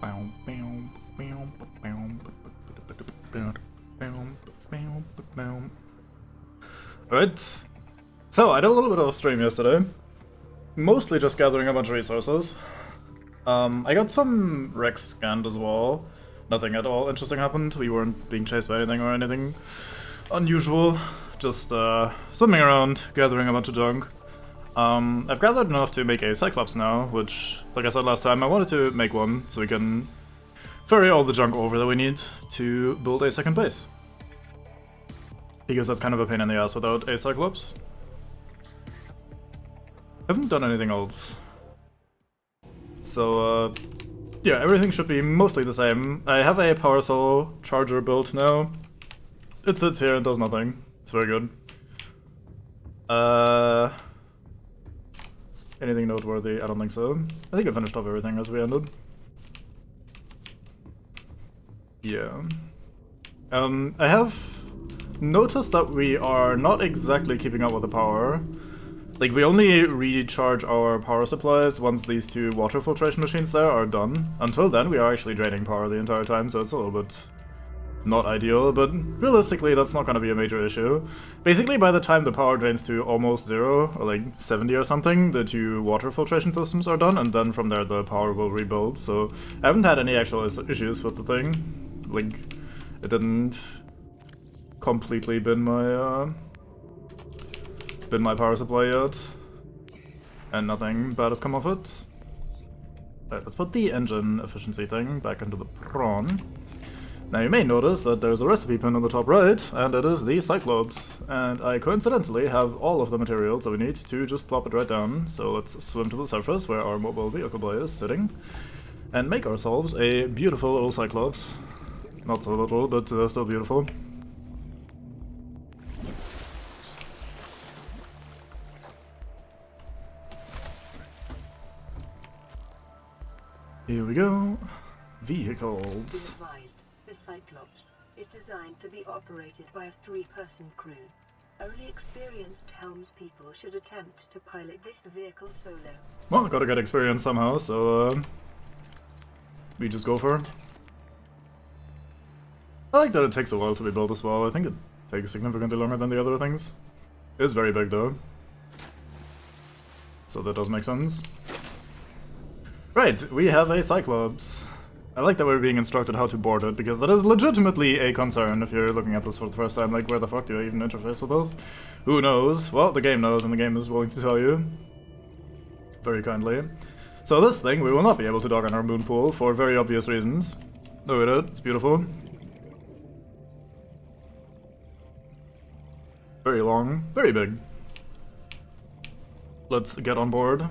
Alright, so I did a little bit of stream yesterday, mostly just gathering a bunch of resources. I got some wrecks scanned as well. Nothing at all interesting happened. We weren't being chased by anything or anything unusual. Just swimming around, gathering a bunch of junk. I've gathered enough to make a Cyclops now, which, like I said last time, I wanted to make one so we can ferry all the junk over that we need to build a second base. Because that's kind of a pain in the ass without a Cyclops. Haven't done anything else. So, yeah, everything should be mostly the same. I have a power cell charger built now. It sits here and does nothing. It's very good. Anything noteworthy? I don't think so. I think I finished off everything as we ended. Yeah. I have noticed that we are not exactly keeping up with the power. Like, we only recharge our power supplies once these two water filtration machines there are done. Until then, we are actually draining power the entire time, so it's a little bit not ideal, but realistically, that's not going to be a major issue. Basically, by the time the power drains to almost 0, or like 70 or something, the two water filtration systems are done, and then from there the power will rebuild, so I haven't had any actual issues with the thing. Like, it didn't completely bin my power supply yet, and nothing bad has come of it. Alright, let's put the engine efficiency thing back into the prawn. Now you may notice that there's a recipe pin on the top right, and it is the Cyclops. And I coincidentally have all of the materials that we need to just plop it right down. So let's swim to the surface where our mobile vehicle boy is sitting, and make ourselves a beautiful little Cyclops. Not so little, but still beautiful. Here we go. Vehicles. The Cyclops is designed to be operated by a 3-person crew. Only experienced helmspeople should attempt to pilot this vehicle solo. Well, gotta get experience somehow, so we just go for it. I like that it takes a while to be built as well. I think it takes significantly longer than the other things. It is very big though, so that does make sense. Right, we have a Cyclops. I like that we're being instructed how to board it, because that is legitimately a concern if you're looking at this for the first time. Like, where the fuck do I even interface with this? Who knows? Well, the game knows, and the game is willing to tell you. Very kindly. So this thing, we will not be able to dock on our moon pool for very obvious reasons. Look at it, it's beautiful. Very long, very big. Let's get on board.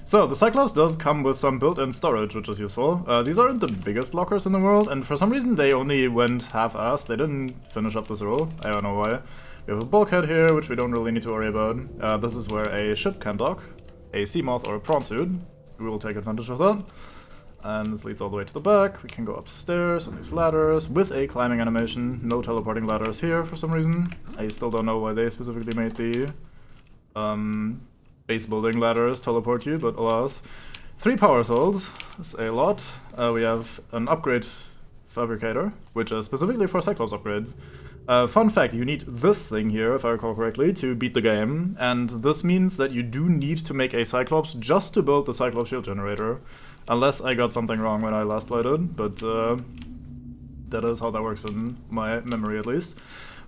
So, the Cyclops does come with some built-in storage, which is useful. These aren't the biggest lockers in the world, and for some reason they only went half-assed. They didn't finish up this row. I don't know why. We have a bulkhead here, which we don't really need to worry about. This is where a ship can dock. A sea moth or a prawn suit. We will take advantage of that. And this leads all the way to the back. We can go upstairs on these ladders with a climbing animation. No teleporting ladders here for some reason. I still don't know why they specifically made the base building ladders teleport you, but alas. 3 power cells, that's a lot. We have an upgrade fabricator, which is specifically for Cyclops upgrades. Fun fact, you need this thing here, if I recall correctly, to beat the game, and this means that you do need to make a Cyclops just to build the Cyclops shield generator. Unless I got something wrong when I last played it, but that is how that works in my memory at least.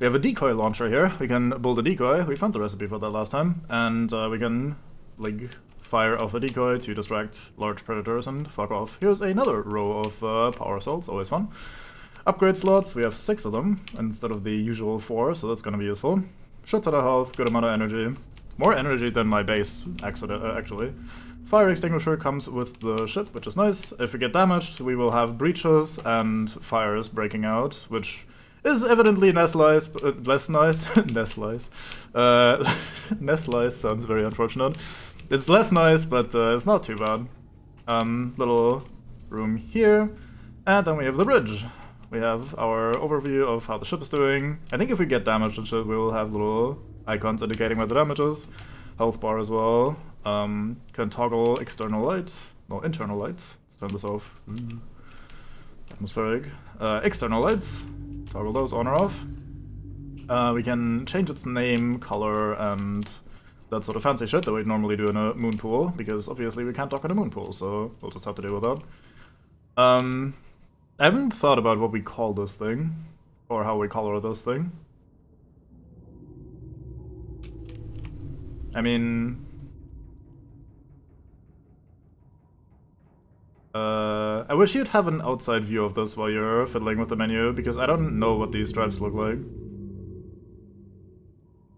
We have a decoy launcher here. We can build a decoy. We found the recipe for that last time. And we can, like, fire off a decoy to distract large predators and fuck off. Here's another row of power cells, always fun. Upgrade slots, we have 6 of them instead of the usual 4, so that's gonna be useful. Shit ton of health, good amount of energy. More energy than my base, actually. Fire extinguisher comes with the ship, which is nice. If we get damaged, we will have breaches and fires breaking out, which is evidently less nice. Less nice. Less nice sounds very unfortunate. It's less nice, but it's not too bad. Little room here, and then we have the bridge. We have our overview of how the ship is doing. I think if we get damaged and shit, we will have little icons indicating where the damage is. Health bar as well. Can toggle external light. No, internal lights. Let's turn this off. Atmospheric. External lights. Toggle those on or off. We can change its name, color, and that sort of fancy shit that we'd normally do in a moon pool, because obviously we can't dock in a moon pool, so we'll just have to deal with that. I haven't thought about what we call this thing, or how we color this thing. I mean... I wish you'd have an outside view of this while you're fiddling with the menu, because I don't know what these stripes look like.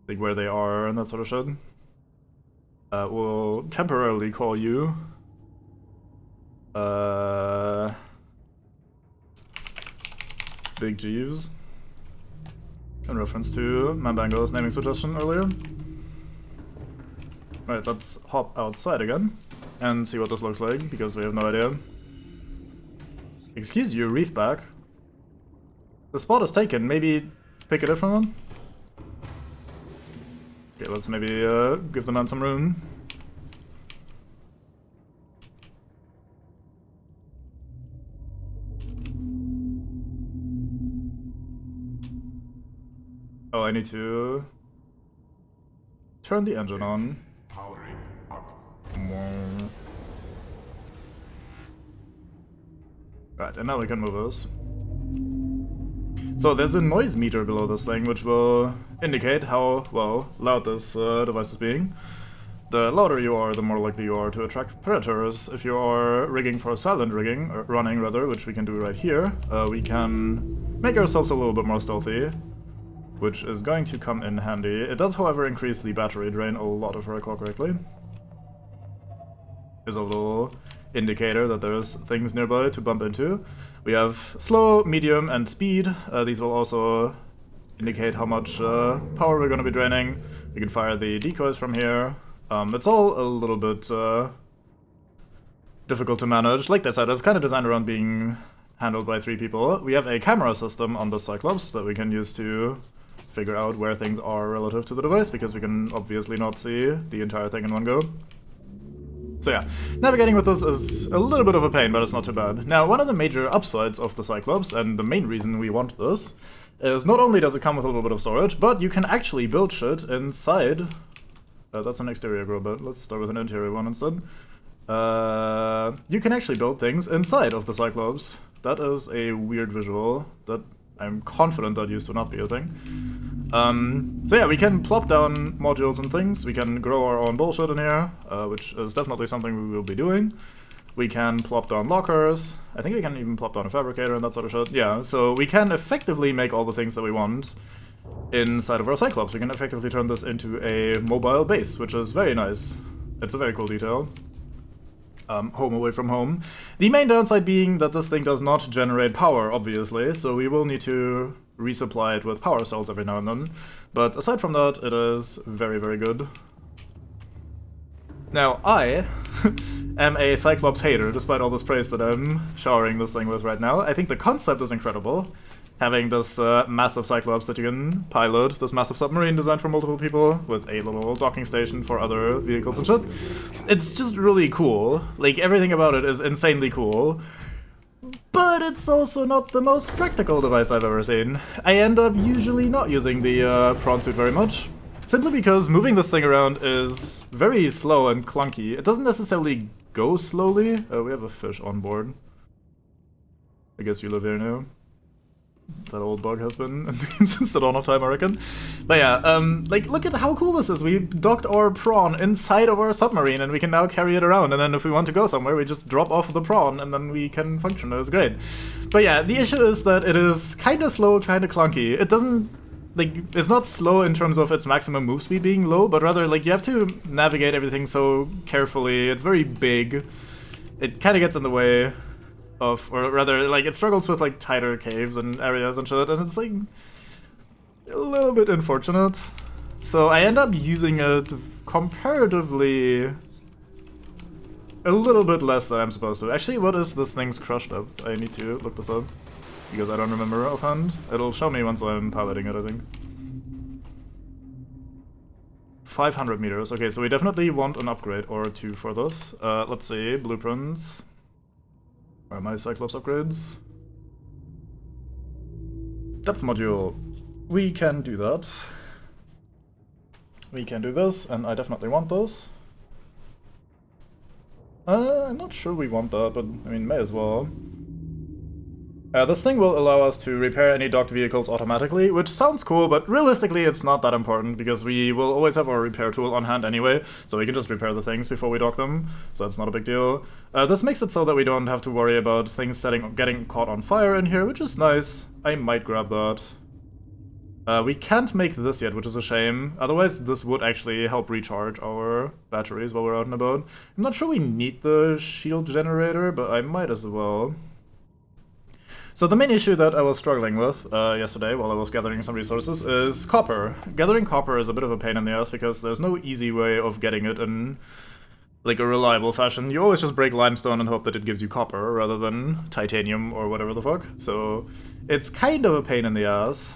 Like where they are and that sort of shit. We'll temporarily call you... Big Jeeves. In reference to Mambango's naming suggestion earlier. Right, let's hop outside again and see what this looks like, because we have no idea. Excuse you, Reefback. The spot is taken, maybe pick a different one? Okay, let's maybe give the man some room. Oh, I need to turn the engine on. Powering up. Right, and now we can move this. So there's a noise meter below this thing, which will indicate how, well, loud this device is being. The louder you are, the more likely you are to attract predators. If you are rigging for silent rigging, or running rather, which we can do right here, we can make ourselves a little bit more stealthy, which is going to come in handy. It does, however, increase the battery drain a lot, if I recall correctly. There's a little indicator that there's things nearby to bump into. We have slow, medium, and speed. These will also indicate how much power we're going to be draining. We can fire the decoys from here. It's all a little bit difficult to manage. Like I said, it's kind of designed around being handled by 3 people. We have a camera system on the Cyclops that we can use to figure out where things are relative to the device, because we can obviously not see the entire thing in one go. So yeah, navigating with this is a little bit of a pain, but it's not too bad. Now, one of the major upsides of the Cyclops, and the main reason we want this, is not only does it come with a little bit of storage, but you can actually build shit inside. That's an exterior grow bit. Let's start with an interior one instead. You can actually build things inside of the Cyclops. That is a weird visual that I'm confident that used to not be a thing. So yeah, we can plop down modules and things. We can grow our own bullshit in here, which is definitely something we will be doing. We can plop down lockers. I think we can even plop down a fabricator and that sort of shit. Yeah, so we can effectively make all the things that we want inside of our Cyclops. We can effectively turn this into a mobile base, which is very nice. It's a very cool detail. Home away from home. The main downside being that this thing does not generate power, obviously, so we will need to resupply it with power cells every now and then. But aside from that, it is very, very good. Now, I am a Cyclops hater, despite all this praise that I'm showering this thing with right now. I think the concept is incredible. Having this massive Cyclops that you can pilot, this massive submarine designed for multiple people, with a little docking station for other vehicles and shit. It's just really cool. Like, everything about it is insanely cool. But it's also not the most practical device I've ever seen. I end up usually not using the prawn suit very much. Simply because moving this thing around is very slow and clunky. It doesn't necessarily go slowly. We have a fish on board. I guess you live here now. That old bug has been since the dawn of time, I reckon. But yeah, like, look at how cool this is. We docked our prawn inside of our submarine, and we can now carry it around. And then if we want to go somewhere, we just drop off the prawn, and then we can function. It's great. But yeah, the issue is that it is kind of slow, kind of clunky. It doesn't, like, it's not slow in terms of its maximum move speed being low, but rather, like, you have to navigate everything so carefully. It's very big. It kind of gets in the way of, or rather, like, it struggles with, like, tighter caves and areas and shit, and it's, like, a little bit unfortunate. So I end up using it comparatively a little bit less than I'm supposed to. Actually, what is this thing's crush depth? I need to look this up, because I don't remember offhand. It'll show me once I'm piloting it, I think. 500 meters. Okay, so we definitely want an upgrade or two for this. Let's see, blueprints. Where are my Cyclops upgrades? Depth module. We can do that. We can do this, and I definitely want this. I'm not sure we want that, but I mean, may as well. This thing will allow us to repair any docked vehicles automatically, which sounds cool, but realistically it's not that important, because we will always have our repair tool on hand anyway, so we can just repair the things before we dock them, so that's not a big deal. This makes it so that we don't have to worry about things getting caught on fire in here, which is nice. I might grab that. We can't make this yet, which is a shame. Otherwise, this would actually help recharge our batteries while we're out and about. I'm not sure we need the shield generator, but I might as well. So the main issue that I was struggling with yesterday while I was gathering some resources is copper. Gathering copper is a bit of a pain in the ass because there's no easy way of getting it in like a reliable fashion. You always just break limestone and hope that it gives you copper rather than titanium or whatever the fuck. So it's kind of a pain in the ass.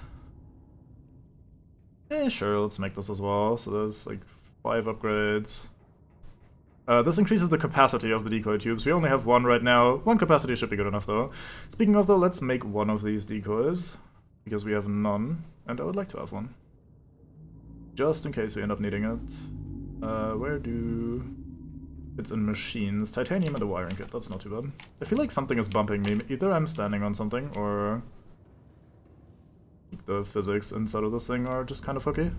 Sure, let's make this as well. So there's like 5 upgrades. This increases the capacity of the decoy tubes. We only have 1 right now. 1 capacity should be good enough though. Speaking of though, let's make 1 of these decoys, because we have none, and I would like to have 1. Just in case we end up needing it. Where do... It's in machines. Titanium and a wiring kit, that's not too bad. I feel like something is bumping me. Either I'm standing on something, or... the physics inside of this thing are just kind of hooky.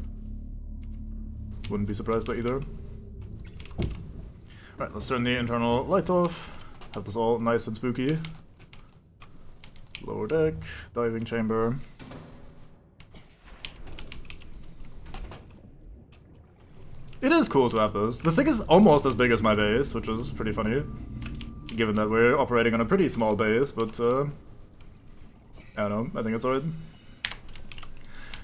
Wouldn't be surprised by either. Alright, let's turn the internal light off. Have this all nice and spooky. Lower deck, diving chamber. It is cool to have those. This thing is almost as big as my base, which is pretty funny. Given that we're operating on a pretty small base, but I don't know, I think it's alright.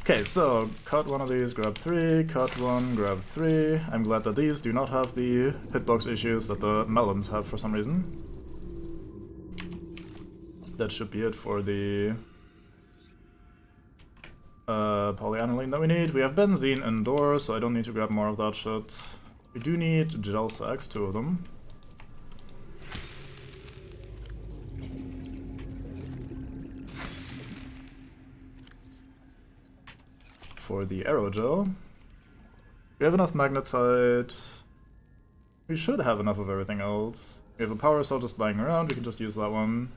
Okay, so cut 1 of these, grab 3, cut 1, grab 3. I'm glad that these do not have the hitbox issues that the melons have for some reason. That should be it for the polyaniline that we need. We have benzene indoors, so I don't need to grab more of that shit. We do need gel sacks, 2 of them. For the aerogel. We have enough magnetite. We should have enough of everything else. We have a power cell just lying around, we can just use that one.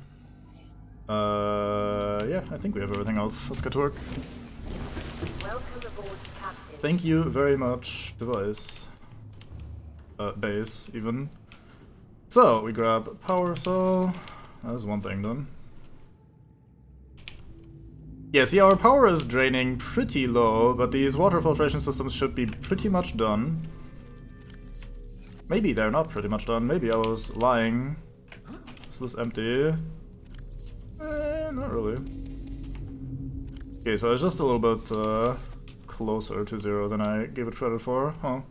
Yeah, I think we have everything else. Let's get to work. Welcome aboard, Captain. Thank you very much, device. Base, even. So, we grab power cell. That's one thing done. Yeah, see, our power is draining pretty low, but these water filtration systems should be pretty much done. Maybe they're not pretty much done. Maybe I was lying. Is this empty? Not really. Okay, so it's just a little bit closer to 0 than I gave it credit for. Huh.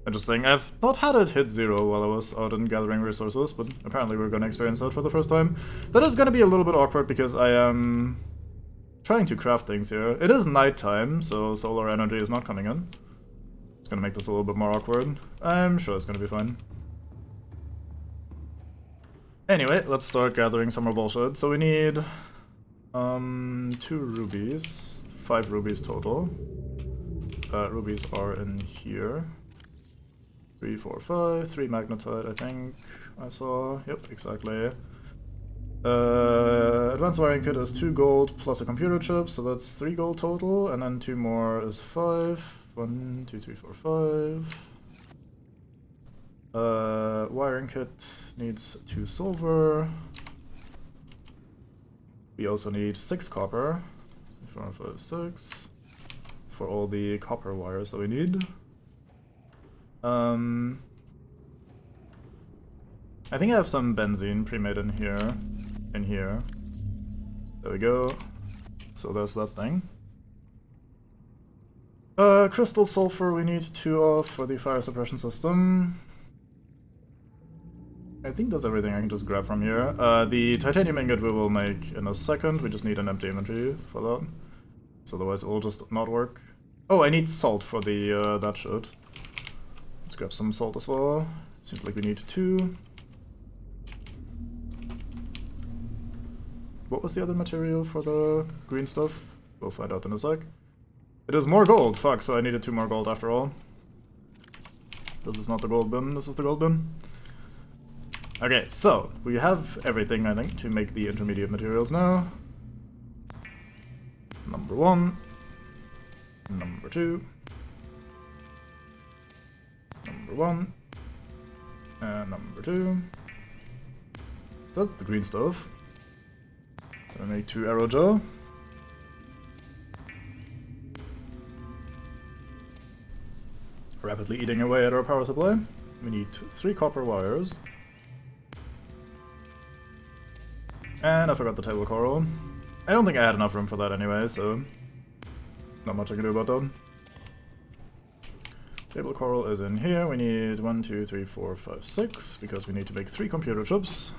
Interesting. I've not had it hit 0 while I was out and gathering resources, but apparently we're gonna experience that for the first time. That is gonna be a little bit awkward because I am trying to craft things here. It is nighttime, so solar energy is not coming in. It's gonna make this a little bit more awkward. I'm sure it's gonna be fine. Anyway, let's start gathering some more bullshit. So we need 2 rubies, 5 rubies total. Rubies are in here. 3, 4, 5, 3 magnetite, I think I saw. Yep, exactly. Advanced wiring kit is 2 gold plus a computer chip, so that's 3 gold total, and then 2 more is 5. 1, 2, 3, 4, 5. Wiring kit needs 2 silver. We also need 6 copper. 4, 5, 6. For all the copper wires that we need. I think I have some benzene pre-made in here. There we go. So there's that thing. Crystal sulfur we need 2 of for the fire suppression system. I think that's everything I can just grab from here. The titanium ingot we will make in a second. We just need an empty inventory for that. So otherwise it will just not work. Oh, I need salt for the that shit. Let's grab some salt as well. Seems like we need 2. What was the other material for the green stuff? We'll find out in a sec. It is more gold! Fuck, so I needed 2 more gold after all. This is not the gold bin, this is the gold bin. Okay, so we have everything, I think, to make the intermediate materials now. Number 1. Number 2. Number 1. And number 2. That's the green stuff. Gonna make 2 aerogel. Rapidly eating away at our power supply. We need 3 copper wires. And I forgot the table coral. I don't think I had enough room for that anyway, so not much I can do about that. Table coral is in here. We need 1, 2, 3, 4, 5, 6, because we need to make 3 computer chips.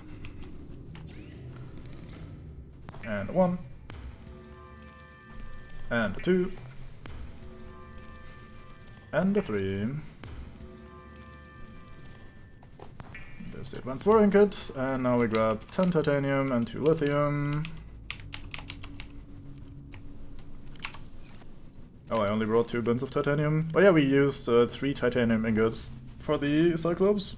And 1. And a 2. And a 3. There's the advanced wiring kit, and now we grab 10 titanium and 2 lithium. Oh, I only brought 2 bins of titanium. Oh yeah, we used 3 titanium ingots for the Cyclops.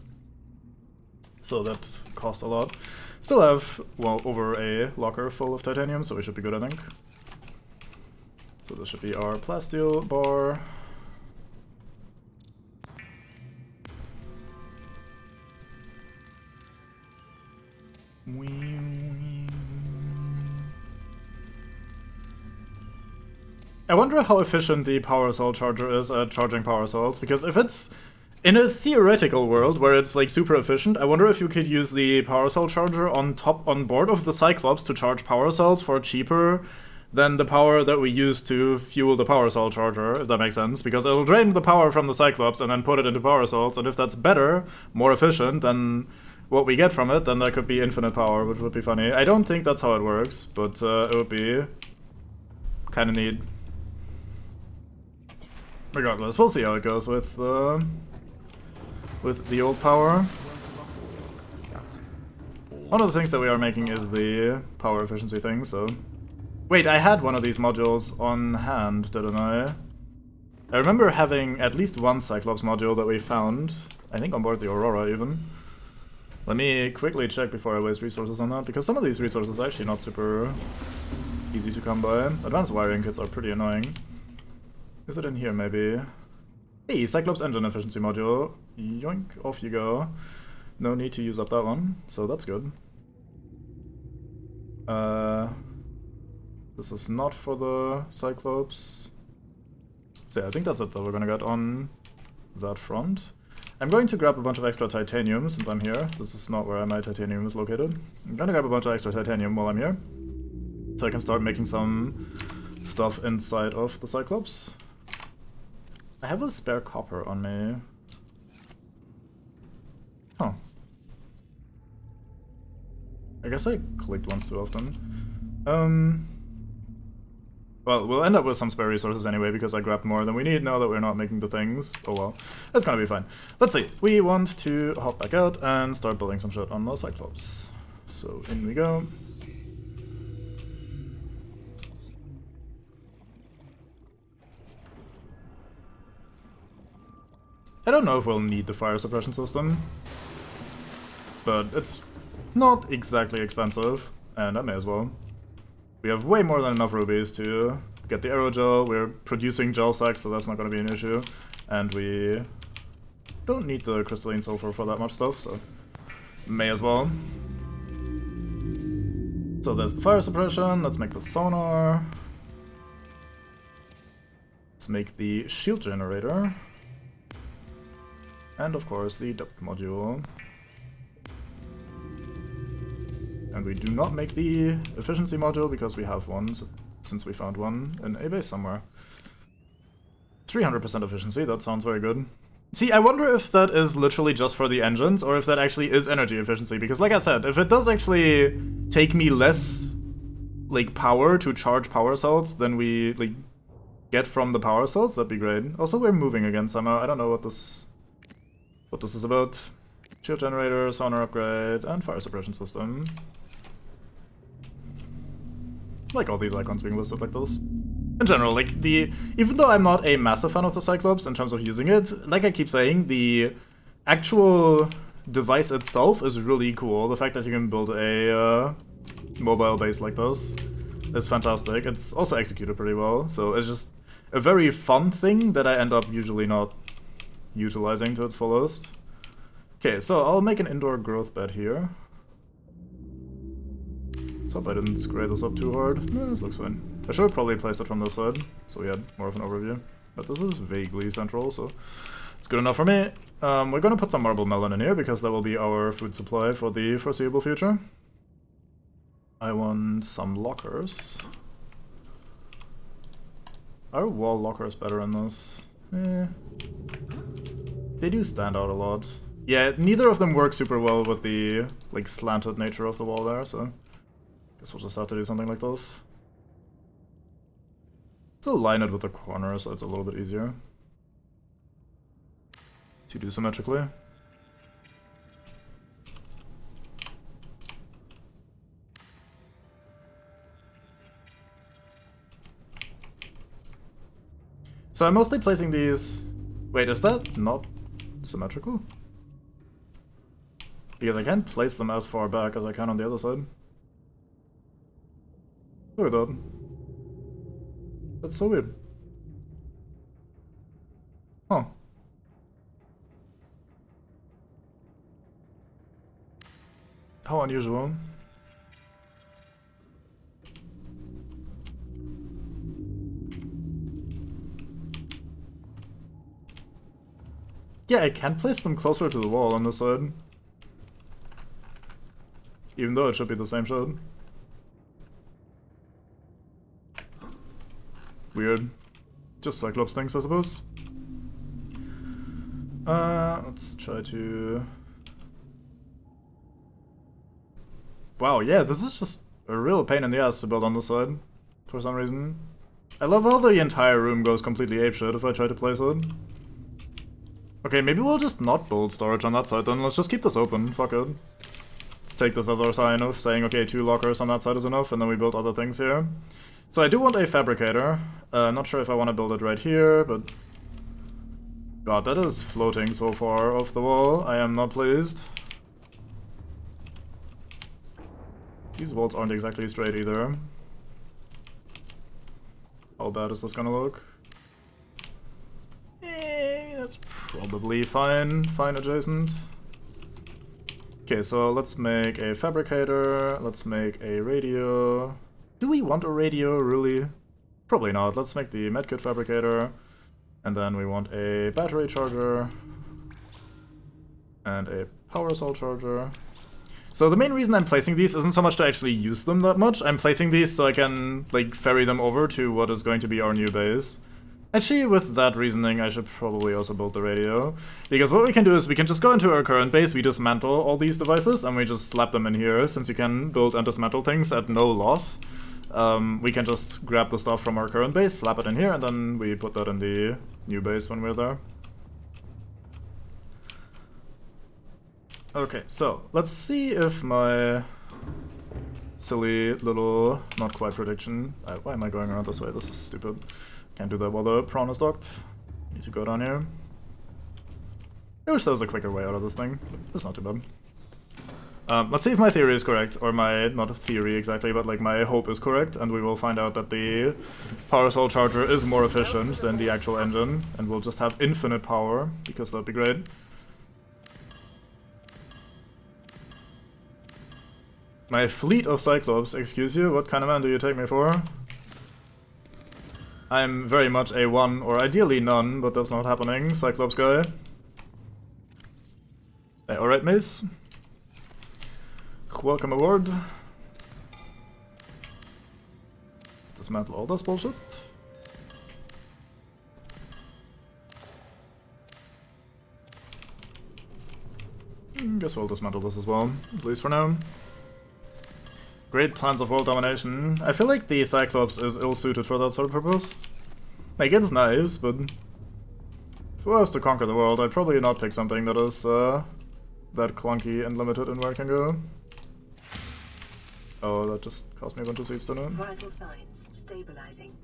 So that cost a lot. Still have, well, over a locker full of titanium, so we should be good, I think. So this should be our plasteel bar. I wonder how efficient the power cell charger is at charging power cells, because if it's in a theoretical world where it's like super efficient, I wonder if you could use the power cell charger on board of the Cyclops to charge power cells for cheaper than the power that we use to fuel the power cell charger, if that makes sense, because it'll drain the power from the Cyclops and then put it into power cells, and if that's better, more efficient than what we get from it, then that could be infinite power, which would be funny. I don't think that's how it works, but it would be kind of neat. Regardless, we'll see how it goes with the old power. One of the things that we are making is the power efficiency thing, so... Wait, I had one of these modules on hand, didn't I? I remember having at least one Cyclops module that we found, I think on board the Aurora even. Let me quickly check before I waste resources on that, because some of these resources are actually not super easy to come by. Advanced wiring kits are pretty annoying. Is it in here, maybe? Hey, Cyclops engine efficiency module. Yoink, off you go. No need to use up that one, so that's good. This is not for the Cyclops. So yeah, I think that's it that we're gonna get on that front. I'm going to grab a bunch of extra titanium since I'm here. This is not where my titanium is located. I'm gonna grab a bunch of extra titanium while I'm here, so I can start making some stuff inside of the Cyclops. I have a spare copper on me. Huh. I guess I clicked once too often. Well, we'll end up with some spare resources anyway, because I grabbed more than we need now that we're not making the things. Oh well. That's gonna be fine. Let's see. We want to hop back out and start building some shit on the Cyclops. So, in we go. I don't know if we'll need the fire suppression system, but it's not exactly expensive, and I may as well. We have way more than enough rubies to get the aerogel, we're producing gel sacks, so that's not going to be an issue, and we don't need the crystalline sulfur for that much stuff, so may as well. So there's the fire suppression, let's make the sonar. Let's make the shield generator. And of course the depth module. And we do not make the efficiency module because we have one, since we found one in a base somewhere. 300% efficiency, that sounds very good. See, I wonder if that is literally just for the engines, or if that actually is energy efficiency, because like I said, if it does actually take me less, like, power to charge power cells than we, like, get from the power cells, that'd be great. Also, we're moving again somehow, I don't know what this what this is about. Shield generator, sonar upgrade, and fire suppression system. Like all these icons being listed like this. In general, like even though I'm not a massive fan of the Cyclops in terms of using it, like I keep saying, the actual device itself is really cool. The fact that you can build a mobile base like this is fantastic. It's also executed pretty well, so it's just a very fun thing that I end up usually not utilizing to its fullest. Okay, so I'll make an indoor growth bed here. So hope I didn't screw this up too hard. No, this looks fine. I should have probably placed it from this side, so we had more of an overview. But this is vaguely central, so it's good enough for me. We're gonna put some marble melon in here, because that will be our food supply for the foreseeable future. I want some lockers. Are wall lockers better in this? They do stand out a lot. Yeah, neither of them work super well with the like slanted nature of the wall there, so guess we'll just have to do something like this. Let's align it with the corner so it's a little bit easier to do symmetrically. So I'm mostly placing these... Wait, is that not symmetrical? Because I can't place them as far back as I can on the other side. Look at that. That's so weird. Huh. How unusual. Yeah, I can place them closer to the wall on this side. Even though it should be the same shot. Weird. Just Cyclops things, I suppose. Let's try to... Wow, yeah, this is just a real pain in the ass to build on this side, for some reason. I love how the entire room goes completely apeshit if I try to place it. Okay, maybe we'll just not build storage on that side then. Let's just keep this open, fuck it. Let's take this as our sign of saying, okay, 2 lockers on that side is enough, and then we build other things here. So I do want a fabricator. Not sure if I want to build it right here, but... God, that is floating so far off the wall. I am not pleased. These walls aren't exactly straight either. How bad is this gonna look? That's probably fine. Fine adjacent. Okay, so let's make a fabricator. Let's make a radio. Do we want a radio, really? Probably not. Let's make the medkit fabricator. And then we want a battery charger. And a power cell charger. So the main reason I'm placing these isn't so much to actually use them that much. I'm placing these so I can, like, ferry them over to what is going to be our new base. Actually, with that reasoning, I should probably also build the radio. Because what we can do is we can just go into our current base, we dismantle all these devices, and we just slap them in here. Since you can build and dismantle things at no loss, we can just grab the stuff from our current base, slap it in here, and then we put that in the new base when we're there. Okay, so let's see if my silly little not quite prediction... why am I going around this way? This is stupid. Can't do that while the prawn is docked. Need to go down here. I wish there was a quicker way out of this thing, but it's not too bad. Let's see if my theory is correct, or my, not theory exactly, but like my hope is correct, and we will find out that the power cell charger is more efficient than the actual engine, and we'll just have infinite power, because that'd be great. My fleet of Cyclops, excuse you, what kind of man do you take me for? I'm very much a one, or ideally none, but that's not happening, Cyclops guy. Hey, alright, miss. Welcome aboard. Dismantle all this bullshit. Guess we'll dismantle this as well, at least for now. Great plans of world domination. I feel like the Cyclops is ill-suited for that sort of purpose. Like, it's nice, but... who has to conquer the world, I'd probably not pick something that is that clunky and limited in where it can go. Oh, that just cost me a bunch of seats, didn't it? Vital signs stabilizing.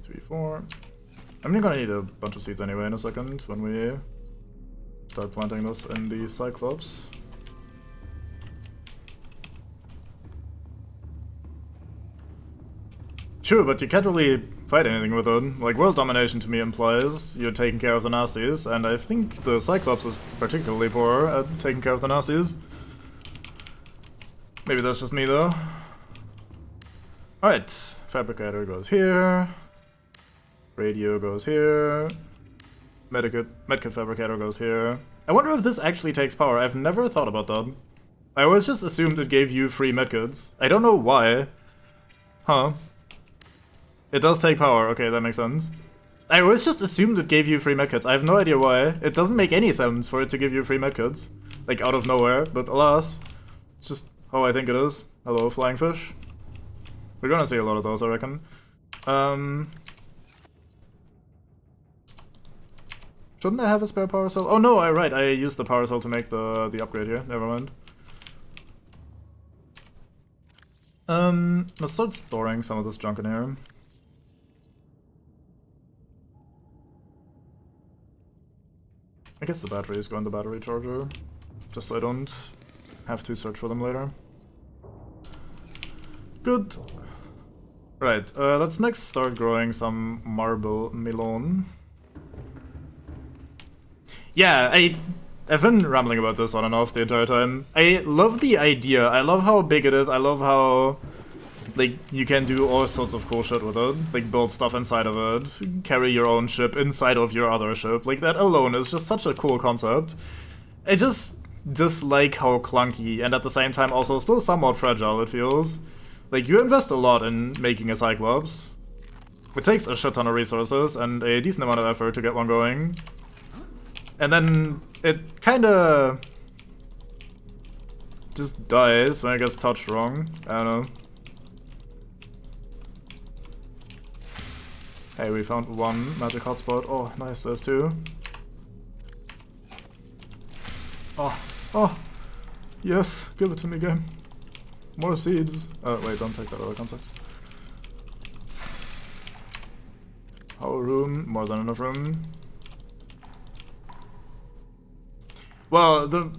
3, 4. I'm gonna need a bunch of seeds anyway in a second when we start planting this in the Cyclops. Sure, but you can't really fight anything with it. Like, world domination to me implies you're taking care of the nasties, and I think the Cyclops is particularly poor at taking care of the nasties. Maybe that's just me, though. Alright, Fabricator goes here. Radio goes here. Medkit Fabricator goes here. I wonder if this actually takes power. I've never thought about that. I always just assumed it gave you free medkits. I don't know why. Huh. It does take power. Okay, that makes sense. I always just assumed it gave you free medkits. I have no idea why. It doesn't make any sense for it to give you free medkits. Like, out of nowhere. But alas, it's just how I think it is. Hello, flying fish. We're gonna see a lot of those, I reckon. Shouldn't I have a spare power cell? Oh no, right, I used the power cell to make the upgrade here. Never mind. Let's start storing some of this junk in here. I guess the batteries go in the battery charger, just so I don't have to search for them later. Good. Right, let's next start growing some marble melon. Yeah, I've been rambling about this on and off the entire time. I love the idea, I love how big it is, I love how, like, you can do all sorts of cool shit with it. Like, build stuff inside of it, carry your own ship inside of your other ship. Like, that alone is just such a cool concept. I just dislike how clunky, and at the same time also still somewhat fragile it feels. Like, you invest a lot in making a Cyclops. It takes a shit ton of resources and a decent amount of effort to get one going. And then it kinda just dies when it gets touched wrong. I don't know. Hey, we found one magic hotspot. Oh, nice, there's two. Oh, yes, give it to me, game. More seeds. Wait, don't take that out of context. Power room, more than enough room. Well, the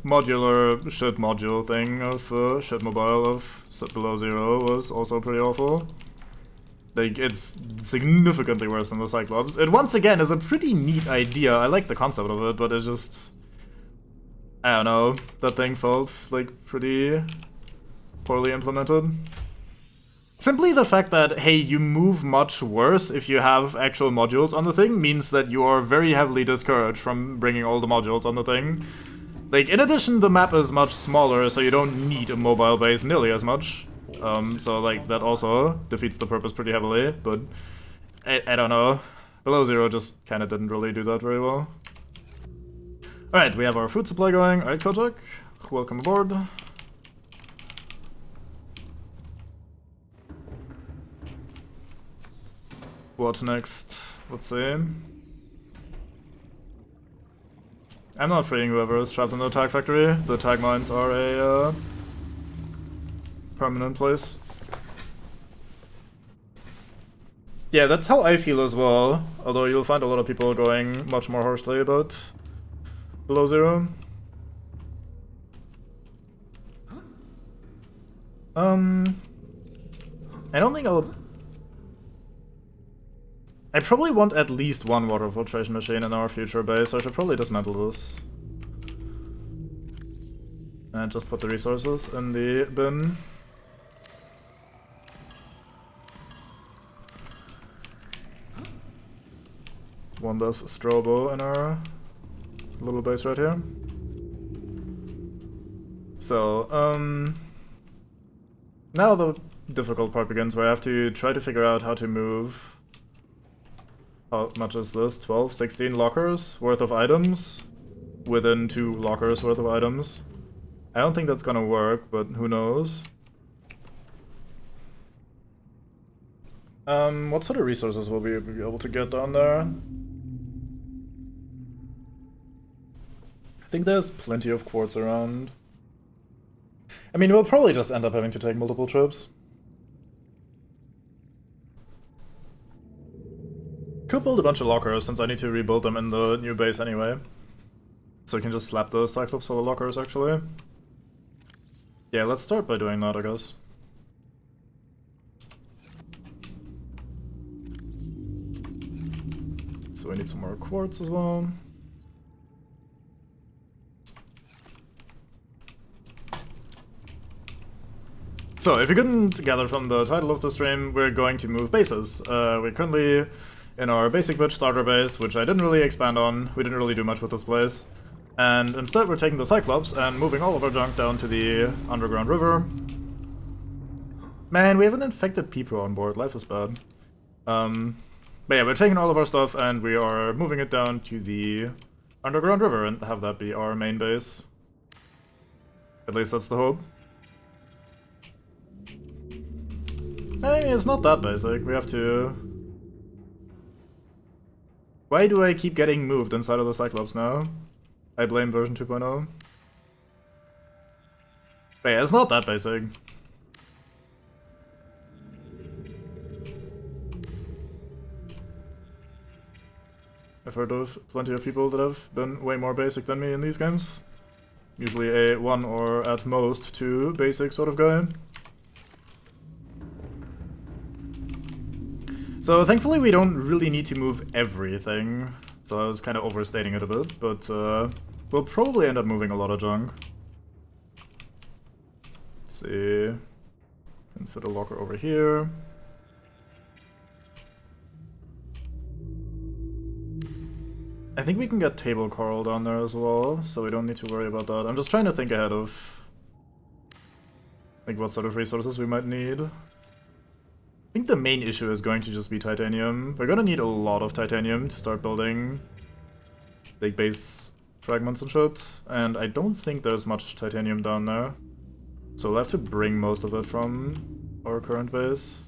modular ship module thing of ship mobile of below zero was also pretty awful. Like, it's significantly worse than the Cyclops. It once again is a pretty neat idea. I like the concept of it, but it's just, I don't know, that thing felt like pretty poorly implemented. Simply the fact that, hey, you move much worse if you have actual modules on the thing means that you are very heavily discouraged from bringing all the modules on the thing. Like, in addition, the map is much smaller, so you don't need a mobile base nearly as much. So, like, that also defeats the purpose pretty heavily, but I don't know. Below Zero just kinda didn't really do that very well. Alright, we have our food supply going. Alright, Kojak, welcome aboard. What next? Let's see. I'm not freeing whoever is trapped in the tag factory. The tag mines are a permanent place. Yeah, that's how I feel as well. Although you'll find a lot of people going much more harshly about Below Zero. I don't think I'll... I probably want at least one water filtration machine in our future base, so I should probably dismantle this. And just put the resources in the bin. One less strobo in our little base right here. So, now the difficult part begins, where I have to try to figure out how to move... How much is this? 12, 16 lockers worth of items within 2 lockers worth of items. I don't think that's gonna work, but who knows? What sort of resources will we be able to get down there? I think there's plenty of quartz around. I mean, we'll probably just end up having to take multiple trips. Could build a bunch of lockers, since I need to rebuild them in the new base anyway. So we can just slap the Cyclops for the lockers, actually. Yeah, let's start by doing that, I guess. So we need some more quartz as well. So, if you couldn't gather from the title of the stream, we're going to move bases. We're currently in our basic bitch starter base, which I didn't really expand on. We didn't really do much with this place. And instead we're taking the Cyclops and moving all of our junk down to the underground river. Man, we have an infected P-Pro on board. Life is bad. But yeah, we're taking all of our stuff and we are moving it down to the underground river and have that be our main base. At least that's the hope. Hey, it's not that basic. We have to... Why do I keep getting moved inside of the Cyclops now? I blame version 2.0. But yeah, it's not that basic. I've heard of plenty of people that have been way more basic than me in these games. Usually a 1 or at most 2 basic sort of guy. So thankfully we don't really need to move everything, so I was kind of overstating it a bit, but we'll probably end up moving a lot of junk. Let's see, can fit a locker over here. I think we can get table coral down there as well, so we don't need to worry about that. I'm just trying to think ahead of like what sort of resources we might need. I think the main issue is going to just be titanium. We're gonna need a lot of titanium to start building like base fragments and shit, and I don't think there's much titanium down there. So we'll have to bring most of it from our current base.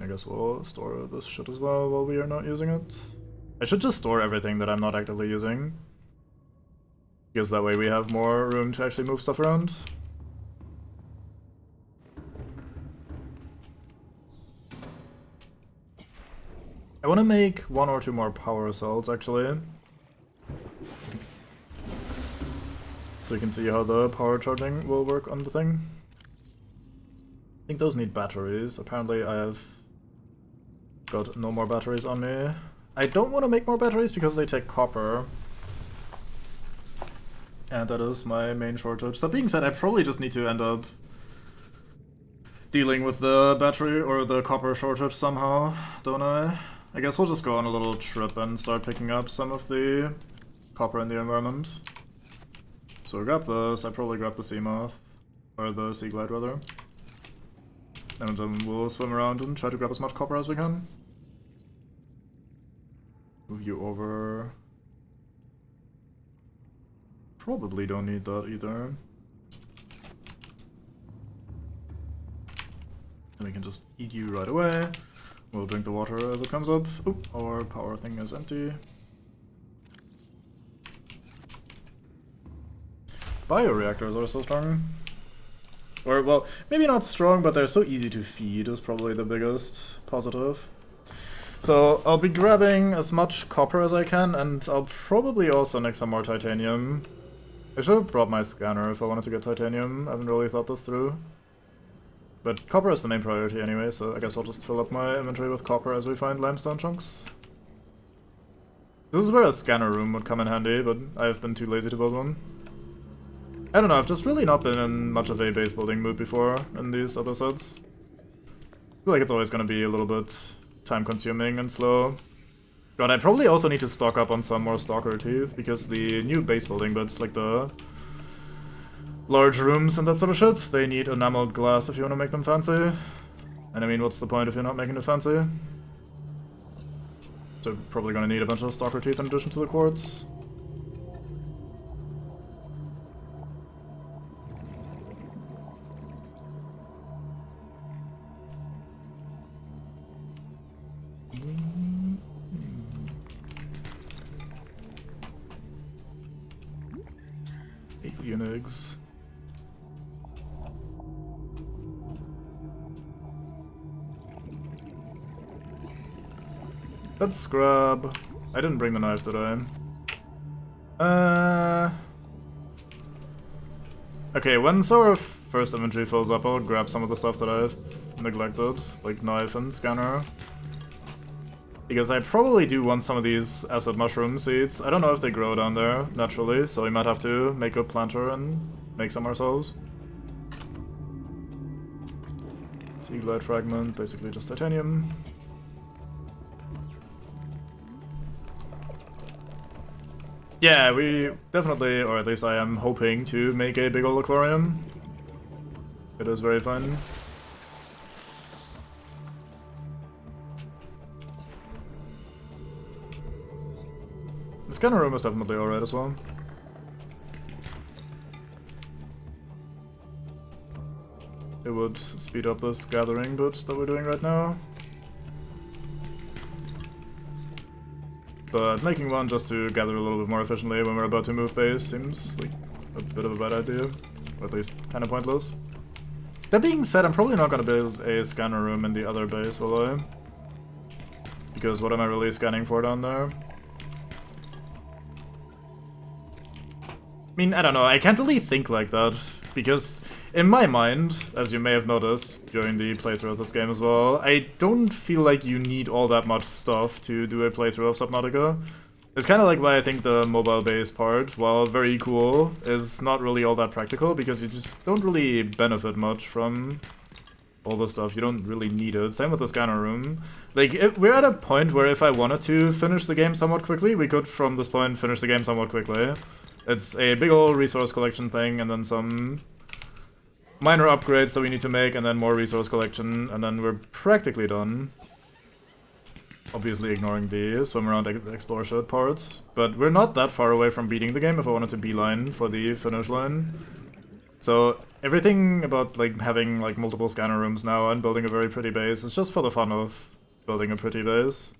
I guess we'll store this shit as well while we are not using it. I should just store everything that I'm not actively using, because that way we have more room to actually move stuff around. I want to make 1 or 2 more power cells, actually. So you can see how the power charging will work on the thing. I think those need batteries. Apparently I have got no more batteries on me. I don't want to make more batteries because they take copper. And that is my main shortage. That being said, I probably just need to end up dealing with the battery or the copper shortage somehow, don't I? I guess we'll just go on a little trip and start picking up some of the copper in the environment. So we'll grab this. I probably grab the sea moth, or the sea glide rather. And then we'll swim around and try to grab as much copper as we can. Move you over. Probably don't need that either. And we can just eat you right away. We'll drink the water as it comes up. Oop, our power thing is empty. Bioreactors are so strong. Or, well, maybe not strong, but they're so easy to feed is probably the biggest positive. So I'll be grabbing as much copper as I can, and I'll probably also nick some more titanium. I should have brought my scanner if I wanted to get titanium. I haven't really thought this through. But copper is the main priority anyway, so I guess I'll just fill up my inventory with copper as we find limestone chunks. This is where a scanner room would come in handy, but I've been too lazy to build one. I don't know, I've just really not been in much of a base building mood before in these other sets. I feel like it's always gonna be a little bit time consuming and slow. God, I probably also need to stock up on some more stalker teeth, because the new base building bits, like the large rooms and that sort of shit, they need enameled glass if you want to make them fancy. And I mean, what's the point if you're not making it fancy? So probably gonna need a bunch of stalker teeth in addition to the quartz. Unigs. Let's grab... I didn't bring the knife, did I? Okay, once our first inventory fills up, I'll grab some of the stuff that I've neglected, like knife and scanner. Because I probably do want some of these acid mushroom seeds. I don't know if they grow down there naturally, so we might have to make a planter and make some ourselves. Sea glide fragment, basically just titanium. Yeah, we definitely, or at least I am hoping to make a big old aquarium. It is very fun. The scanner room is definitely alright as well. It would speed up this gathering bit that we're doing right now. But making one just to gather a little bit more efficiently when we're about to move base seems like a bit of a bad idea. Or at least kind of pointless. That being said, I'm probably not going to build a scanner room in the other base, will I? Because what am I really scanning for down there? I mean, I don't know, I can't really think like that. Because in my mind, as you may have noticed during the playthrough of this game as well, I don't feel like you need all that much stuff to do a playthrough of Subnautica. It's kind of like why I think the mobile-based part, while very cool, is not really all that practical, because you just don't really benefit much from all the stuff. You don't really need it. Same with the scanner room. Like, we're at a point where if I wanted to finish the game somewhat quickly, we could, from this point, finish the game somewhat quickly. It's a big old resource collection thing, and then some minor upgrades that we need to make, and then more resource collection, and then we're practically done. Obviously ignoring the swim around explore shit parts. But we're not that far away from beating the game if I wanted to beeline for the finish line. So everything about like having like multiple scanner rooms now and building a very pretty base is just for the fun of building a pretty base.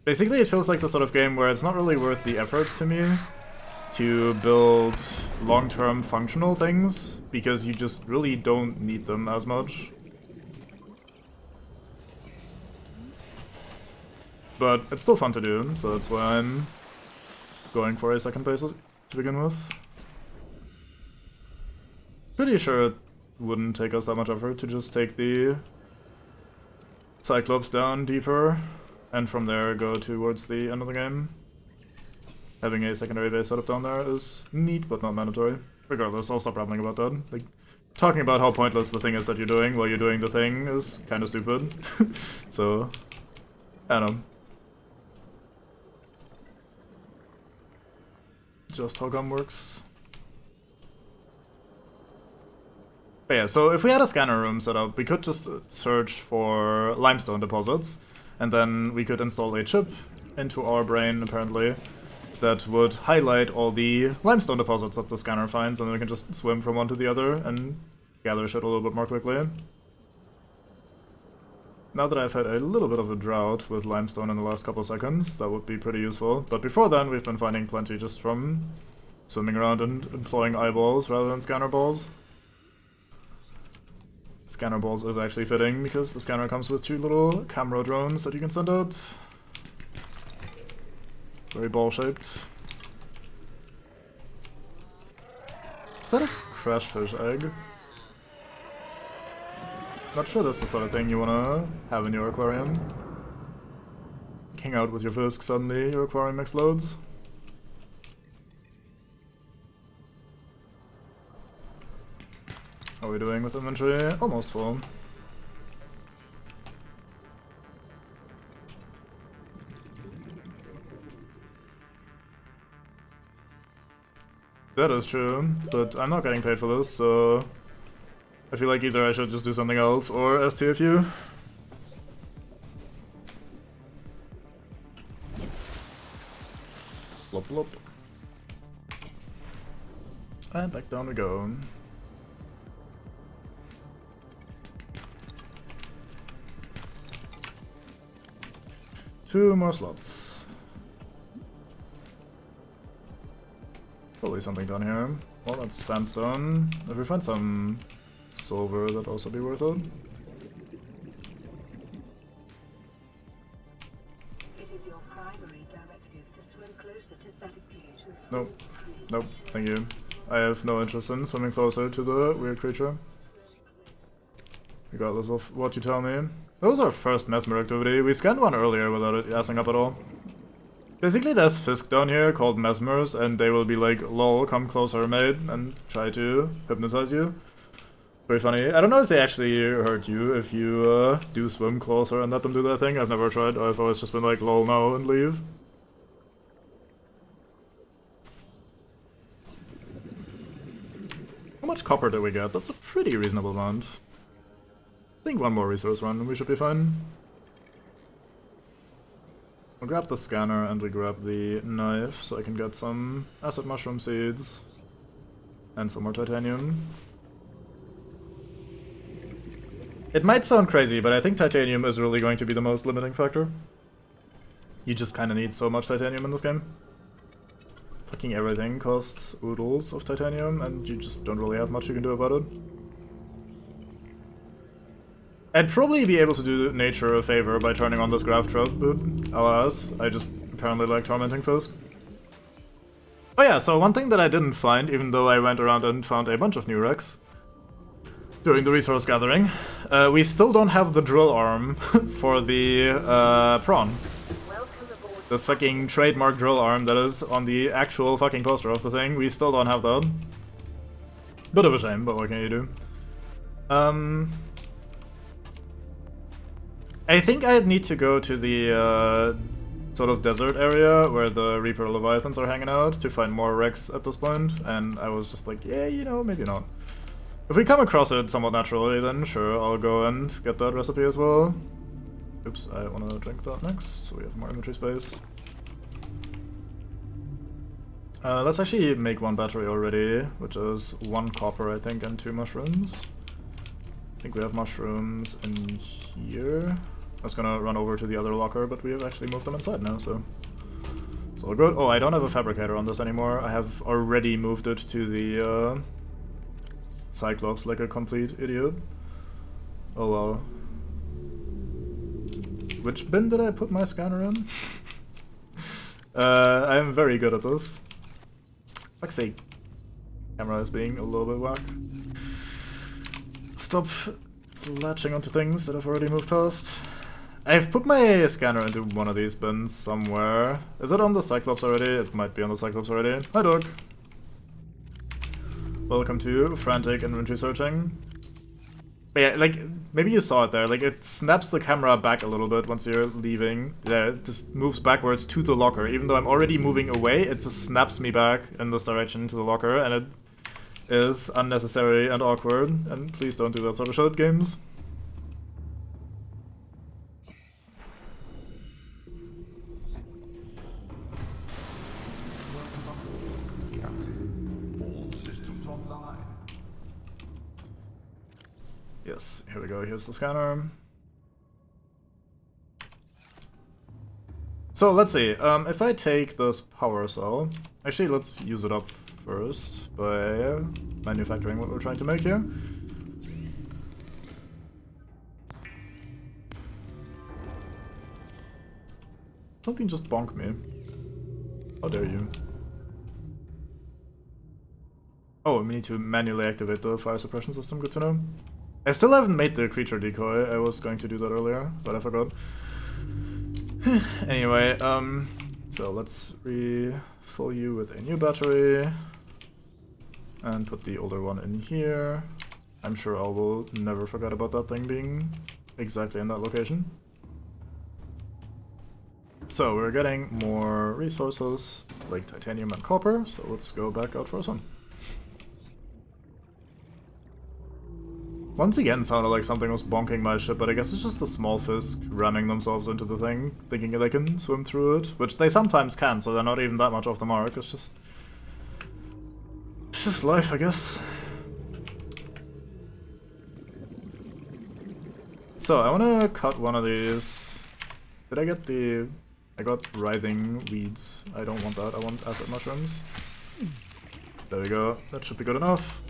Basically it feels like the sort of game where it's not really worth the effort to me to build long-term functional things, because you just really don't need them as much. But it's still fun to do, so that's why I'm going for a second base to begin with. Pretty sure it wouldn't take us that much effort to just take the Cyclops down deeper, and from there go towards the end of the game. Having a secondary base set up down there is neat, but not mandatory. Regardless, I'll stop rambling about that. Like, talking about how pointless the thing is that you're doing while you're doing the thing is kind of stupid. So, I don't know. Just how gum works. But yeah, so if we had a scanner room set up, we could just search for limestone deposits, and then we could install a chip into our brain, apparently, that would highlight all the limestone deposits that the scanner finds, and then we can just swim from one to the other and gather shit a little bit more quickly. Now that I've had a little bit of a drought with limestone in the last couple seconds, that would be pretty useful. But before then, we've been finding plenty just from swimming around and employing eyeballs rather than scanner balls. Scanner balls is actually fitting, because the scanner comes with 2 little camera drones that you can send out. Very ball-shaped. Is that a crashfish egg? Not sure that's the sort of thing you wanna have in your aquarium. Hang out with your fisk, suddenly your aquarium explodes. How are we doing with inventory? Almost full. That is true, but I'm not getting paid for this, so I feel like either I should just do something else or STFU. Flop flop. And back down we go. Two more slots. Probably something down here. Well, that's sandstone. If we find some silver, that'd also be worth it. It is your primary directive to swim closer to that view to Nope. Nope, thank you. I have no interest in swimming closer to the weird creature. Regardless of what you tell me. That was our first mesmer activity. We scanned one earlier without it assing up at all. Basically, there's Fisk down here called mesmers, and they will be like, lol, come closer, mate, and try to hypnotize you. Very funny. I don't know if they actually hurt you if you do swim closer and let them do that thing. I've never tried. I've always just been like, lol, no, and leave. How much copper did we get? That's a pretty reasonable amount. I think one more resource run and we should be fine. We'll grab the scanner and we grab the knife so I can get some acid mushroom seeds and some more titanium. It might sound crazy, but I think titanium is really going to be the most limiting factor. You just kinda need so much titanium in this game. Fucking everything costs oodles of titanium and you just don't really have much you can do about it. I'd probably be able to do nature a favor by turning on this graph trap, but alas, I just apparently like tormenting Fisk. Oh yeah, so one thing that I didn't find, even though I went around and found a bunch of new wrecks during the resource gathering, we still don't have the drill arm for the prawn. This fucking trademark drill arm that is on the actual fucking poster of the thing, we still don't have that. Bit of a shame, but what can you do? I think I'd need to go to the sort of desert area where the Reaper Leviathans are hanging out to find more wrecks at this point, and I was just like, yeah, you know, maybe not. If we come across it somewhat naturally, then sure, I'll go and get that recipe as well. Oops, I want to drink that next, so we have more inventory space. Let's actually make one battery already, which is 1 copper, I think, and 2 mushrooms. I think we have mushrooms in here. I was gonna run over to the other locker, but we have actually moved them inside now, so it's all good. Oh, I don't have a fabricator on this anymore. I have already moved it to the Cyclops like a complete idiot. Oh well. Which bin did I put my scanner in? I am very good at this. Fuck's sake. Camera is being a little bit whack. Stop latching onto things that I've already moved past. I've put my scanner into one of these bins somewhere. Is it on the Cyclops already? It might be on the Cyclops already. Hi, dog. Welcome to frantic inventory searching. But yeah, like, maybe you saw it there. Like, it snaps the camera back a little bit once you're leaving. Yeah, it just moves backwards to the locker. Even though I'm already moving away, it just snaps me back in this direction to the locker, and it is unnecessary and awkward. And please don't do that sort of shit, games. Yes, here we go, here's the scanner. So let's see, if I take this power cell, actually let's use it up first by manufacturing what we're trying to make here. Something just bonked me. How dare you. Oh, we need to manually activate the fire suppression system, good to know. I still haven't made the creature decoy. I was going to do that earlier, but I forgot. Anyway, so let's refill you with a new battery and put the older one in here. I'm sure I will never forget about that thing being exactly in that location. So we're getting more resources like titanium and copper, so let's go back out for a swim. Once again sounded like something was bonking my ship, but I guess it's just the small Fisk ramming themselves into the thing, thinking they can swim through it, which they sometimes can, so they're not even that much off the mark. It's just life, I guess. So I want to cut one of these. Did I get I got writhing weeds. I don't want that. I want acid mushrooms. There we go. That should be good enough.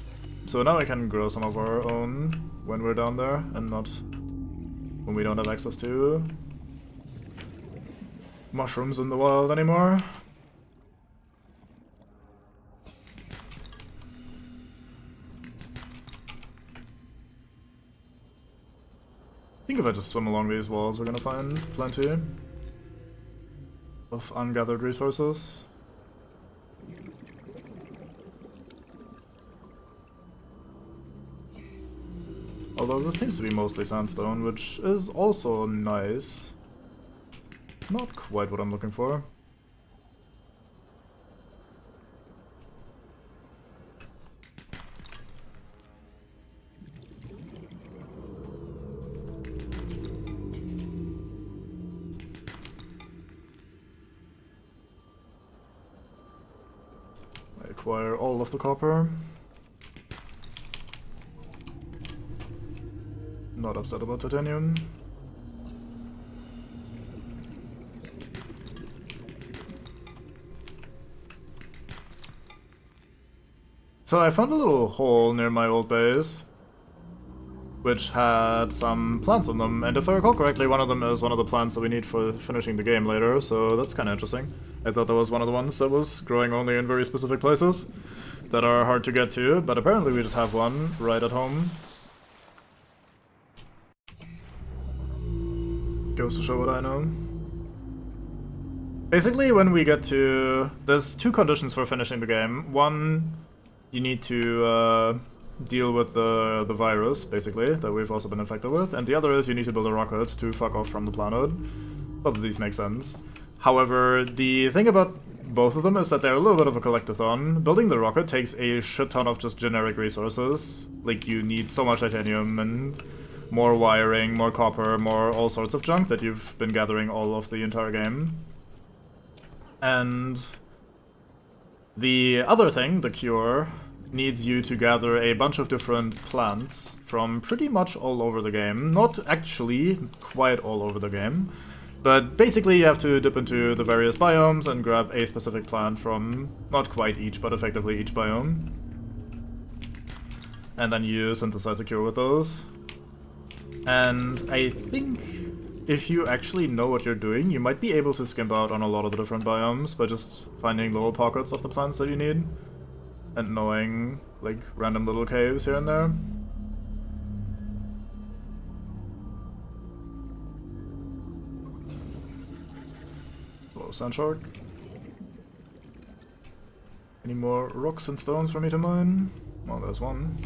So now we can grow some of our own when we're down there and not when we don't have access to mushrooms in the wild anymore. I think if I just swim along these walls, we're gonna find plenty of ungathered resources. Although this seems to be mostly sandstone, which is also nice. Not quite what I'm looking for. I acquire all of the copper. Not upset about titanium. So I found a little hole near my old base, which had some plants on them, and if I recall correctly, one of them is one of the plants that we need for finishing the game later, so that's kind of interesting. I thought that was one of the ones that was growing only in very specific places that are hard to get to, but apparently we just have one right at home. Goes to show what I know. Basically, when we get to... There's two conditions for finishing the game. One, you need to deal with the virus, basically, that we've also been infected with. And the other is you need to build a rocket to fuck off from the planet. Both of these make sense. However, the thing about both of them is that they're a little bit of a collectathon. Building the rocket takes a shit ton of just generic resources. Like, you need so much titanium and more wiring, more copper, more all sorts of junk that you've been gathering all of the entire game. And the other thing, the cure, needs you to gather a bunch of different plants from pretty much all over the game. Not actually quite all over the game, but basically you have to dip into the various biomes and grab a specific plant from not quite each, but effectively each biome. And then you synthesize a cure with those. And I think if you actually know what you're doing, you might be able to skimp out on a lot of the different biomes by just finding little pockets of the plants that you need and knowing, like, random little caves here and there. Hello, sand shark. Any more rocks and stones for me to mine? Well, there's one.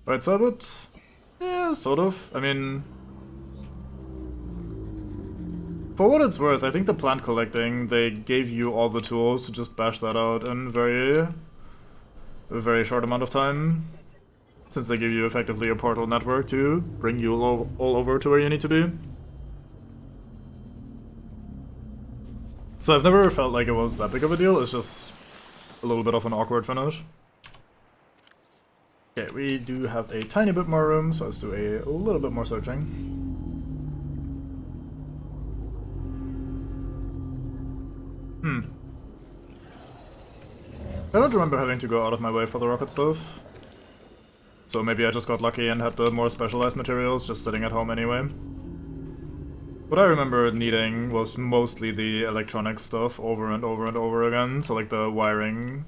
Right side of it? Yeah, sort of. I mean, for what it's worth, I think the plant collecting, they gave you all the tools to just bash that out in a very short amount of time. Since they give you effectively a portal network to bring you all over to where you need to be. So I've never felt like it was that big of a deal, it's just a little bit of an awkward finish. Okay, we do have a tiny bit more room, so let's do a little bit more searching. I don't remember having to go out of my way for the rocket stuff. So maybe I just got lucky and had the more specialized materials just sitting at home anyway. What I remember needing was mostly the electronic stuff over and over and over again, so like the wiring.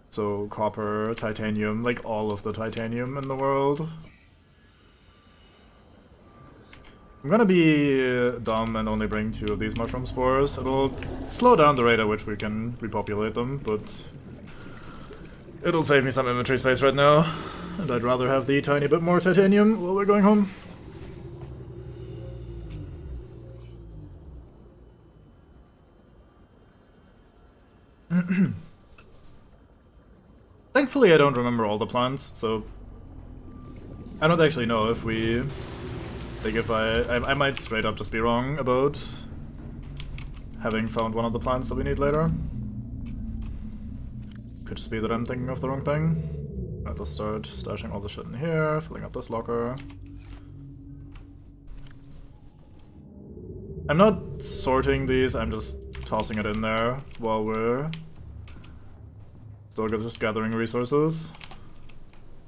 So copper, titanium, like all of the titanium in the world. I'm gonna be dumb and only bring 2 of these mushroom spores. It'll slow down the rate at which we can repopulate them, but it'll save me some inventory space right now. And I'd rather have the tiny bit more titanium while we're going home. Thankfully I don't remember all the plants, so I don't actually know if we... Like if I might straight up just be wrong about having found one of the plants that we need later. Could just be that I'm thinking of the wrong thing. Right, let's start stashing all the shit in here, filling up this locker. I'm not sorting these, I'm just tossing it in there while we're still just gathering resources.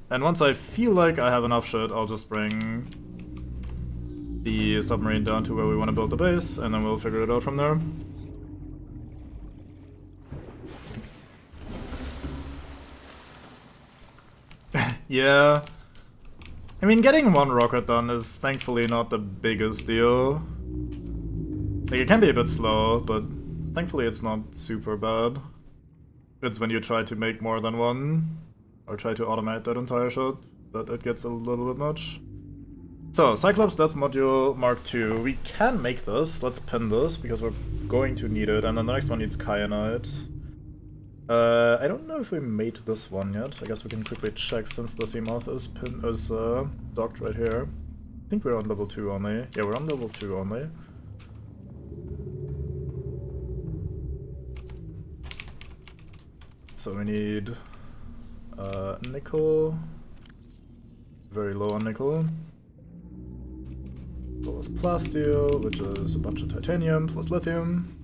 And once I feel like I have enough shit, I'll just bring the submarine down to where we want to build the base, and then we'll figure it out from there. Yeah. I mean, getting one rocket done is thankfully not the biggest deal. Like, it can be a bit slow, but thankfully it's not super bad. It's when you try to make more than one, or try to automate that entire shot, that it gets a little bit much. So, Cyclops Death Module Mark II. We can make this. Let's pin this, because we're going to need it, and then the next one needs Kyanite. I don't know if we made this one yet. I guess we can quickly check since the Seamoth is docked right here. I think we're on level 2 only. Yeah, we're on level 2 only. So we need nickel. Very low on nickel. Plus plasteel, which is a bunch of titanium, plus lithium.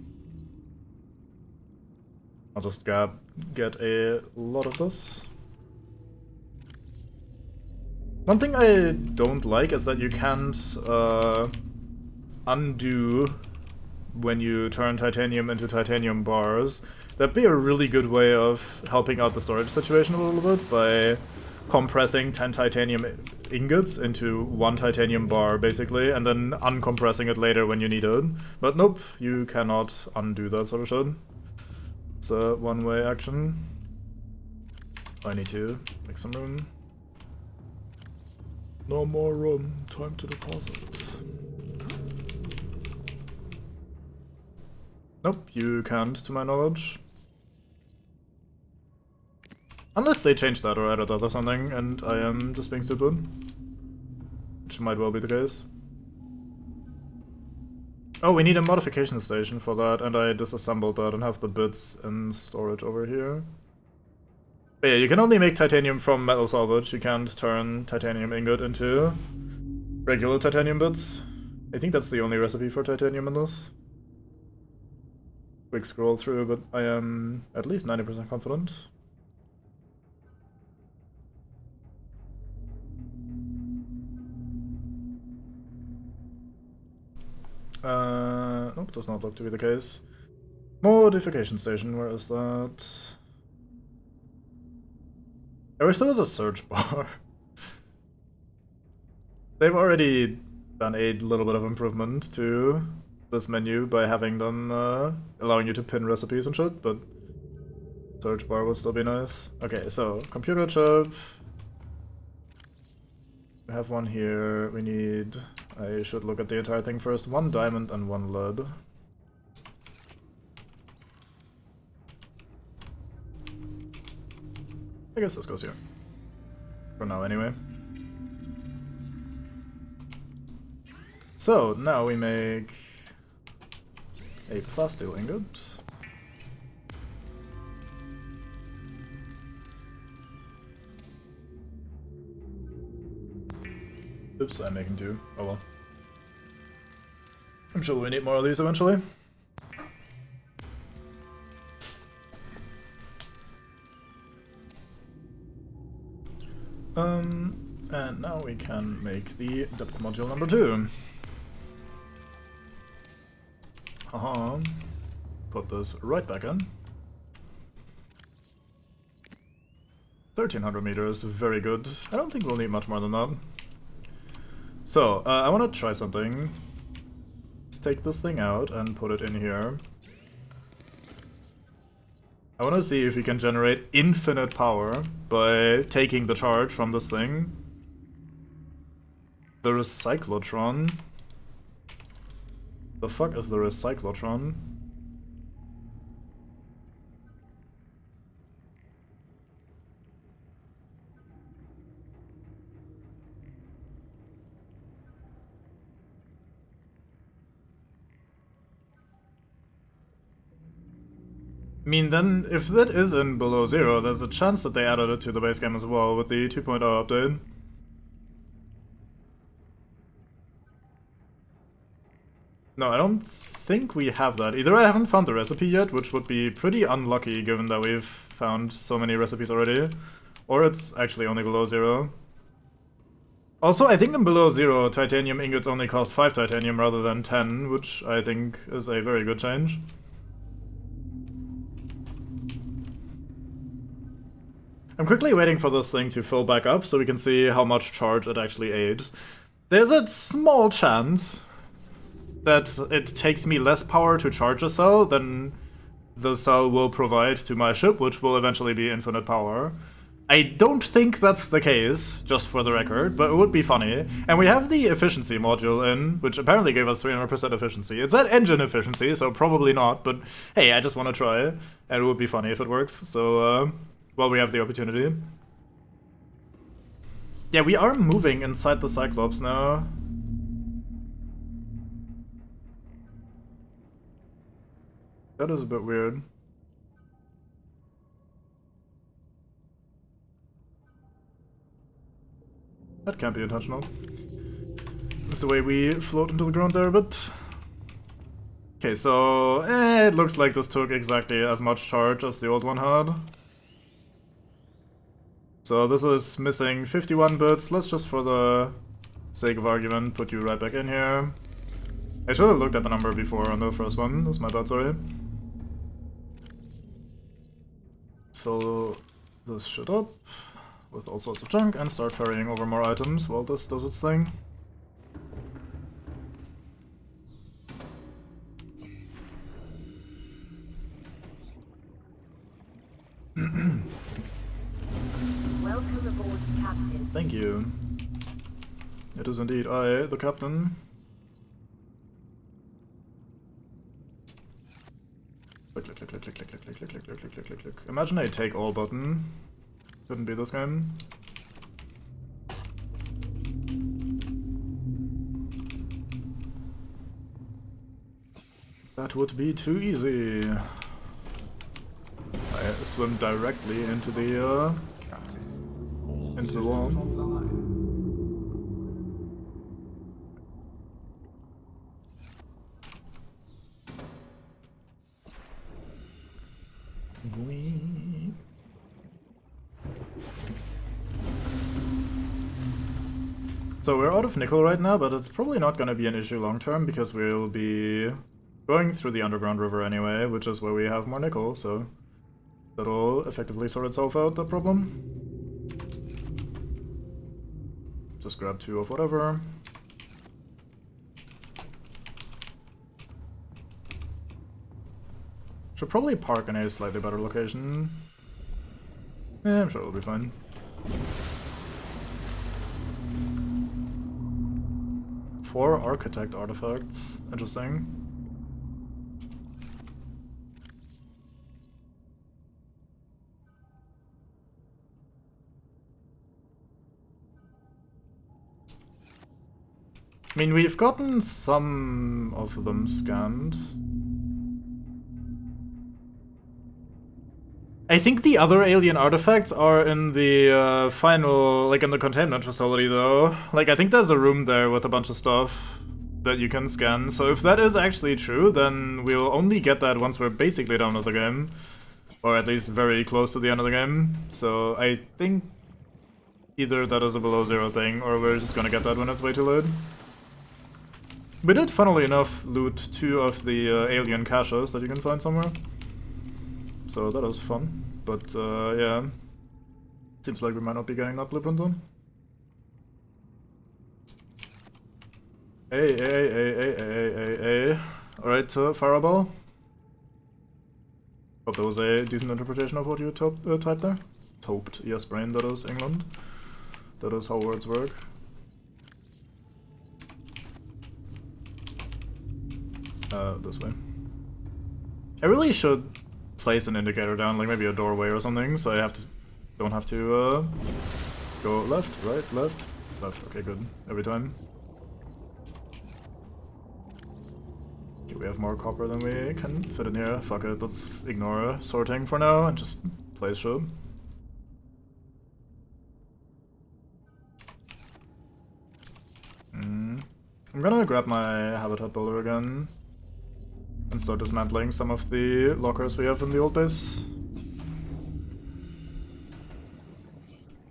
I'll just get a lot of this. One thing I don't like is that you can't undo when you turn titanium into titanium bars. That'd be a really good way of helping out the storage situation a little bit by compressing 10 titanium ingots into 1 titanium bar, basically, and then uncompressing it later when you need it. But nope, you cannot undo that sort of shit. It's a one-way action. I need to make some room. No more room. Time to deposit. Nope, you can't, to my knowledge. Unless they changed that or added that or something, and I am just being stupid. Which might well be the case. Oh, we need a modification station for that, and I disassembled that and have the bits in storage over here. But yeah, you can only make titanium from metal salvage. You can't turn titanium ingot into regular titanium bits. I think that's the only recipe for titanium in this. Quick scroll through, but I am at least 90% confident. Nope, does not look to be the case. Modification station, where is that? I wish there was a search bar. They've already done a little bit of improvement to this menu by having them allowing you to pin recipes and shit, but search bar would still be nice. Okay, so computer chip. We have one here. We need... I should look at the entire thing first. 1 diamond and 1 lead. I guess this goes here. For now, anyway. So, now we make a plasteel ingot. Oops, I'm making 2. Oh well. I'm sure we need more of these eventually. And now we can make the depth module number 2. Haha. Put this right back in. 1300 meters, very good. I don't think we'll need much more than that. So, I want to try something. Let's take this thing out and put it in here. I want to see if we can generate infinite power by taking the charge from this thing. The recyclotron. The fuck is the recyclotron? I mean, then, if that is in below 0, there's a chance that they added it to the base game as well with the 2.0 update. No, I don't think we have that. Either I haven't found the recipe yet, which would be pretty unlucky given that we've found so many recipes already, or it's actually only below 0. Also, I think in below 0, titanium ingots only cost 5 titanium rather than 10, which I think is a very good change. I'm quickly waiting for this thing to fill back up so we can see how much charge it actually aids. There's a small chance that it takes me less power to charge a cell than the cell will provide to my ship, which will eventually be infinite power. I don't think that's the case, just for the record, but it would be funny. And we have the efficiency module in, which apparently gave us 300% efficiency. It's at engine efficiency, so probably not, but hey, I just want to try, and it would be funny if it works, so, well, we have the opportunity. Yeah, we are moving inside the Cyclops now. That is a bit weird. That can't be intentional. With the way we float into the ground there a bit. Okay, so it looks like this took exactly as much charge as the old one had. So this is missing 51 bits. Let's just, for the sake of argument, put you right back in here. I should have looked at the number before on the first one. That's my bad, sorry. Fill this shit up with all sorts of junk and start ferrying over more items while this does its thing. Welcome aboard, Captain. Thank you. It is indeed I, the captain. Click, click, click, click, click, click, click, click, click, click, click, click, click, click. Imagine a take all button. Couldn't be this game. That would be too easy. I swim directly into the wall. So we're out of nickel right now, but it's probably not going to be an issue long term because we'll be going through the underground river anyway, which is where we have more nickel, so that'll effectively sort itself out, the problem. Just grab 2 of whatever. Should probably park in a slightly better location. Yeah, I'm sure it'll be fine. Four architect artifacts. Interesting. I mean, we've gotten some of them scanned. I think the other alien artifacts are in the final, like in the containment facility though. Like, I think there's a room there with a bunch of stuff that you can scan. So if that is actually true, then we'll only get that once we're basically done with the game. Or at least very close to the end of the game. So I think either that is a below 0 thing, or we're just gonna get that when it's way too late. We did, funnily enough, loot 2 of the alien caches that you can find somewhere. So that was fun, but yeah, seems like we might not be getting that blueprint on. Hey. Alright, Fireball. Hope that was a decent interpretation of what you typed there. Toped, yes, brain, that is England. That is how words work. This way. I really should place an indicator down, like maybe a doorway or something, so I don't have to go left, right, left, left. Okay, good. Every time. Okay, we have more copper than we can fit in here. Fuck it, let's ignore sorting for now and just place ship. I'm gonna grab my habitat builder again and start dismantling some of the lockers we have in the old base.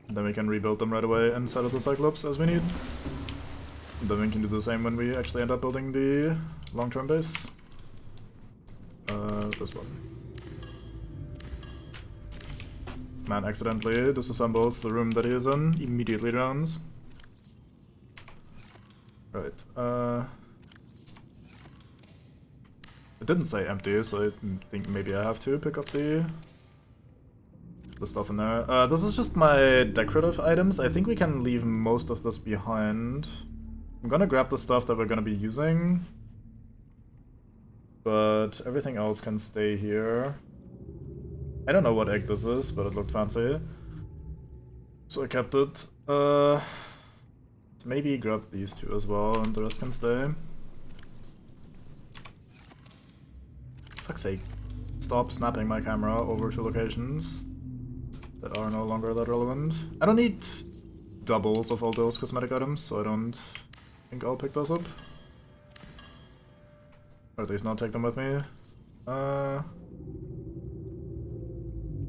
Then we can rebuild them right away inside of the Cyclops as we need. And then we can do the same when we actually end up building the long-term base. This one. Man accidentally disassembles the room that he is in, immediately drowns. Right, it didn't say empty, so I think maybe I have to pick up the stuff in there. This is just my decorative items. I think we can leave most of this behind. I'm gonna grab the stuff that we're gonna be using, but everything else can stay here. I don't know what egg this is, but it looked fancy, so I kept it. Maybe grab these two as well, and the rest can stay. Fuck's sake. Stop snapping my camera over to locations that are no longer that relevant. I don't need doubles of all those cosmetic items, so I don't think I'll pick those up. Or at least not take them with me.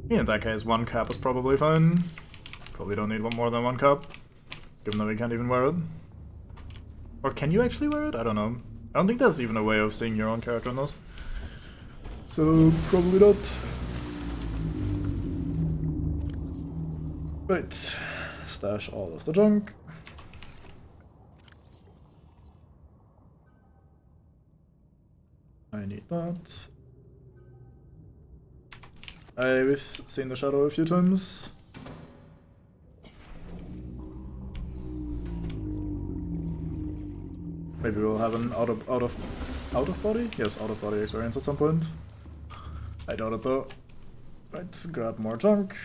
In that case, one cap is probably fine. Probably don't need more than one cap, given that we can't even wear it. Or can you actually wear it? I don't know. I don't think there's even a way of seeing your own character in this. So, probably not. Right. Stash all of the junk. I need that. I've seen the shadow a few times. Maybe we'll have an out of body? Yes, out of body experience at some point. I doubt it though. Right, grab more junk.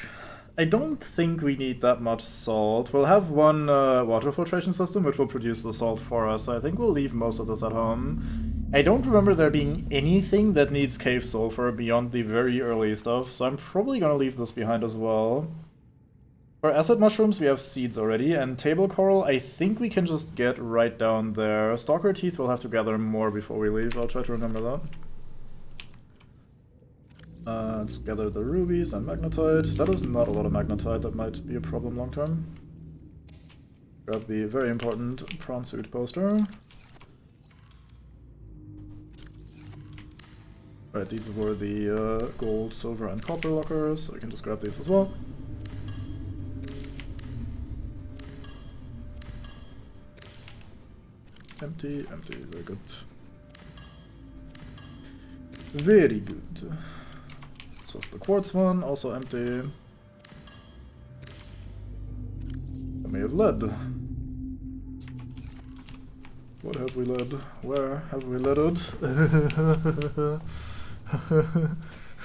I don't think we need that much salt. We'll have one water filtration system which will produce the salt for us, so I think we'll leave most of this at home. I don't remember there being anything that needs cave sulfur beyond the very early stuff, so I'm probably gonna leave this behind as well. For acid mushrooms we have seeds already, and table coral I think we can just get right down there. Stalker teeth we'll have to gather more before we leave, I'll try to remember that. Let's gather the rubies and magnetite. That is not a lot of magnetite, that might be a problem long term. Grab the very important prawn suit poster. Right, these were the gold, silver, and copper lockers, so we can just grab these as well. Empty, empty, very good. Very good. So it's the quartz one, also empty. And we have lead. What have we led? Where have we led it?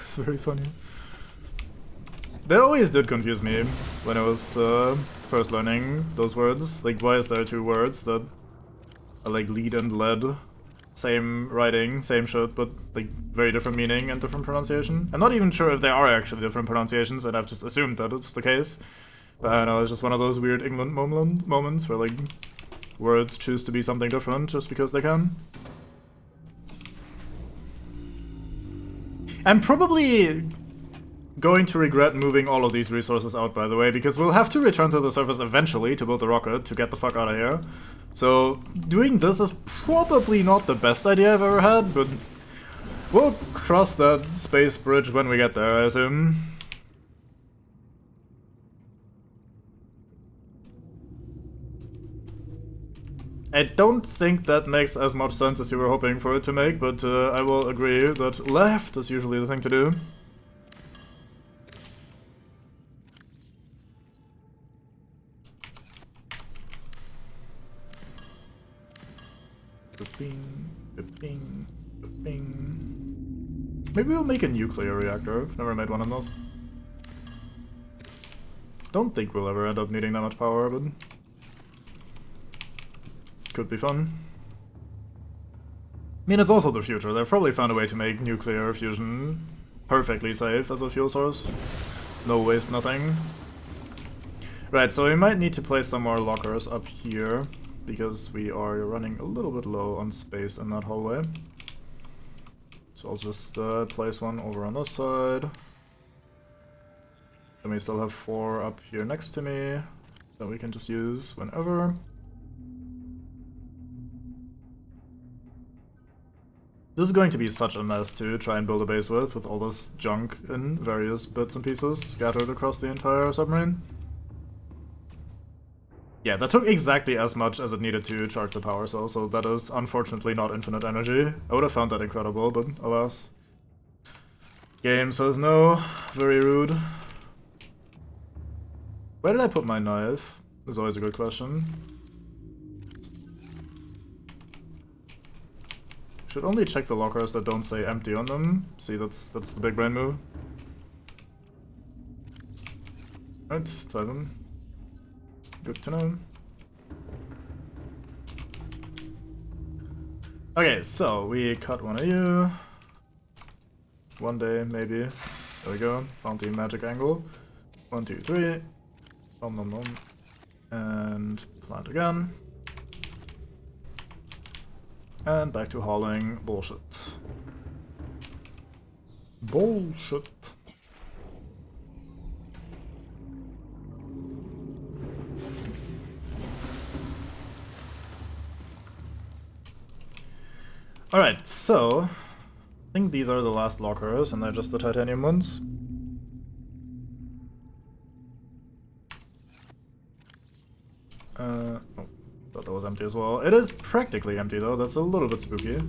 It's very funny. That always did confuse me when I was first learning those words. Like, why is there two words that are like lead and lead? Same writing, same shit, but like very different meaning and different pronunciation. I'm not even sure if they are actually different pronunciations, and I've just assumed that it's the case. But I don't know, it's just one of those weird England moments where like words choose to be something different just because they can. I'm probably going to regret moving all of these resources out, by the way, because we'll have to return to the surface eventually to build the rocket to get the fuck out of here. So doing this is probably not the best idea I've ever had, but we'll cross that space bridge when we get there, I assume. I don't think that makes as much sense as you were hoping for it to make, but I will agree that left is usually the thing to do. Maybe we'll make a nuclear reactor. I've never made one of those. Don't think we'll ever end up needing that much power, but could be fun. I mean, it's also the future. They've probably found a way to make nuclear fusion perfectly safe as a fuel source. No waste, nothing. Right, so we might need to place some more lockers up here, because we are running a little bit low on space in that hallway. So I'll just place one over on this side. Then we still have 4 up here next to me that we can just use whenever. This is going to be such a mess to try and build a base with all this junk in various bits and pieces scattered across the entire submarine. Yeah, that took exactly as much as it needed to charge the power cell, so that is unfortunately not infinite energy. I would have found that incredible, but alas. Game says no. Very rude. Where did I put my knife? Is always a good question. Should only check the lockers that don't say empty on them. See, that's the big brain move. Right, Titan. Good to know. Okay, so we cut one of you. One day, maybe. There we go. Found the magic angle. 1, 2, 3. Nom nom nom. And plant again. And back to hauling bullshit. Bullshit. Alright, so I think these are the last lockers, and they're just the titanium ones. Oh, thought that was empty as well. It is practically empty though, that's a little bit spooky.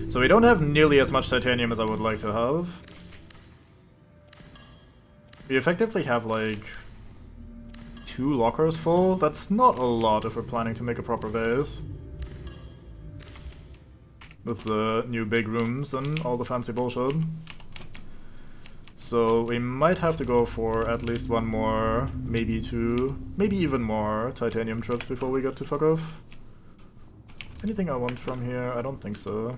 So we don't have nearly as much titanium as I would like to have. We effectively have like 2 lockers full. That's not a lot if we're planning to make a proper base. With the new big rooms and all the fancy bullshit. So we might have to go for at least 1 more, maybe 2, maybe even more titanium trips before we get to fuck off. Anything I want from here? I don't think so.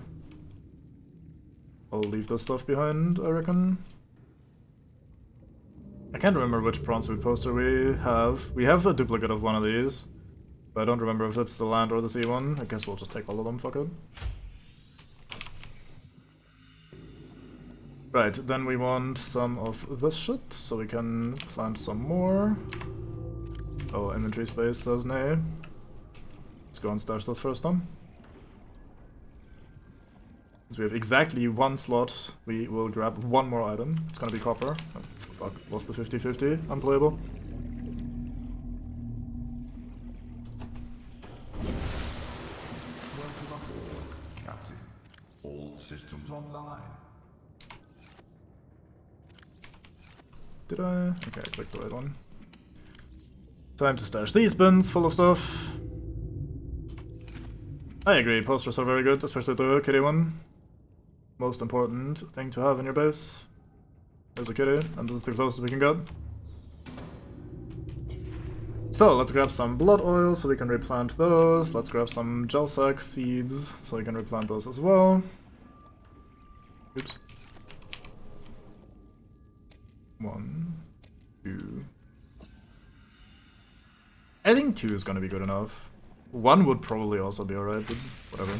I'll leave this stuff behind, I reckon. I can't remember which prawn suit poster we have. We have a duplicate of one of these, but I don't remember if it's the land or the sea one. I guess we'll just take all of them, fuck it. Right, then we want some of this shit, so we can plant some more. Oh, inventory space says nay. Let's go and stash this first then. Since we have exactly 1 slot, we will grab 1 more item. It's gonna be copper. Oh, fuck, lost the 50-50. Unplayable. Welcome aboard, Captain. All systems online. Did I? Okay, I clicked the right one. Time to stash these bins full of stuff. I agree, posters are very good, especially the kitty one. Most important thing to have in your base. There's a kitty, and this is the closest we can get. So, let's grab some blood oil so we can replant those. Let's grab some gel sac seeds so we can replant those as well. Oops. 1, 2. I think 2 is gonna be good enough. 1 would probably also be alright, but whatever.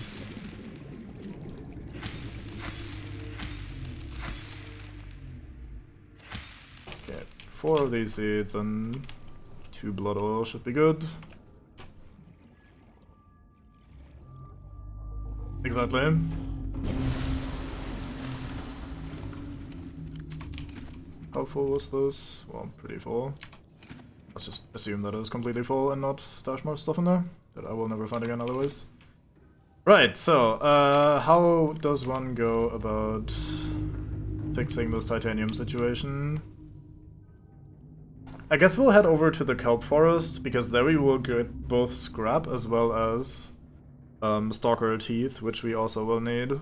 Okay, 4 of these seeds and 2 blood oil should be good. Exactly. How full was this? Well, pretty full. Let's just assume that it is completely full and not stash more stuff in there that I will never find again otherwise. Right, so, how does one go about fixing this titanium situation? I guess we'll head over to the kelp forest, because there we will get both scrap as well as stalker teeth, which we also will need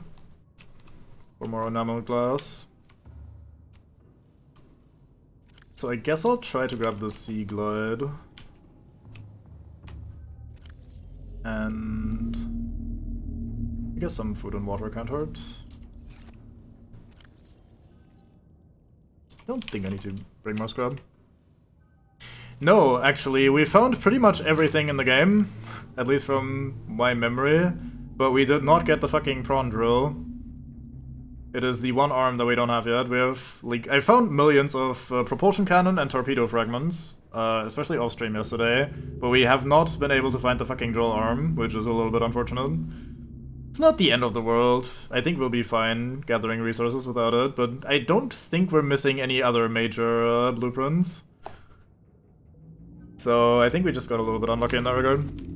for more enameled glass. So I guess I'll try to grab the sea glide. And I guess some food and water can't hurt. Don't think I need to bring more scrub. No, actually, we found pretty much everything in the game. at least from my memory. But we did not get the fucking prawn drill. It is the one arm that we don't have yet. We have, like, I found millions of propulsion cannon and torpedo fragments, especially off stream yesterday, but we have not been able to find the fucking drill arm, which is a little bit unfortunate. It's not the end of the world. I think we'll be fine gathering resources without it, but I don't think we're missing any other major blueprints. So I think we just got a little bit unlucky in that regard.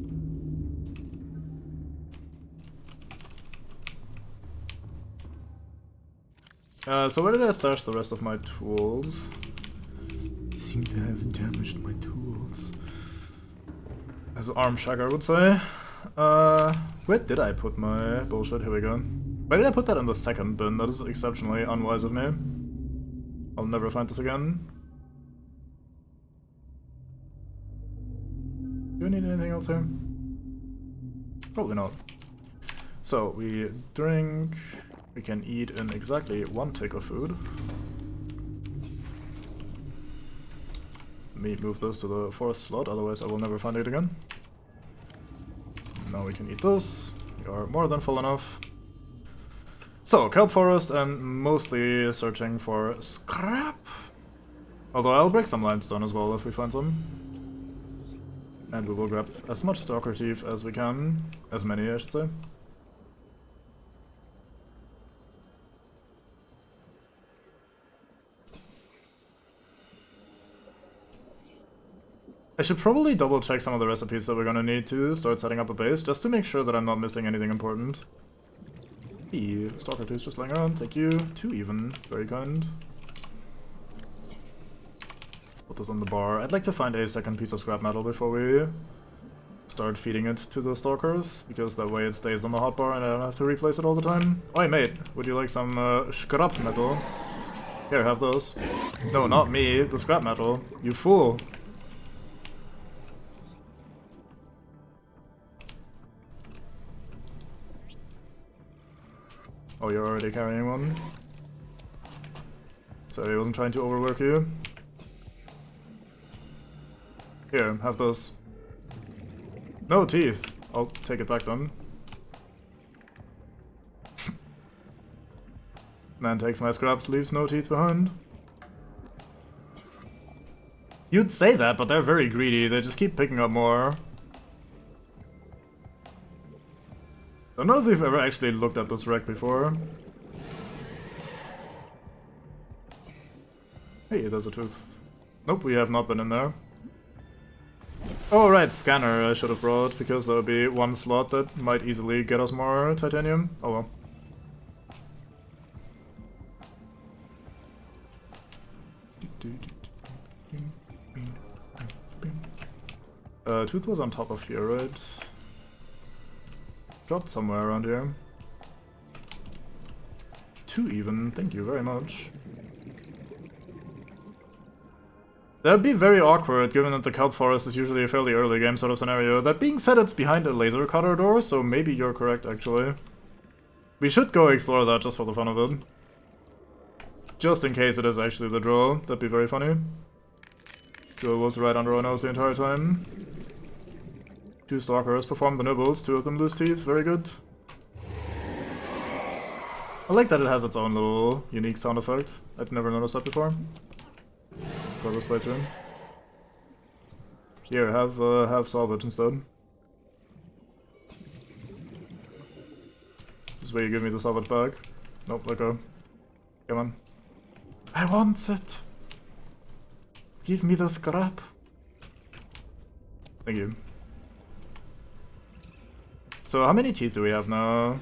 So where did I stash the rest of my tools? I seem to have damaged my tools. As Arm Shagger would say. Where did I put my bullshit? Here we go. Why did I put that in the second bin? That is exceptionally unwise of me. I'll never find this again. Do I need anything else here? Probably not. So, we drink... We can eat in exactly 1 tick of food. Let me move this to the 4th slot, otherwise I will never find it again. Now we can eat this. We are more than full enough. So, kelp forest and mostly searching for scrap. Although I'll break some limestone as well if we find some. And we will grab as much stalker teeth as we can. As many, I should say. I should probably double check some of the recipes that we're gonna need to start setting up a base, just to make sure that I'm not missing anything important. The stalker tooth just lying around, thank you. 2 even, very kind. Let's put this on the bar. I'd like to find a second piece of scrap metal before we start feeding it to the stalkers, because that way it stays on the hotbar and I don't have to replace it all the time. Oi mate, would you like some scrap metal? Here, have those. No, not me, the scrap metal. You fool. Oh, you're already carrying one? Sorry, I wasn't trying to overwork you. Here, have those. No teeth! I'll take it back then. Man takes my scraps, leaves no teeth behind. You'd say that, but they're very greedy. They just keep picking up more. I don't know if we've ever actually looked at this wreck before. Hey, there's a tooth. Nope, we have not been in there. Oh right, scanner I should have brought, because there would be 1 slot that might easily get us more titanium. Oh well. Tooth was on top of here, right? Dropped somewhere around here. 2 even, thank you very much. That'd be very awkward, given that the kelp forest is usually a fairly early game sort of scenario. That being said, it's behind a laser cutter door, so maybe you're correct, actually. We should go explore that just for the fun of it. Just in case it is actually the drill, that'd be very funny. Drill was right under our nose the entire time. 2 stalkers perform the nibbles, 2 of them lose teeth, very good. I like that it has its own little unique sound effect. I'd never noticed that before. For this playthrough. Here, have salvage instead. This way you give me the salvage bag. Nope, let go. Come on. I want it! Give me the scrap! Thank you. So how many teeth do we have now?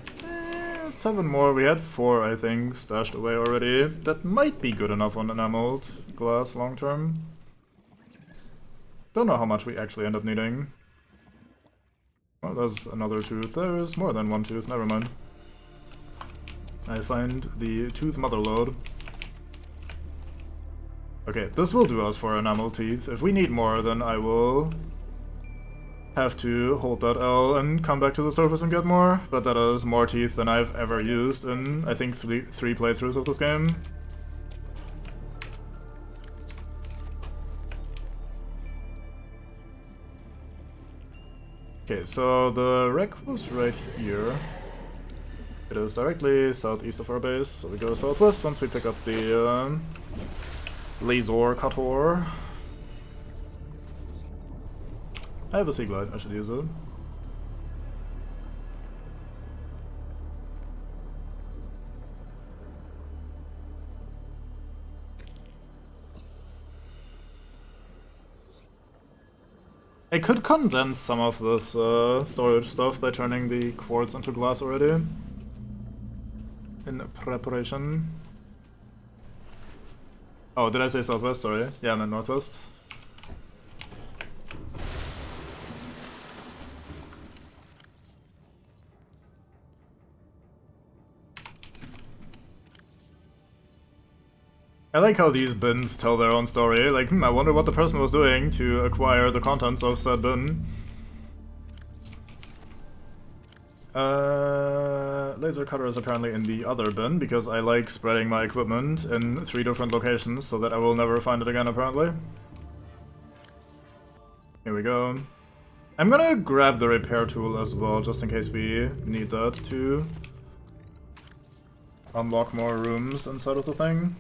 7 more. We had 4, I think, stashed away already. That might be good enough on enameled glass long term. Don't know how much we actually end up needing. Oh, there's another tooth. There's more than 1 tooth, never mind. I find the tooth motherlode. Okay, this will do us for enamel teeth. If we need more, then I will have to hold that L and come back to the surface and get more, but that is more teeth than I've ever used in, I think, three playthroughs of this game. Okay, so the wreck was right here. It is directly southeast of our base, so we go southwest once we pick up the laser cutter. I have a sea glide, I should use it. I could condense some of this storage stuff by turning the quartz into glass already. In preparation. Oh, did I say southwest? Sorry. Yeah, I meant northwest. I like how these bins tell their own story. Like, I wonder what the person was doing to acquire the contents of said bin. Laser cutter is apparently in the other bin, because I like spreading my equipment in 3 different locations so that I will never find it again, apparently. Here we go. I'm gonna grab the repair tool as well, just in case we need that to unlock more rooms inside of the thing.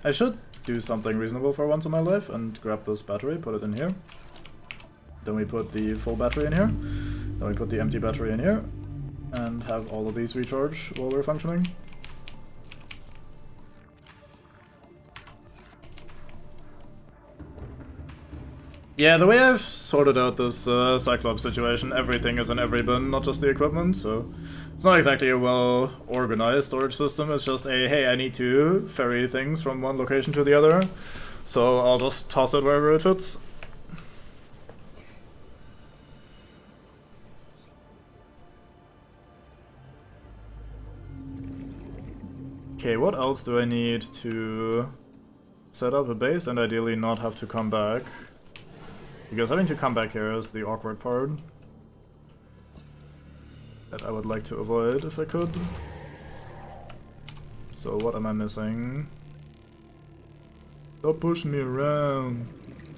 I should do something reasonable for once in my life and grab this battery, put it in here. Then we put the full battery in here. Then we put the empty battery in here. And have all of these recharge while we're functioning. Yeah, the way I've sorted out this Cyclops situation, everything is in every bin, not just the equipment, so it's not exactly a well-organized storage system, it's just a, hey, I need to ferry things from one location to the other, so I'll just toss it wherever it fits. Okay, what else do I need to set up a base and ideally not have to come back? Because having to come back here is the awkward part that I would like to avoid if I could. So what am I missing? Stop pushing me around.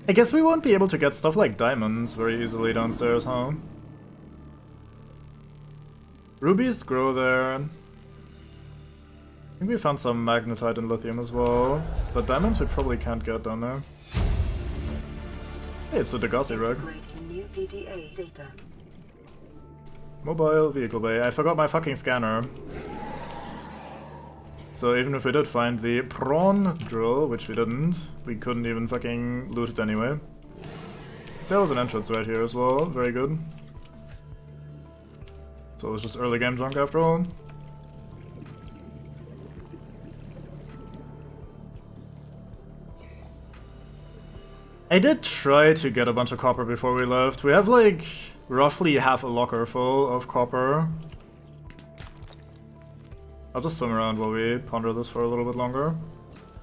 I guess we won't be able to get stuff like diamonds very easily downstairs, huh? Rubies grow there. I think we found some magnetite and lithium as well, but diamonds we probably can't get down there. Hey, it's a Degassi wreck. Mobile vehicle bay. I forgot my fucking scanner. So even if we did find the prawn drill, which we didn't, we couldn't even fucking loot it anyway. There was an entrance right here as well. Very good. So it was just early game junk after all. I did try to get a bunch of copper before we left. We have like roughly half a locker full of copper. I'll just swim around while we ponder this for a little bit longer.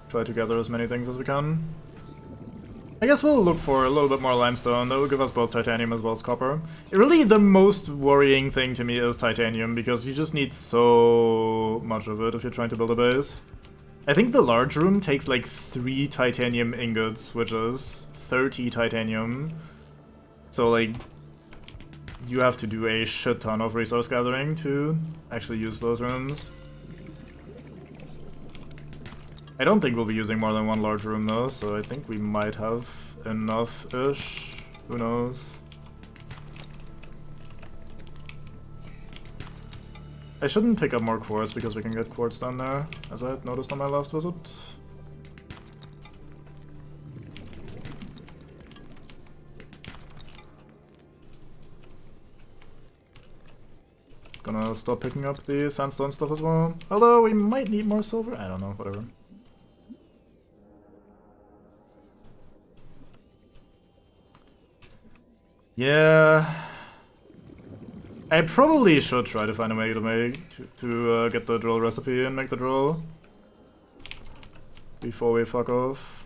Try to gather as many things as we can. I guess we'll look for a little bit more limestone. That will give us both titanium as well as copper. Really, the most worrying thing to me is titanium, because you just need so much of it if you're trying to build a base. I think the large room takes like 3 titanium ingots, which is 30 titanium. So like, you have to do a shit ton of resource gathering to actually use those rooms. I don't think we'll be using more than one large room though, so I think we might have enough-ish. Who knows? I shouldn't pick up more quartz because we can get quartz down there, as I had noticed on my last visit. Gonna stop picking up the sandstone stuff as well. Although we might need more silver. I don't know, whatever. Yeah. I probably should try to find a way to get the drill recipe and make the drill before we fuck off.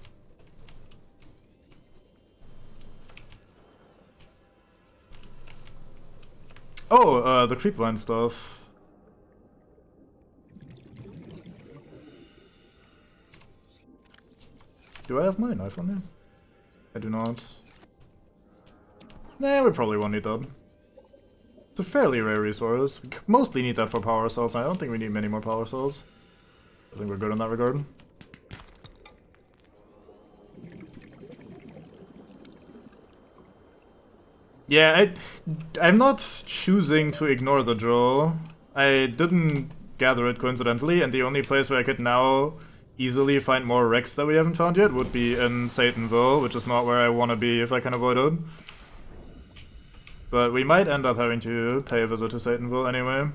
Oh, the creepvine stuff. Do I have my knife on me? I do not. Nah, we probably won't need that. It's a fairly rare resource. We mostly need that for power cells. I don't think we need many more power cells. I think we're good in that regard. Yeah, I'm not choosing to ignore the drill. I didn't gather it coincidentally, and the only place where I could now easily find more wrecks that we haven't found yet would be in Satanville, which is not where I want to be if I can avoid it. But we might end up having to pay a visit to Satanville anyway.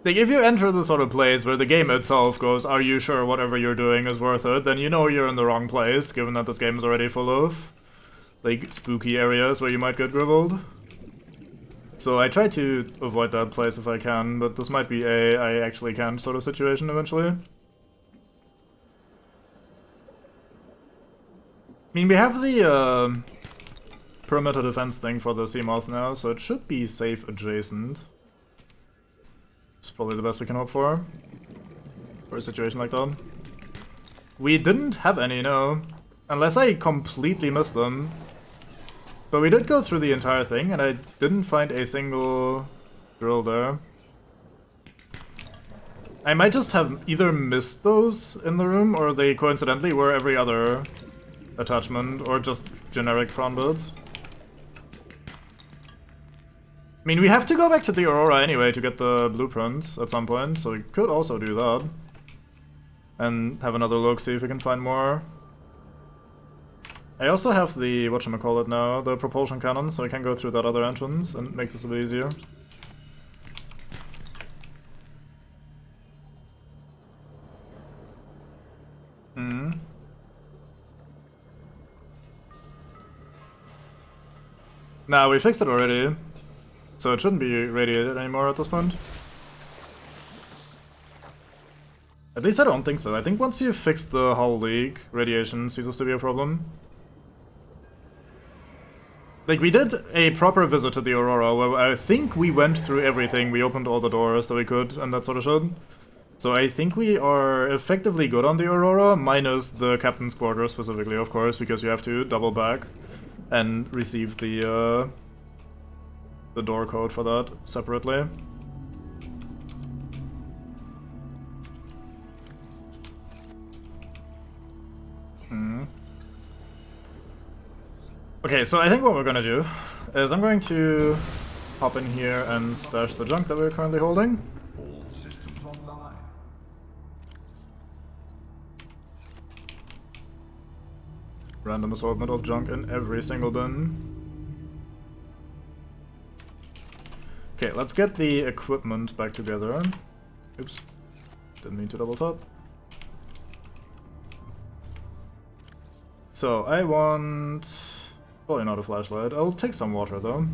Like, if you enter the sort of place where the game itself goes, are you sure whatever you're doing is worth it, then you know you're in the wrong place, given that this game is already full of, like, spooky areas where you might get dribbled. So I try to avoid that place if I can, but this might be a I actually can't sort of situation eventually. I mean, we have the perimeter defense thing for the Seamoth now, so it should be safe adjacent. It's probably the best we can hope for a situation like that. We didn't have any, no. Unless I completely missed them. But we did go through the entire thing, and I didn't find a single drill there. I might just have either missed those in the room, or they coincidentally were every other attachment, or just generic prawn builds. I mean, we have to go back to the Aurora anyway to get the blueprints at some point, so we could also do that. And have another look, see if we can find more. I also have the, whatchamacallit now, the propulsion cannon, so I can go through that other entrance and make this a bit easier. Nah, we fixed it already. So it shouldn't be radiated anymore at this point. At least I don't think so. I think once you fix the hull leak, radiation ceases to be a problem. Like, we did a proper visit to the Aurora where I think we went through everything, we opened all the doors that we could and that sort of shit. So I think we are effectively good on the Aurora, minus the captain's quarters specifically, of course, because you have to double back and receive the door code for that separately. Okay, so I think what we're gonna do is I'm going to hop in here and stash the junk that we're currently holding. All systems online. Random assortment of junk in every single bin. Okay, let's get the equipment back together. Oops, didn't mean to double tap. So I want... probably not a flashlight. I'll take some water though.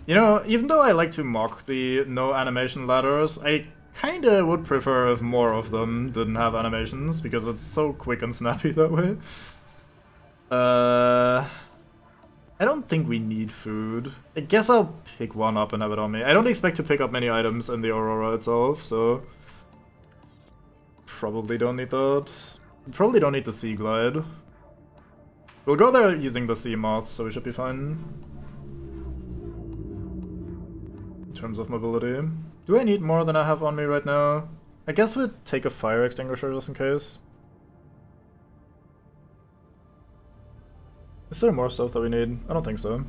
You know, even though I like to mock the no animation ladders, I kinda would prefer if more of them didn't have animations, because it's so quick and snappy that way. I don't think we need food. I guess I'll pick one up and have it on me. I don't expect to pick up many items in the Aurora itself, so... probably don't need that. Probably don't need the Sea Glide. We'll go there using the Sea Moth, so we should be fine. In terms of mobility. Do I need more than I have on me right now? I guess we'd take a fire extinguisher just in case. Is there more stuff that we need? I don't think so.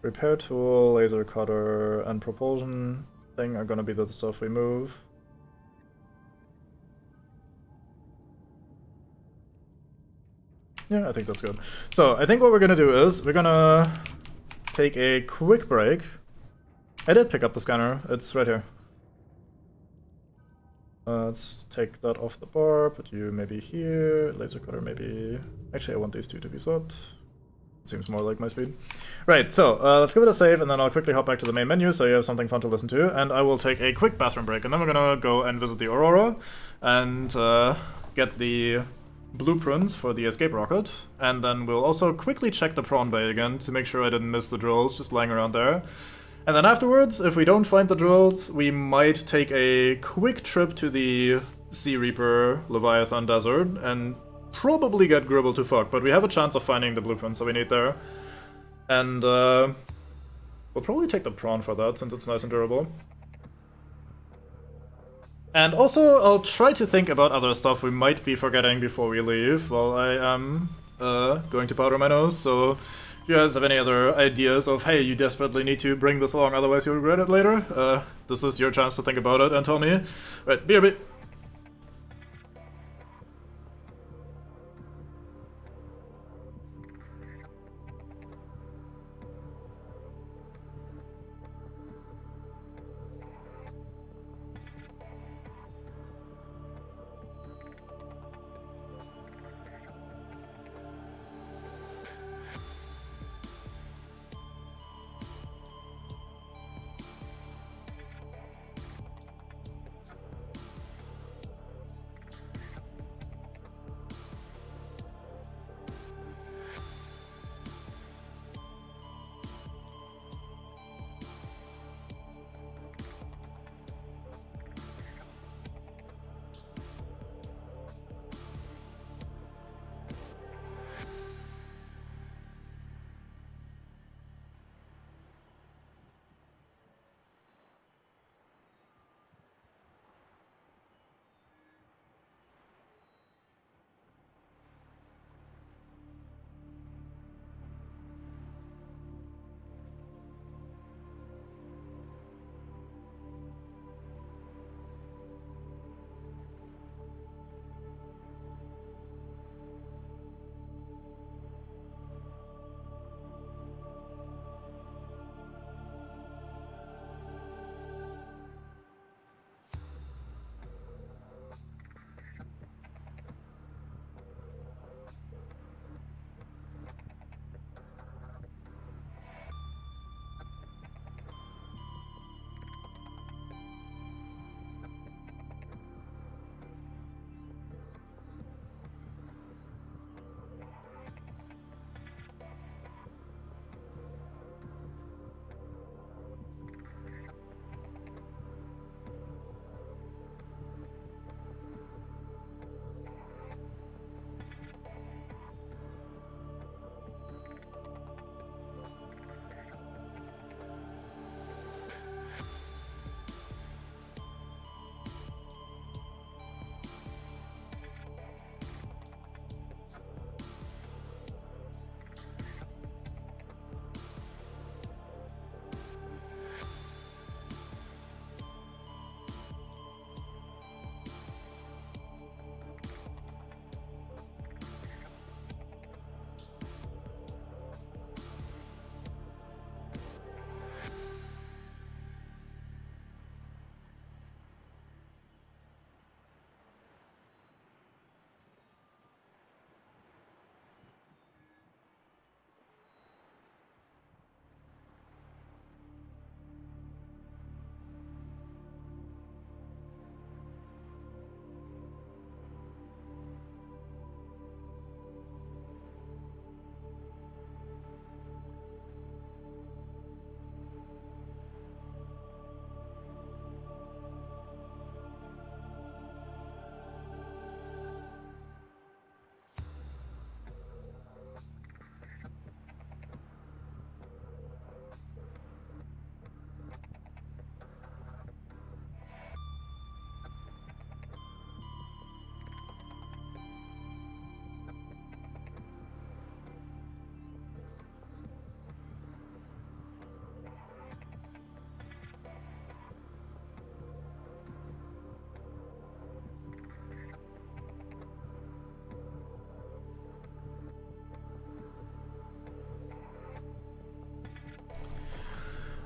Repair tool, laser cutter, and propulsion thing are gonna be the stuff we move. Yeah, I think that's good. So, I think what we're gonna do is, we're gonna take a quick break. I did pick up the scanner, it's right here. Let's take that off the bar, put you maybe here, laser cutter maybe... Actually, I want these two to be swapped. Seems more like my speed. Right, so let's give it a save, and then I'll quickly hop back to the main menu so you have something fun to listen to, and I will take a quick bathroom break, and then we're gonna go and visit the Aurora, and get the blueprints for the escape rocket, and then we'll also quickly check the prawn bay again to make sure I didn't miss the drills just lying around there. And then afterwards, if we don't find the drills, we might take a quick trip to the Sea Reaper Leviathan Desert, and probably get Gribble to fuck, but we have a chance of finding the blueprints that we need there. And we'll probably take the prawn for that, since it's nice and durable. And also, I'll try to think about other stuff we might be forgetting before we leave, while I am going to powder my nose, so if you guys have any other ideas of, hey, you desperately need to bring this along, otherwise you'll regret it later, this is your chance to think about it and tell me. Right, BRB.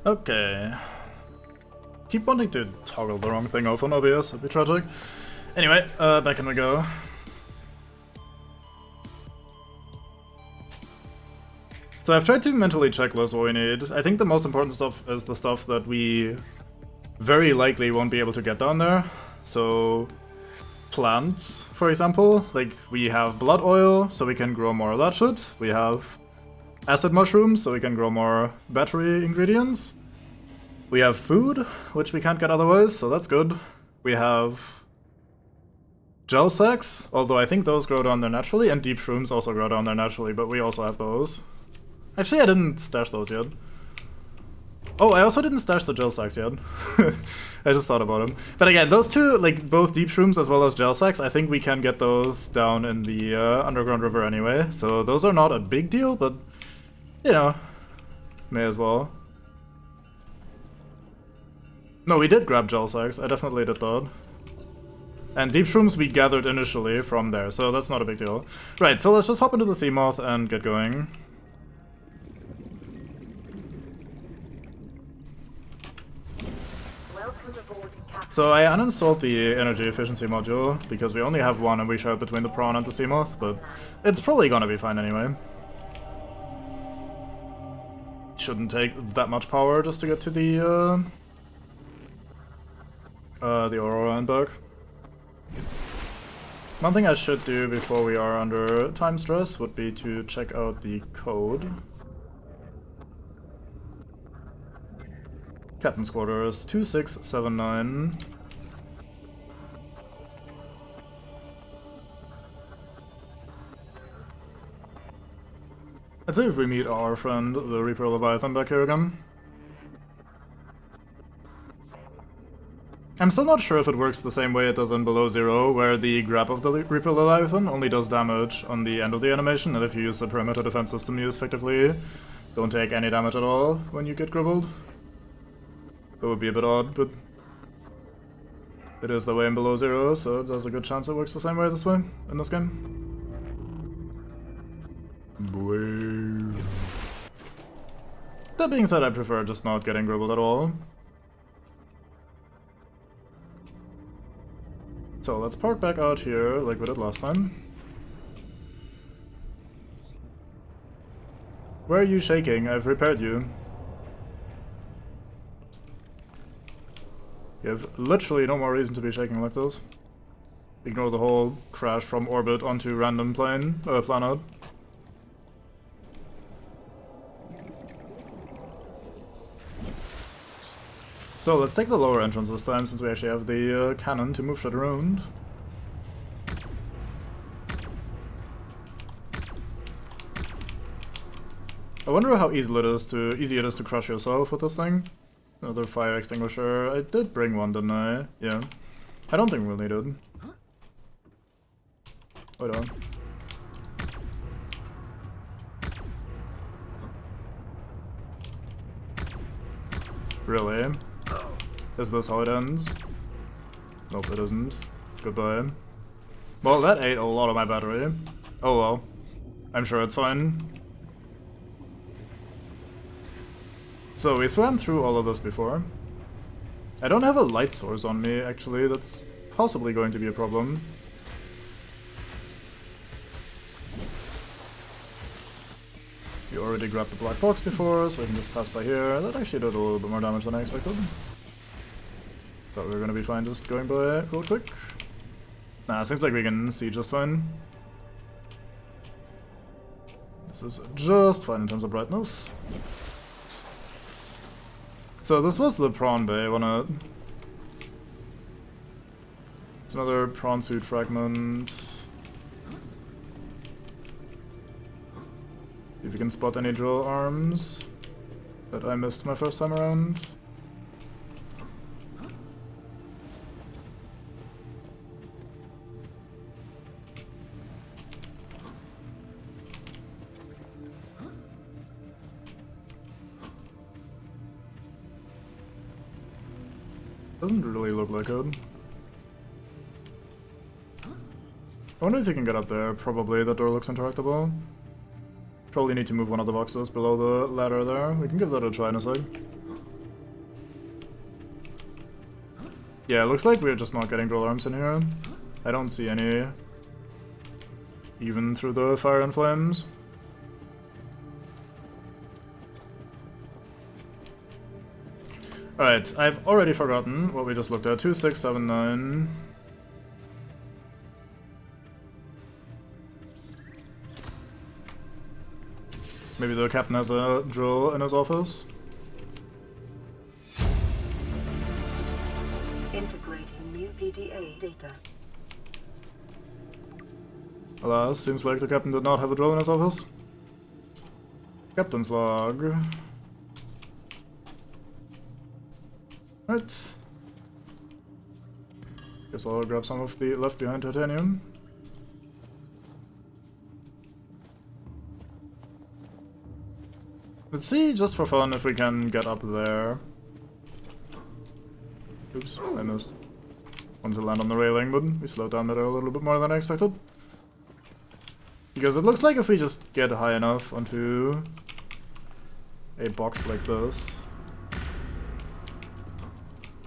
Okay. Keep wanting to toggle the wrong thing off on OBS, that'd be tragic. Anyway, back in we go. So I've tried to mentally checklist what we need. I think the most important stuff is the stuff that we very likely won't be able to get down there. So plants, for example. Like, we have blood oil, so we can grow more of that shit. We have acid mushrooms, so we can grow more battery ingredients. We have food, which we can't get otherwise, so that's good. We have gel sacks, although I think those grow down there naturally, and deep shrooms also grow down there naturally, but we also have those. Actually, I didn't stash those yet. Oh, I also didn't stash the gel sacks yet. I just thought about them. But again, those two, like both deep shrooms as well as gel sacks, I think we can get those down in the underground river anyway. So those are not a big deal, but, you know, may as well. No, we did grab gel sacks. I definitely did that. And deep shrooms we gathered initially from there, so that's not a big deal. Right, so let's just hop into the sea moth and get going. So I uninstalled the energy efficiency module, because we only have one and we share it between the prawn and the sea moth, but it's probably gonna be fine anyway. Shouldn't take that much power just to get to the Aurora and back. One thing I should do before we are under time stress would be to check out the code. Captain's quarters 2679. Let's see if we meet our friend, the Reaper Leviathan, back here again. I'm still not sure if it works the same way it does in Below Zero, where the grab of the Reaper Leviathan only does damage on the end of the animation, and if you use the perimeter defense system, you effectively don't take any damage at all when you get gribbled. It would be a bit odd, but it is the way in Below Zero, so there's a good chance it works the same way this way in this game. That being said, I prefer just not getting gribbled at all. So let's park back out here like we did last time. Where are you shaking? I've repaired you. You have literally no more reason to be shaking like this. Ignore the whole crash from orbit onto random planet. So let's take the lower entrance this time, since we actually have the cannon to move shit around. I wonder how easy it is to crush yourself with this thing. Another fire extinguisher. I did bring one, didn't I? Yeah. I don't think we'll need it. Wait on. Really? Is this how it ends? Nope, it isn't. Goodbye. Well, that ate a lot of my battery. Oh well. I'm sure it's fine. So we swam through all of this before. I don't have a light source on me, actually. That's possibly going to be a problem. We already grabbed the black box before, so I can just pass by here. That actually did a little bit more damage than I expected. Thought we were gonna be fine just going by real quick. Nah, seems like we can see just fine. This is just fine in terms of brightness. So this was the prawn bay, wasn't it? It's another prawn suit fragment. See if you can spot any drill arms that I missed my first time around. Doesn't really look like it. I wonder if you can get up there. Probably. That door looks interactable. Probably need to move one of the boxes below the ladder there. We can give that a try in a sec. Yeah, it looks like we're just not getting drill arms in here. I don't see any. Even through the fire and flames. Alright, I've already forgotten what we just looked at. 2679. Maybe the captain has a drill in his office. Integrating new PDA data. Alas, seems like the captain did not have a drill in his office. Captain's log. Right. Guess I'll grab some of the left behind titanium. Let's see, just for fun, if we can get up there. Oops, I missed. Wanted to land on the railing, but we slowed down there a little bit more than I expected. Because it looks like if we just get high enough onto a box like this,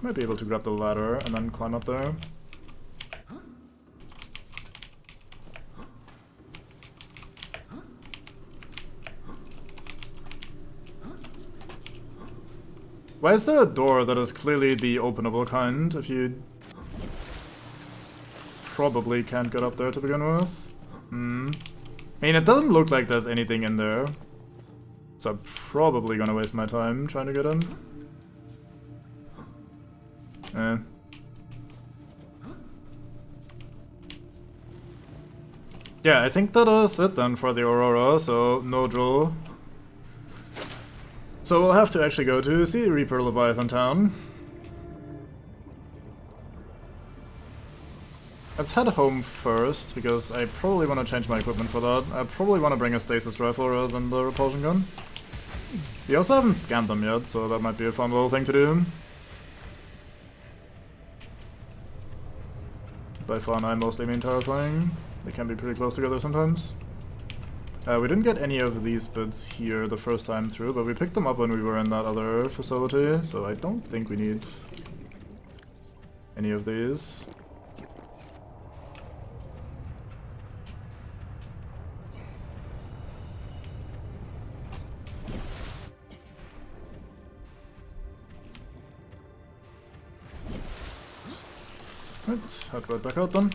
might be able to grab the ladder and then climb up there. Why is there a door that is clearly the openable kind if you probably can't get up there to begin with? I mean, it doesn't look like there's anything in there, so I'm probably gonna waste my time trying to get in. Yeah, I think that is it then for the Aurora, so no drill. So we'll have to actually go to Sea Reaper Leviathan Town. Let's head home first, because I probably want to change my equipment for that. I probably want to bring a stasis rifle rather than the repulsion gun. We also haven't scanned them yet, so that might be a fun little thing to do. By fun, I mostly mean terrifying. They can be pretty close together sometimes. We didn't get any of these bits here the first time through, but we picked them up when we were in that other facility, so I don't think we need any of these. Right, head right back out then.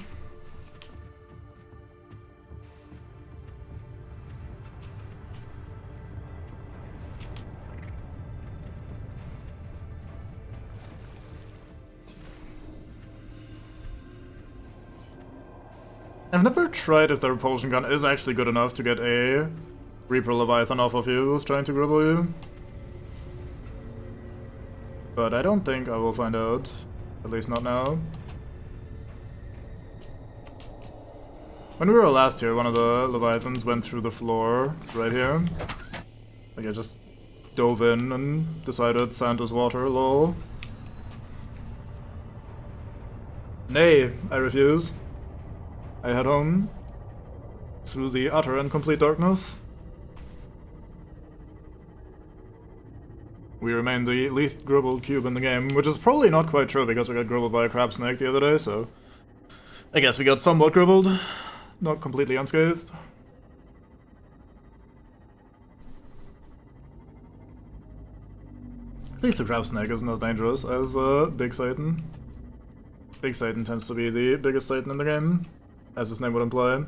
I've never tried if the repulsion gun is actually good enough to get a Reaper Leviathan off of you who's trying to gribble you. But I don't think I will find out. At least not now. When we were last here, one of the Leviathans went through the floor right here. Like I just dove in and decided Santa's water, lol. Nay, I refuse. I head home through the utter and complete darkness. We remain the least gribbled cube in the game, which is probably not quite true because we got gribbled by a crab snake the other day, so I guess we got somewhat gribbled, not completely unscathed. At least the crab snake isn't as dangerous as Big Satan. Big Satan tends to be the biggest Satan in the game, as his name would imply.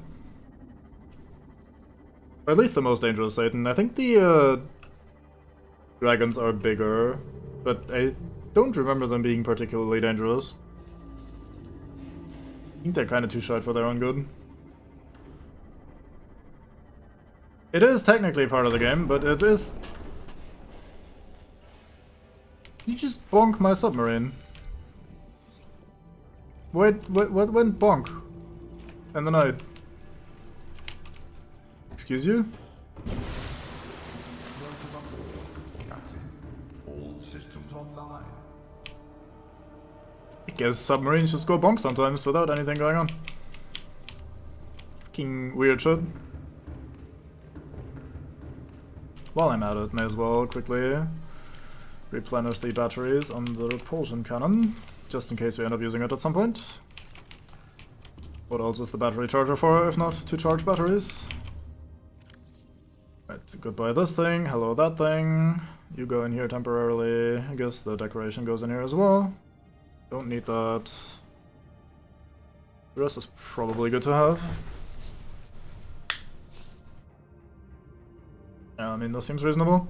Or at least the most dangerous Satan. I think the dragons are bigger, but I don't remember them being particularly dangerous. I think they're kind of too short for their own good. It is technically part of the game, but it is... You just bonk my submarine. Wait, what went bonk? In the night. Excuse you? Captain, all systems online. I guess submarines just go bonk sometimes without anything going on. Fucking weird shit. While I'm at it, may as well quickly replenish the batteries on the repulsion cannon, just in case we end up using it at some point. What else is the battery charger for, if not to charge batteries? Right, goodbye this thing, hello that thing. You go in here temporarily. I guess the decoration goes in here as well. Don't need that. The rest is probably good to have. Yeah, I mean, that seems reasonable.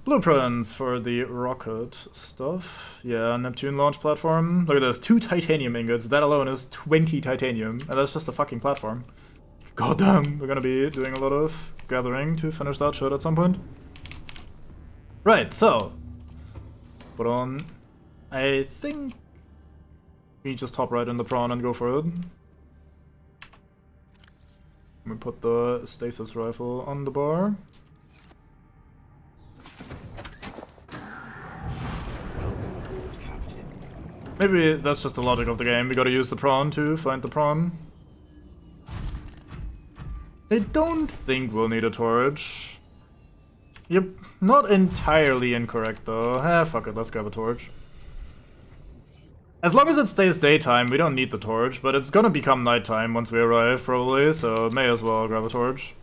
Blueprints for the rocket stuff. Yeah, Neptune launch platform. Look at this, 2 titanium ingots. That alone is 20 titanium, and that's just a fucking platform. Goddamn, we're gonna be doing a lot of gathering to finish that shit at some point. Right, so put on. I think we just hop right in the prawn and go for it. We put the stasis rifle on the bar. Maybe that's just the logic of the game. We gotta use the prawn to find the prawn. I don't think we'll need a torch. Yep, not entirely incorrect though. Fuck it, let's grab a torch. As long as it stays daytime, we don't need the torch, but it's gonna become nighttime once we arrive, probably, so may as well grab a torch.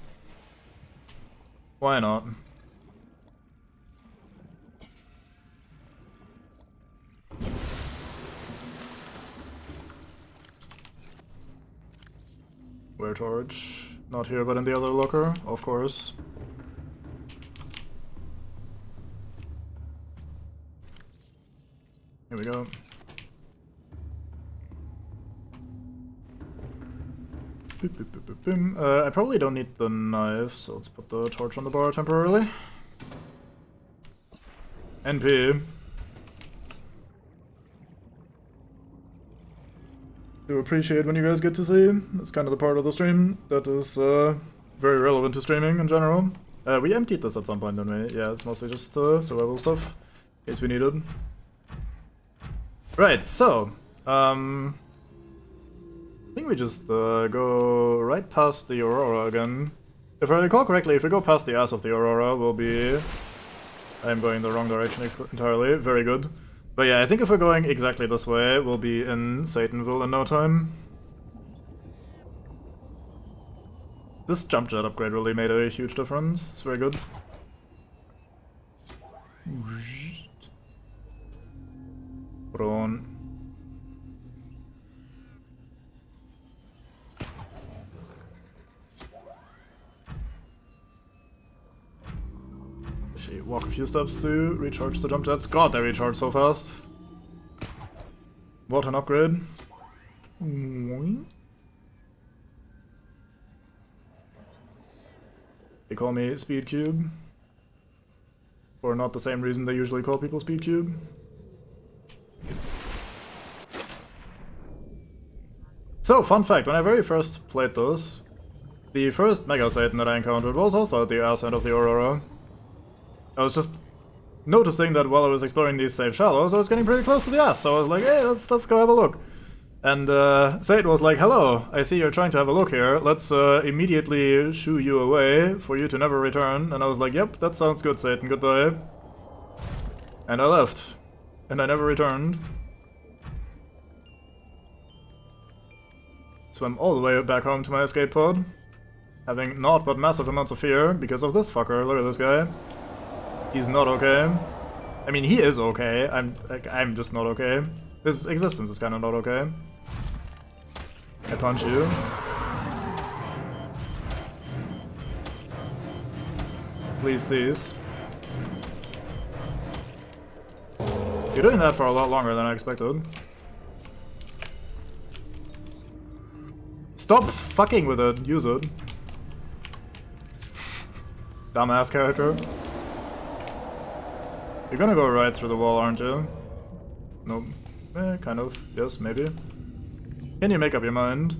Why not? Where torch? Not here, but in the other locker, of course. Here we go. I probably don't need the knife, so let's put the torch on the bar temporarily. NP. Do appreciate when you guys get to see. That's kind of the part of the stream that is very relevant to streaming in general. We emptied this at some point, didn't we? Yeah, it's mostly just survival stuff, in case we need it. Right, so, I think we just go right past the Aurora again. If I recall correctly, if we go past the ass of the Aurora, we'll be... I'm going the wrong direction entirely, very good. But yeah, I think if we're going exactly this way, we'll be in Satanville in no time. This jump jet upgrade really made a huge difference, it's very good. Put on. She walk a few steps to recharge the jump jets. God, they recharge so fast. What an upgrade. They call me Speed Cube. For not the same reason they usually call people Speed Cube. So, fun fact, when I very first played this, the first Mega Satan that I encountered was also at the ass end of the Aurora. I was just noticing that while I was exploring these safe shallows, I was getting pretty close to the ass, so I was like, hey, let's go have a look. And Satan was like, hello, I see you're trying to have a look here, let's immediately shoo you away for you to never return. And I was like, yep, that sounds good, Satan, goodbye. And I left. And I never returned. Swam all the way back home to my escape pod, having naught but massive amounts of fear because of this fucker. Look at this guy. He's not okay. I mean, he is okay. I'm just not okay. His existence is kind of not okay. I punch you. Please cease. You're doing that for a lot longer than I expected. Stop fucking with it. Use it. Dumbass character. You're gonna go right through the wall, aren't you? Nope. Kind of. Yes, maybe. Can you make up your mind?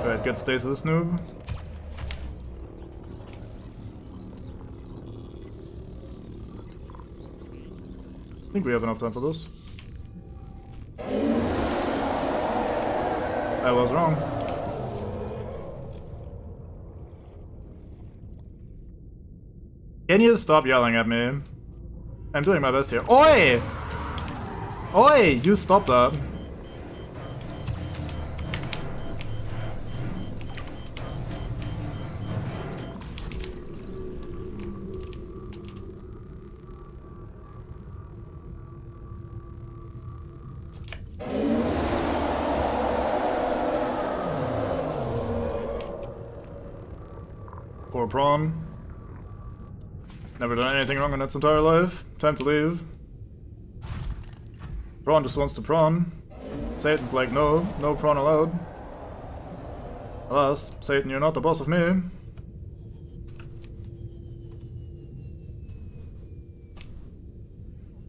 Alright, get stasis, noob. I think we have enough time for this. I was wrong. Can you stop yelling at me? I'm doing my best here. Oi! Oi! You stop that. Poor prawn. Never done anything wrong in its entire life. Time to leave. Prawn just wants to prawn. Satan's like, no, no prawn allowed. Alas, Satan, you're not the boss of me.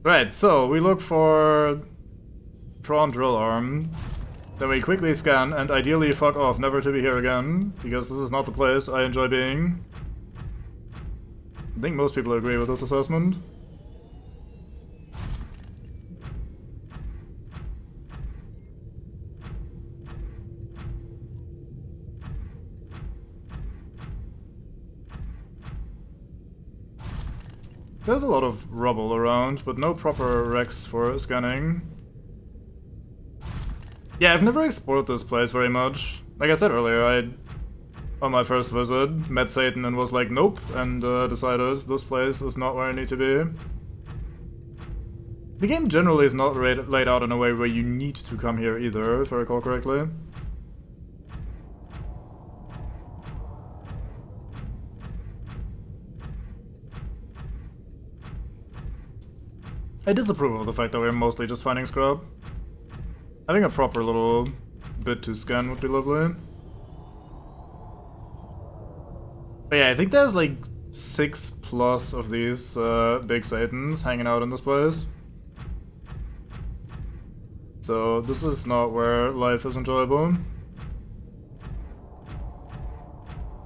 Right, so we look for prawn drill arm. Then we quickly scan and ideally fuck off, never to be here again, because this is not the place I enjoy being. I think most people agree with this assessment. There's a lot of rubble around, but no proper wrecks for scanning. Yeah, I've never explored this place very much. Like I said earlier, on my first visit, met Satan and was like, nope, and decided this place is not where I need to be. The game generally is not laid out in a way where you need to come here either, if I recall correctly. I disapprove of the fact that we're mostly just finding scrap. Having a proper little bit to scan would be lovely. But yeah, I think there's like 6+ of these big Satans hanging out in this place. So this is not where life is enjoyable.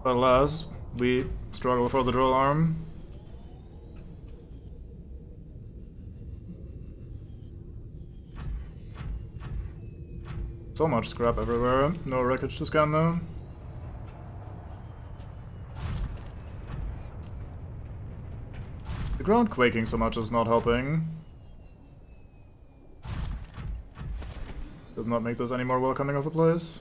But alas, we struggle for the drill arm. So much scrap everywhere, no wreckage to scan though. The ground quaking so much is not helping. Does not make this any more welcoming of a place.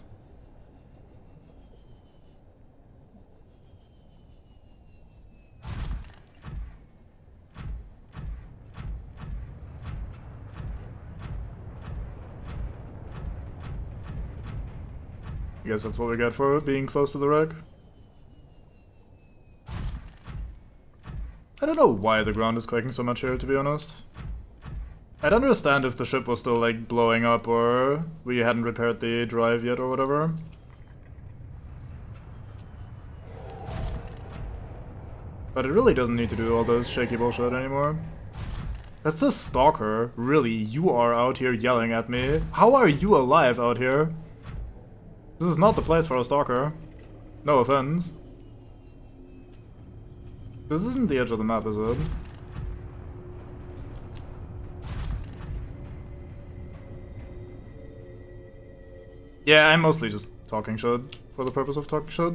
I guess that's what we get for being close to the wreck. I don't know why the ground is quaking so much here, to be honest. I'd understand if the ship was still, like, blowing up or we hadn't repaired the drive yet or whatever. But it really doesn't need to do all this shaky bullshit anymore. That's a stalker. Really, you are out here yelling at me. How are you alive out here? This is not the place for a stalker. No offense. This isn't the edge of the map, is it? Yeah, I'm mostly just talking shit for the purpose of talking shit.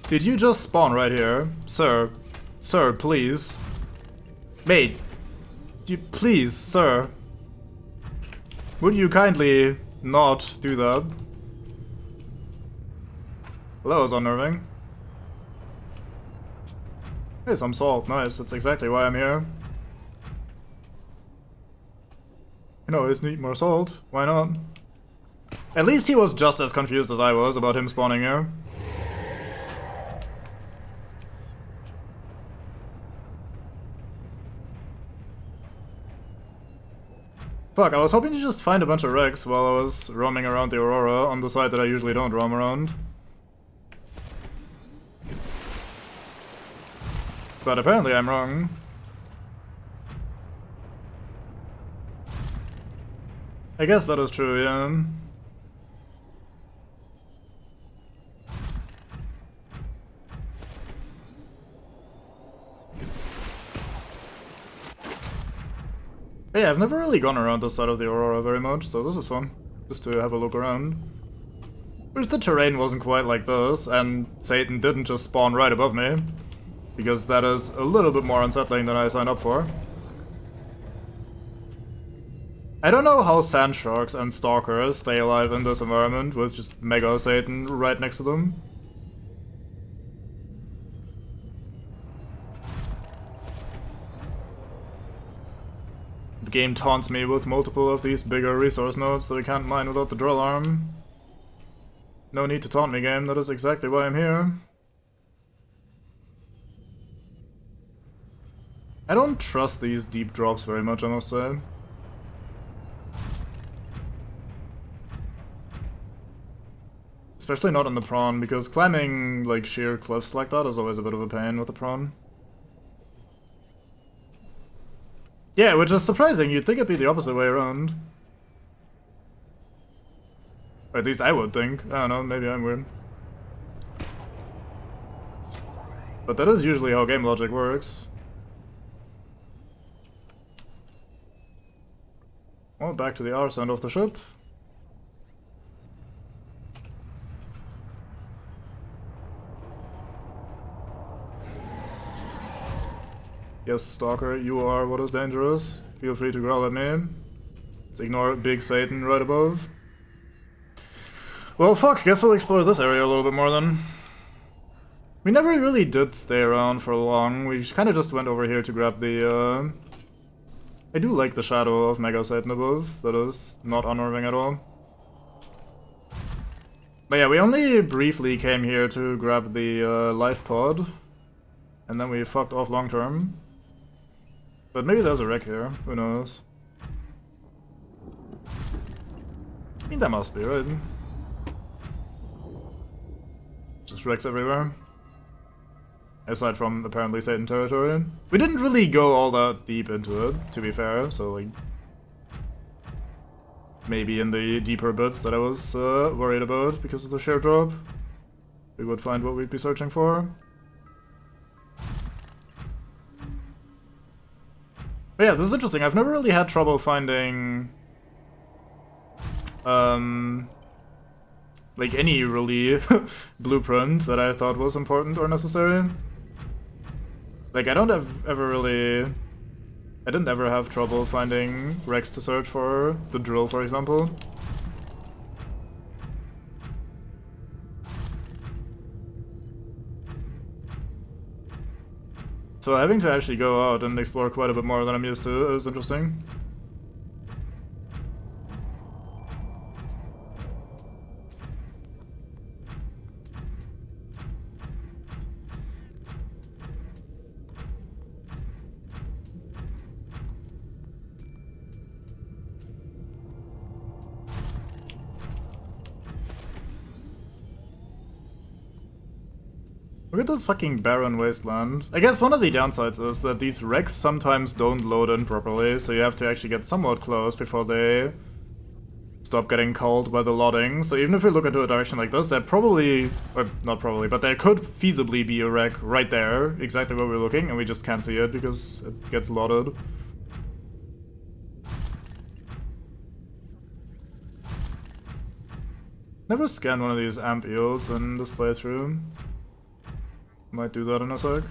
Did you just spawn right here? Sir. Sir, please. Mate. Please, sir. Would you kindly not do that? Well, that was unnerving. Hey, some salt. Nice. That's exactly why I'm here. You know, I just need more salt. Why not? At least he was just as confused as I was about him spawning here. Fuck, I was hoping to just find a bunch of wrecks while I was roaming around the Aurora on the side that I usually don't roam around. But apparently I'm wrong. I guess that is true, yeah. Yeah, I've never really gone around this side of the Aurora very much, so this is fun. Just to have a look around. Wish the terrain wasn't quite like this, and Satan didn't just spawn right above me. Because that is a little bit more unsettling than I signed up for. I don't know how sand sharks and stalkers stay alive in this environment with just Mega Satan right next to them. The game taunts me with multiple of these bigger resource nodes that I can't mine without the drill arm. No need to taunt me, game, that is exactly why I'm here. I don't trust these deep drops very much, I must say. Especially not on the prawn, because climbing like sheer cliffs like that is always a bit of a pain with the prawn. Yeah, which is surprising, you'd think it'd be the opposite way around. Or at least I would think. I don't know, maybe I'm weird. But that is usually how game logic works. Well, back to the arse end of the ship. Yes, Stalker, you are what is dangerous. Feel free to growl at me. Let's ignore Big Satan right above. Well, fuck, guess we'll explore this area a little bit more then. We never really did stay around for long. We kind of just went over here to grab the, I do like the shadow of Mega Satan above. That is not unnerving at all. But yeah, we only briefly came here to grab the life pod. And then we fucked off long term. But maybe there's a wreck here, who knows. I mean, that must be, right? Just wrecks everywhere. Aside from apparently Satan territory. We didn't really go all that deep into it, to be fair, so like... Maybe in the deeper bits that I was worried about because of the sheer drop, we would find what we'd be searching for. But yeah, this is interesting. I've never really had trouble finding... like any really blueprint that I thought was important or necessary. Like, I don't ever really... I didn't ever have trouble finding wrecks to search for the drill, for example. So having to actually go out and explore quite a bit more than I'm used to is interesting. Look at this fucking barren wasteland. I guess one of the downsides is that these wrecks sometimes don't load in properly, so you have to actually get somewhat close before they stop getting called by the loading. So even if we look into a direction like this, there probably, or not probably, but there could feasibly be a wreck right there, exactly where we're looking, and we just can't see it because it gets loaded. Never scanned one of these amp eels in this playthrough. Might do that in a sec.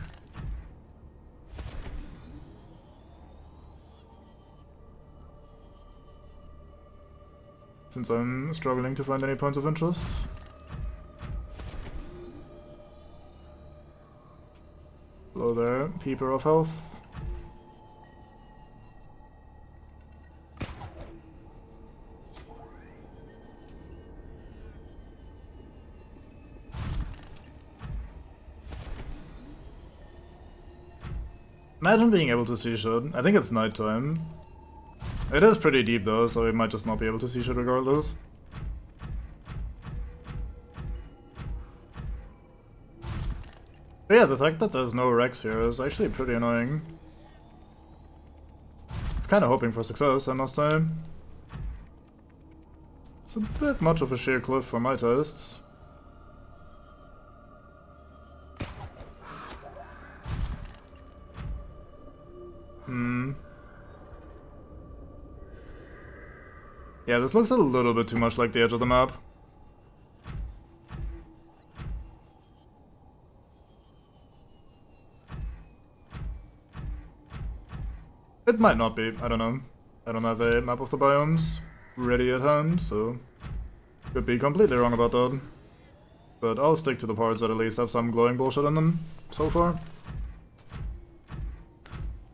Since I'm struggling to find any points of interest. Hello there, peeper of health. Imagine being able to see shit. I think it's nighttime. It is pretty deep though, so we might just not be able to see shit regardless. But yeah, the fact that there's no wrecks here is actually pretty annoying. It's kinda hoping for success, I must say. It's a bit much of a sheer cliff for my tastes. Yeah, this looks a little bit too much like the edge of the map. It might not be, I don't know. I don't have a map of the biomes ready at hand, so could be completely wrong about that. But I'll stick to the parts that at least have some glowing bullshit in them so far.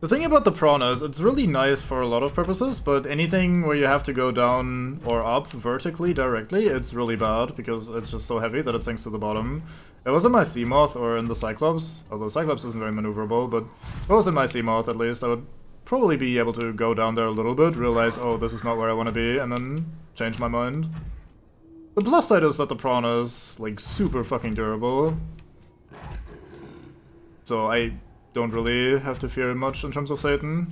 The thing about the prawn is, it's really nice for a lot of purposes, but anything where you have to go down or up vertically directly, it's really bad, because it's just so heavy that it sinks to the bottom. It was in my Seamoth or in the Cyclops, although Cyclops isn't very maneuverable, but if it was in my Seamoth at least, I would probably be able to go down there a little bit, realize, oh, this is not where I want to be, and then change my mind. The plus side is that the prawn is, like, super fucking durable. So I don't really have to fear much in terms of Satan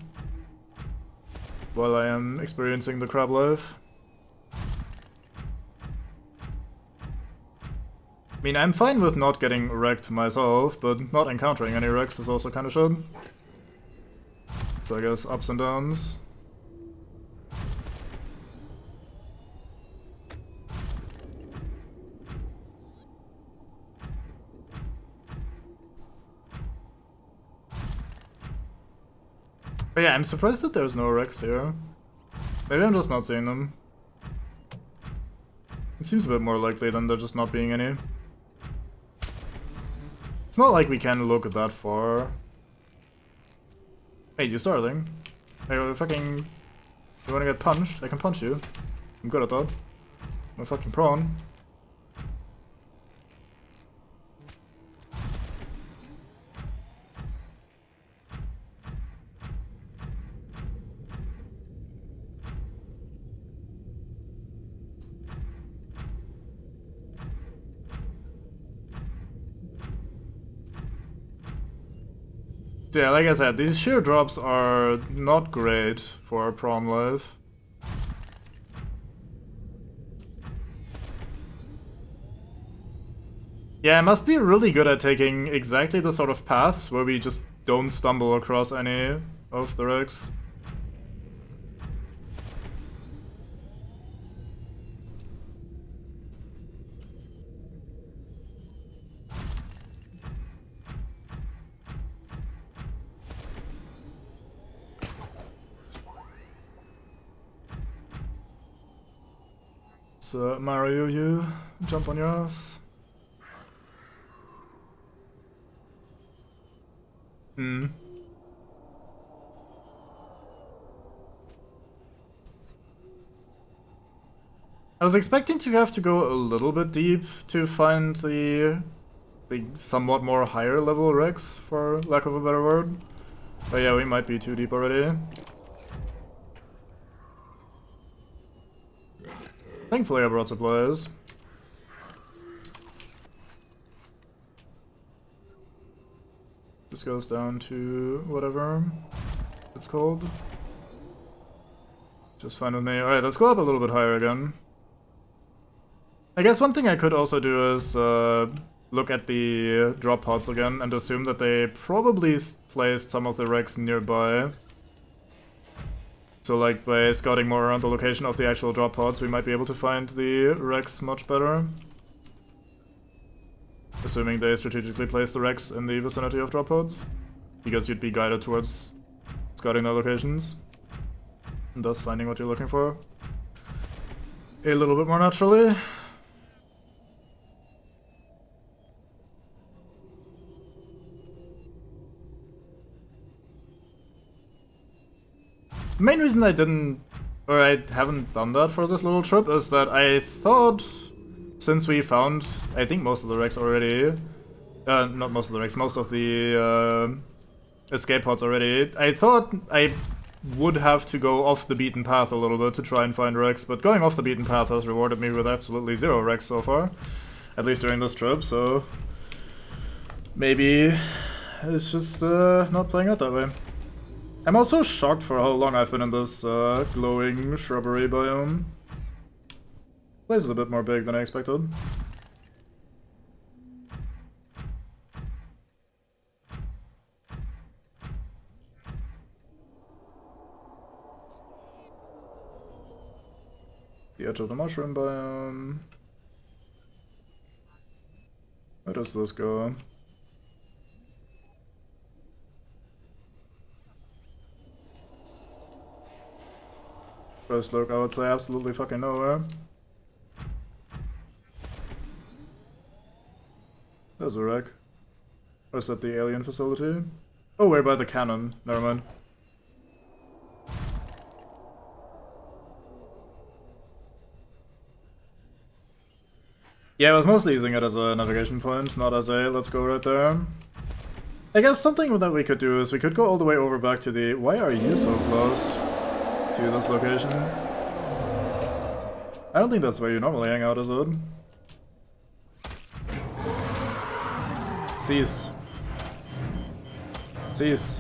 while I am experiencing the crab life. I mean, I'm fine with not getting wrecked myself, but not encountering any wrecks is also kind of shit. So I guess ups and downs. But yeah, I'm surprised that there's no wrecks here. Maybe I'm just not seeing them. It seems a bit more likely than there just not being any. It's not like we can look that far. Hey, you starting? Hey, fucking... You wanna get punched? I can punch you. I'm good at that. I'm a fucking prawn. Yeah, like I said, these sheer drops are not great for prawn life. Yeah, I must be really good at taking exactly the sort of paths where we just don't stumble across any of the wrecks. So, Mario, you jump on your ass. Hmm. I was expecting to have to go a little bit deep to find the somewhat more higher level wrecks, for lack of a better word. But yeah, we might be too deep already. Thankfully I brought supplies. This goes down to whatever it's called. Just fine with me. Alright, let's go up a little bit higher again. I guess one thing I could also do is look at the drop pods again and assume that they probably placed some of the wrecks nearby. So like by scouting more around the location of the actual drop pods, we might be able to find the wrecks much better. Assuming they strategically place the wrecks in the vicinity of drop pods. Because you'd be guided towards scouting their locations. And thus finding what you're looking for. A little bit more naturally. The main reason I haven't done that for this little trip is that I thought, since we found, I think most of the wrecks already, not most of the wrecks, most of the escape pods already, I thought I would have to go off the beaten path a little bit to try and find wrecks, but going off the beaten path has rewarded me with absolutely 0 wrecks so far, at least during this trip, so maybe it's just not playing out that way. I'm also shocked for how long I've been in this glowing shrubbery biome. The place is a bit more big than I expected. The edge of the mushroom biome. Where does this go? First look, I would say absolutely fucking nowhere. There's a wreck. Or is that the alien facility? Oh, we're by the cannon. Never mind. Yeah, I was mostly using it as a navigation point, not as a let's go right there. I guess something that we could do is we could go all the way over back to the... Why are you so close to this location? I don't think that's where you normally hang out, is it? Cease. Cease.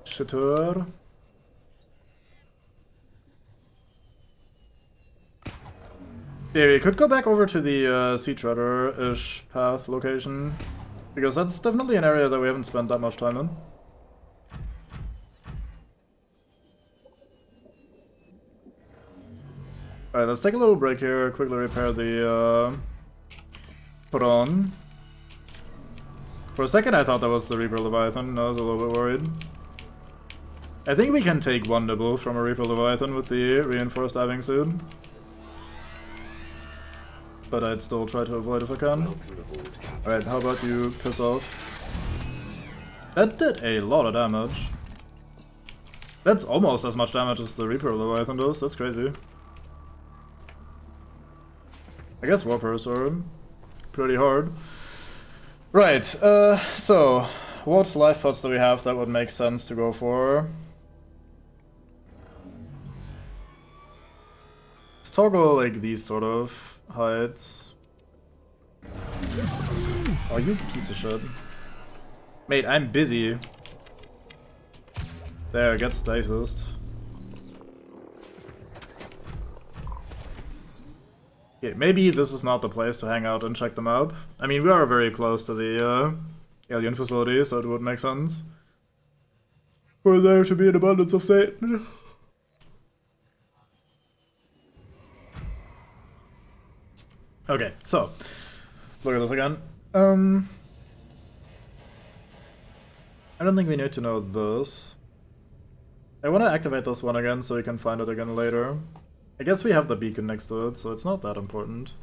Shitter. Yeah, we could go back over to the Sea Treader-ish path location, because that's definitely an area that we haven't spent that much time in. Alright, let's take a little break here, quickly repair the Prawn. For a second I thought that was the Reaper Leviathan, I was a little bit worried. I think we can take one nibble from a Reaper Leviathan with the reinforced diving suit. But I'd still try to avoid if I can. Alright, how about you piss off? That did a lot of damage. That's almost as much damage as the Reaper Leviathan does, that's crazy. I guess Warpers are pretty hard. Right, so what life pods do we have that would make sense to go for? Let's toggle like these sort of heights. Oh, you piece of shit. Mate, I'm busy. There, get status. Okay, maybe this is not the place to hang out and check them out. I mean, we are very close to the alien facility, so it would make sense for there to be an abundance of Satan. Okay, so let's look at this again. I don't think we need to know this. I want to activate this one again so we can find it again later. I guess we have the beacon next to it, so it's not that important.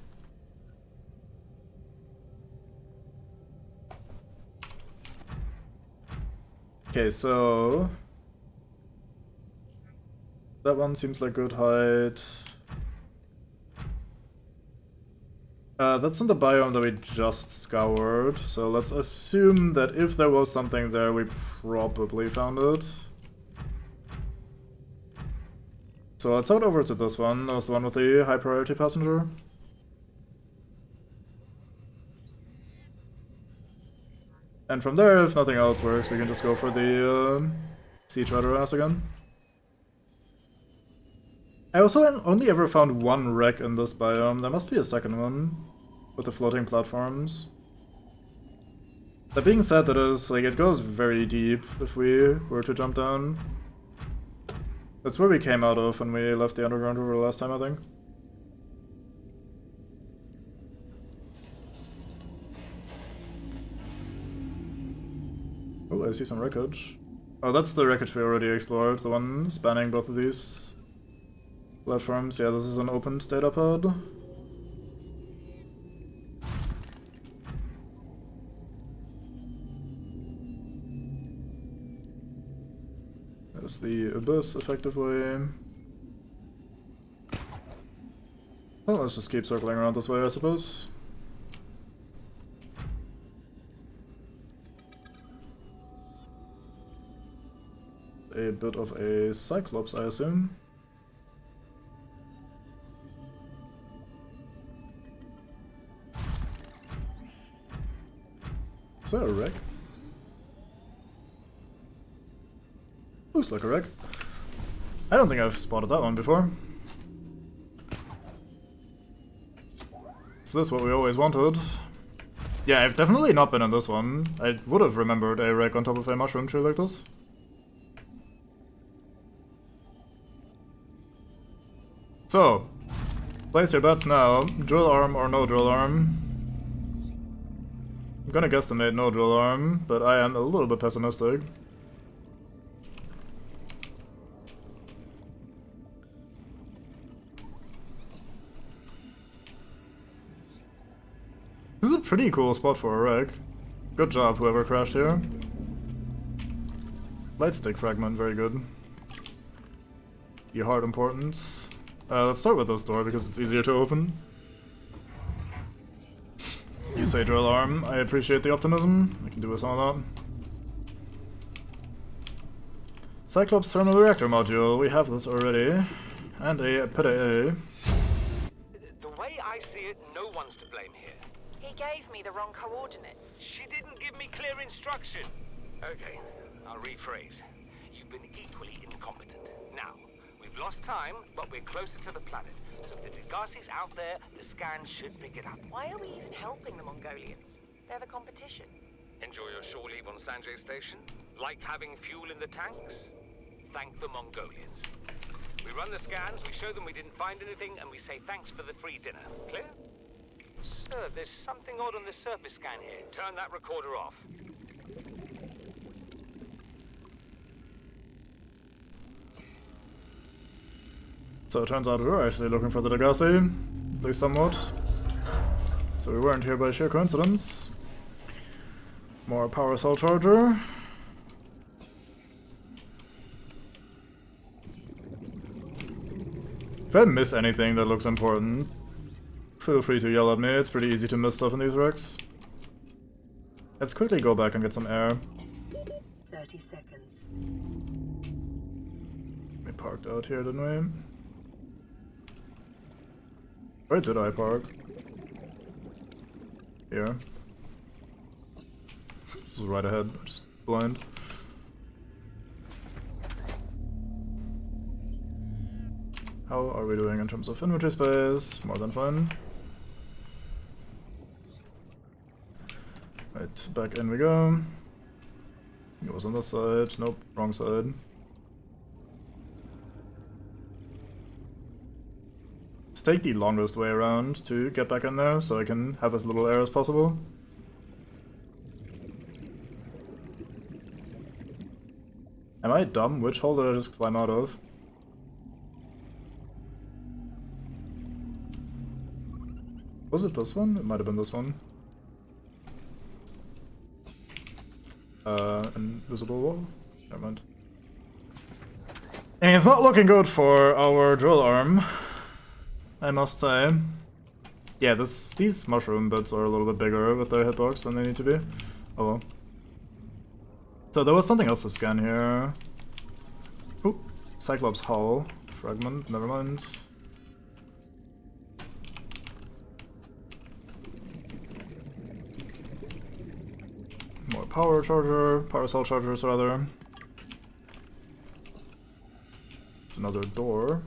Okay, so that one seems like good height. That's in the biome that we just scoured, so let's assume that if there was something there, we probably found it. So let's head over to this one. That was the one with the high priority passenger. And from there, if nothing else works, we can just go for the Sea Treader ass again. I also only ever found one wreck in this biome. There must be a second one with the floating platforms. That being said, it goes very deep if we were to jump down. That's where we came out of when we left the underground river last time, I think. Oh, I see some wreckage. Oh, that's the wreckage we already explored, the one spanning both of these platforms. Yeah, this is an opened data pod. There's the abyss, effectively. Well, let's just keep circling around this way, I suppose. A bit of a Cyclops, I assume. Is that a wreck? Looks like a wreck. I don't think I've spotted that one before. Is this what we always wanted? Yeah, I've definitely not been in this one. I would have remembered a wreck on top of a mushroom tree like this. So, place your bets now. Drill arm or no drill arm? I'm gonna guesstimate no drill arm, but I am a little bit pessimistic. This is a pretty cool spot for a wreck. Good job, whoever crashed here. Light stick fragment, very good. the hard importance. Let's start with this door because it's easier to open. You say drill arm. I appreciate the optimism. I can do with some of that. Cyclops thermal reactor module. We have this already. And a PDA. The way I see it, no one's to blame here. He gave me the wrong coordinates. She didn't give me clear instruction. Okay, I'll rephrase. You've been equally incompetent. Now, we've lost time, but we're closer to the planet. So if the Degassi's out there, the scan should pick it up. Why are we even helping the Mongolians? They're the competition. Enjoy your shore leave on Sanjay Station? Like having fuel in the tanks? Thank the Mongolians. We run the scans, we show them we didn't find anything, and we say thanks for the free dinner. Clear? Sir, there's something odd on the surface scan here. Turn that recorder off. So it turns out we were actually looking for the Degassi, at least somewhat. So we weren't here by sheer coincidence. More power cell charger. If I miss anything that looks important, feel free to yell at me. It's pretty easy to miss stuff in these wrecks. Let's quickly go back and get some air. 30 seconds. We parked out here, didn't we? Where did I park? Here. This is right ahead, just blind. How are we doing in terms of inventory space? More than fine. Right, back in we go. It was on this side. Nope, wrong side. Let's take the longest way around to get back in there so I can have as little air as possible. Am I dumb? Which hole did I just climb out of? Was it this one? It might have been this one. Invisible wall? Never mind. And it's not looking good for our drill arm, I must say. Yeah, these mushroom bits are a little bit bigger with their hitbox than they need to be. Oh well. So there was something else to scan here. Ooh, Cyclops hull. Fragment, never mind. More power cell chargers rather. It's another door.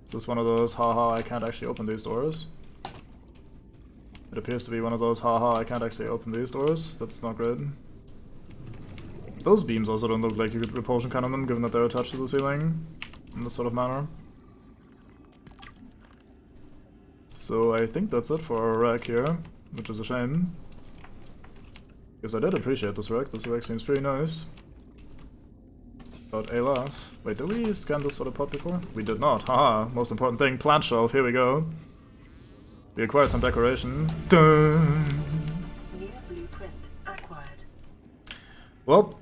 Is this one of those, haha, I can't actually open these doors? It appears to be one of those, haha, I can't actually open these doors. That's not great. Those beams also don't look like you could repulsion cannon them, given that they're attached to the ceiling in this sort of manner. So I think that's it for our rack here, which is a shame. Because I did appreciate this rack seems pretty nice. But alas. Wait, did we scan this sort of pot before? We did not, haha, most important thing, plant shelf, here we go. We acquired some decoration. Dun! New blueprint acquired. Well.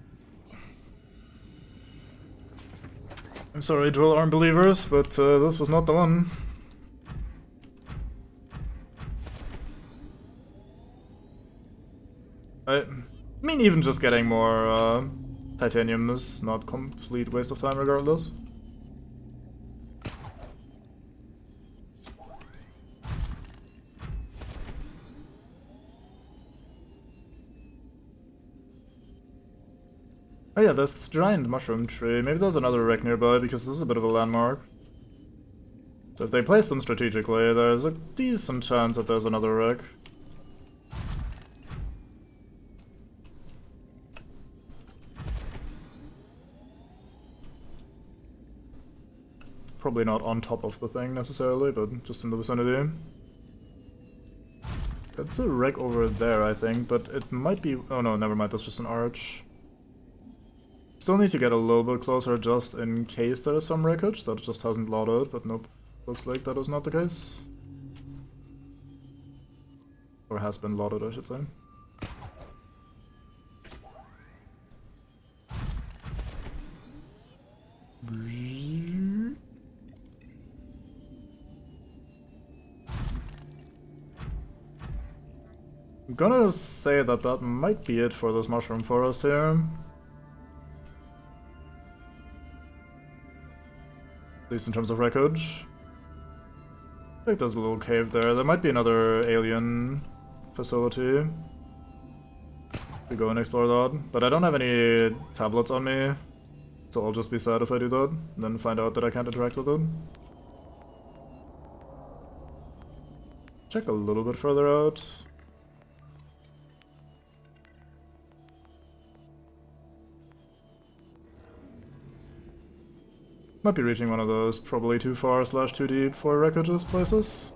I'm sorry, drill arm believers, but this was not the one. I mean, even just getting more titanium is not complete waste of time regardless. Oh yeah, there's this giant mushroom tree. Maybe there's another wreck nearby because this is a bit of a landmark. So if they place them strategically, there's a decent chance that there's another wreck. Probably not on top of the thing necessarily, but just in the vicinity. That's a wreck over there, I think, but it might be... Oh no, never mind, that's just an arch. Still need to get a little bit closer just in case there is some wreckage that just hasn't loaded, but nope. Looks like that is not the case. Or has been loaded, I should say. I'm gonna say that that might be it for this mushroom forest here. At least in terms of wreckage. I think there's a little cave there. There might be another alien facility. We go and explore that. But I don't have any tablets on me, so I'll just be sad if I do that, and then find out that I can't interact with it. Check a little bit further out. Might be reaching one of those probably too far / too deep for wreckages places.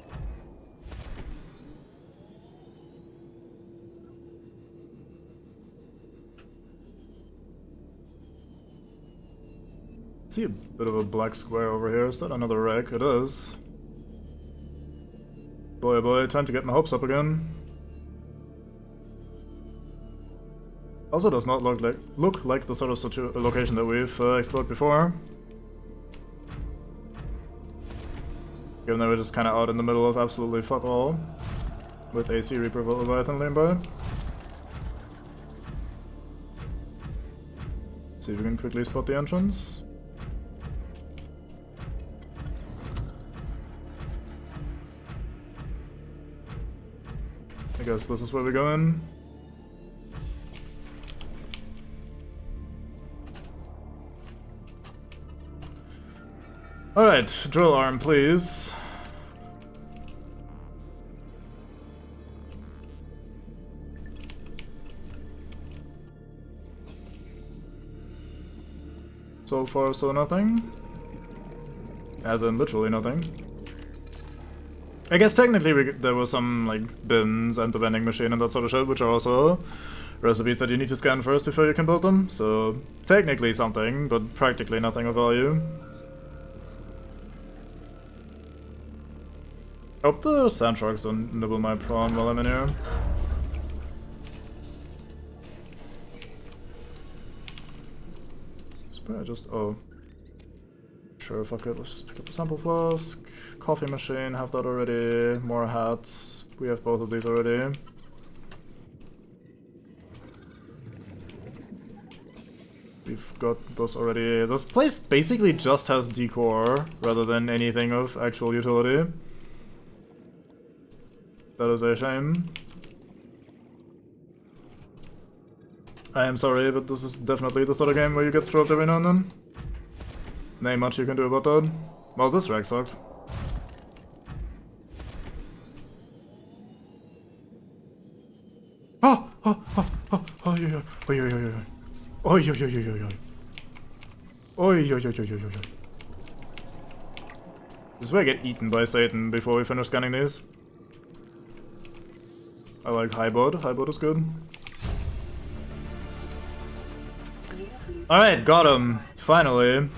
See a bit of a black square over here. Is that another wreck? It is. Boy, oh boy, time to get my hopes up again. Also does not look like the sort of location that we've explored before. Given that we're just kind of out in the middle of absolutely fuck all. With a sea Reaper Leviathan laying by. See if we can quickly spot the entrance. I guess this is where we go in. Alright, drill arm, please. So far, so nothing. As in, literally nothing. I guess technically there were some, like, bins and the vending machine and that sort of shit, which are also recipes that you need to scan first before you can build them. So, technically something, but practically nothing of value. Hope the sand sharks don't nibble my prawn while I'm in here. Oh. Sure, fuck it, let's just pick up the sample flask. Coffee machine, have that already. More hats. We have both of these already. We've got those already. This place basically just has decor rather than anything of actual utility. That is a shame. I am sorry, but this is definitely the sort of game where you get stroked every now and then. Ain't much you can do about that. Well, this rack sucked. Oh! Oh! Oh! Oh! Oh! Yo! Yo! Oh! Yo! Yo! Yo! Yo! Oh! Yo! Yo! Yo! Yo! Yo! Oh! Yo! Yo! Yo! Yo! Yo! Yo! This is where I get eaten by Satan before we finish scanning these. I like Highboard. Highboard is good. Alright, got him. Finally.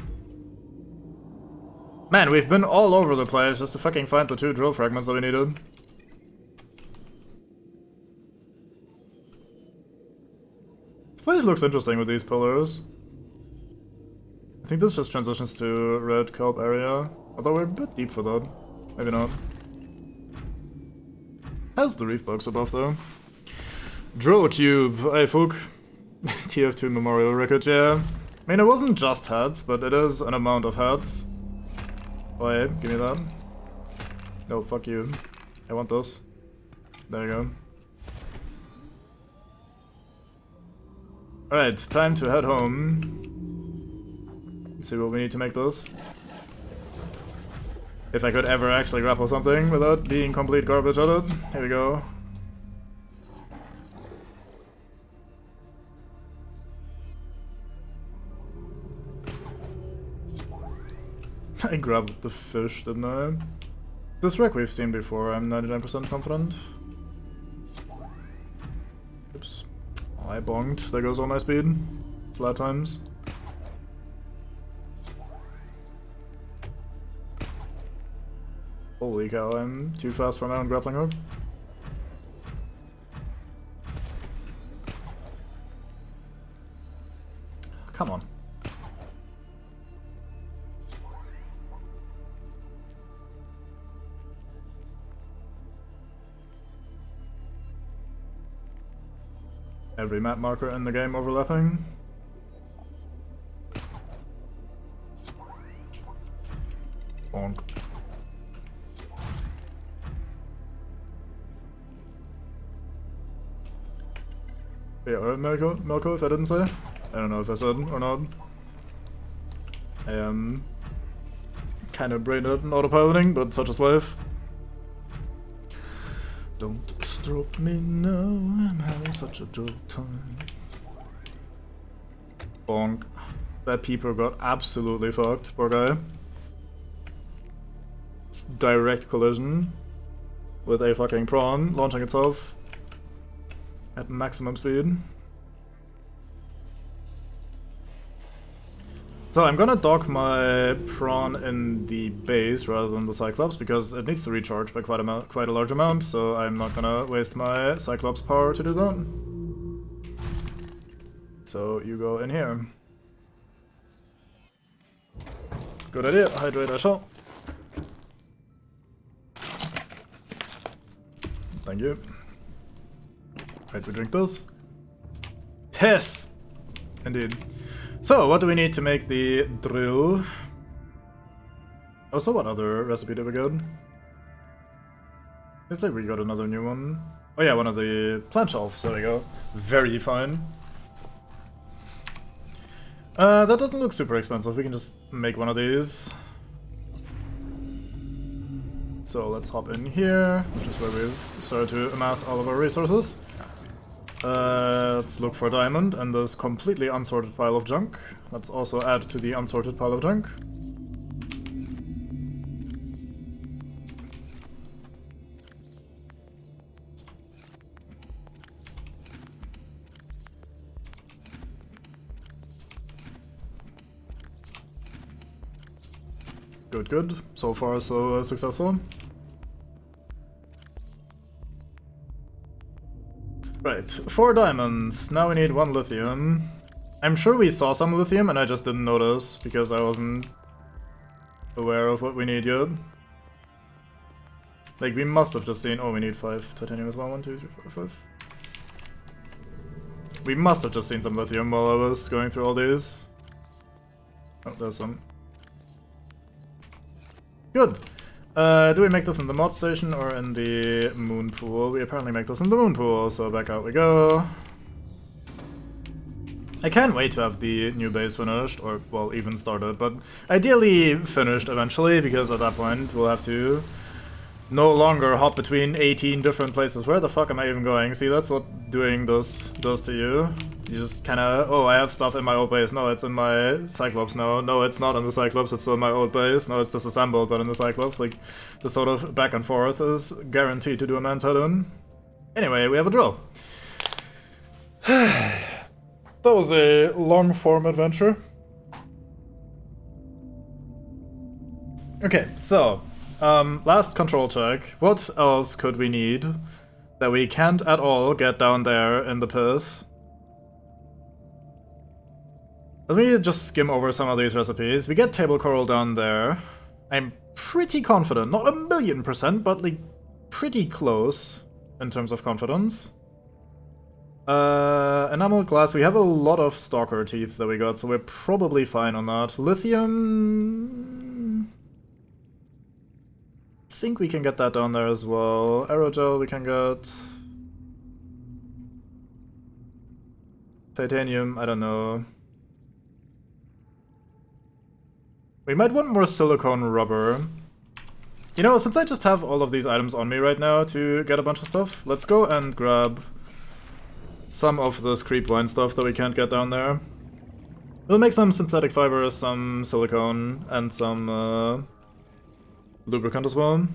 Man, we've been all over the place just to fucking find the 2 drill fragments that we needed. This place looks interesting with these pillars. I think this just transitions to red kelp area. Although we're a bit deep for that. Maybe not. Has the reef box above though. Drill cube, hey Fook. TF2 memorial record, yeah. I mean, it wasn't just hats, but it is an amount of hats. Oh, hey, give me that. No, fuck you. I want those. There you go. Alright, time to head home. Let's see what we need to make those. If I could ever actually grapple something without being complete garbage at it. Here we go. I grabbed the fish, didn't I? This wreck we've seen before, I'm 99% confident. Oops. Oh, I bonked. There goes all my speed. Flat times. Holy cow, I'm too fast for my own grappling hook. Come on. Every map marker in the game overlapping. Bonk. Yeah, Melko, if I didn't say. I don't know if I said or not. I am kind of brain dead and autopiloting, but such is life. Don't stroke me now, I'm having such a droll time. Bonk. That peeper got absolutely fucked, poor guy. Direct collision with a fucking prawn launching itself at maximum speed. So I'm gonna dock my prawn in the base rather than the Cyclops because it needs to recharge by quite a large amount, so I'm not gonna waste my Cyclops power to do that. So you go in here. Good idea, hydrate I shall. Thank you. Right, we drink this. Yes! Indeed. So, what do we need to make the drill? Oh, so what other recipe did we get? Looks like we got another new one. Oh yeah, one of the plant shelves, there we go. Very fine. That doesn't look super expensive, we can just make one of these. So let's hop in here, which is where we've started to amass all of our resources. Let's look for diamond and this completely unsorted pile of junk. Let's also add to the unsorted pile of junk. Good, good. So far, so successful. Right, 4 diamonds. Now we need 1 lithium. I'm sure we saw some lithium and I just didn't notice because I wasn't aware of what we need yet. Like, we must have just seen... Oh, we need 5 titanium as well. 1, 2, 3, 4, 5. We must have just seen some lithium while I was going through all these. Oh, there's some. Good. Do we make this in the mod station or in the moon pool? We apparently make this in the moon pool, so back out we go. I can't wait to have the new base finished, or, well, even started, but ideally finished eventually, because at that point we'll have to no longer hop between 18 different places. Where the fuck am I even going? See, that's what doing this does to you. You just kinda, oh, I have stuff in my old base. No, it's in my Cyclops now. No, it's not in the Cyclops, it's still in my old base. No, it's disassembled, but in the Cyclops. Like, the sort of back and forth is guaranteed to do a man's head in. Anyway, we have a drill. That was a long-form adventure. Okay, so... last control check. What else could we need that we can't at all get down there in the piss? Let me just skim over some of these recipes. We get table coral down there. I'm pretty confident, not 1,000,000%, but like pretty close in terms of confidence. Enameled glass, we have a lot of stalker teeth that we got, so we're probably fine on that. Lithium... I think we can get that down there as well. Aerogel we can get. Titanium, I don't know. We might want more silicone rubber. You know, since I just have all of these items on me right now to get a bunch of stuff, let's go and grab some of this creep line stuff that we can't get down there. We'll make some synthetic fibers, some silicone, and some lubricant as well.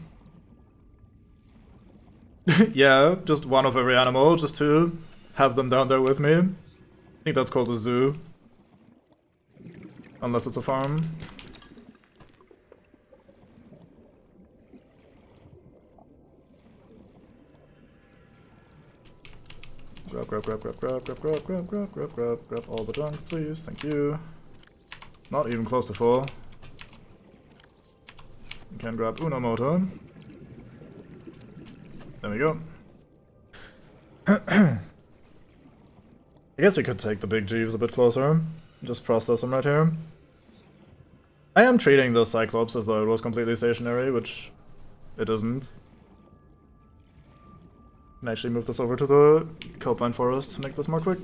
Yeah, just one of every animal, just to have them down there with me. I think that's called a zoo. Unless it's a farm. Grab all the junk, please, thank you. Not even close to full. You can grab Uno Motor. There we go. I guess we could take the big Jeeves a bit closer. Just process them right here. I am treating the Cyclops as though it was completely stationary, which it isn't. Can actually move this over to the Kelpine Forest to make this more quick.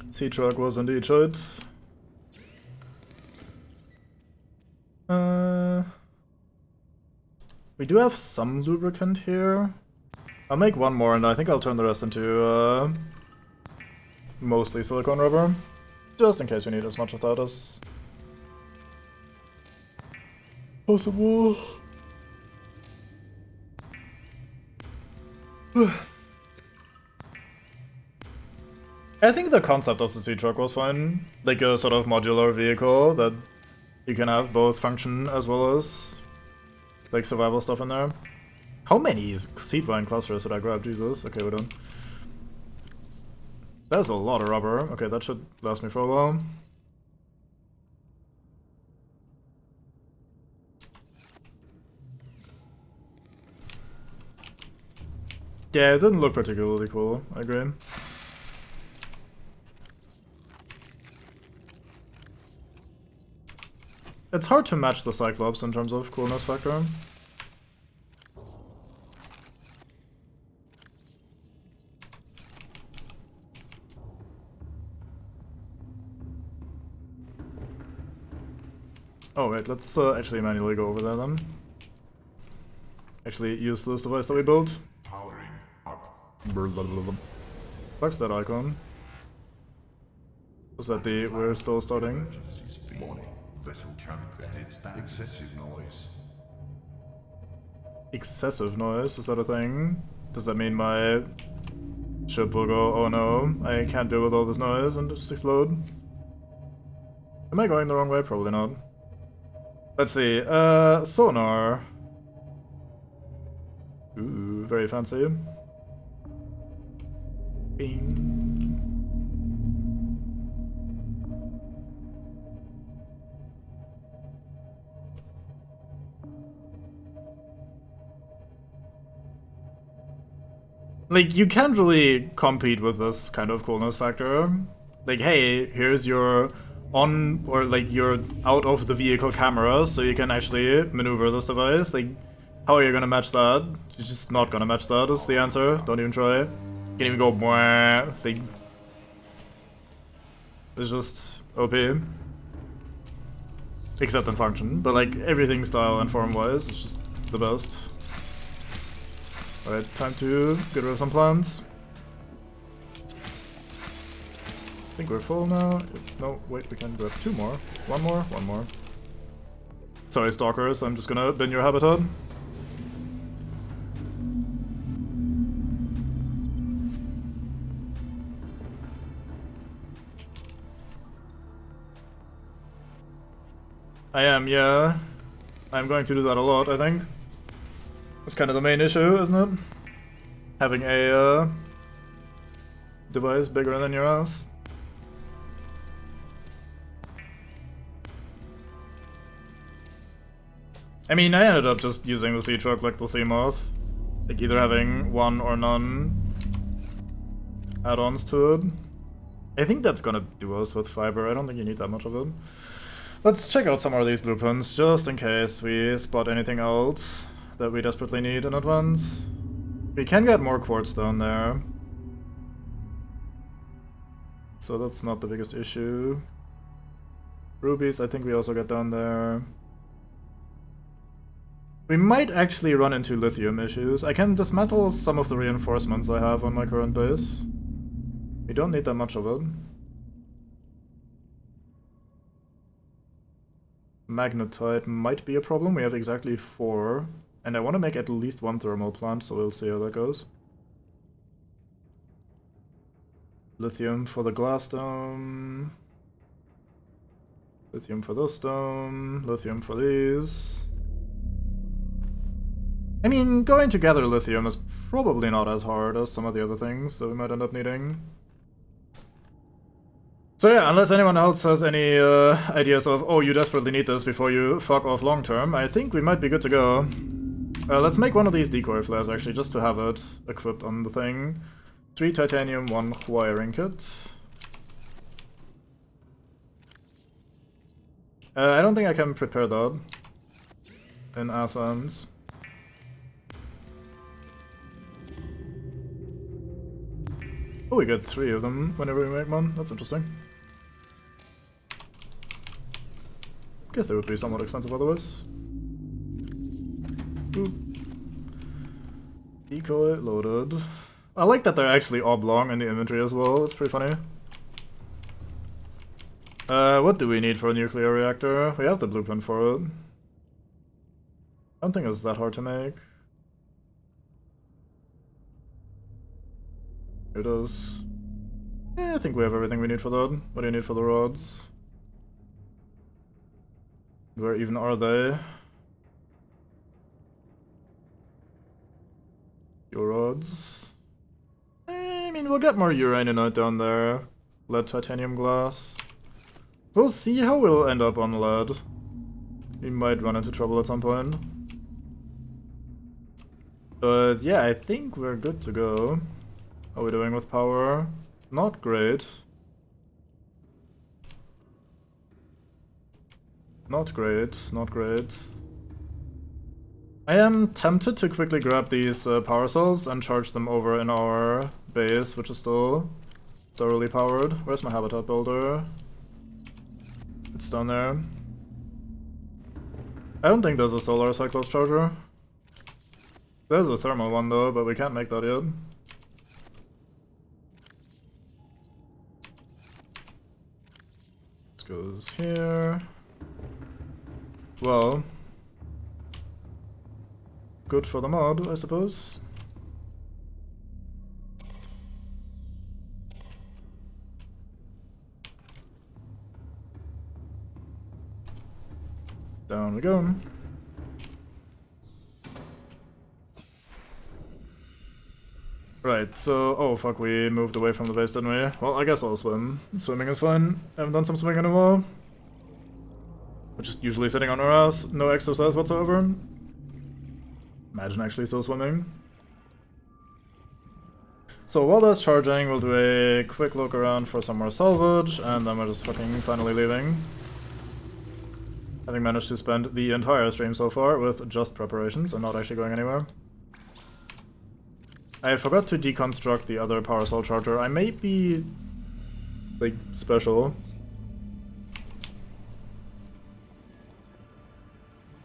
Sea truck was indeed shit. We do have some lubricant here. I'll make one more and I think I'll turn the rest into mostly silicone rubber. Just in case we need as much of that as possible. I think the concept of the sea truck was fine. Like a sort of modular vehicle that you can have both function as well as like survival stuff in there. How many seed vine clusters did I grab? Jesus. Okay, we're done. That's a lot of rubber. Okay, that should last me for a while. Yeah, it didn't look particularly cool. I agree. It's hard to match the Cyclops in terms of coolness factor. Oh wait, let's actually manually go over there then. Actually use this device that we built. Powering up. Fuck's that icon? Was that the we're still starting? Emergencies warning. Vessel can't edit excessive noise. Excessive noise? Is that a thing? Does that mean my ship will go, oh no, I can't deal with all this noise and just explode? Am I going the wrong way? Probably not. Let's see, sonar. Ooh, very fancy. Bing. Like, you can't really compete with this kind of coolness factor. Like, hey, here's your on, or like your out of the vehicle camera, so you can actually maneuver this device. Like, how are you gonna match that? You're just not gonna match that, is the answer. Don't even try. Can't even go, like, it's just OP. Except in function, but like, everything style and form-wise, it's just the best. Alright, time to get rid of some plants. I think we're full now. No, wait, we can grab two more. One more, one more. Sorry, stalkers, I'm just gonna bin your habitat. I am, yeah. I'm going to do that a lot, I think. That's kind of the main issue, isn't it? Having a device bigger than your ass. I mean, I ended up just using the sea truck like the sea moth. Like either having one or none add-ons to it. I think that's gonna do us with fiber. I don't think you need that much of it. Let's check out some more of these blueprints, just in case we spot anything else that we desperately need in advance. We can get more quartz down there, so that's not the biggest issue. Rubies, I think we also got down there. We might actually run into lithium issues. I can dismantle some of the reinforcements I have on my current base. We don't need that much of it. Magnetite might be a problem. We have exactly 4. And I want to make at least one thermal plant, so we'll see how that goes. Lithium for the glass dome. Lithium for this dome. Lithium for these. I mean, going to gather lithium is probably not as hard as some of the other things that we might end up needing. So yeah, unless anyone else has any ideas of, oh, you desperately need this before you fuck off long term, I think we might be good to go. Let's make one of these decoy flares actually, just to have it equipped on the thing. 3 titanium, 1 wiring kit. I don't think I can prepare that in Aslan's. Oh, we get 3 of them whenever we make one. That's interesting. Guess they would be somewhat expensive otherwise. Boop. Decoy loaded. I like that they're actually oblong in the inventory as well. It's pretty funny. What do we need for a nuclear reactor? We have the blueprint for it. I don't think it's that hard to make. Here it is. Yeah, I think we have everything we need for that. What do you need for the rods? Where even are they? Your rods. I mean, we'll get more uraninite down there. Lead titanium glass. We'll see how we'll end up on lead. We might run into trouble at some point. But yeah, I think we're good to go. How are we doing with power? Not great. Not great, not great. I am tempted to quickly grab these power cells and charge them over in our base, which is still thoroughly powered. Where's my habitat builder? It's down there. I don't think there's a solar Cyclops charger. There's a thermal one though, but we can't make that yet. This goes here. Well, good for the mod, I suppose. Down we go. Right, so... oh fuck, we moved away from the base, didn't we? Well, I guess I'll swim. Swimming is fine. I haven't done some swimming in a while. We're just usually sitting on our ass, no exercise whatsoever. Imagine actually still swimming. So while that's charging, we'll do a quick look around for some more salvage, and then we're just fucking finally leaving. Having managed to spend the entire stream so far with just preparations and not actually going anywhere. I forgot to deconstruct the other power cell charger. I may be... like, special.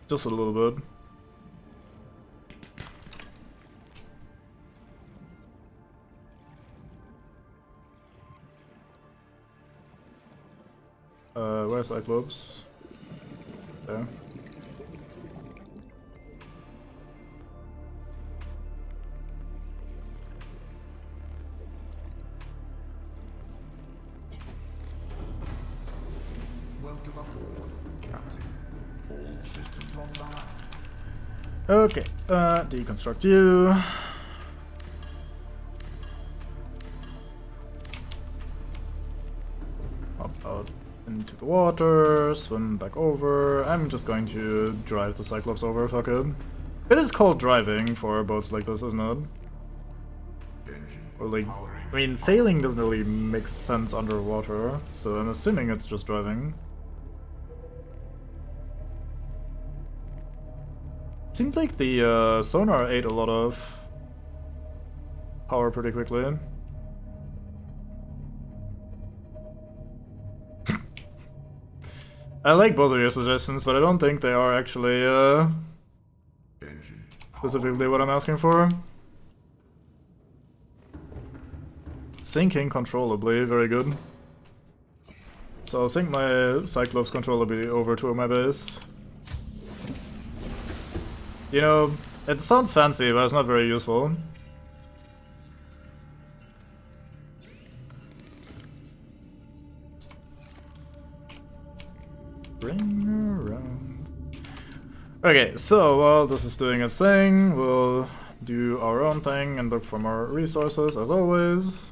Just a little bit. Where's Cyclops? There. Welcome aboard, Captain. All systems online. Okay, deconstruct you. Hop out into the water, swim back over. I'm just going to drive the Cyclops over, fuck it. It is called driving for boats like this, isn't it? Or like, I mean, sailing doesn't really make sense underwater, so I'm assuming it's just driving. Seems like the sonar ate a lot of power pretty quickly. I like both of your suggestions, but I don't think they are actually specifically what I'm asking for. Sinking controllably, very good. So I'll sync my Cyclops controllably over to my base. You know, it sounds fancy, but it's not very useful. Bring around. Okay, so while this is doing its thing, we'll do our own thing and look for more resources, as always.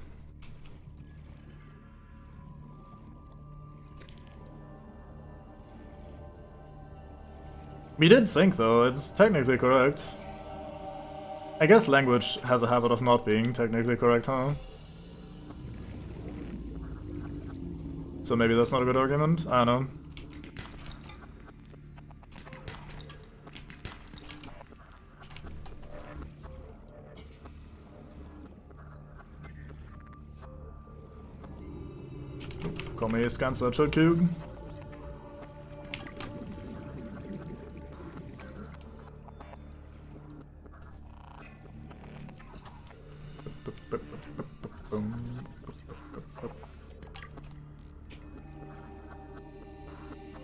We did think though, it's technically correct. I guess language has a habit of not being technically correct, huh? So maybe that's not a good argument? I don't know. Call me Scancer Chill Cube.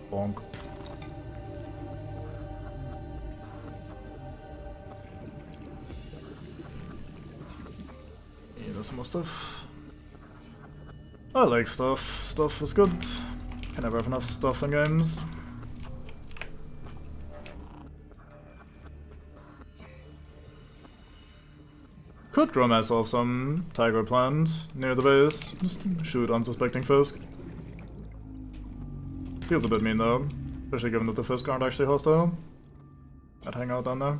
Bonk. Yeah, there's more stuff. I like stuff. Stuff is good. Can never have enough stuff in games. Could grow myself some tiger plant near the base. Just shoot unsuspecting Fisk. Feels a bit mean though, especially given that the Fisk aren't actually hostile. I'd hang out down there.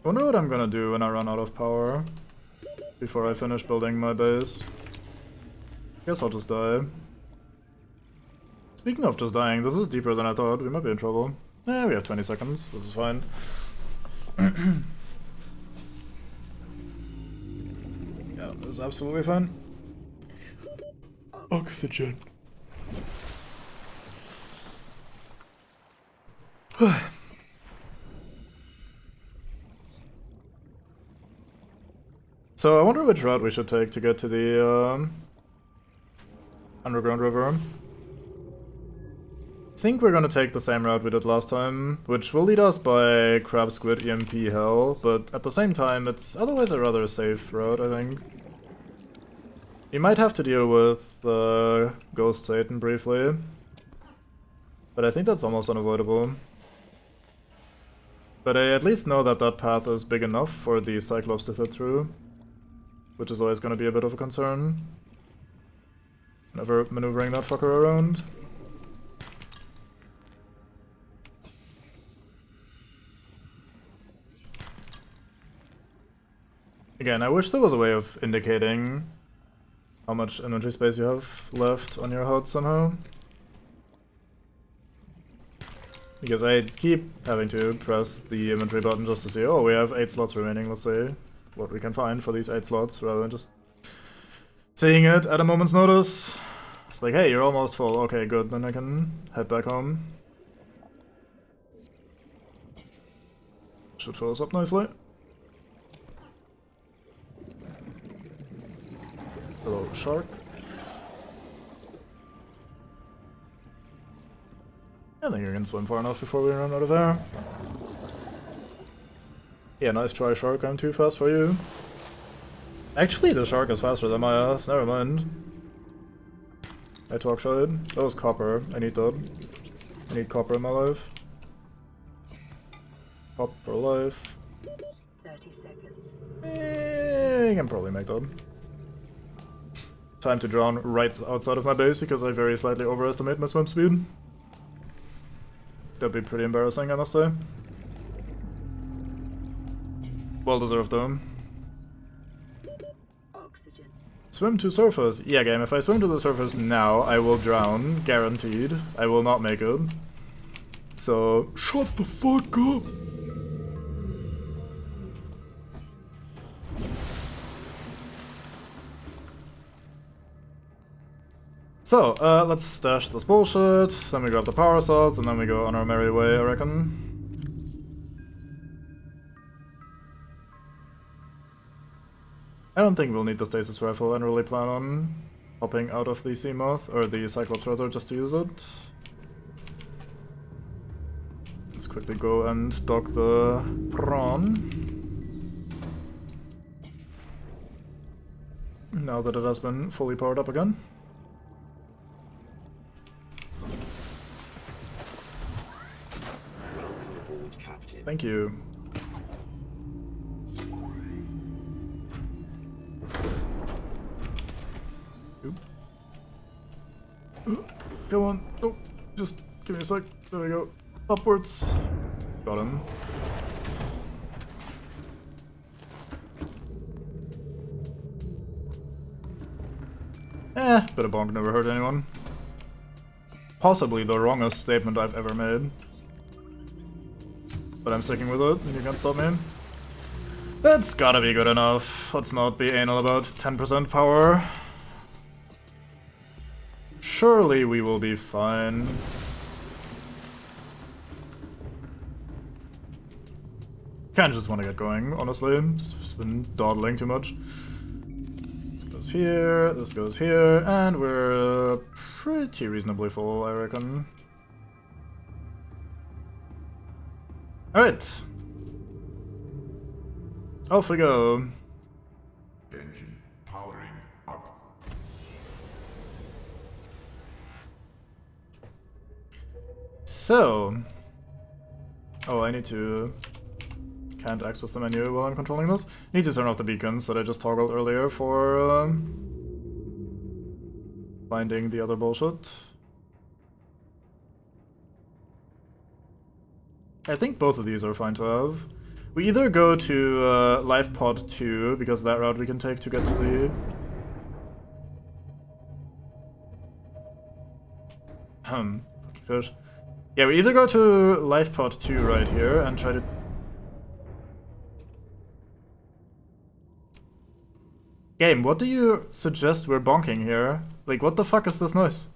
I wonder what I'm gonna do when I run out of power before I finish building my base. Guess I'll just die. Speaking of just dying, this is deeper than I thought. We might be in trouble. Eh, we have 20 seconds. This is fine. Yeah, this is absolutely fine. Oxygen. So I wonder which route we should take to get to the underground river. I think we're gonna take the same route we did last time, which will lead us by Crab Squid EMP Hell, but at the same time it's otherwise a rather safe route, I think. You might have to deal with Ghost Satan briefly, but I think that's almost unavoidable. But I at least know that that path is big enough for the Cyclops to fit through, which is always going to be a bit of a concern. Never maneuvering that fucker around. Again, I wish there was a way of indicating how much inventory space you have left on your HUD somehow. Because I keep having to press the inventory button just to see, oh, we have 8 slots remaining, let's see what we can find for these 8 slots, rather than just seeing it at a moment's notice. It's like, hey, you're almost full. Okay, good, then I can head back home. Should fill us up nicely. Hello, shark. I think you can swim far enough before we run out of air. Yeah, nice try, shark. I'm too fast for you. Actually, the shark is faster than my ass. Never mind. I talk shit. That was copper. I need that. I need copper in my life. Copper life. 30 seconds. I can probably make that. Time to drown right outside of my base because I very slightly overestimate my swim speed. That'd be pretty embarrassing, I must say. Well deserved though. Oxygen. Swim to surface. Yeah, game, if I swim to the surface now, I will drown. Guaranteed. I will not make it. So, shut the fuck up! So, let's stash this bullshit, then we grab the power salts, and then we go on our merry way, I reckon. I don't think we'll need the stasis rifle and really plan on hopping out of the sea moth, or the Cyclops rather, just to use it. Let's quickly go and dock the prawn. Now that it has been fully powered up again. Captain. Thank you. Come on. Oh, just give me a sec. There we go. Upwards. Got him. Bit of bonk never hurt anyone. Possibly the wrongest statement I've ever made. But I'm sticking with it, and you can't stop me. That's gotta be good enough. Let's not be anal about 10% power. Surely we will be fine. Kinda just want to get going, honestly. Just been dawdling too much. This goes here, this goes here, and we're pretty reasonably full, I reckon. Alright. Off we go. Engine powering up. So... Oh, I need to... Can't access the menu while I'm controlling this. Need to turn off the beacons that I just toggled earlier for finding the other bullshit. I think both of these are fine to have. We either go to Life Pod 2, because that route we can take to get to the... fucking fish. Yeah, we either go to Life Pod 2 right here and try to... Game, what do you suggest we're bonking here? Like, what the fuck is this noise?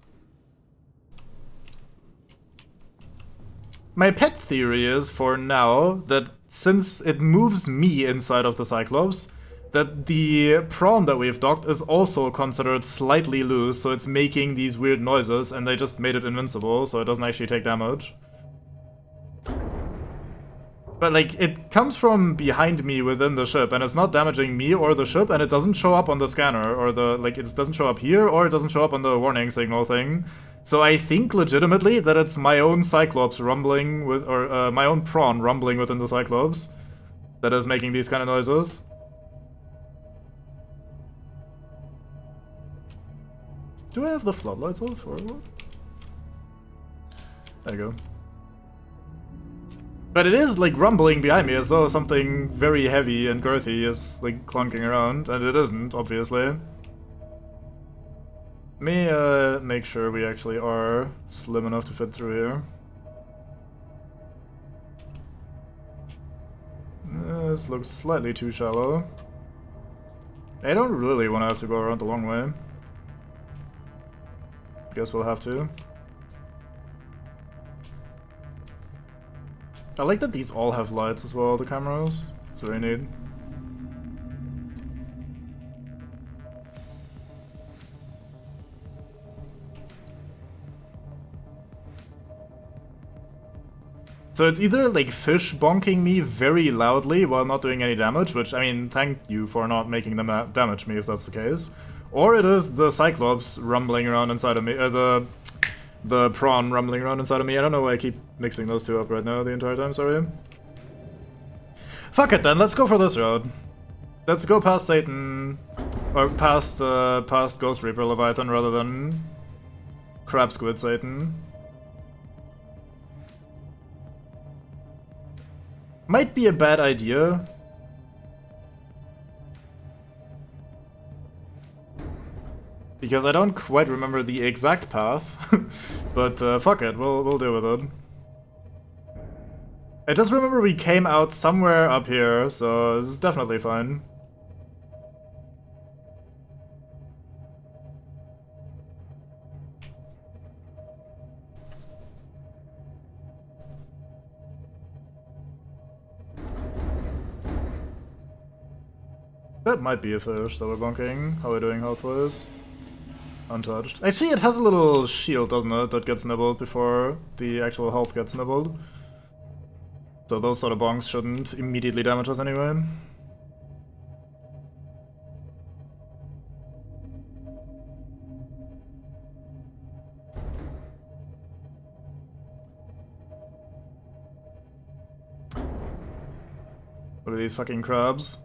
My pet theory is, for now, that since it moves me inside of the Cyclops, that the prawn that we've docked is also considered slightly loose, so it's making these weird noises, and they just made it invincible, so it doesn't actually take damage. But, like, it comes from behind me within the ship, and it's not damaging me or the ship, and it doesn't show up on the scanner, or the, like, it doesn't show up here, or it doesn't show up on the warning signal thing. So I think, legitimately, that it's my own Cyclops rumbling with, or, my own prawn rumbling within the Cyclops that is making these kind of noises. Do I have the floodlights off, or what? There you go. But it is, like, rumbling behind me as though something very heavy and girthy is, like, clunking around, and it isn't, obviously. Let me, make sure we actually are slim enough to fit through here. This looks slightly too shallow. I don't really want to have to go around the long way. Guess we'll have to. I like that these all have lights as well, the cameras. That's what I need. So it's either like fish bonking me very loudly while not doing any damage, which, I mean, thank you for not making them damage me if that's the case. Or it is the Cyclops rumbling around inside of me, the prawn rumbling around inside of me. I don't know why I keep mixing those two up right now the entire time, sorry. Fuck it then, let's go for this road. Let's go past Satan, or past Ghost Reaper Leviathan rather than Crab Squid Satan. Might be a bad idea. Because I don't quite remember the exact path, but fuck it, we'll deal with it. I just remember we came out somewhere up here, so this is definitely fine. That might be a fish that we're bonking. How are we doing health-wise? Untouched. Actually, it has a little shield, doesn't it, that gets nibbled before the actual health gets nibbled. So those sort of bonks shouldn't immediately damage us anyway. What are these fucking crabs?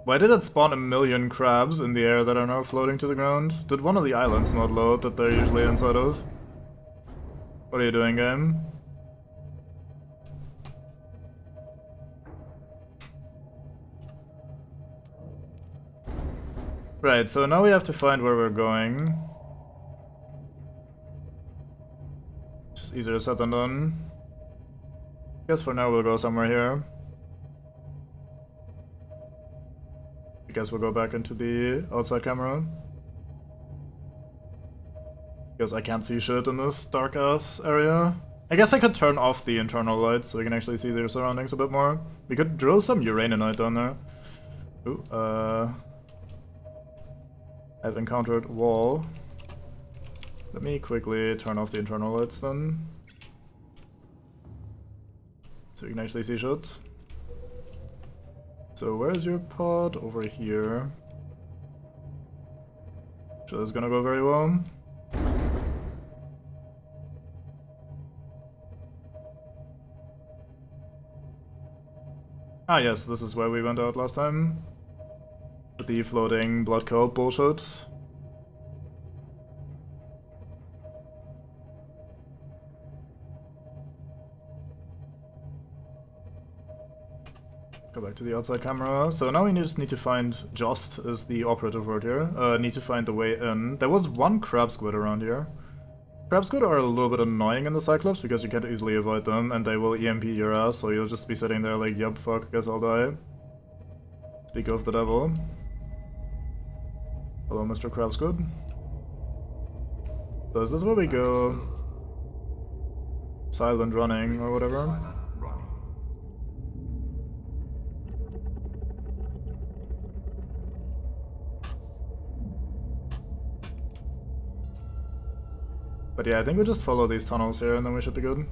Why did it spawn a million crabs in the air that are now floating to the ground? Did one of the islands not load that they're usually inside of? What are you doing, game? Right, so now we have to find where we're going. Just easier said than done. Guess for now we'll go somewhere here. I guess we'll go back into the outside camera. Because I can't see shit in this dark ass area. I guess I could turn off the internal lights so we can actually see the surroundings a bit more. We could drill some uraninite down there. Ooh, I've encountered wall. Let me quickly turn off the internal lights then. So you can actually see shit. So where's your pod? Over here. Sure, this is gonna go very well. Ah yes, this is where we went out last time. With the floating blood cult bullshit. Go back to the outside camera. So now we just need to find, Just is the operative word here. Need to find the way in. There was one crab squid around here. Crab squid are a little bit annoying in the Cyclops because you can't easily avoid them and they will EMP your ass, so you'll just be sitting there like, yup, fuck, guess I'll die. Speak of the devil. Hello, Mr. Crab Squid. So is this where we go? Silent running or whatever? Running. But yeah, I think we'll just follow these tunnels here and then we should be good.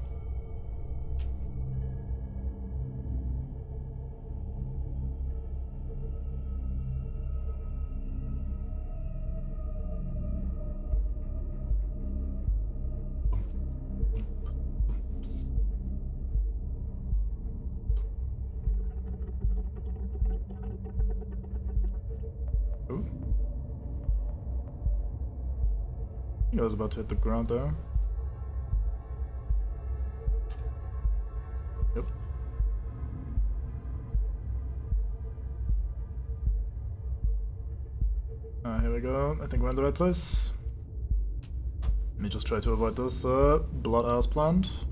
Ooh. I was about to hit the ground there. Yep. Here we go. I think we're in the right place. Let me just try to avoid this blood-ass plant.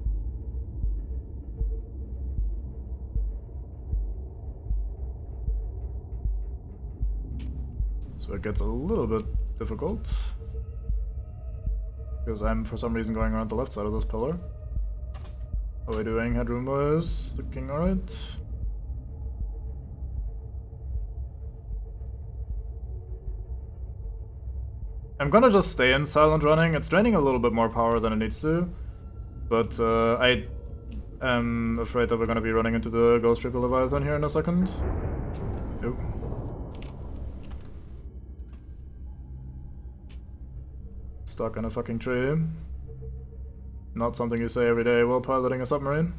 So it gets a little bit difficult. Because I'm for some reason going around the left side of this pillar. How are we doing, headroom boys? Looking alright? I'm gonna just stay in silent running. It's draining a little bit more power than it needs to. But I am afraid that we're gonna be running into the Ghost Triple Leviathan here in a second. Oop. Stuck in a fucking tree. Not something you say every day while piloting a submarine.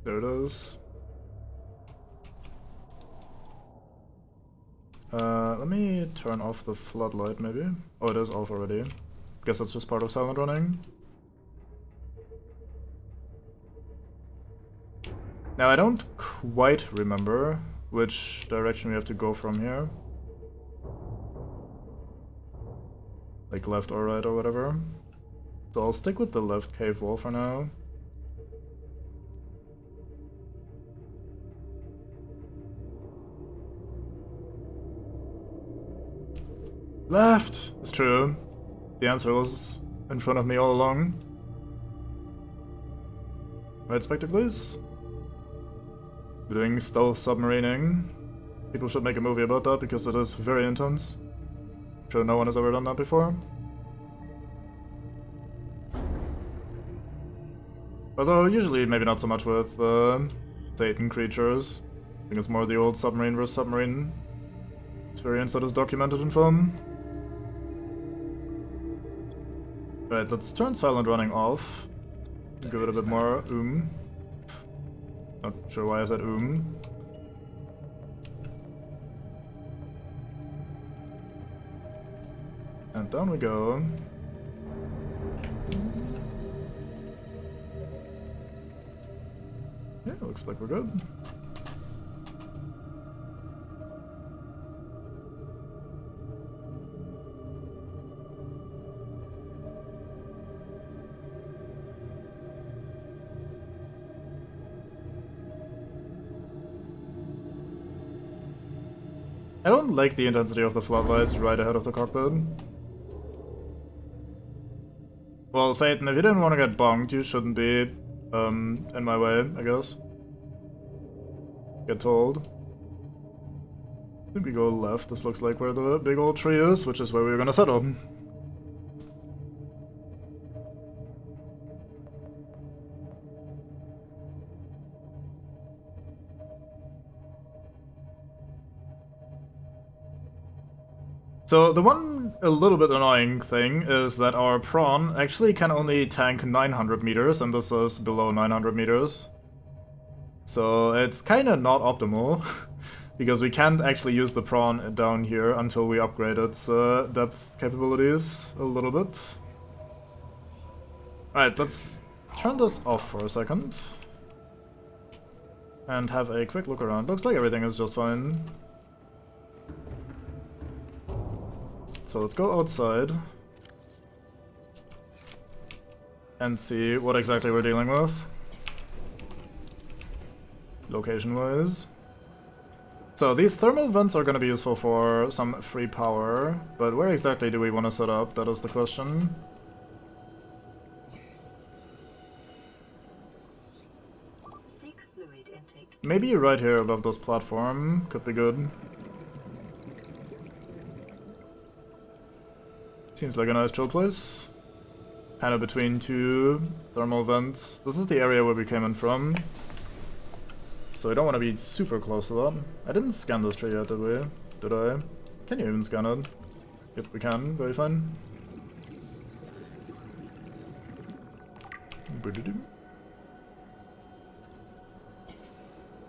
There it is. Let me turn off the floodlight maybe. Oh, it is off already. Guess that's just part of silent running. Now I don't quite remember which direction we have to go from here. Like left or right or whatever. So I'll stick with the left cave wall for now. Left! It's true. The answer was in front of me all along. Right, Spectre, please. Doing stealth submarining. People should make a movie about that because it is very intense. I'm sure no one has ever done that before. Although usually maybe not so much with Satan creatures. I think it's more the old submarine vs submarine experience that is documented in film. Right, let's turn silent running off. Give it a bit more Not sure why I said And down we go. Yeah, looks like we're good. I don't like the intensity of the floodlights right ahead of the cockpit. Well, Satan, if you didn't want to get bonked, you shouldn't be in my way, I guess. Get told. I think we go left. This looks like where the big old tree is, which is where we were gonna settle. So the one a little bit annoying thing is that our prawn actually can only tank 900 meters, and this is below 900 meters. So it's kind of not optimal, because we can't actually use the prawn down here until we upgrade its depth capabilities a little bit. Alright, let's turn this off for a second. And have a quick look around. Looks like everything is just fine. So let's go outside and see what exactly we're dealing with, location-wise. So these thermal vents are going to be useful for some free power, but where exactly do we want to set up? That is the question. Seek fluid intake. Maybe right here above this platform could be good. Seems like a nice chill place. Kind of between two thermal vents. This is the area where we came in from. So I don't want to be super close to that. I didn't scan this tree yet, did we? Did I? Can you even scan it? Yep, we can. Very fine.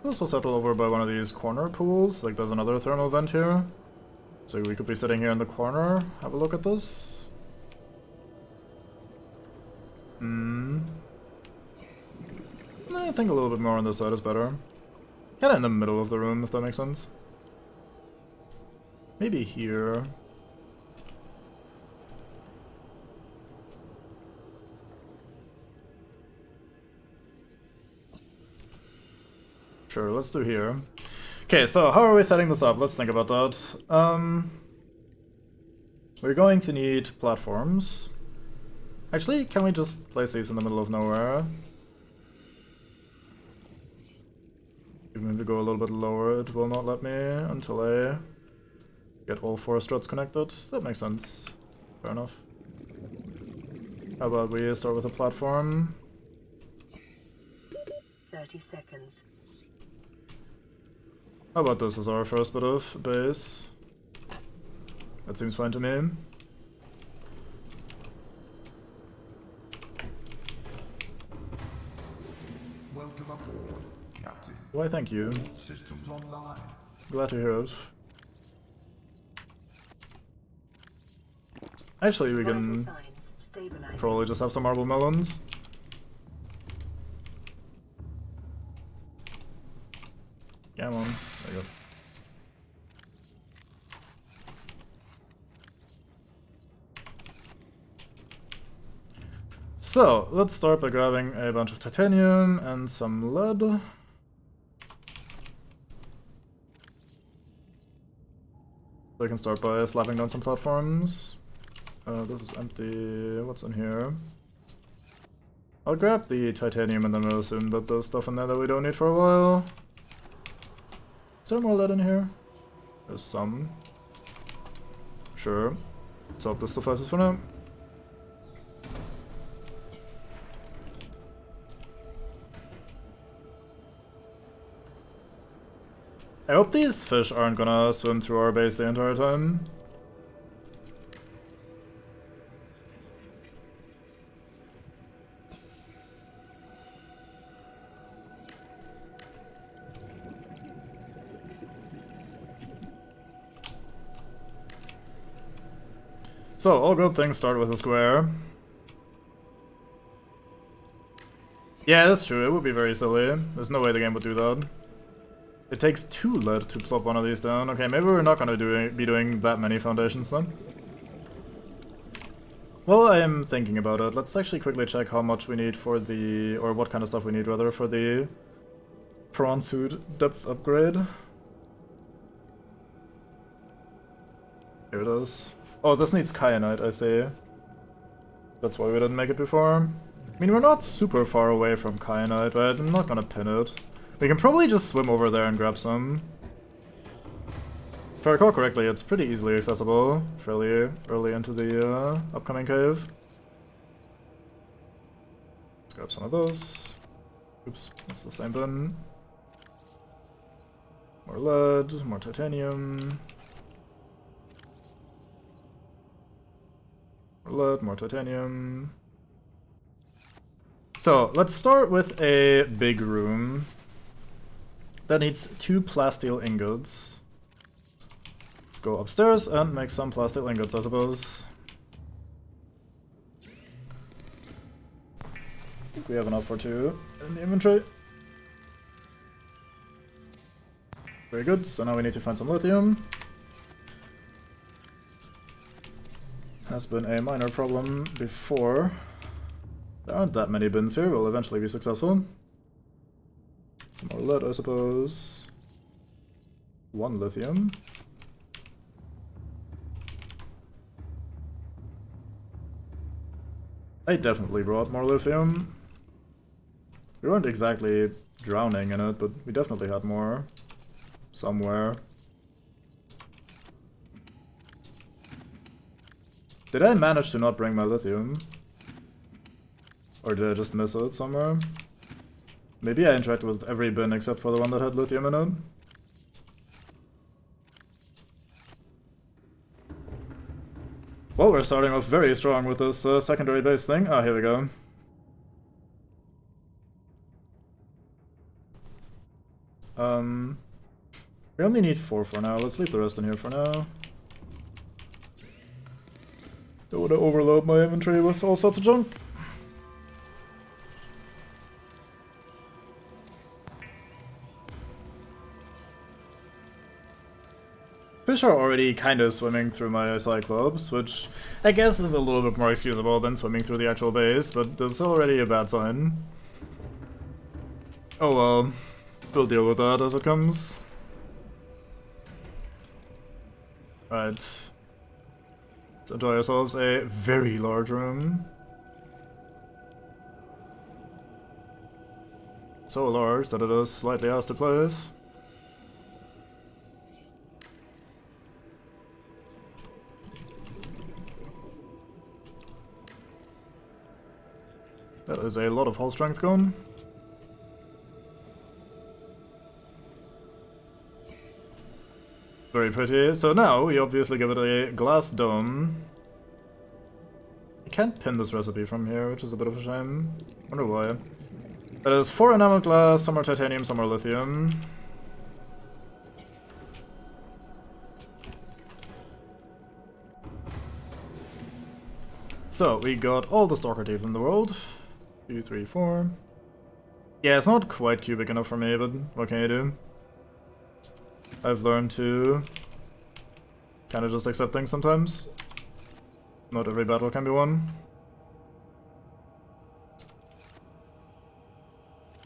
Also settle over by one of these corner pools. Like there's another thermal vent here. So we could be sitting here in the corner, have a look at this. I think a little bit more on this side is better. Kinda in the middle of the room, if that makes sense. Maybe here. Sure, let's do here. Okay, so how are we setting this up? Let's think about that. We're going to need platforms. Actually, can we just place these in the middle of nowhere? Even if we go a little bit lower, it will not let me until I get all 4 struts connected. That makes sense. Fair enough. How about we start with a platform? 30 seconds. How about this as our first bit of base? That seems fine to me. Welcome aboard, Captain. Why, thank you. Systems online. Glad to hear it. Actually, we Vital can signs stabilizing. probably just have some marble melons. Come on. There you go. So, let's start by grabbing a bunch of titanium and some lead. So I can start by slapping down some platforms. This is empty. What's in here? I'll grab the titanium and then we'll assume that there's stuff in there that we don't need for a while. Is there more lead in here? There's some. Sure. Let's hope this suffices for now. I hope these fish aren't gonna swim through our base the entire time. So, all good things start with a square. Yeah, that's true, it would be very silly. There's no way the game would do that. It takes 2 lead to plop one of these down. Okay, maybe we're not gonna be doing that many foundations then. Well, I am thinking about it. Let's actually quickly check how much we need for the... or what kind of stuff we need, rather, for the prawn suit depth upgrade. Here it is. Oh, this needs kyanite, I see. That's why we didn't make it before. I mean, we're not super far away from kyanite, but I'm not gonna pin it. We can probably just swim over there and grab some. If I recall correctly, it's pretty easily accessible, fairly early into the upcoming cave. Let's grab some of those. Oops, that's the same bin. More lead, more titanium. More lead, more titanium. So, let's start with a big room that needs 2 plasteel ingots. Let's go upstairs and make some plasteel ingots, I suppose. I think we have enough for 2 in the inventory. Very good, so now we need to find some lithium. Has been a minor problem before. There aren't that many bins here, we'll eventually be successful. Some more lead, I suppose. 1 lithium. I definitely brought more lithium. We weren't exactly drowning in it, but we definitely had more. Somewhere. Did I manage to not bring my lithium? Or did I just miss it somewhere? Maybe I interacted with every bin except for the one that had lithium in it. Well, we're starting off very strong with this secondary base thing. Ah, here we go. We only need 4 for now. Let's leave the rest in here for now. Don't want to overload my inventory with all sorts of junk. Fish are already kind of swimming through my Cyclops, which I guess is a little bit more excusable than swimming through the actual base, but that's already a bad sign. Oh well, we'll deal with that as it comes. Right. Let's enjoy ourselves a very large room. So large that it is slightly asked to place. That is a lot of hull strength gone. Very pretty. So now we obviously give it a glass dome. I can't pin this recipe from here, which is a bit of a shame. Wonder why. That is 4 enameled glass, some more titanium, some more lithium. So we got all the stalker teeth in the world. 2, 3, 4. Yeah, it's not quite cubic enough for me, but what can you do? I've learned to kind of just accept things sometimes. Not every battle can be won.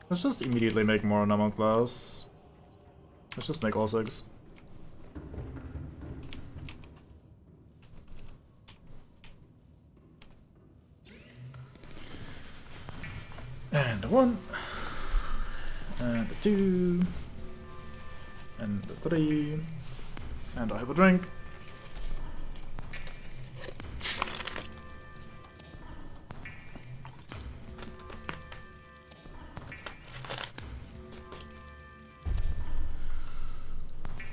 Let's just immediately make more enamel glass. Let's just make all 6. And a 1. And a 2. And a 3. And I have a drink.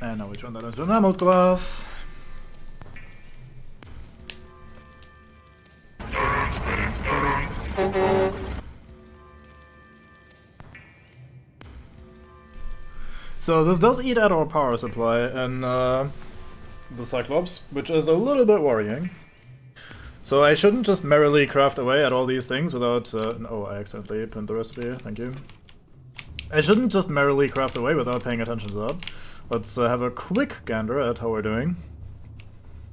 And now we turn that into an emerald glass. So this does eat at our power supply in the Cyclops, which is a little bit worrying. So I shouldn't just merrily craft away at all these things without... oh, I accidentally pinned the recipe, thank you. I shouldn't just merrily craft away without paying attention to that. Let's have a quick gander at how we're doing.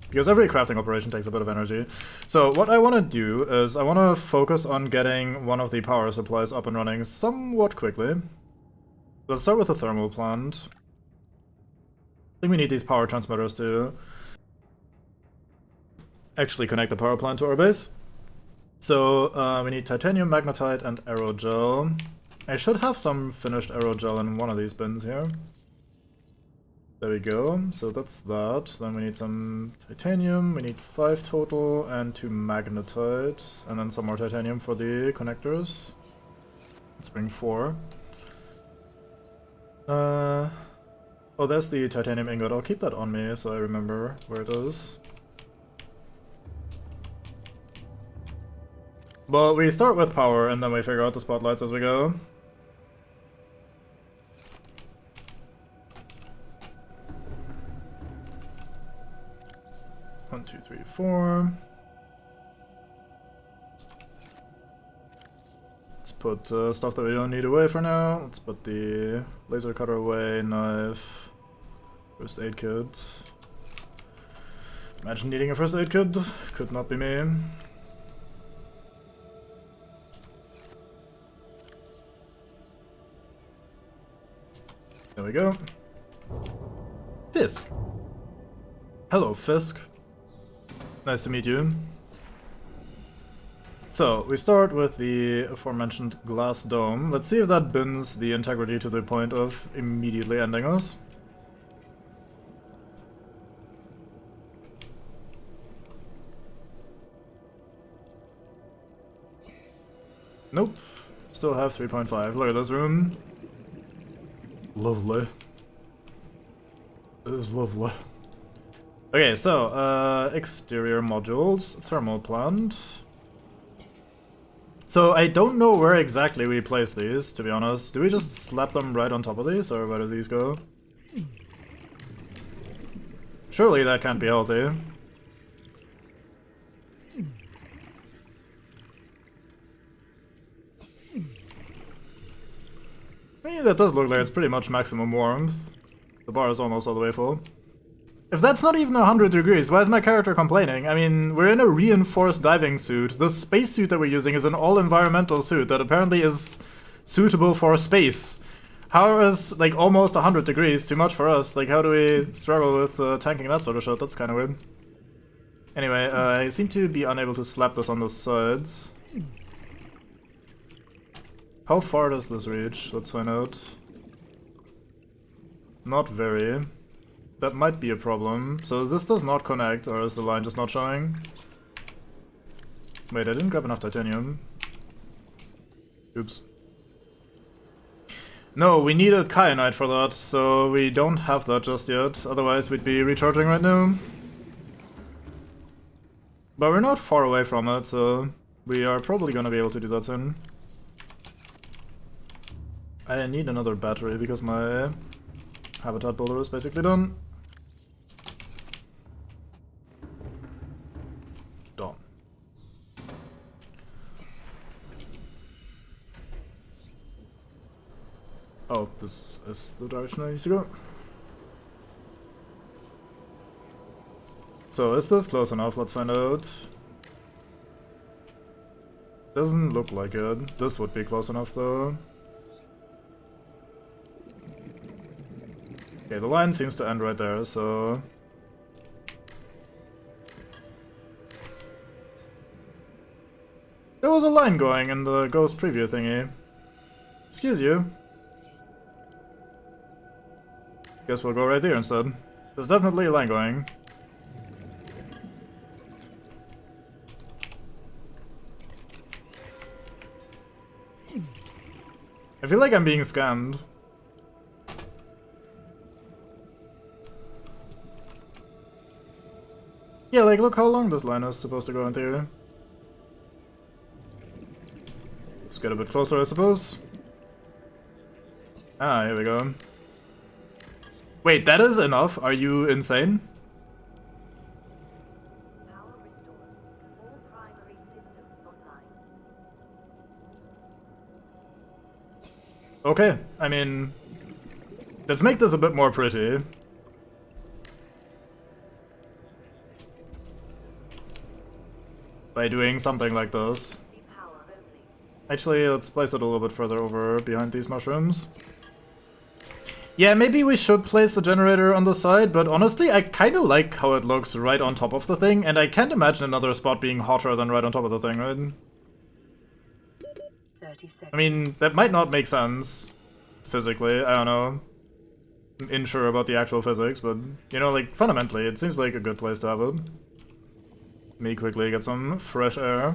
Because every crafting operation takes a bit of energy. So what I want to do is I want to focus on getting one of the power supplies up and running somewhat quickly. Let's start with the thermal plant. I think we need these power transmitters to actually connect the power plant to our base. So we need titanium, magnetite, and aerogel. I should have some finished aerogel in one of these bins here. There we go, so that's that. Then we need some titanium, we need 5 total, and 2 magnetite, and then some more titanium for the connectors. Let's bring 4. Oh, there's the titanium ingot. I'll keep that on me so I remember where it is. Well, we start with power, and then we figure out the spotlights as we go. One, two, three, 4. Let's put stuff that we don't need away for now. Let's put the laser cutter away, knife, first aid kit. Imagine needing a first aid kit. Could not be me. There we go. Fisk. Hello, Fisk. Nice to meet you. So, we start with the aforementioned glass dome. Let's see if that bends the integrity to the point of immediately ending us. Nope. Still have 3.5. Look at this room. Lovely. It is lovely. Okay, so, exterior modules, thermal plant. So, I don't know where exactly we place these, to be honest. Do we just slap them right on top of these, or where do these go? Surely that can't be healthy. I mean, that does look like it's pretty much maximum warmth. The bar is almost all the way full. If that's not even 100 degrees, why is my character complaining? I mean, we're in a reinforced diving suit. The spacesuit that we're using is an all-environmental suit that apparently is suitable for space. How is, like, almost 100 degrees too much for us? Like, how do we struggle with tanking that sort of shit? That's kind of weird. Anyway, I seem to be unable to slap this on the sides. How far does this reach? Let's find out. Not very. That might be a problem. So this does not connect, or is the line just not showing? Wait, I didn't grab enough titanium. Oops. No, we needed kyanite for that, so we don't have that just yet. Otherwise we'd be recharging right now. But we're not far away from it, so we are probably gonna be able to do that soon. I need another battery because my habitat builder is basically done. Done. Oh, this is the direction I need to go. So, is this close enough? Let's find out. Doesn't look like it. This would be close enough though. Okay, the line seems to end right there, so... There was a line going in the ghost preview thingy. Excuse you. Guess we'll go right there instead. There's definitely a line going. I feel like I'm being scammed. Yeah, like, look how long this line is supposed to go in theory. Let's get a bit closer, I suppose. Ah, here we go. Wait, that is enough? Are you insane? Power restored. All Okay, I mean, let's make this a bit more pretty. By doing something like this. Actually, let's place it a little bit further over behind these mushrooms. Yeah, maybe we should place the generator on the side, but honestly, I kind of like how it looks right on top of the thing, and I can't imagine another spot being hotter than right on top of the thing, right? 30 seconds. I mean, that might not make sense physically, I don't know. I'm unsure about the actual physics, but, you know, like, fundamentally, it seems like a good place to have it. Let me quickly get some fresh air.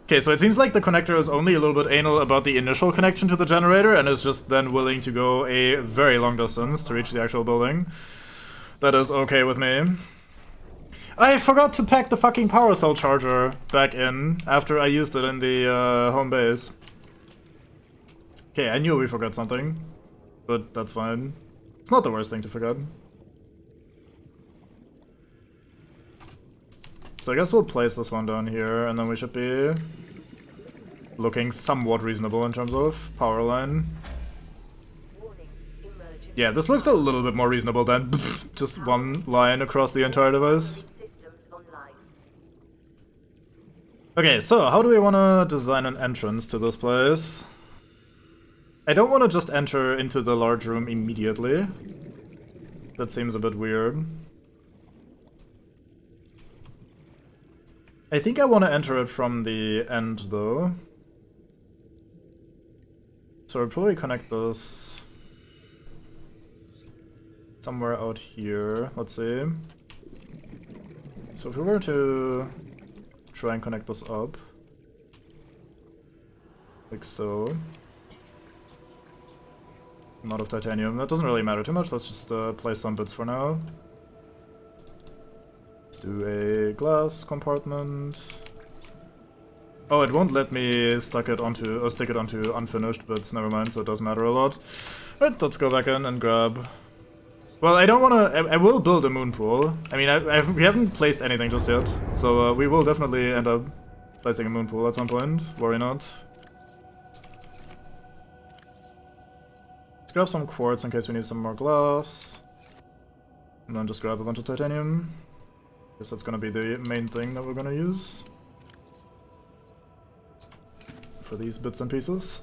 Okay, so it seems like the connector is only a little bit anal about the initial connection to the generator and is just then willing to go a very long distance to reach the actual building. That is okay with me. I forgot to pack the fucking power cell charger back in after I used it in the home base. Okay, I knew we forgot something, but that's fine. It's not the worst thing to forget. So I guess we'll place this one down here, and then we should be looking somewhat reasonable in terms of power line. Yeah, this looks a little bit more reasonable than just one line across the entire device. Okay, so how do we want to design an entrance to this place? I don't want to just enter into the large room immediately. That seems a bit weird. I think I want to enter it from the end, though. So I'll probably connect this somewhere out here. Let's see. So if we were to try and connect this up, like so. Amount of titanium. That doesn't really matter too much. Let's just place some bits for now. Let's do a glass compartment. Oh, it won't let me stick it onto unfinished bits. Never mind, so it does matter a lot. Right, let's go back in and grab. Well, I don't want to. I will build a moon pool. I mean, we haven't placed anything just yet, so we will definitely end up placing a moon pool at some point. Worry not. Let's grab some quartz in case we need some more glass, and then just grab a bunch of titanium. Guess that's gonna be the main thing that we're gonna use for these bits and pieces.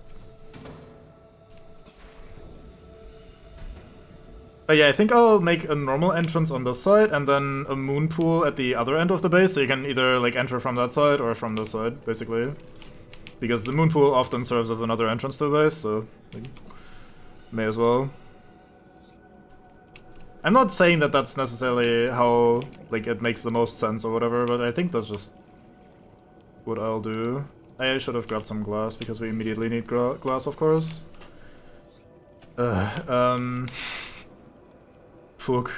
But yeah, I think I'll make a normal entrance on this side and then a moon pool at the other end of the base, so you can either like enter from that side or from this side, basically. Because the moon pool often serves as another entrance to the base, so like, may as well. I'm not saying that that's necessarily how, like, it makes the most sense or whatever, but I think that's just what I'll do. I should have grabbed some glass, because we immediately need glass, of course. Fuck.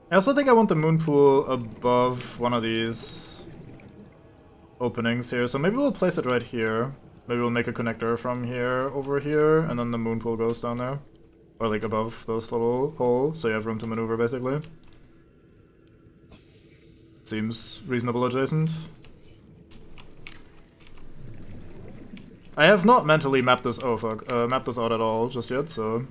I also think I want the moon pool above one of these openings here, so maybe we'll place it right here. Maybe we'll make a connector from here over here, and then the moon pool goes down there. Or like above those little holes, so you have room to maneuver basically. Seems reasonable adjacent. I have not mentally mapped this mapped this out at all just yet, so.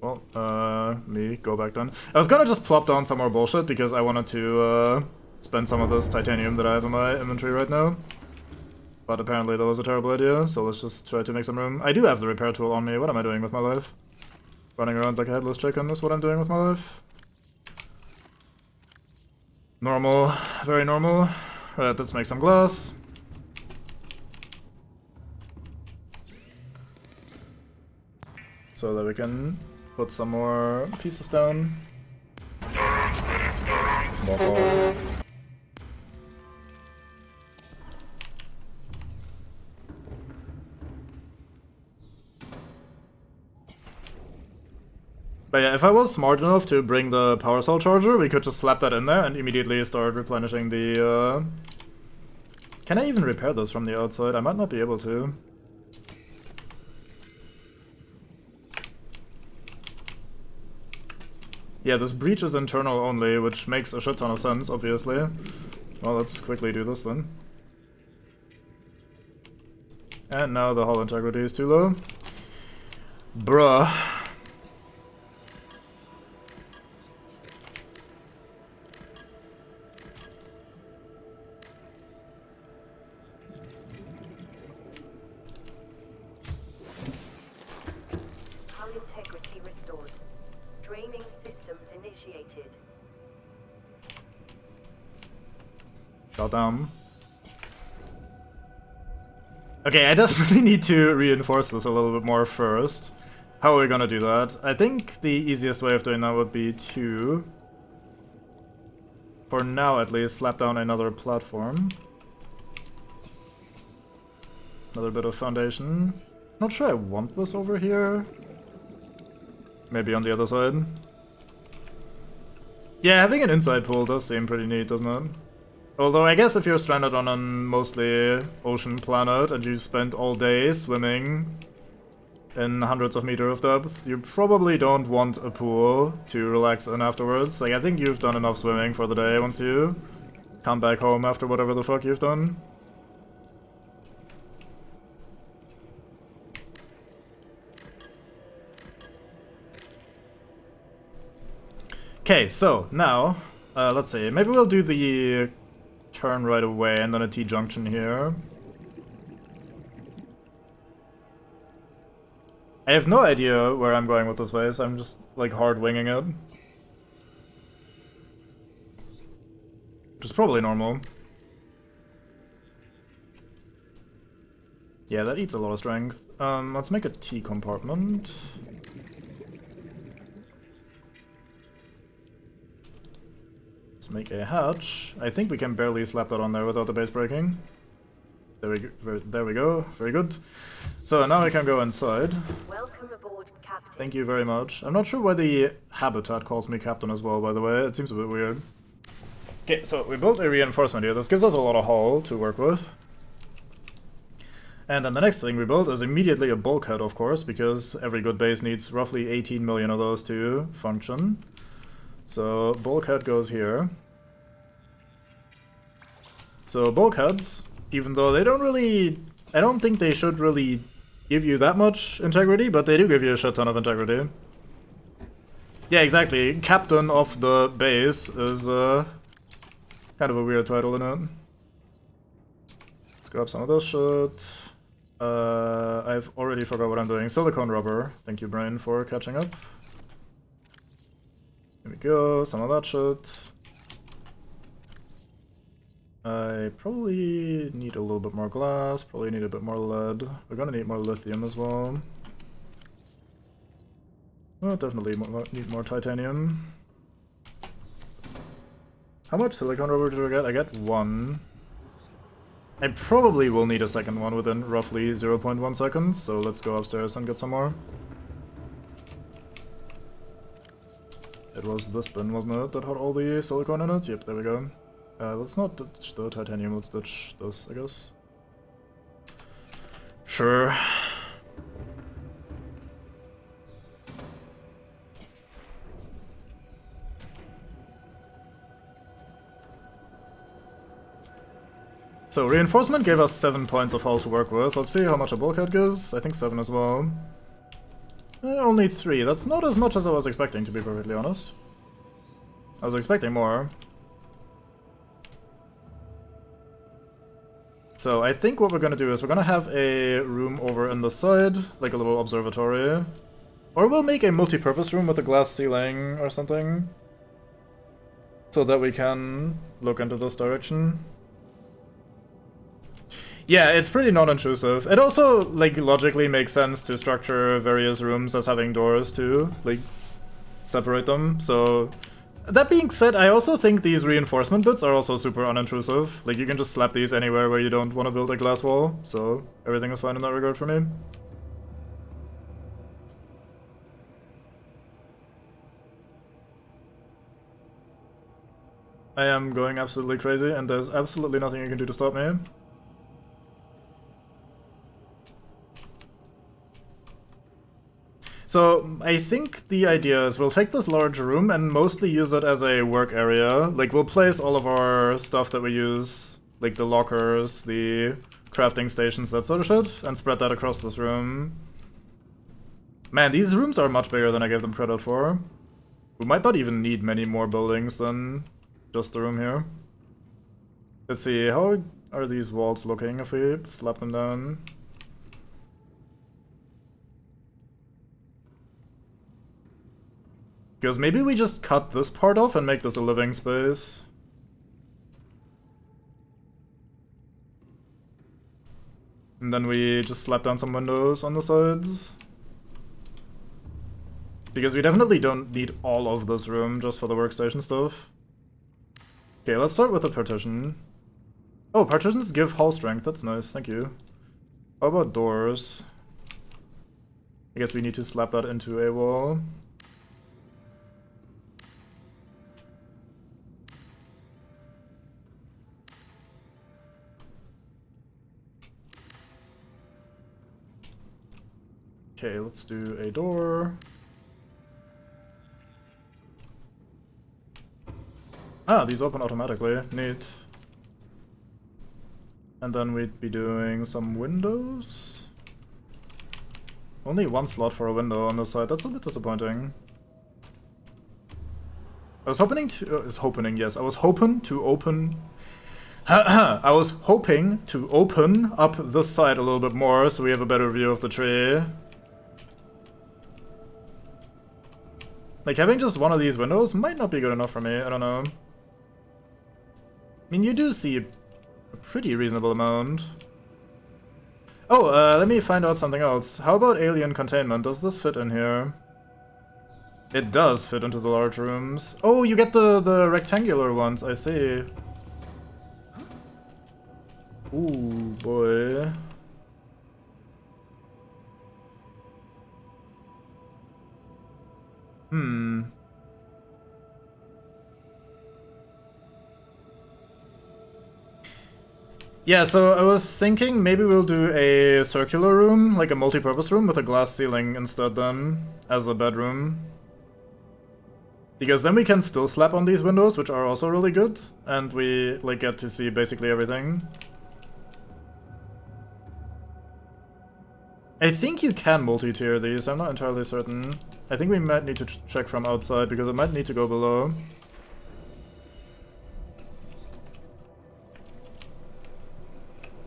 Well, let me go back then. I was gonna just plop down some more bullshit because I wanted to spend some of this titanium that I have in my inventory right now. But apparently that was a terrible idea, so let's just try to make some room. I do have the repair tool on me. What am I doing with my life? Running around like a headless chicken is what I'm doing with my life. Normal. Very normal. Right, let's make some glass. So that we can put some more pieces down. But yeah, if I was smart enough to bring the power cell charger, we could just slap that in there and immediately start replenishing the, Can I even repair this from the outside? I might not be able to. Yeah, this breach is internal only, which makes a shit ton of sense, obviously. Well, let's quickly do this then. And now the hull integrity is too low. Bruh. Hull integrity restored. Draining systems initiated. Shut down. Okay, I desperately need to reinforce this a little bit more first. How are we gonna do that? I think the easiest way of doing that would be to, for now at least, slap down another platform. Another bit of foundation. Not sure I want this over here. Maybe on the other side. Yeah, having an inside pool does seem pretty neat, doesn't it? Although I guess if you're stranded on a mostly ocean planet and you spent all day swimming in hundreds of meters of depth, you probably don't want a pool to relax in afterwards. Like, I think you've done enough swimming for the day once you come back home after whatever the fuck you've done. Okay, so now, let's see, maybe we'll do the turn right away and then a T-junction here. I have no idea where I'm going with this base, I'm just like hard winging it. Which is probably normal. Yeah, that eats a lot of strength. Let's make a T compartment. Let's make a hatch. I think we can barely slap that on there without the base breaking. There we go. Very good. So now we can go inside. Welcome aboard, Captain. Thank you very much. I'm not sure why the habitat calls me captain as well, by the way. It seems a bit weird. Okay, so we built a reinforcement here. This gives us a lot of hull to work with. And then the next thing we built is immediately a bulkhead, of course, because every good base needs roughly 18 million of those to function. So bulkhead goes here. So bulkheads, even though they don't really... I don't think they should really give you that much integrity, but they do give you a shit ton of integrity. Yeah, exactly. Captain of the base is kind of a weird title, isn't it? Let's grab some of this shit. I've already forgot what I'm doing. Silicone rubber. Thank you, brain, for catching up. There we go, some of that shit. I probably need a little bit more glass, probably need a bit more lead. We're gonna need more lithium as well. Oh, definitely need more titanium. How much silicone rubber do I get? I get 1. I probably will need a second one within roughly 0.1 seconds, so let's go upstairs and get some more. It was this bin, wasn't it, that had all the silicone in it? Yep, there we go. Let's not ditch the titanium, let's ditch this, I guess. Sure. So, reinforcement gave us 7 points of hull to work with. Let's see how much a bulkhead gives. I think 7 as well. Only 3. That's not as much as I was expecting, to be perfectly honest. I was expecting more. So I think what we're gonna do is we're gonna have a room over in the side, like a little observatory. Or we'll make a multi-purpose room with a glass ceiling or something. So that we can look into this direction. Yeah, it's pretty non-intrusive. It also, like, logically makes sense to structure various rooms as having doors too, like, separate them, so... That being said, I also think these reinforcement bits are also super unintrusive. Like, you can just slap these anywhere where you don't want to build a glass wall, so everything is fine in that regard for me. I am going absolutely crazy, and there's absolutely nothing you can do to stop me. So I think the idea is we'll take this large room and mostly use it as a work area. Like, we'll place all of our stuff that we use, like the lockers, the crafting stations, that sort of shit, and spread that across this room. Man, these rooms are much bigger than I gave them credit for. We might not even need many more buildings than just the room here. Let's see, how are these walls looking if we slap them down? Because maybe we just cut this part off and make this a living space. And then we just slap down some windows on the sides. Because we definitely don't need all of this room just for the workstation stuff. Okay, let's start with a partition. Oh, partitions give hull strength, that's nice, thank you. How about doors? I guess we need to slap that into a wall. Okay, let's do a door. Ah, these open automatically. Neat. And then we'd be doing some windows. Only one slot for a window on this side. That's a bit disappointing. I was hoping to... yes. I was hoping to open... I was hoping to open up this side a little bit more so we have a better view of the tree. Like, having just one of these windows might not be good enough for me, I don't know. I mean, you do see a pretty reasonable amount. Oh, let me find out something else. How about alien containment? Does this fit in here? It does fit into the large rooms. Oh, you get the rectangular ones, I see. Ooh, boy. Yeah, so I was thinking maybe we'll do a circular room, like a multi-purpose room with a glass ceiling instead then, as a bedroom. Because then we can still slap on these windows, which are also really good, and we like get to see basically everything. I think you can multi-tier these, I'm not entirely certain. I think we might need to check from outside, because it might need to go below.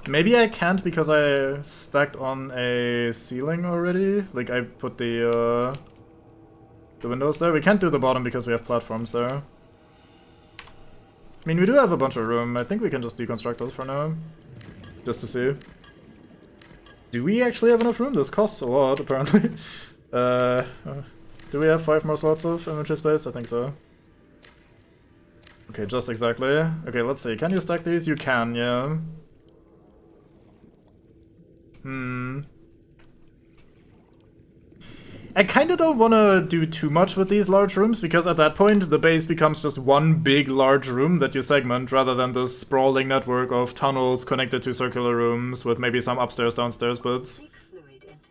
Maybe I can't because I stacked on a ceiling already. Like, I put the windows there. We can't do the bottom because we have platforms there. I mean, we do have a bunch of room. I think we can just deconstruct those for now. Just to see. Do we actually have enough room? This costs a lot, apparently. Do we have 5 more slots of inventory space? I think so. Okay, just exactly. Okay, let's see. Can you stack these? You can, yeah. I kinda don't wanna do too much with these large rooms, because at that point the base becomes just one big large room that you segment, rather than this sprawling network of tunnels connected to circular rooms with maybe some upstairs, downstairs bits.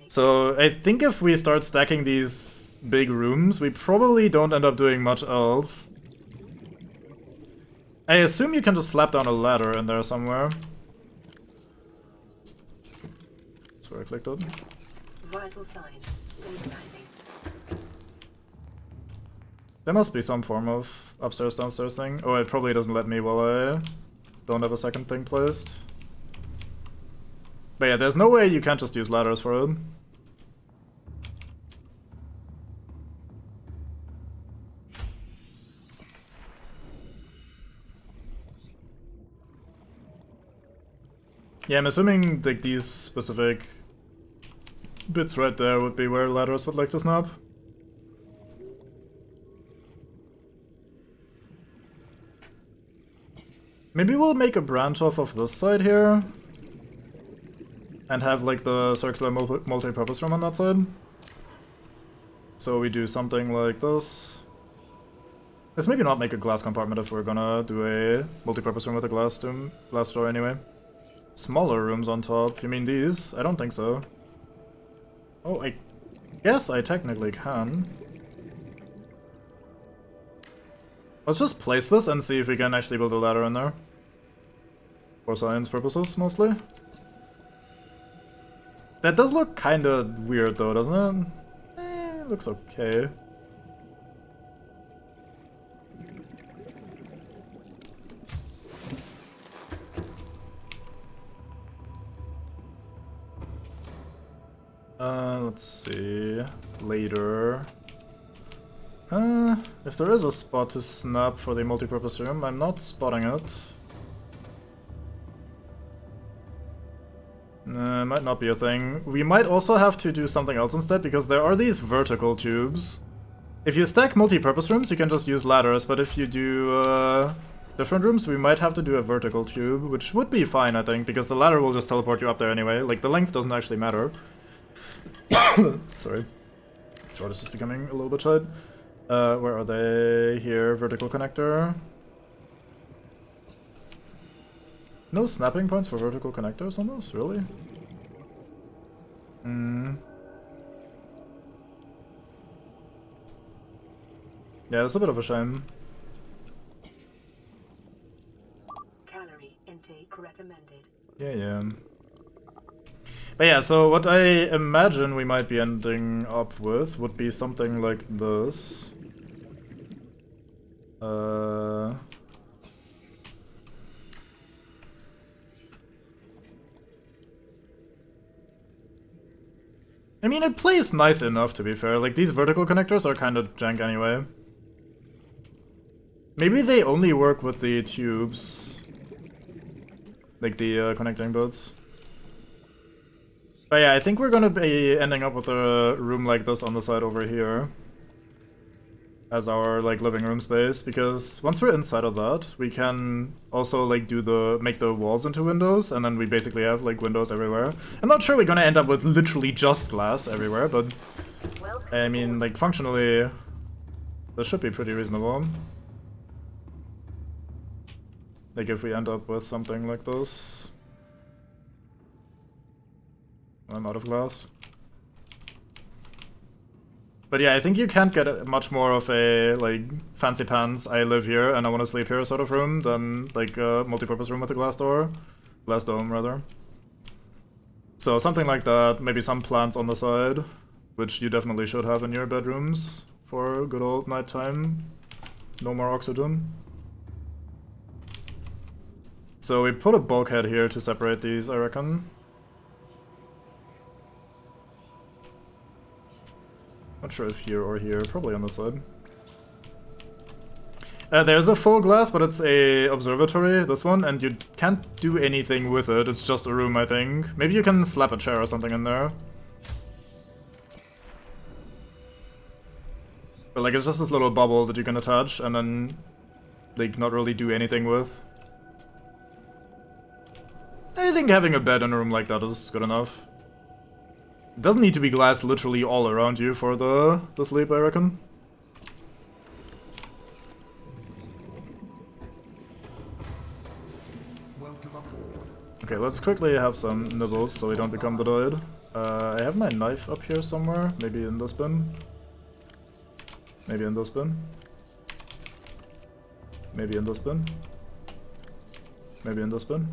So I think if we start stacking these big rooms, we probably don't end up doing much else. I assume you can just slap down a ladder in there somewhere. That's where I clicked it. Vital signs stabilizing. There must be some form of upstairs, downstairs thing. Oh, it probably doesn't let me while I don't have a second thing placed. But yeah, there's no way you can't just use ladders for it. Yeah, I'm assuming like these specific bits right there would be where ladders would like to snap. Maybe we'll make a branch off of this side here and have like the circular multi-purpose room on that side. So we do something like this. Let's maybe not make a glass compartment if we're gonna do a multi-purpose room with a glass door anyway. Smaller rooms on top. You mean these? I don't think so. Oh, Yes, I technically can. Let's just place this and see if we can actually build a ladder in there. For science purposes, mostly. That does look kinda weird though, doesn't it? It looks okay. Let's see. Later. If there is a spot to snap for the multi-purpose room, I'm not spotting it. Might not be a thing. We might also have to do something else instead, because there are these vertical tubes. If you stack multi-purpose rooms, you can just use ladders, but if you do different rooms, we might have to do a vertical tube, which would be fine, I think, because the ladder will just teleport you up there anyway. Like, the length doesn't actually matter. Sorry. Sword is just becoming a little bit tight. Where are they? Here, vertical connector. No snapping points for vertical connectors on this? Really? Yeah, it's a bit of a shame. Calorie intake recommended. Yeah. But yeah, so what I imagine we might be ending up with would be something like this. I mean, it plays nice enough, to be fair. Like, these vertical connectors are kind of jank anyway. Maybe they only work with the tubes. Like the connecting bits. But yeah, I think we're gonna be ending up with a room like this on the side over here. As our, like, living room space, because once we're inside of that, we can also, like, make the walls into windows, and then we basically have, like, windows everywhere. I'm not sure we're gonna end up with literally just glass everywhere, but I mean, like, functionally, this should be pretty reasonable. Like, if we end up with something like this. I'm out of glass. But yeah, I think you can't get much more of a, like, fancy pants, I live here and I want to sleep here sort of room than, like, a multi-purpose room with a glass door. Glass dome, rather. So something like that, maybe some plants on the side, which you definitely should have in your bedrooms for good old nighttime. No more oxygen. So we put a bulkhead here to separate these, I reckon. Not sure if here or here, probably on this side. There's a full glass, but it's a observatory, this one, and you can't do anything with it, it's just a room, I think. Maybe you can slap a chair or something in there. But like, it's just this little bubble that you can attach, and then, like, not really do anything with. I think having a bed in a room like that is good enough. It doesn't need to be glass literally all around you for the sleep, I reckon. Okay, let's quickly have some nibbles so we don't become the droid. I have my knife up here somewhere, maybe in this bin. Maybe in this bin. Maybe in this bin. Maybe in this bin.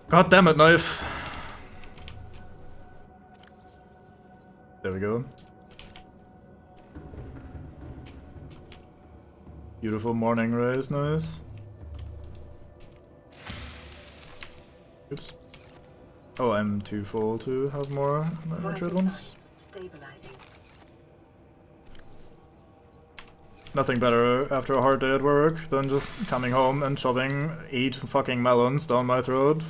God damn it, knife! There we go. Beautiful morning rays, nice. Oops. Oh, I'm too full to have more trade ones. Nothing better after a hard day at work than just coming home and shoving 8 fucking melons down my throat.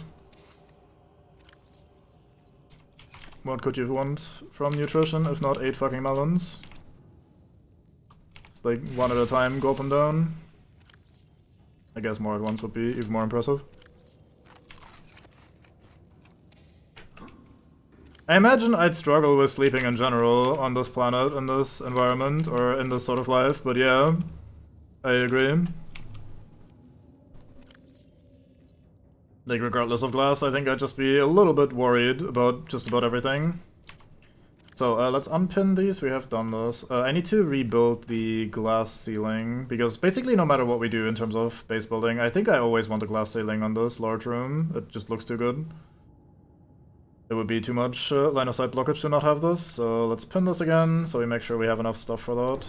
What could you want from nutrition if not 8 fucking melons? It's like one at a time, go up and down. I guess more at once would be even more impressive. I imagine I'd struggle with sleeping in general on this planet, in this environment, or in this sort of life, but yeah, I agree. Like, regardless of glass, I think I'd just be a little bit worried about just about everything. So, let's unpin these. We have done this. I need to rebuild the glass ceiling, because basically no matter what we do in terms of base building, I think I always want a glass ceiling on this large room. It just looks too good. It would be too much line of sight blockage to not have this, so let's pin this again, so we make sure we have enough stuff for that.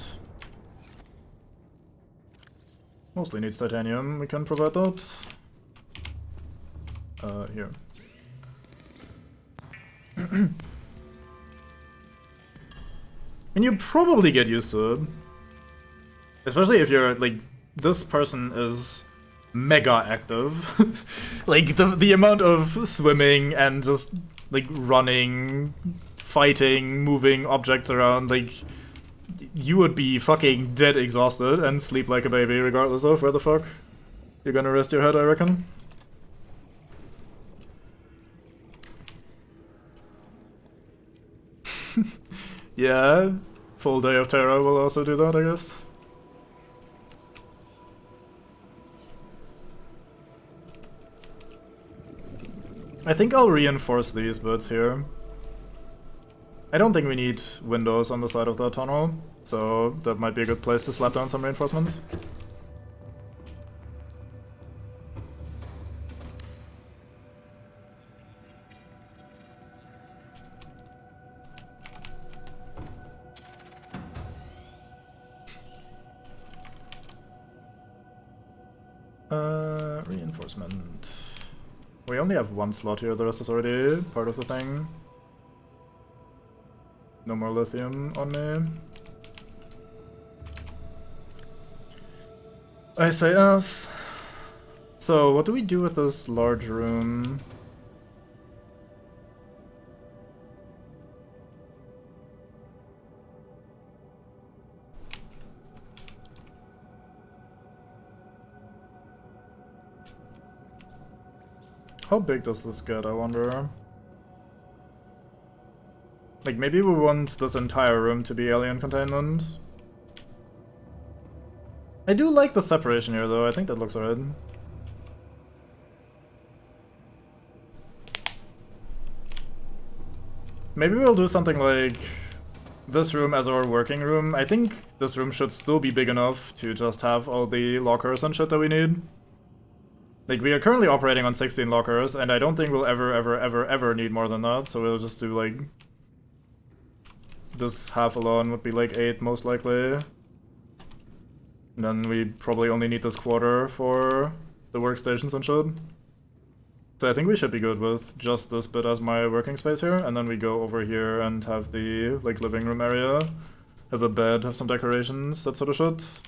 Mostly needs titanium, we can provide that. Here. And you probably get used to it. Especially if you're, like, this person is mega active. Like, the amount of swimming and just, like, running, fighting, moving objects around, like, you would be fucking dead exhausted and sleep like a baby regardless of where the fuck you're gonna rest your head, I reckon. Yeah, full day of terror will also do that, I guess. I think I'll reinforce these bits here. I don't think we need windows on the side of that tunnel, so that might be a good place to slap down some reinforcements. Reinforcement. We only have one slot here, the rest is already part of the thing. No more lithium on me. I say yes. So, what do we do with this large room? How big does this get, I wonder? Like, maybe we want this entire room to be alien containment. I do like the separation here, though. I think that looks alright. Maybe we'll do something like this room as our working room. I think this room should still be big enough to just have all the lockers and shit that we need. Like, we are currently operating on 16 lockers, and I don't think we'll ever need more than that, so we'll just do, like... This half alone would be like 8, most likely. And then we probably only need this quarter for the workstations and shit. So I think we should be good with just this bit as my working space here, and then we go over here and have the, like, living room area. Have a bed, have some decorations, that sort of shit.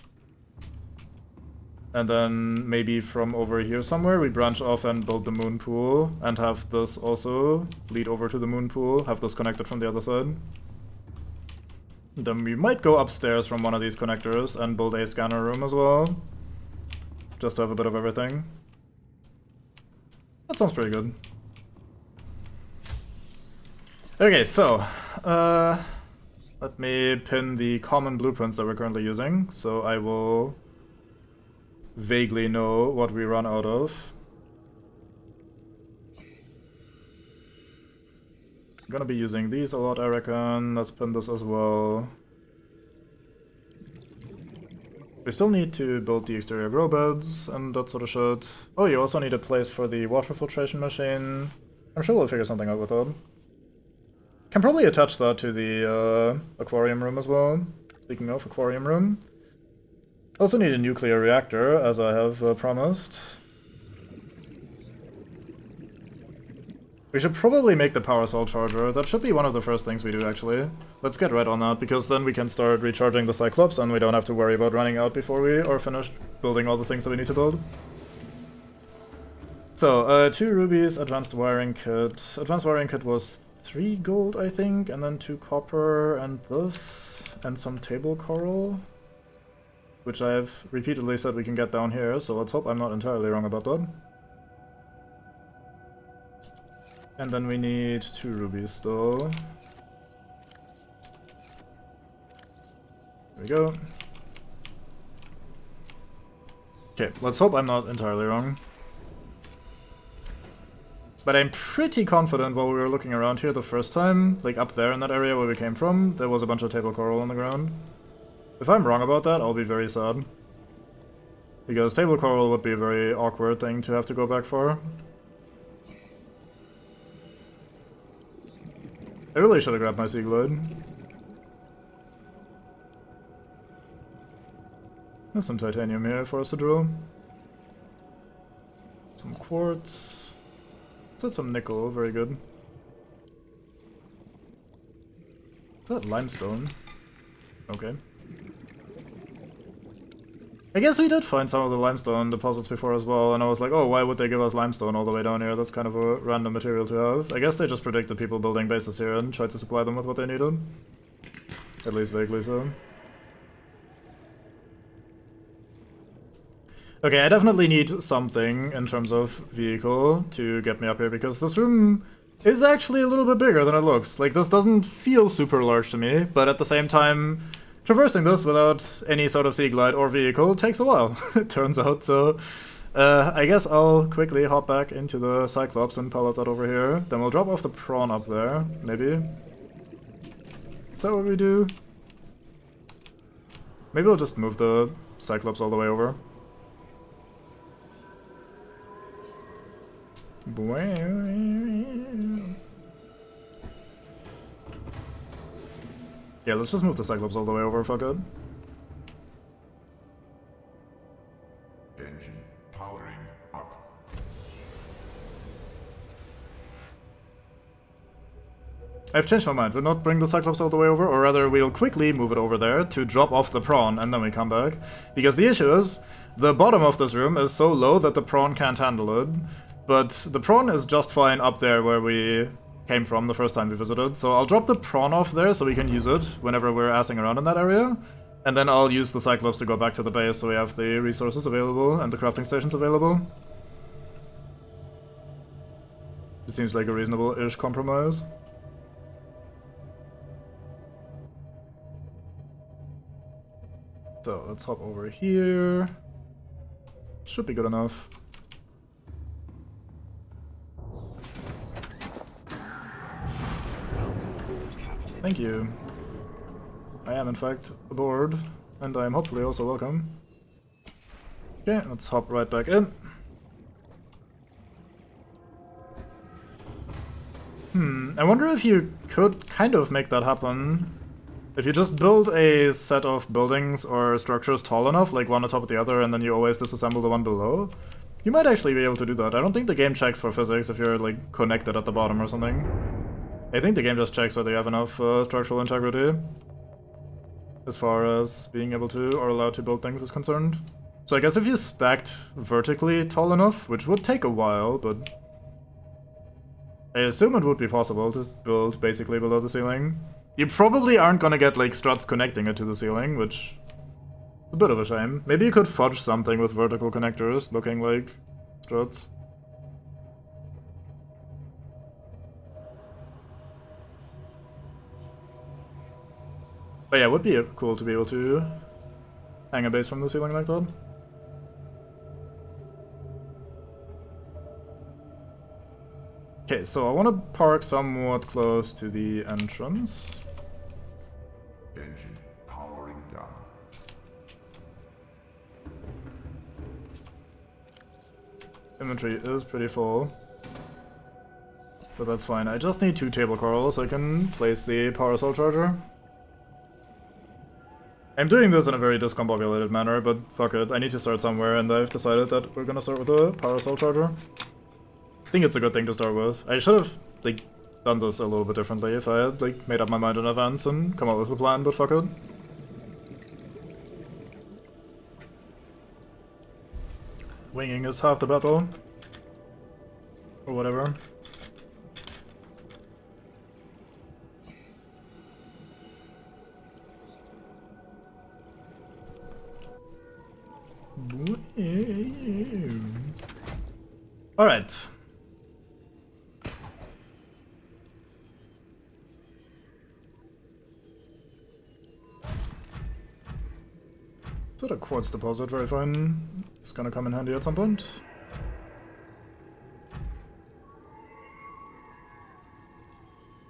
And then maybe from over here somewhere we branch off and build the moon pool, and have this also lead over to the moon pool, have this connected from the other side. Then we might go upstairs from one of these connectors and build a scanner room as well. Just to have a bit of everything. That sounds pretty good. Okay, so, let me pin the common blueprints that we're currently using, so I will vaguely know what we run out of. I'm gonna be using these a lot, I reckon. Let's pin this as well. We still need to build the exterior grow beds and that sort of shit. Oh, you also need a place for the water filtration machine. I'm sure we'll figure something out with that. Can probably attach that to the aquarium room as well. Speaking of aquarium room. Also need a nuclear reactor, as I have promised. We should probably make the power cell charger. That should be one of the first things we do, actually. Let's get right on that, because then we can start recharging the Cyclops and we don't have to worry about running out before we are finished building all the things that we need to build. So, 2 rubies, advanced wiring kit. Advanced wiring kit was 3 gold, I think, and then 2 copper, and this, and some table coral. Which I've repeatedly said we can get down here, so let's hope I'm not entirely wrong about that. And then we need 2 rubies still. There we go. Okay, let's hope I'm not entirely wrong. But I'm pretty confident while we were looking around here the first time, like up there in that area where we came from, there was a bunch of table coral on the ground. If I'm wrong about that, I'll be very sad. Because table coral would be a very awkward thing to have to go back for. I really should have grabbed my sea glide. There's some titanium here for us to drill. Some quartz. That's some nickel, very good. Is that limestone? Okay. I guess we did find some of the limestone deposits before as well, and I was like, oh, why would they give us limestone all the way down here? That's kind of a random material to have. I guess they just predicted people building bases here and tried to supply them with what they needed. At least vaguely so. Okay, I definitely need something in terms of vehicle to get me up here, because this room is actually a little bit bigger than it looks. Like, this doesn't feel super large to me, but at the same time, traversing this without any sort of sea glide or vehicle takes a while, it turns out, so I guess I'll quickly hop back into the Cyclops and pilot that over here. Then we'll drop off the prawn up there, maybe. Is that what we do? Maybe we'll just move the Cyclops all the way over. Yeah, let's just move the Cyclops all the way over, fuck it. Engine powering up. I've changed my mind. We'll not bring the Cyclops all the way over, or rather we'll quickly move it over there to drop off the prawn and then we come back. Because the issue is, the bottom of this room is so low that the prawn can't handle it. But the prawn is just fine up there where we came from the first time we visited, so I'll drop the prawn off there so we can use it whenever we're assing around in that area. And then I'll use the Cyclops to go back to the base so we have the resources available and the crafting stations available. It seems like a reasonable-ish compromise. So let's hop over here. Should be good enough. Thank you. I am in fact aboard, and I am hopefully also welcome. Okay, let's hop right back in. I wonder if you could kind of make that happen. If you just build a set of buildings or structures tall enough, like one on top of the other, and then you always disassemble the one below, you might actually be able to do that. I don't think the game checks for physics if you're like connected at the bottom or something. I think the game just checks whether you have enough structural integrity as far as being able to or allowed to build things is concerned. So I guess if you stacked vertically tall enough, which would take a while, but I assume it would be possible to build basically below the ceiling. You probably aren't gonna get like struts connecting it to the ceiling, which is a bit of a shame. Maybe you could fudge something with vertical connectors looking like struts. But yeah, it would be cool to be able to hang a base from the ceiling like that. Okay, so I want to park somewhat close to the entrance. Engine powering down. Inventory is pretty full, but that's fine. I just need 2 table corals so I can place the parasol charger. I'm doing this in a very discombobulated manner, but fuck it, I need to start somewhere, and I've decided that we're gonna start with a parasol charger. I think it's a good thing to start with. I should have, like, done this a little bit differently if I had, like, made up my mind in advance and come up with a plan, but fuck it. Winging is half the battle. Or whatever. Alright. Is that a quartz deposit? Very fine. It's gonna come in handy at some point.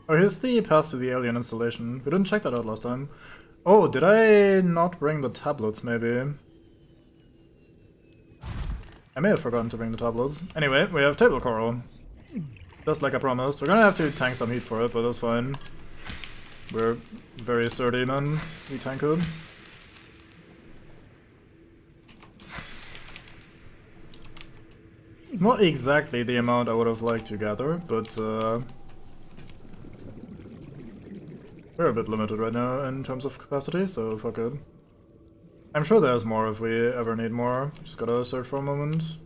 Oh, here's the path to the alien installation. We didn't check that out last time. Oh, did I not bring the tablets, maybe? I may have forgotten to bring the tablets. Anyway, we have table coral. Just like I promised. We're gonna have to tank some heat for it, but that's fine. We're very sturdy, man. We tank it. It's not exactly the amount I would have liked to gather, but we're a bit limited right now in terms of capacity, so fuck it. I'm sure there's more if we ever need more. Just gotta search for a moment.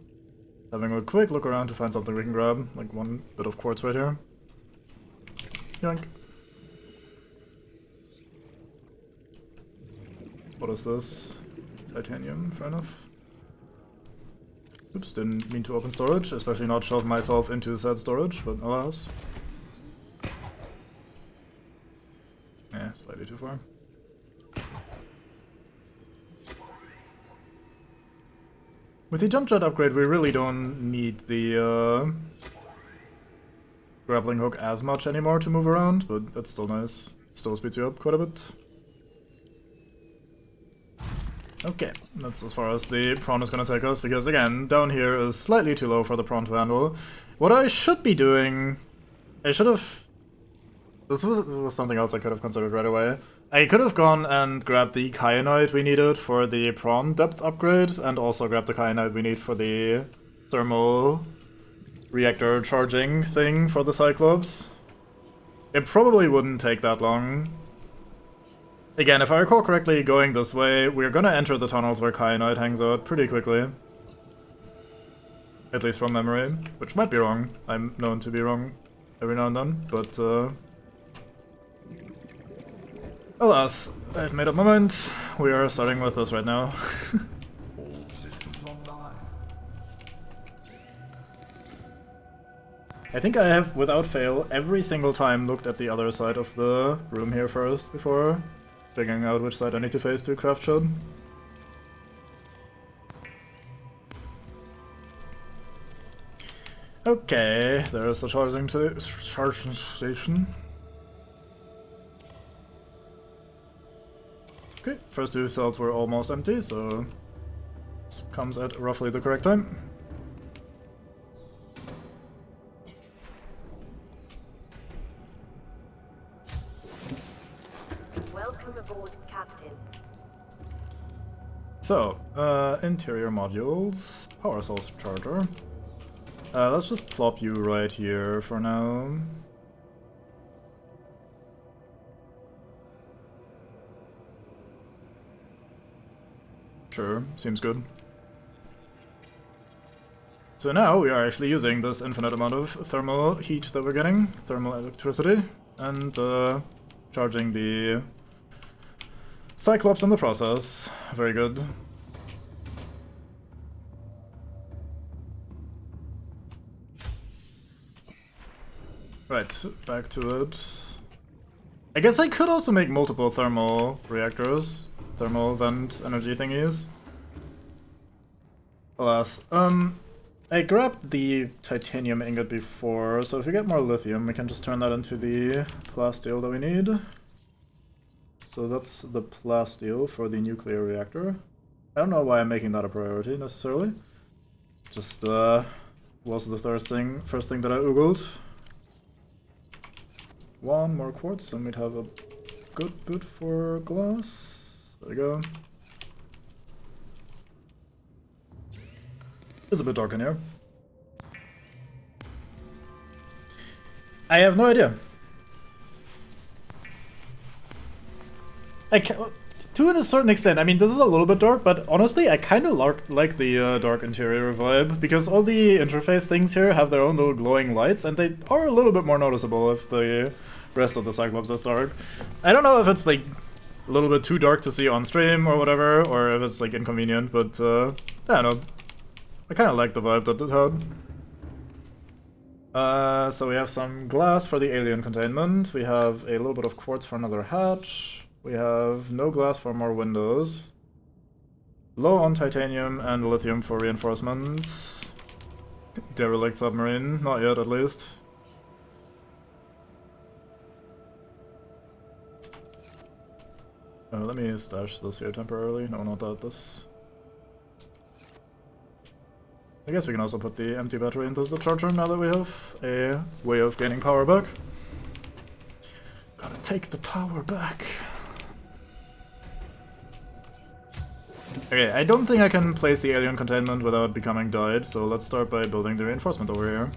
Having a quick look around to find something we can grab, like one bit of quartz right here. Yoink. What is this? Titanium, fair enough. Oops, didn't mean to open storage, especially not shove myself into said storage, but alas. Yeah, slightly too far. With the jump jet upgrade, we really don't need the grappling hook as much anymore to move around, but it's still nice. Still speeds you up quite a bit. Okay, that's as far as the prawn is gonna take us, because again, down here is slightly too low for the prawn to handle. What I should be doing... I should have... This was something else I could have considered right away. I could have gone and grabbed the kyanite we needed for the prawn depth upgrade, and also grabbed the kyanite we need for the thermal reactor charging thing for the Cyclops. It probably wouldn't take that long. Again, if I recall correctly, going this way, we're gonna enter the tunnels where kyanite hangs out pretty quickly. At least from memory, which might be wrong. I'm known to be wrong every now and then, but alas, I've made up my mind. We are starting with this right now. All systems online. I think I have, without fail, every single time looked at the other side of the room here first, before figuring out which side I need to face to craft shed. Okay, there's the charging station. Okay, first two cells were almost empty, so this comes at roughly the correct time. Welcome aboard, Captain. So, interior modules, power source charger. Let's just plop you right here for now. Sure, seems good. So now we are actually using this infinite amount of thermal heat that we're getting, thermal electricity, and charging the Cyclops in the process. Very good. Right, back to it. I guess I could also make multiple thermal reactors, thermal vent energy thingies. Alas, I grabbed the titanium ingot before, so if we get more lithium, we can just turn that into the plasteel that we need. So that's the plasteel for the nuclear reactor. I don't know why I'm making that a priority, necessarily. Just, was the first thing that I oogled. One more quartz, and we'd have a good bit for glass. There we go. It's a bit dark in here. I have no idea. To a certain extent, I mean, this is a little bit dark, but honestly, I kind of like the dark interior vibe, because all the interface things here have their own little glowing lights, and they are a little bit more noticeable if the rest of the Cyclops is dark. I don't know if it's, like, a little bit too dark to see on stream or whatever, or if it's, like, inconvenient, but, I don't know. I kind of like the vibe that it had. So we have some glass for the alien containment, we have a little bit of quartz for another hatch. We have no glass for more windows. Low on titanium and lithium for reinforcements. Derelict submarine, not yet at least. Let me stash this here temporarily. No, not that. This. I guess we can also put the empty battery into the charger now that we have a way of gaining power back. Gotta take the power back. Okay, I don't think I can place the alien containment without becoming died, so let's start by building the reinforcement over here.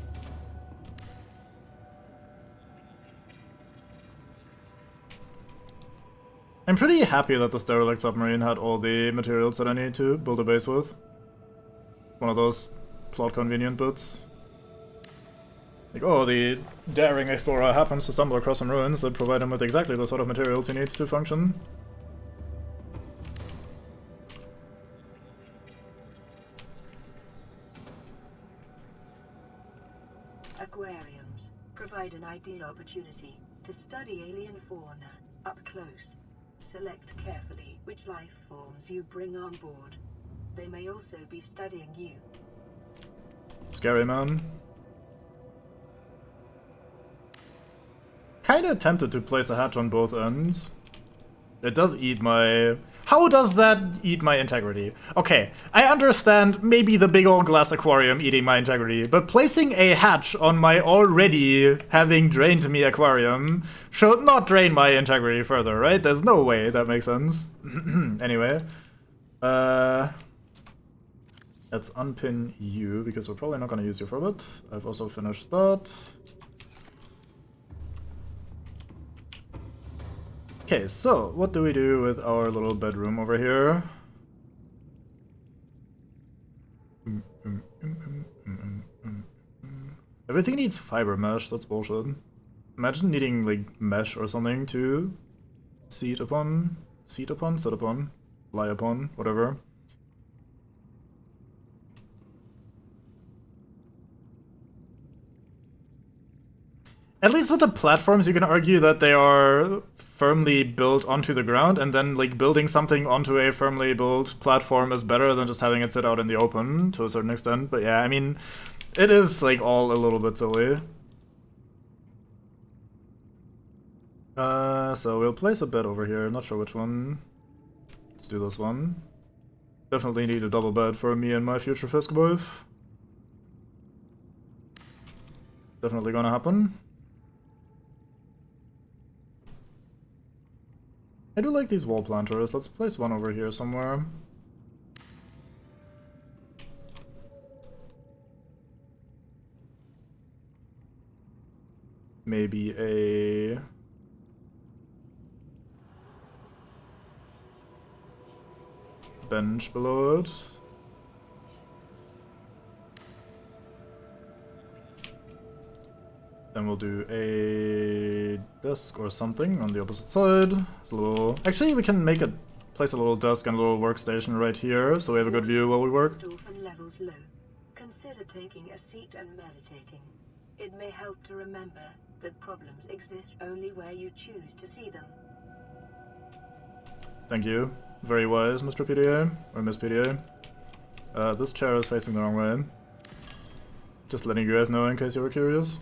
I'm pretty happy that the derelict submarine had all the materials that I need to build a base with. One of those plot convenient bits. Like, oh, the daring explorer happens to stumble across some ruins that provide him with exactly the sort of materials he needs to function. Aquariums provide an ideal opportunity to study alien fauna up close. Select carefully which life forms you bring on board. They may also be studying you. Scary, man. Kinda tempted to place a hatch on both ends. It does eat my... How does that eat my integrity? Okay, I understand maybe the big old glass aquarium eating my integrity, but placing a hatch on my already having drained me aquarium should not drain my integrity further, right? There's no way that makes sense. Anyway. Let's unpin you, because we're probably not gonna use you for a bit. I've also finished that. Okay, so what do we do with our little bedroom over here? Everything needs fiber mesh, that's bullshit. Imagine needing, like, mesh or something to sit upon, lie upon, whatever. At least with the platforms, you can argue that they are firmly built onto the ground, and then like building something onto a firmly built platform is better than just having it sit out in the open to a certain extent. But yeah, I mean, it is like all a little bit silly. So we'll place a bed over here. Not sure which one. Let's do this one. Definitely need a double bed for me and my future Fisk wife. Definitely gonna happen. I do like these wall planters. Let's place one over here somewhere. Maybe a... bench below it. Then we'll do a desk or something on the opposite side. It's a little... Actually, we can make place a little desk and a little workstation right here, so we have a good view while we work. Endorphin levels low. Consider taking a seat and meditating. It may help to remember that problems exist only where you choose to see them. Thank you. Very wise, Mr. PDA, or Miss PDA. This chair is facing the wrong way. Just letting you guys know in case you were curious.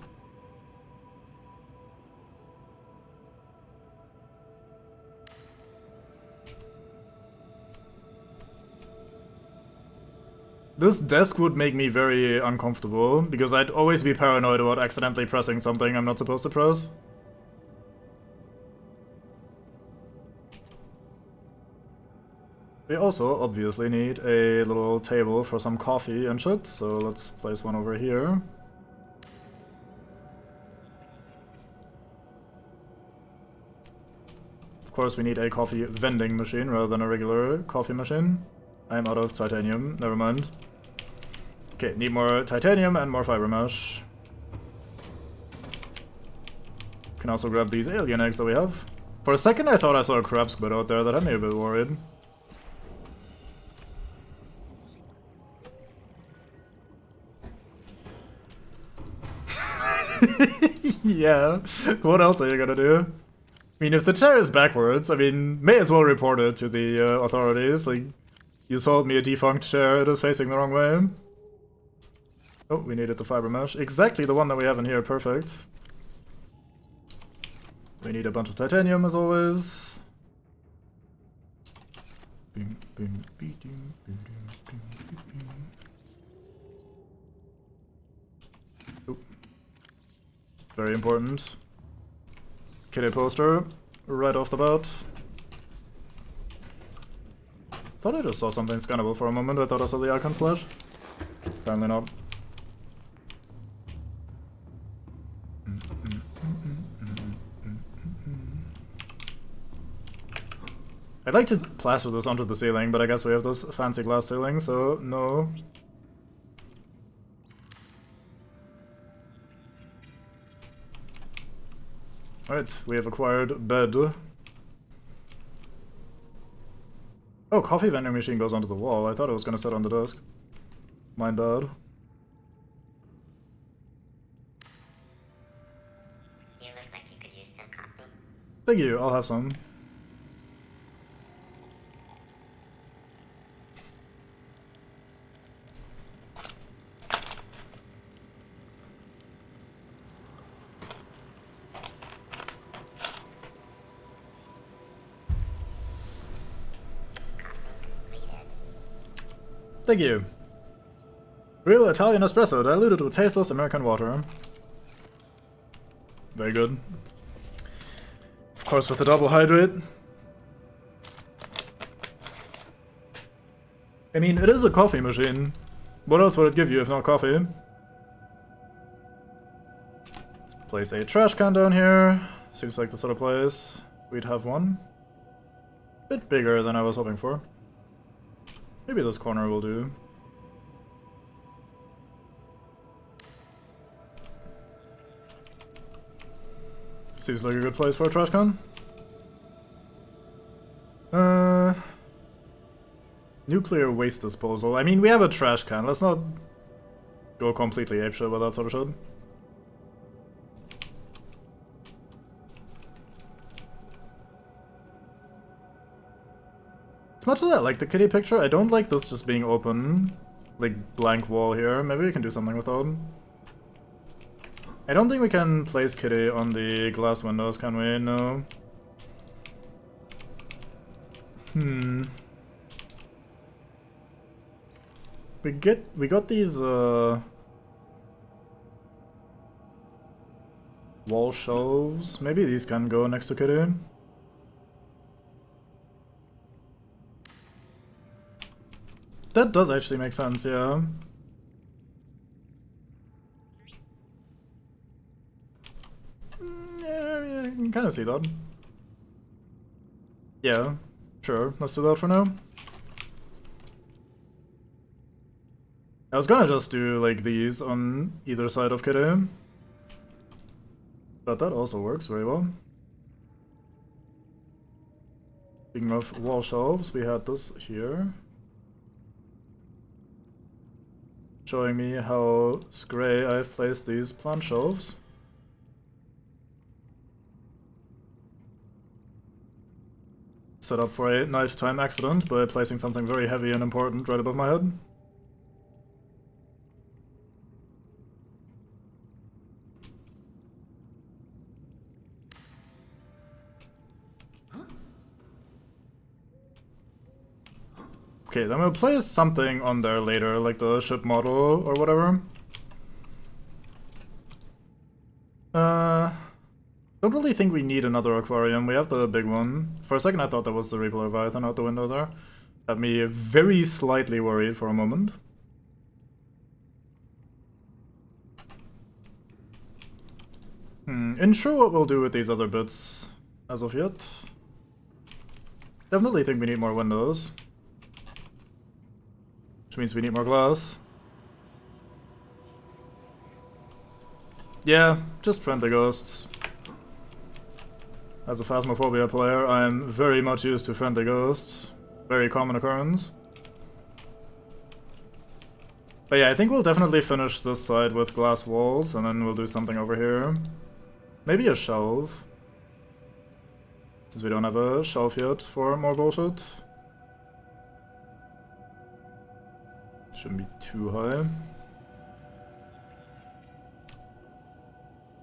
This desk would make me very uncomfortable, because I'd always be paranoid about accidentally pressing something I'm not supposed to press. We also obviously need a little table for some coffee and shit, so let's place one over here. Of course we need a coffee vending machine rather than a regular coffee machine. I'm out of titanium, never mind. Okay, need more titanium and more fiber mesh. Can also grab these alien eggs that we have. For a second I thought I saw a crab squid out there, that had me a bit worried. Yeah, what else are you gonna do? I mean, if the chair is backwards, I mean, may as well report it to the authorities. Like, you sold me a defunct chair, it is facing the wrong way. Oh, we needed the fiber mesh. Exactly the one that we have in here, perfect. We need a bunch of titanium, as always. Oop. Very important. Kitty poster, right off the bat. Thought I just saw something scannable for a moment. I thought I saw the icon flash. Apparently not. I'd like to plaster this onto the ceiling, but I guess we have those fancy glass ceilings, so no. Alright, we have acquired bed. Oh, coffee vending machine goes onto the wall. I thought it was gonna sit on the desk. My bad. You look like you could use some coffee. Thank you, I'll have some. Thank you. Real Italian espresso diluted with tasteless American water. Very good. Of course, with the double hydrate. I mean, it is a coffee machine. What else would it give you if not coffee? Let's place a trash can down here. Seems like the sort of place we'd have one. Bit bigger than I was hoping for. Maybe this corner will do. Seems like a good place for a trash can. Nuclear waste disposal. I mean, we have a trash can. Let's not go completely apeshit with that sort of shit. As much as I like the kitty picture, I don't like this just being open. Like, blank wall here. Maybe we can do something with that. I don't think we can place kitty on the glass windows, can we? No. We got these wall shelves. Maybe these can go next to kitty. That does actually make sense, yeah. Yeah, I can kind of see that. Yeah, sure. Let's do that for now. I was gonna just do, like, these on either side of kitty. But that also works very well. Speaking of wall shelves, we had this here. Showing me how scray I've placed these plant shelves. Set up for a nighttime accident by placing something very heavy and important right above my head. Okay, then we'll place something on there later, like the ship model or whatever. Don't really think we need another aquarium. We have the big one. For a second I thought that was the Reaper Leviathan out the window there. Had me very slightly worried for a moment. Unsure what we'll do with these other bits as of yet. Definitely think we need more windows. Which means we need more glass. Yeah, just friendly ghosts. As a Phasmophobia player, I am very much used to friendly ghosts. Very common occurrence. But yeah, I think we'll definitely finish this side with glass walls, and then we'll do something over here. Maybe a shelf. Since we don't have a shelf yet for more bullshit. Shouldn't be too high.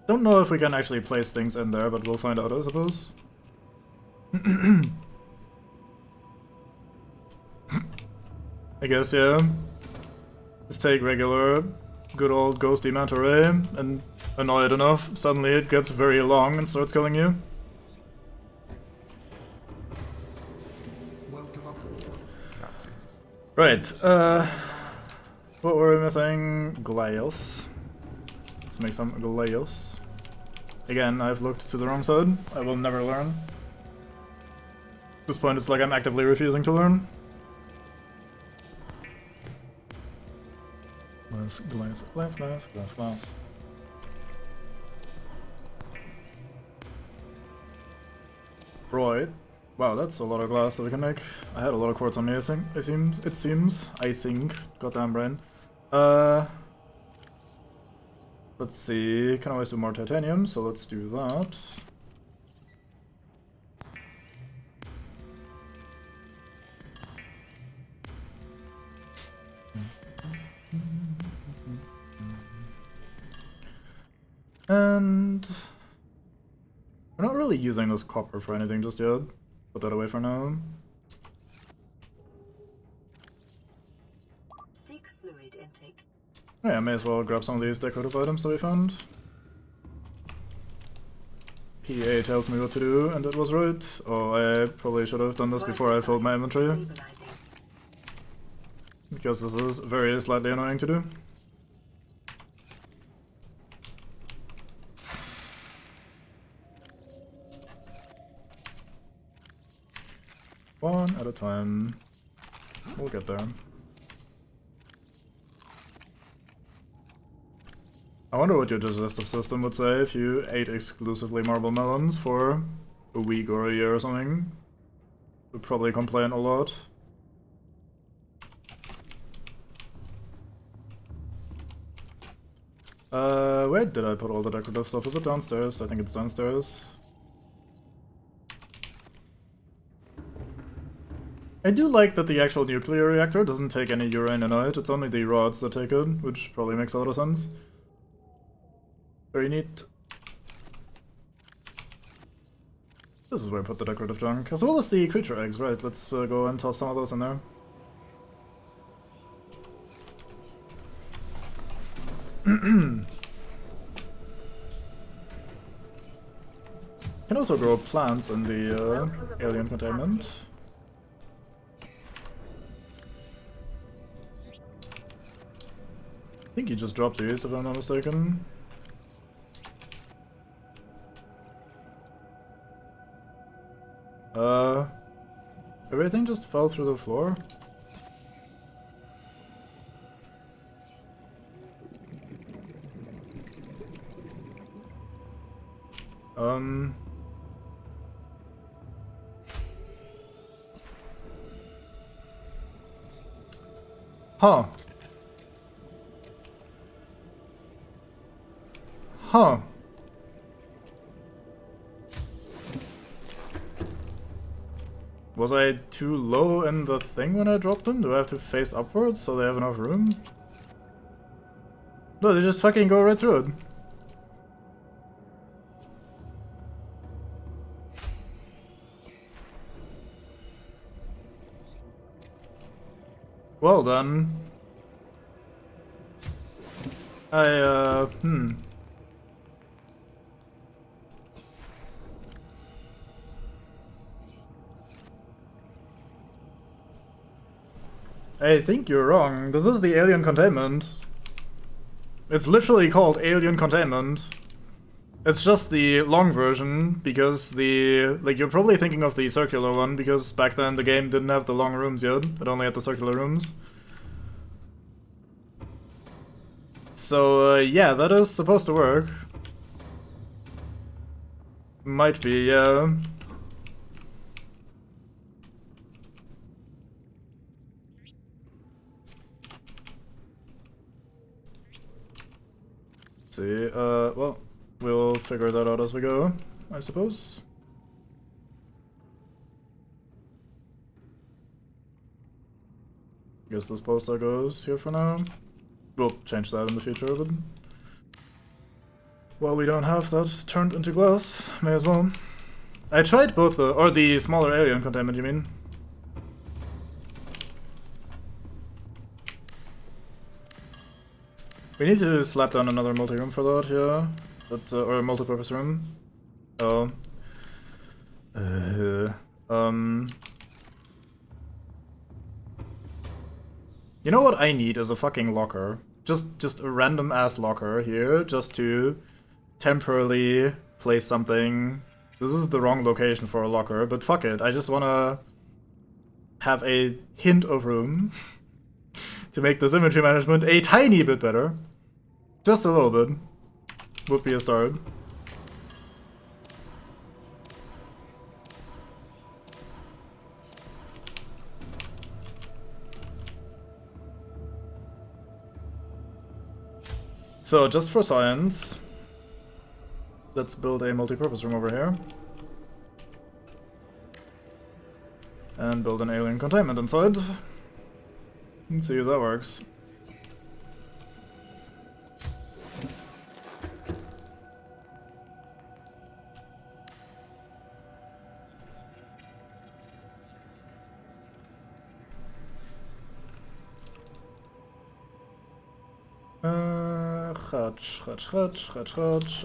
Don't know if we can actually place things in there, but we'll find out, I suppose. I guess, yeah. Just take regular, good old ghosty manta ray, and annoy it enough, suddenly it gets very long and starts killing you. Welcome aboard, Captain. Right, what were we missing? Glayos. Let's make some Glayos. Again, I've looked to the wrong side. I will never learn. At this point, it's like I'm actively refusing to learn. Glass. Right. Wow, that's a lot of glass that we can make. I had a lot of quartz on me, it seems. Goddamn brain. Let's see. Can always do more titanium, so let's do that. And we're not really using this copper for anything just yet. Put that away for now. Seek fluid intake. Yeah, I may as well grab some of these decorative items that we found. PA tells me what to do, and it was right. Oh, I probably should have done this before I filled my inventory. Because this is very slightly annoying to do. One at a time. We'll get there. I wonder what your digestive system would say if you ate exclusively marble melons for a week or a year or something. Would probably complain a lot. Where did I put all the decorative stuff? Is it downstairs? I think it's downstairs. I do like that the actual nuclear reactor doesn't take any uraninite, it's only the rods that take it, which probably makes a lot of sense. Very neat. This is where I put the decorative junk, as well as the creature eggs, right? Let's go and toss some of those in there. Can also grow plants in the alien containment. I think you just dropped these, if I'm not mistaken. Everything just fell through the floor? Huh. Huh. Was I too low in the thing when I dropped them? Do I have to face upwards so they have enough room? No, they just fucking go right through it. Well then. I think you're wrong. This is the alien containment. It's literally called alien containment. It's just the long version, because like, you're probably thinking of the circular one, because back then the game didn't have the long rooms yet. It only had the circular rooms. So, yeah, that is supposed to work. Might be, yeah. See, well, we'll figure that out as we go, I suppose. Guess this poster goes here for now. We'll change that in the future, but well, we don't have that turned into glass, may as well. I tried both the smaller alien containment, you mean? We need to slap down another multi-room for that, yeah. But, or a multi-purpose room. Oh. You know what I need is a fucking locker. Just a random ass locker here, just to temporarily place something. This is the wrong location for a locker, but fuck it. I just wanna have a hint of room to make this inventory management a tiny bit better. Just a little bit would be a start. So, just for science, let's build a multi-purpose room over here. And build an alien containment inside. And see if that works.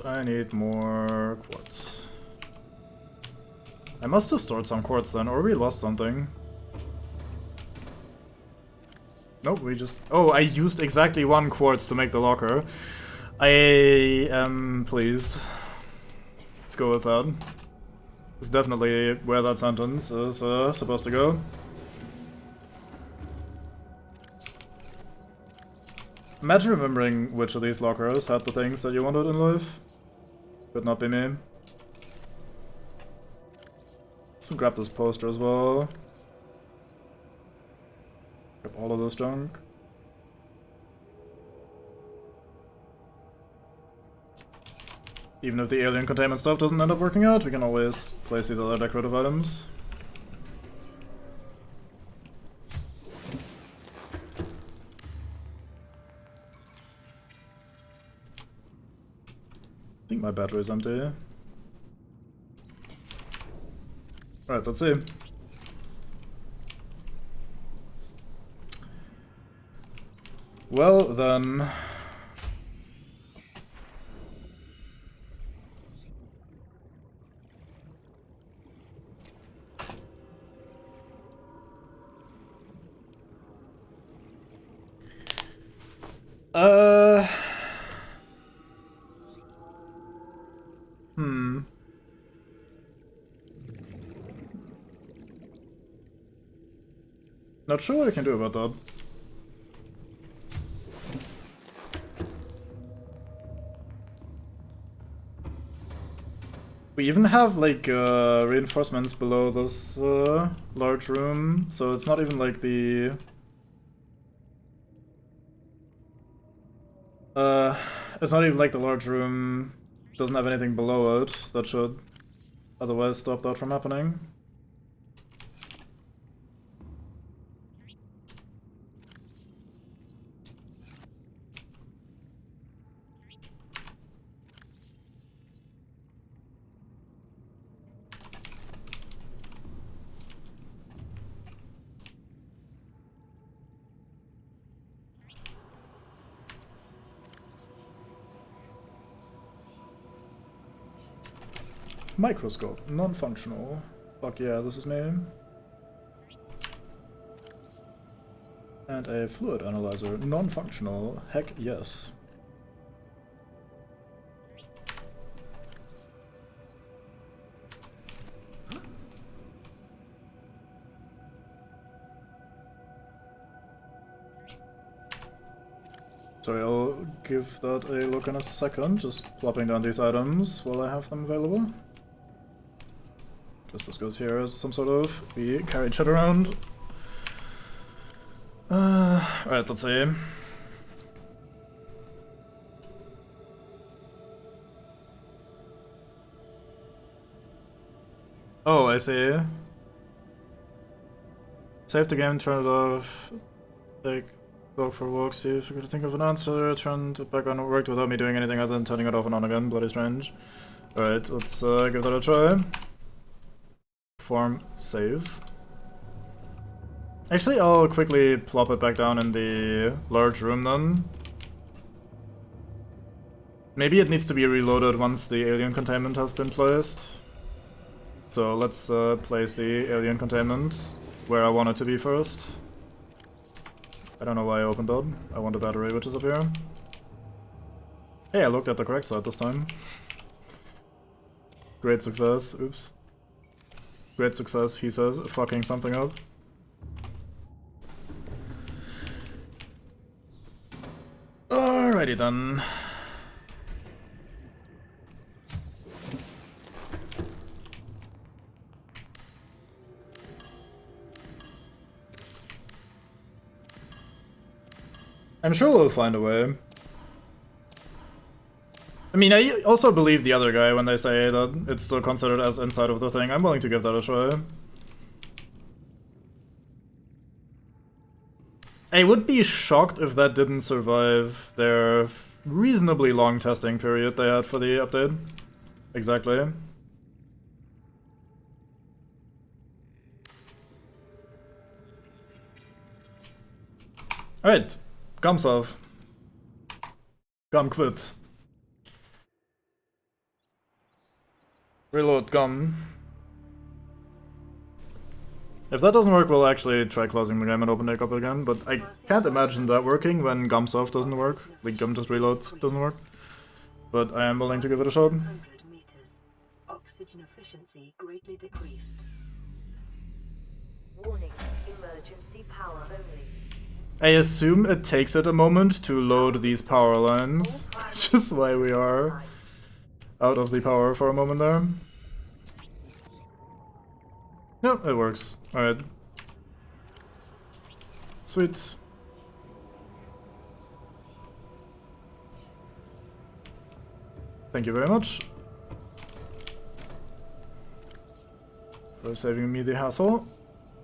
I need more quartz. I must have stored some quartz then, or we lost something. Nope, we just... Oh, I used exactly 1 quartz to make the locker. I am pleased. Let's go with that. It's definitely where that sentence is supposed to go. Imagine remembering which of these lockers had the things that you wanted in life. Could not be me. Let's grab this poster as well. Grab all of this junk. Even if the alien containment stuff doesn't end up working out, we can always place these other decorative items. I think my battery is empty. Alright, let's see. Well, then... Not sure what I can do about that. We even have like reinforcements below this large room, so it's not even like the it's not even like the large room doesn't have anything below it that should otherwise stop that from happening. Microscope, non-functional. Fuck yeah, this is me. And a fluid analyzer, non-functional. Heck yes. Sorry, I'll give that a look in a second, just plopping down these items while I have them available. Guess this goes here as some sort of... we carried shit around. Alright, let's see. Oh, I see. Save the game, turn it off. Take walk for a walk, see if you could think of an answer. Turned it back on, it worked without me doing anything other than turning it off and on again. Bloody strange. Alright, let's give that a try. Perform save. Actually, I'll quickly plop it back down in the large room then. Maybe it needs to be reloaded once the alien containment has been placed. So let's place the alien containment where I want it to be first. I don't know why I opened that. I want the battery, which is up here. Hey, I looked at the correct side this time. Great success. Oops. Great success, he says, fucking something up. Alrighty then. I'm sure we'll find a way. I mean, I also believe the other guy when they say that it's still considered as inside of the thing. I'm willing to give that a try. I would be shocked if that didn't survive their reasonably long testing period they had for the update. Exactly. Alright. Gumsov. Gum quit. Reload gum. If that doesn't work, we'll actually try closing the game and opening it up again, but I can't imagine that working when Gumsoft doesn't work. Like, Gum just reloads doesn't work. But I am willing to give it a shot. 100 meters. Oxygen efficiency greatly decreased. Warning, emergency power only. I assume it takes it a moment to load these power lines, which is why we are out of the power for a moment there. Yep, it works. Alright. Sweet. Thank you very much for saving me the hassle.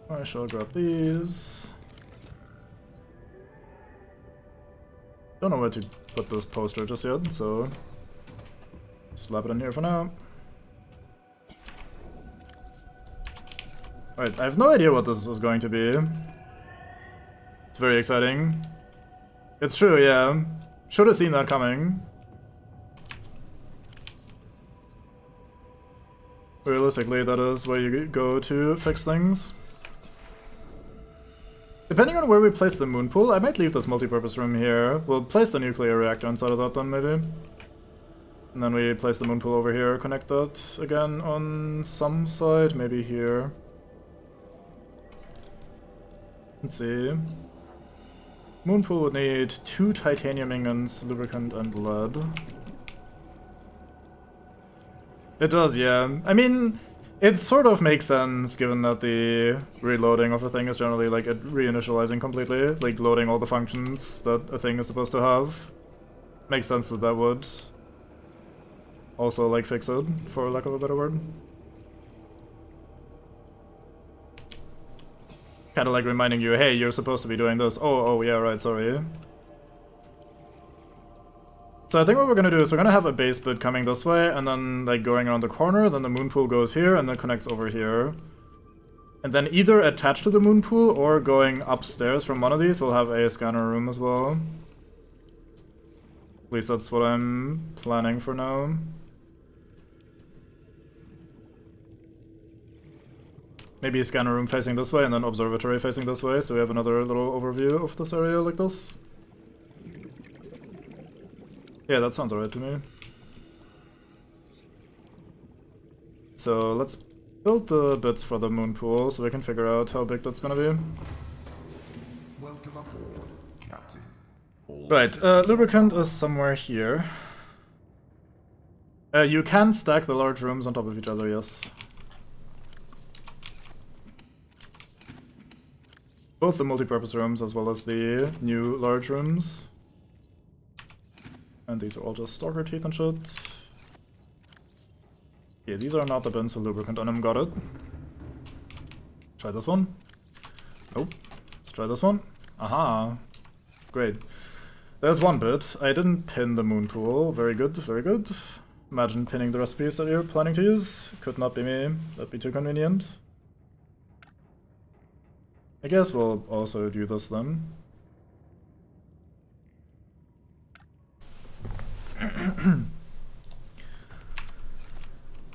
I shall grab these. Don't know where to put this poster just yet, so slap it in here for now. Alright, I have no idea what this is going to be. It's very exciting. It's true, yeah. Should have seen that coming. Realistically, that is where you go to fix things. Depending on where we place the moon pool, I might leave this multi-purpose room here. We'll place the nuclear reactor inside of that then, maybe. And then we place the moon pool over here, connect that again on some side, maybe here. Let's see. Moon pool would need 2 titanium ingots, lubricant, and lead. It does, yeah. I mean, it sort of makes sense given that the reloading of a thing is generally like it reinitializing completely, like loading all the functions that a thing is supposed to have. Makes sense that that would also like fix it, for lack of a better word. Kind of like reminding you, hey, you're supposed to be doing this. Oh, yeah, right, sorry. So I think what we're gonna do is we're gonna have a base bit coming this way, and then like going around the corner, then the moon pool goes here, and then connects over here. And then either attached to the moon pool, or going upstairs from one of these, we'll have a scanner room as well. At least that's what I'm planning for now. Maybe a scanner room facing this way, and then observatory facing this way, so we have another little overview of this area like this. Yeah, that sounds alright to me. So let's build the bits for the moon pool so we can figure out how big that's gonna be. Welcome aboard, Captain. All Right, lubricant is somewhere here. You can stack the large rooms on top of each other, yes. Both the multi-purpose rooms as well as the new large rooms. And these are all just stalker teeth and shit. Yeah, these are not the bins with lubricant on them, got it. Try this one. Nope. Let's try this one. Aha. Great. There's one bit. I didn't pin the moon pool. Very good, very good. Imagine pinning the recipes that you're planning to use. Could not be me. That'd be too convenient. I guess we'll also do this then.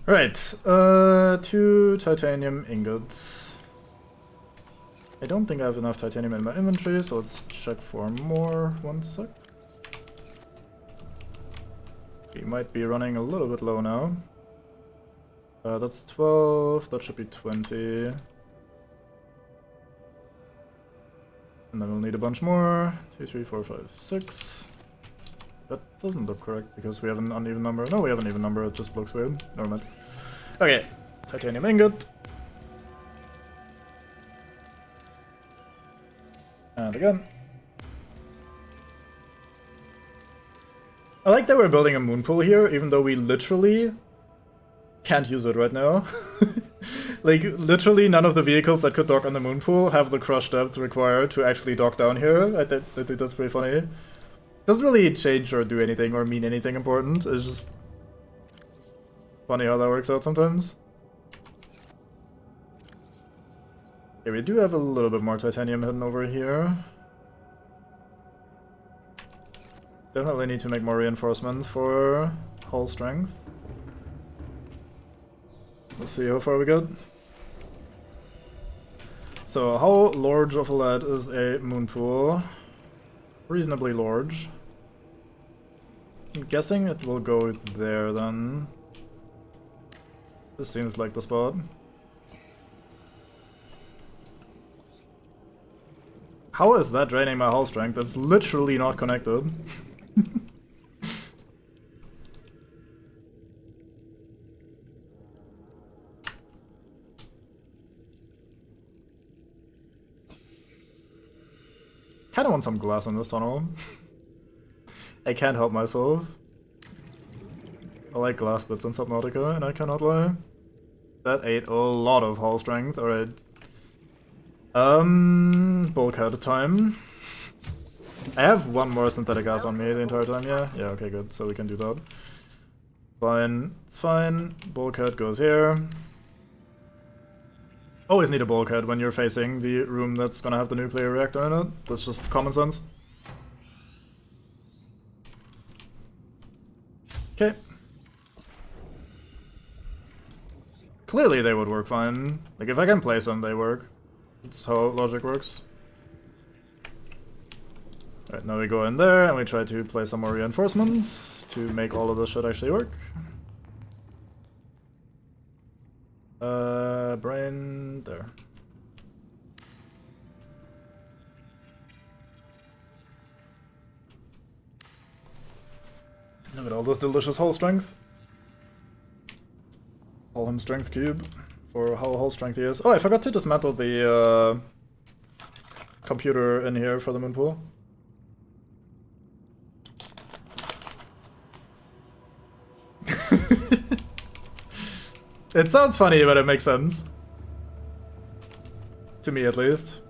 Right, 2 titanium ingots. I don't think I have enough titanium in my inventory, so let's check for more. 1 sec. We might be running a little bit low now. That's 12, that should be 20. And then we'll need a bunch more. 2, 3, 4, 5, 6. That doesn't look correct because we have an uneven number. No, we have an even number, it just looks weird. Never mind. Okay, titanium ingot. And again. I like that we're building a moon pool here, even though we literally can't use it right now. Like, literally none of the vehicles that could dock on the moon pool have the crush depth required to actually dock down here. I think that's pretty funny. Doesn't really change or do anything or mean anything important. It's just funny how that works out sometimes. Okay, we do have a little bit more titanium hidden over here. Definitely need to make more reinforcements for hull strength. Let's see how far we got. So, how large of a lead is a moon pool? Reasonably large. I'm guessing it will go there then. This seems like the spot. How is that draining my hull strength? It's literally not connected. Kinda want some glass in this tunnel. I can't help myself. I like glass bits in Subnautica, and I cannot lie. That ate a lot of hull strength, alright. Bulkhead time. I have one more synthetic gas on me the entire time, yeah? Yeah, okay, good, so we can do that. Fine, it's fine. Bulkhead goes here. Always need a bulkhead when you're facing the room that's gonna have the nuclear reactor in it. That's just common sense. Okay. Clearly they would work fine. Like, if I can place them, they work. That's how logic works. Alright, now we go in there and we try to place some more reinforcements to make all of this shit actually work. Brain there. Look at all this delicious hull strength. Call him strength cube for how hull strength he is. Oh, I forgot to dismantle the computer in here for the moon pool. It sounds funny, but it makes sense. To me, at least.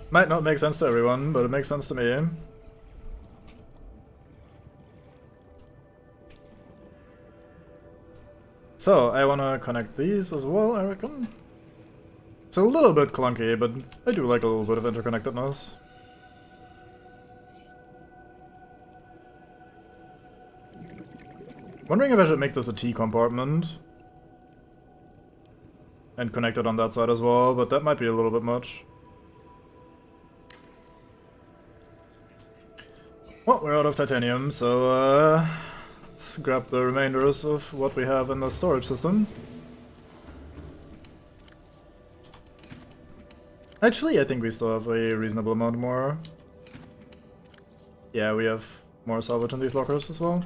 Might not make sense to everyone, but it makes sense to me. So, I wanna connect these as well, I reckon. It's a little bit clunky, but I do like a little bit of interconnectedness. Wondering if I should make this a T compartment. And connect it on that side as well, but that might be a little bit much. Well, we're out of titanium, so let's grab the remainders of what we have in the storage system. Actually, I think we still have a reasonable amount more. Yeah, we have more salvage in these lockers as well.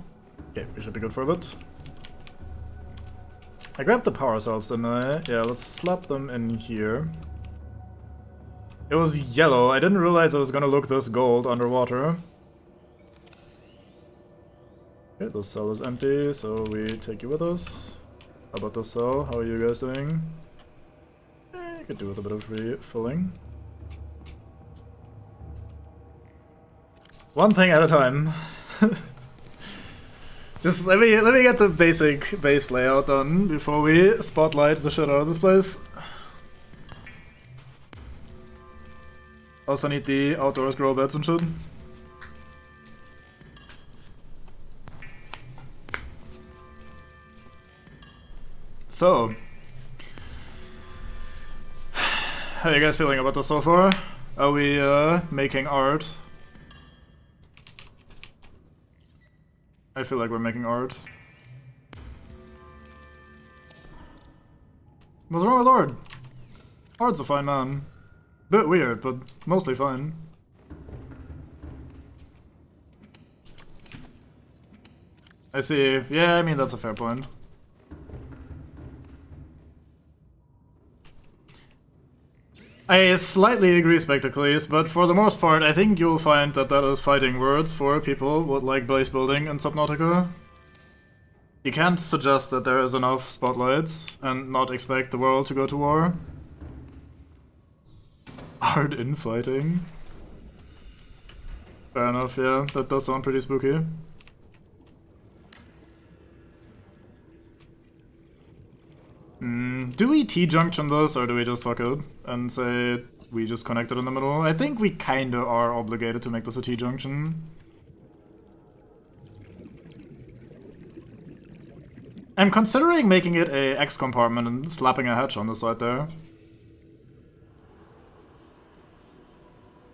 Okay, we should be good for a bit. I grabbed the power cells, didn't I? Yeah, let's slap them in here. It was yellow. I didn't realize it was gonna look this gold underwater. Okay, this cell is empty, so we take you with us. How about this cell? How are you guys doing? You could do with a bit of refilling. One thing at a time. Just let me get the basic base layout done before we spotlight the shit out of this place. Also need the outdoors grow beds and shit. So, how are you guys feeling about this so far? Are we making art? I feel like we're making art. What's wrong with Ard? Ard's a fine man. Bit weird, but mostly fine. I see. Yeah, I mean, that's a fair point. I slightly agree, Spectacles, but for the most part, I think you'll find that that is fighting words for people with like base building in Subnautica. You can't suggest that there is enough spotlights and not expect the world to go to war. Hard infighting. Fair enough, yeah, that does sound pretty spooky. Do we T-junction this, or do we just fuck it and say we just connect it in the middle? I think we kinda are obligated to make this a T-junction. I'm considering making it a X compartment and slapping a hatch on the side there.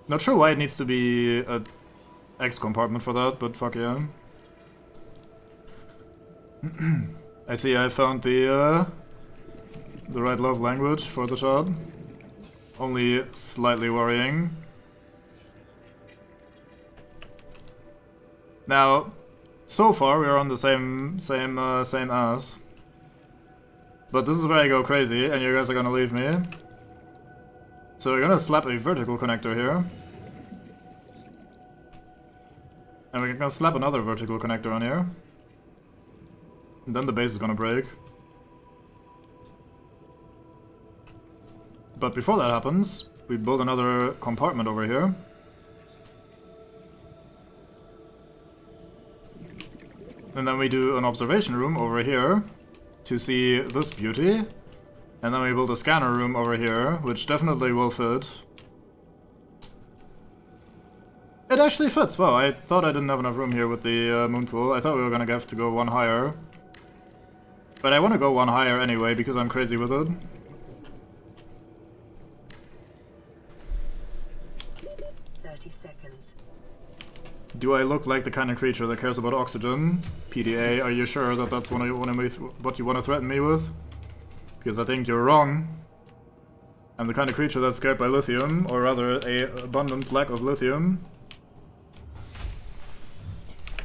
Not sure why it needs to be a X compartment for that, but fuck yeah. I see I found the right love language for the chat. Only slightly worrying. Now, so far we are on the same ass. But this is where I go crazy, and you guys are gonna leave me. So we're gonna slap a vertical connector here. And we're gonna slap another vertical connector on here. And then the base is gonna break. But before that happens, we build another compartment over here. And then we do an observation room over here to see this beauty. And then we build a scanner room over here, which definitely will fit. It actually fits. Wow, I thought I didn't have enough room here with the moon pool. I thought we were gonna have to go one higher. But I want to go one higher anyway, because I'm crazy with it. Seconds. Do I look like the kind of creature that cares about oxygen? PDA, are you sure that that's what you want to threaten me with? Because I think you're wrong. I'm the kind of creature that's scared by lithium, or rather, a abundant lack of lithium.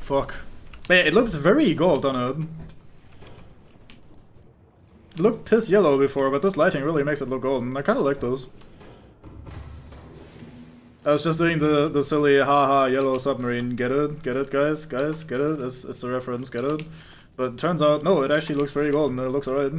Fuck. Yeah, it looks very gold, doesn't it? It looked piss yellow before, but this lighting really makes it look golden. I kinda like this. I was just doing the silly haha yellow submarine, get it? Get it, guys? Guys, get it? It's a reference, get it? But turns out, no, it actually looks very golden, it looks alright.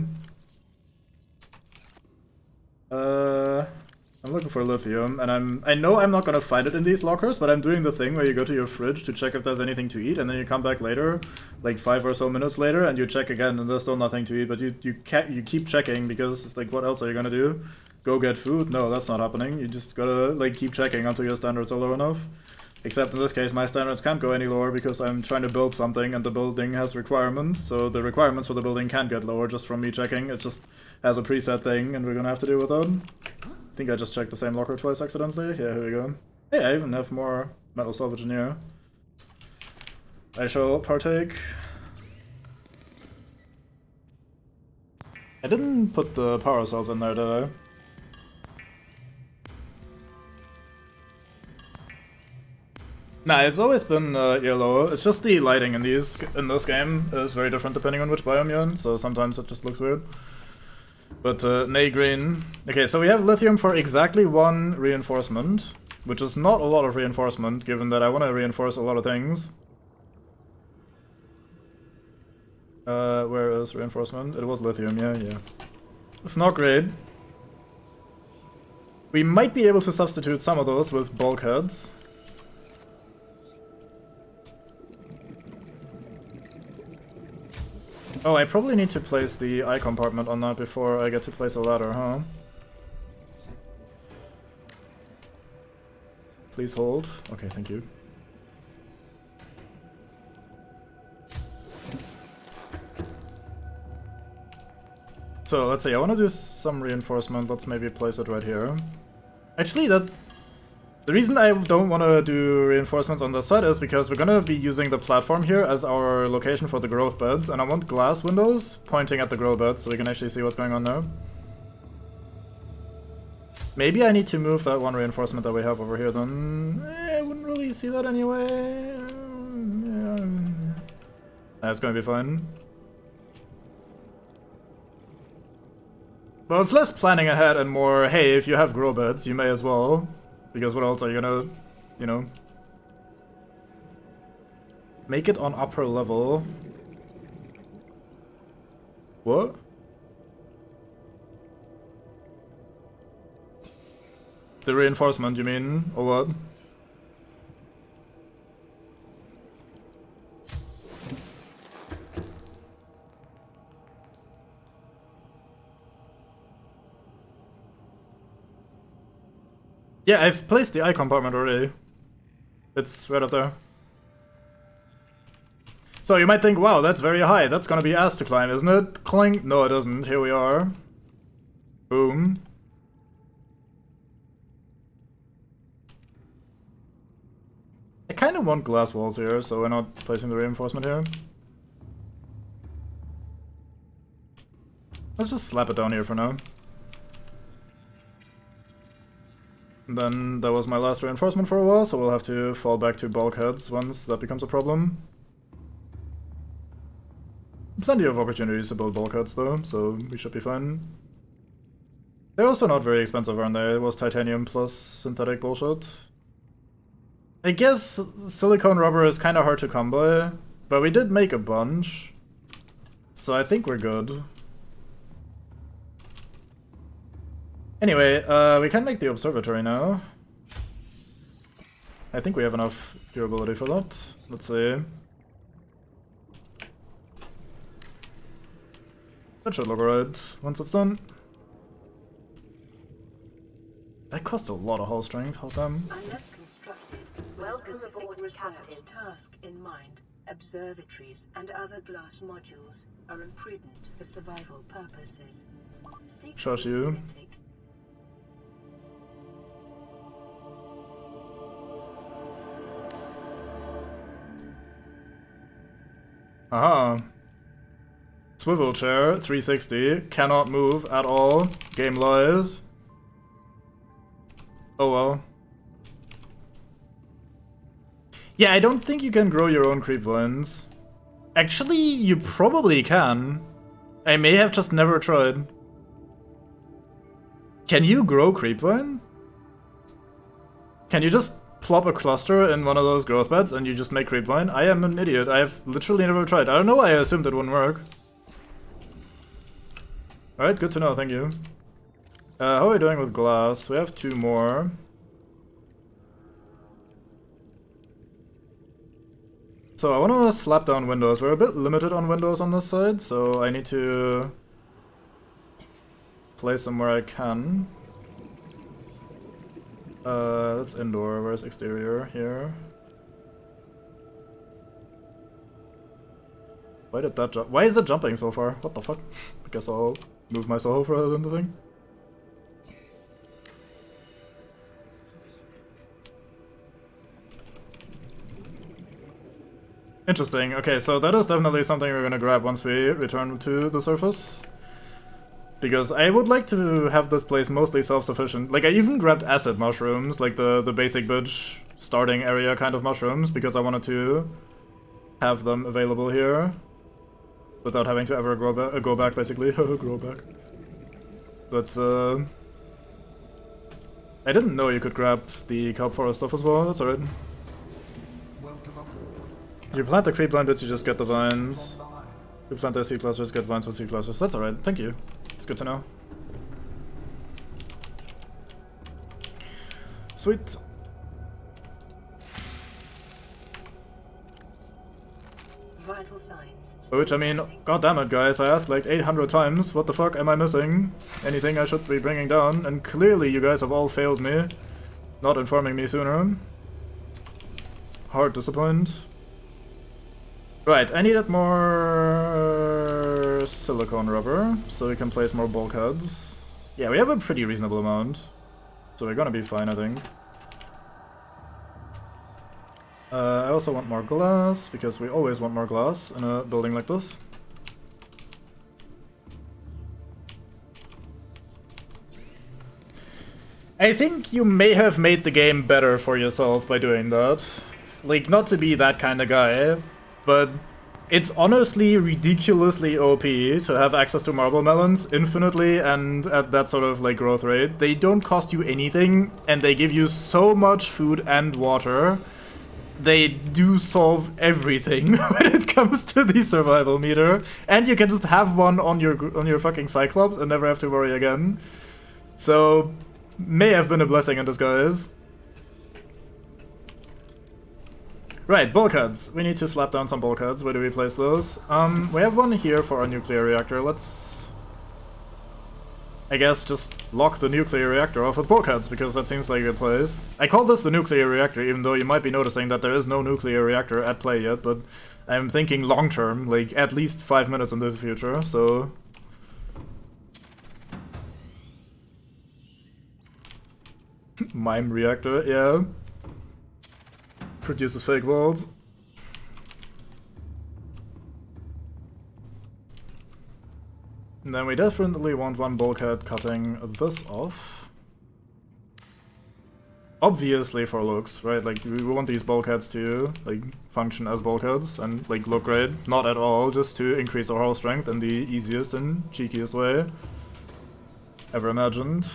I'm looking for lithium, and I know I'm not gonna find it in these lockers, but I'm doing the thing where you go to your fridge to check if there's anything to eat, and then you come back later, like 5 or so minutes later, and you check again, and there's still nothing to eat, but you keep checking, because, like, what else are you gonna do? Go get food? No, that's not happening. You just gotta, like, keep checking until your standards are low enough. Except in this case, my standards can't go any lower because I'm trying to build something and the building has requirements, so the requirements for the building can't get lower just from me checking. It just has a preset thing and we're gonna have to deal with that. I think I just checked the same locker twice accidentally. Yeah, here we go. Hey, I even have more metal salvage in here. I shall partake. I didn't put the power cells in there, did I? Nah, it's always been yellow. It's just the lighting in this game is very different depending on which biome you're in, so sometimes it just looks weird. But nay green. Okay, so we have lithium for exactly 1 reinforcement, which is not a lot of reinforcement, given that I want to reinforce a lot of things. Where is reinforcement? It was lithium, yeah. It's not great. We might be able to substitute some of those with bulkheads. Oh, I probably need to place the eye compartment on that before I get to place a ladder, huh? Please hold. Okay, thank you. So let's see, I want to do some reinforcement. Let's maybe place it right here. Actually, the reason I don't want to do reinforcements on this side is because we're going to be using the platform here as our location for the growth beds, and I want glass windows pointing at the grow beds so we can actually see what's going on there. Maybe I need to move that one reinforcement that we have over here then. I wouldn't really see that anyway. That's going to be fine. Well, it's less planning ahead and more, hey, if you have grow beds, you may as well. Because what else are you gonna, you know... Make it on upper level. What? The reinforcement, you mean? Or what? Yeah, I've placed the eye compartment already. It's right up there. So you might think, wow, that's very high. That's gonna be ass to climb, isn't it? Clink. No, it isn't. Here we are. Boom. I kind of want glass walls here, so we're not placing the reinforcement here. Let's just slap it down here for now. And then that was my last reinforcement for a while, so we'll have to fall back to bulkheads once that becomes a problem. Plenty of opportunities to build bulkheads though, so we should be fine. They're also not very expensive, aren't they? It was titanium plus synthetic bullshit. I guess silicone rubber is kind of hard to come by, but we did make a bunch, so I think we're good. Anyway, we can make the observatory now. I think we have enough durability for that. Let's see. That should look alright once it's done. That cost a lot of hull strength, how damn. Unless constructed with a Welcome specific aboard, research Captain. task in mind, observatories and other glass modules are imprudent for survival purposes. Seek Shush you. intake. Aha. Swivel chair, 360, cannot move at all. Game lies. Oh well. Yeah, I don't think you can grow your own creep vines. Actually, you probably can. I may have just never tried. Can you grow creep vine? Can you just plop a cluster in one of those growth beds and you just make creep vine? I am an idiot. I have literally never tried. I don't know why I assumed it wouldn't work. Alright, good to know, thank you. How are we doing with glass? We have 2 more. So I want to slap down windows. We're a bit limited on windows on this side, so I need to place them where I can. That's indoor. Where's exterior? Here. Why did that jump? Why is it jumping so far? What the fuck? I guess I'll move myself rather than the thing. Interesting. Okay, so that is definitely something we're gonna grab once we return to the surface. Because I would like to have this place mostly self-sufficient. Like, I even grabbed acid mushrooms, like the basic bitch starting area kind of mushrooms, because I wanted to have them available here. Without having to ever go back, basically. Grow back. But, I didn't know you could grab the kelp forest stuff as well, that's alright. Welcome aboard. You plant the creep vine bits, you just get the vines. You plant the seed clusters, get vines with seed clusters. That's alright, thank you. It's good to know. Sweet. Vital signs. Which, I mean, god damn it, guys, I asked like 800 times, what the fuck am I missing? Anything I should be bringing down? And clearly you guys have all failed me, not informing me sooner. Hard disappoint. Right, I needed more silicone rubber, so we can place more bulkheads. Yeah, we have a pretty reasonable amount, so we're gonna be fine, I think. I also want more glass, because we always want more glass in a building like this. I think you may have made the game better for yourself by doing that. Like, not to be that kind of guy, but it's honestly ridiculously OP to have access to marble melons infinitely and at that sort of like growth rate. They don't cost you anything, and they give you so much food and water. They do solve everything when it comes to the survival meter, and you can just have one on your fucking Cyclops and never have to worry again. So, may have been a blessing in disguise. Right, bulkheads. We need to slap down some bulkheads. Where do we place those? We have one here for our nuclear reactor. Let's, I guess, just lock the nuclear reactor off with bulkheads, because that seems like a good place. I call this the nuclear reactor, even though you might be noticing that there is no nuclear reactor at play yet, but I'm thinking long term, like at least 5 minutes in the future, so... Mime reactor, yeah. Produces fake worlds. And then we definitely want one bulkhead cutting this off. Obviously for looks, right? Like, we want these bulkheads to, like, function as bulkheads and, like, look great. Not at all, just to increase our hull strength in the easiest and cheekiest way ever imagined.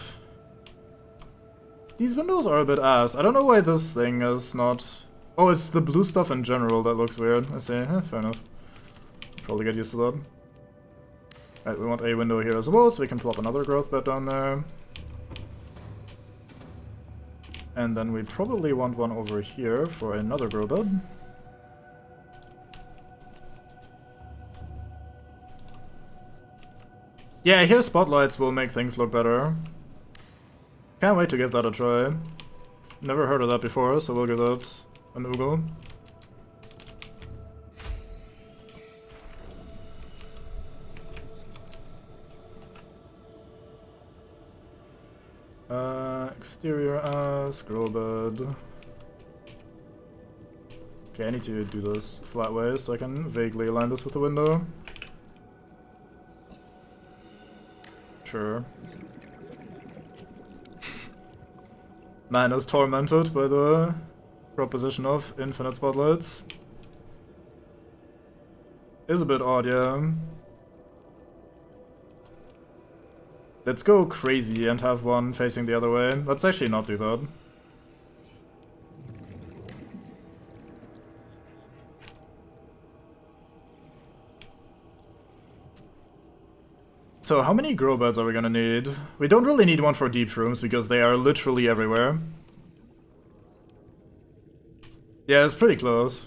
These windows are a bit ass. I don't know why this thing is not... Oh, it's the blue stuff in general that looks weird. I say, fair enough. Probably get used to that. Right, we want a window here as well, so we can plop another growth bed down there. And then we probably want one over here for another grow bed. Yeah, I hear spotlights will make things look better. Can't wait to give that a try. Never heard of that before, so we'll give that an oogle. Exterior as, grow bed. Okay, I need to do this flat way so I can vaguely align this with the window. Sure. Man is tormented by the proposition of infinite spotlights. Is a bit odd, yeah. Let's go crazy and have one facing the other way. Let's actually not do that. So how many grow beds are we gonna need? We don't really need one for deep shrooms because they are literally everywhere. Yeah, it's pretty close.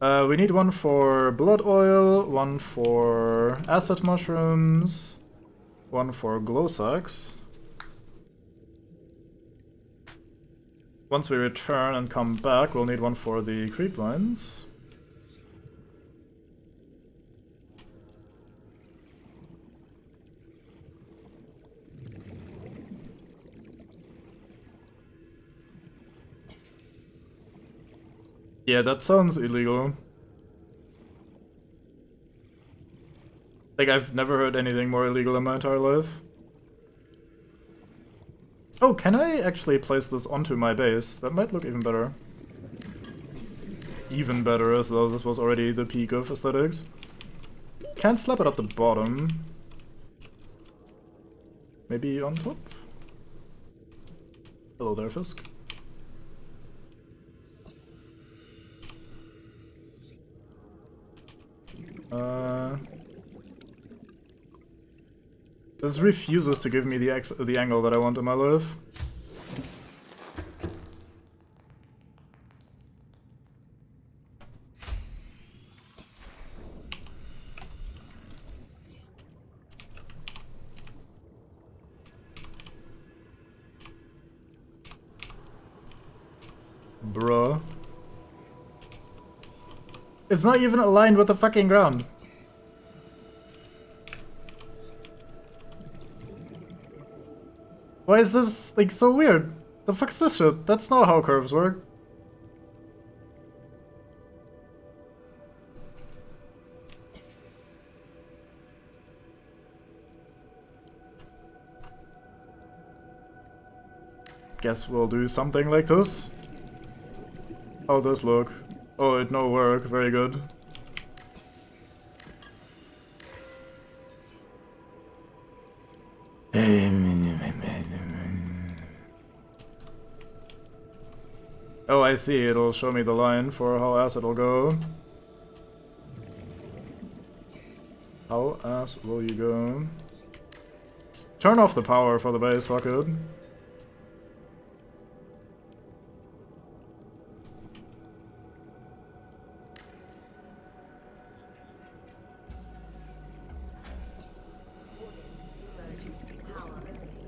We need one for blood oil, one for acid mushrooms, one for glow sacks. Once we return and come back, we'll need one for the creep lines. Yeah, that sounds illegal. Like, I've never heard anything more illegal in my entire life. Oh, can I actually place this onto my base? That might look even better. Even better, as though this was already the peak of aesthetics. Can't slap it at the bottom. Maybe on top? Hello there, Fisk. This refuses to give me the angle that I want in my life. Bruh. It's not even aligned with the fucking ground. Why is this, like, so weird? The fuck's this shit? That's not how curves work. Guess we'll do something like this. How does this look? Oh, it no work. Very good. Oh, I see. It'll show me the line for how ass it'll go. How ass will you go? Turn off the power for the base, fuck it.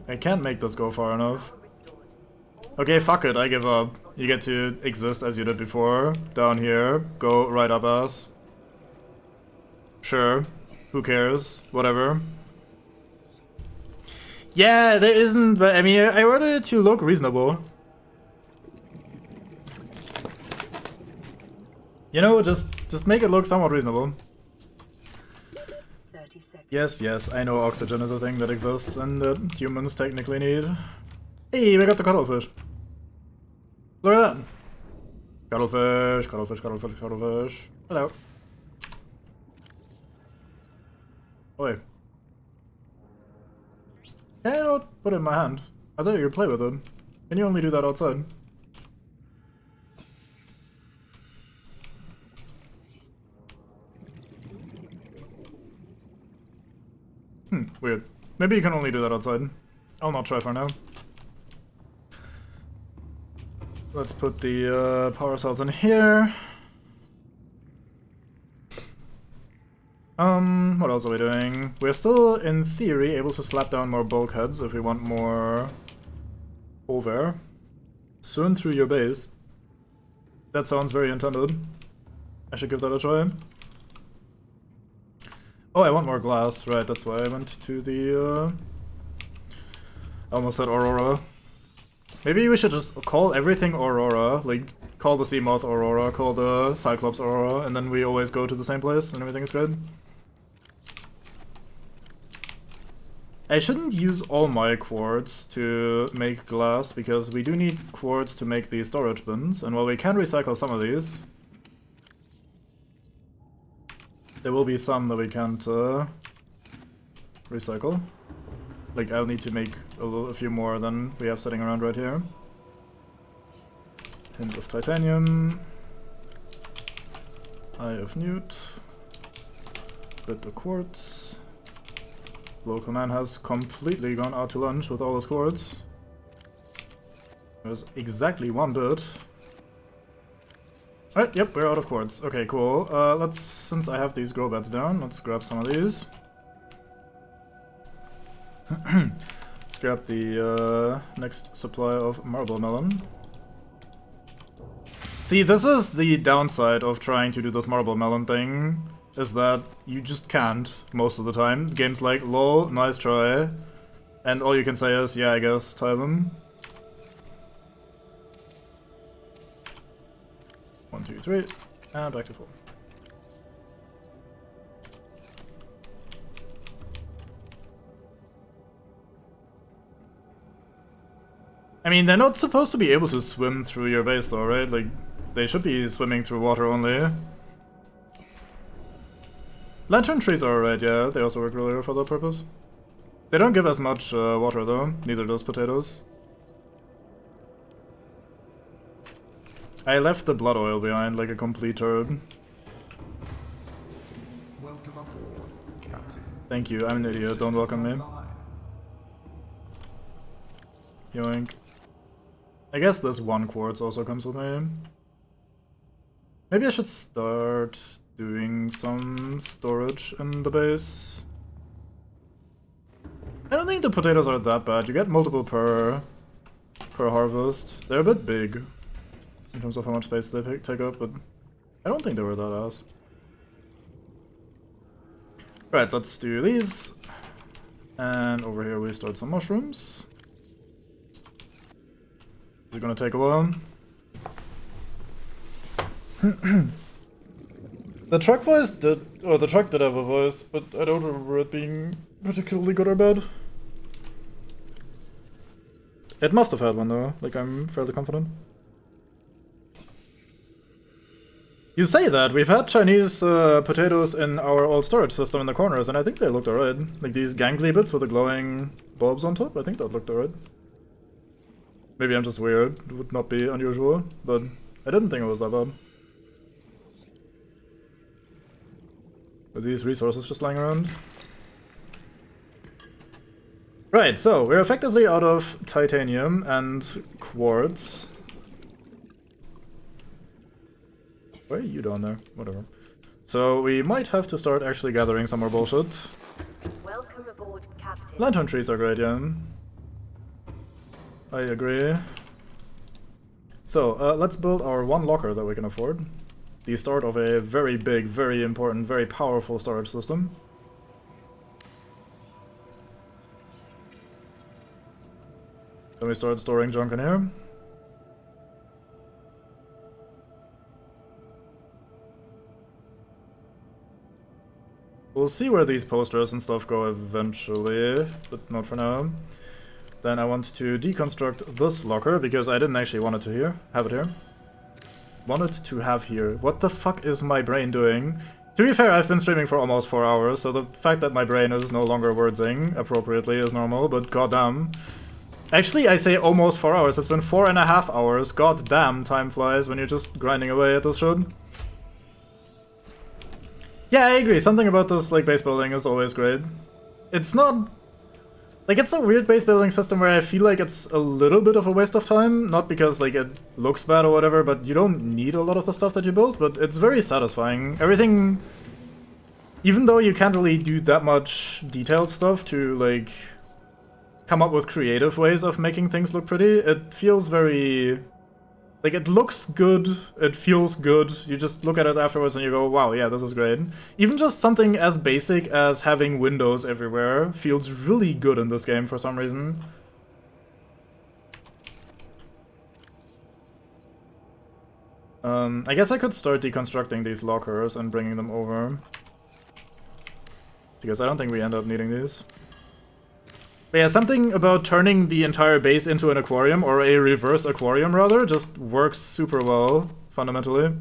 I can't make this go far enough. Okay, fuck it, I give up. You get to exist as you did before. Down here. Go right up ass. Sure. Who cares? Whatever. Yeah, there isn't, but I mean, I wanted it to look reasonable. You know, just make it look somewhat reasonable. 30 seconds. Yes, I know oxygen is a thing that exists and that humans technically need. Hey, we got the cuttlefish. Look at that. Cuttlefish, cuttlefish, cuttlefish, cuttlefish. Hello. Oi. Yeah, you know what? Put it in my hand. I thought you could play with it. Can you only do that outside? Weird. Maybe you can only do that outside. I'll not try for now. Let's put the power cells in here. What else are we doing? We're still, in theory, able to slap down more bulkheads if we want more over. Soon through your base. That sounds very intended. I should give that a try. Oh, I want more glass. Right, that's why I went to the, I almost said Aurora. Maybe we should just call everything Aurora. Like, call the Seamoth Aurora, call the Cyclops Aurora, and then we always go to the same place and everything is good. I shouldn't use all my quartz to make glass, because we do need quartz to make these storage bins, and while we can recycle some of these, there will be some that we can't recycle. Like, I'll need to make a few more than we have sitting around right here. Hint of titanium. Eye of Newt. Bit of quartz. Local man has completely gone out to lunch with all his quartz. There's exactly one bit. Alright, yep, we're out of quartz. Okay, cool. Since I have these grow beds down, let's grab some of these. Let's grab the next supply of marble melon. See, this is the downside of trying to do this marble melon thing, is that you just can't most of the time. Games like, lol, nice try, and all you can say is, yeah, I guess, tie them. 1, 2, 3, and back to 4. I mean, they're not supposed to be able to swim through your base though, right? Like, they should be swimming through water only. Lantern trees are alright, yeah, they also work really well for that purpose. They don't give as much water though, neither does potatoes. I left the blood oil behind like a complete turd. Welcome aboard, Captain. Thank you, I'm an idiot, don't welcome me. Yoink. I guess this one quartz also comes with me. Maybe I should start doing some storage in the base. I don't think the potatoes are that bad. You get multiple per harvest. They're a bit big in terms of how much space they take up, but I don't think they were that ass. Right, let's do these. And over here we start some mushrooms. Is it gonna take a while? The truck voice did, or the truck did have a voice, but I don't remember it being particularly good or bad. It must have had one though, like I'm fairly confident. You say that, we've had Chinese potatoes in our old storage system in the corners, and I think they looked alright. Like these gangly bits with the glowing bulbs on top, I think that looked alright. Maybe I'm just weird, it would not be unusual, but I didn't think it was that bad. Are these resources just lying around? Right, so we're effectively out of titanium and quartz. Why are you down there? Whatever. So we might have to start actually gathering some more bullshit. Welcome aboard, Captain. Lantern trees are great, yeah. I agree. So, let's build our one locker that we can afford. The start of a very big, very important, very powerful storage system. Then we start storing junk in here. We'll see where these posters and stuff go eventually, but not for now. Then I want to deconstruct this locker, because I didn't actually want it to have it here. Wanted to have here. What the fuck is my brain doing? To be fair, I've been streaming for almost 4 hours, so the fact that my brain is no longer wordsing appropriately is normal, but goddamn. Actually, I say almost 4 hours. It's been 4.5 hours. Goddamn, time flies when you're just grinding away at this shit. Yeah, I agree. Something about this, like, base building is always great. It's not... Like, it's a weird base building system where I feel like it's a little bit of a waste of time. Not because, like, it looks bad or whatever, but you don't need a lot of the stuff that you build. But it's very satisfying. Everything... Even though you can't really do that much detailed stuff to, like, come up with creative ways of making things look pretty, it feels very... Like, it looks good, it feels good, you just look at it afterwards and you go, wow, yeah, this is great. Even just something as basic as having windows everywhere feels really good in this game for some reason. I guess I could start deconstructing these lockers and bringing them over. Because I don't think we end up needing these. But yeah, something about turning the entire base into an aquarium, or a reverse aquarium rather, just works super well, fundamentally.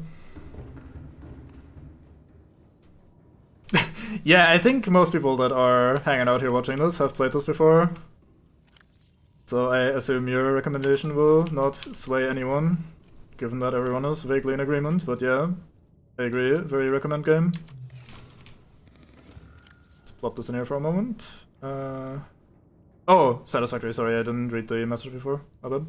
Yeah, I think most people that are hanging out here watching this have played this before. So I assume your recommendation will not sway anyone, given that everyone is vaguely in agreement, but yeah, I agree, very recommend game. Let's plop this in here for a moment. Oh, satisfactory, sorry, I didn't read the message before, my bad.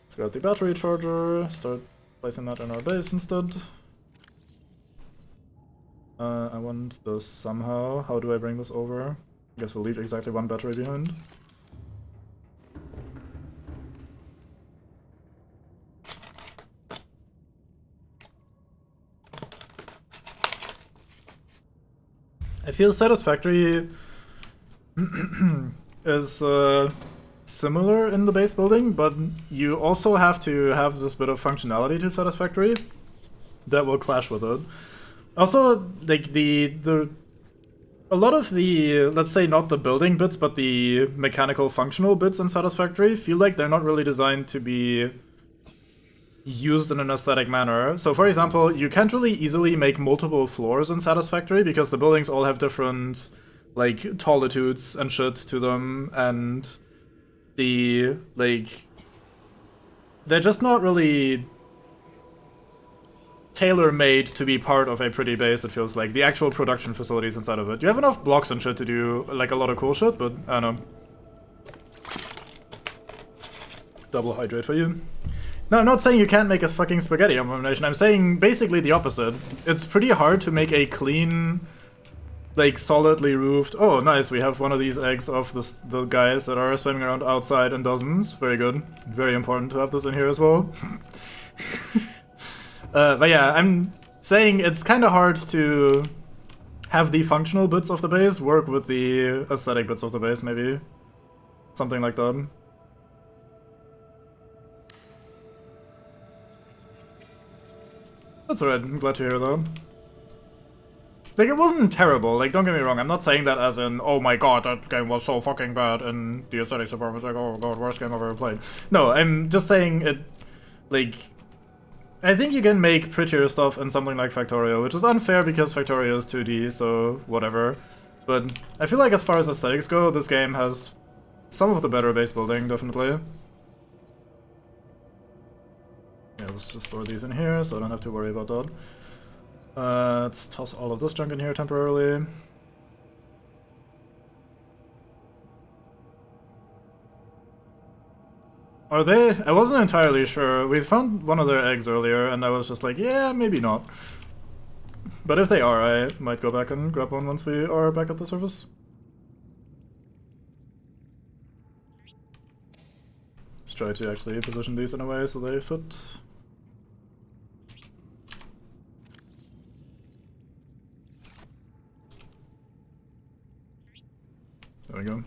Let's grab the battery charger, start placing that in our base instead. I want this somehow. How do I bring this over? I guess we'll leave exactly one battery behind. I feel satisfactory is similar in the base building, but you also have to have this bit of functionality to satisfactory that will clash with it. Also, like a lot of the, let's say not the building bits, but the mechanical functional bits in Satisfactory feel like they're not really designed to be used in an aesthetic manner. So for example, you can't really easily make multiple floors in Satisfactory because the buildings all have different, like, tallitudes and shit to them, and the, like, they're just not really tailor-made to be part of a pretty base, it feels like. The actual production facilities inside of it. You have enough blocks and shit to do, like, a lot of cool shit, but I don't know. Double hydrate for you. No, I'm not saying you can't make a fucking spaghetti abomination. I'm saying basically the opposite. It's pretty hard to make a clean, like, solidly roofed... Oh, nice, we have one of these eggs of the guys that are swimming around outside in dozens. Very good. Very important to have this in here as well. But yeah, I'm saying it's kind of hard to have the functional bits of the base work with the aesthetic bits of the base, maybe. Something like that. That's alright, I'm glad to hear though. Like, it wasn't terrible, like, don't get me wrong, I'm not saying that as in, oh my god, that game was so fucking bad, and the aesthetics department was like, oh god, worst game I've ever played. No, I'm just saying it, like, I think you can make prettier stuff in something like Factorio, which is unfair because Factorio is 2D, so whatever. But I feel like as far as aesthetics go, this game has some of the better base building, definitely. Yeah, let's just store these in here, so I don't have to worry about that. Let's toss all of this junk in here temporarily. Are they? I wasn't entirely sure. We found one of their eggs earlier, and I was just like, yeah, maybe not. But if they are, I might go back and grab one once we are back at the surface. Let's try to actually position these in a way so they fit. There we go.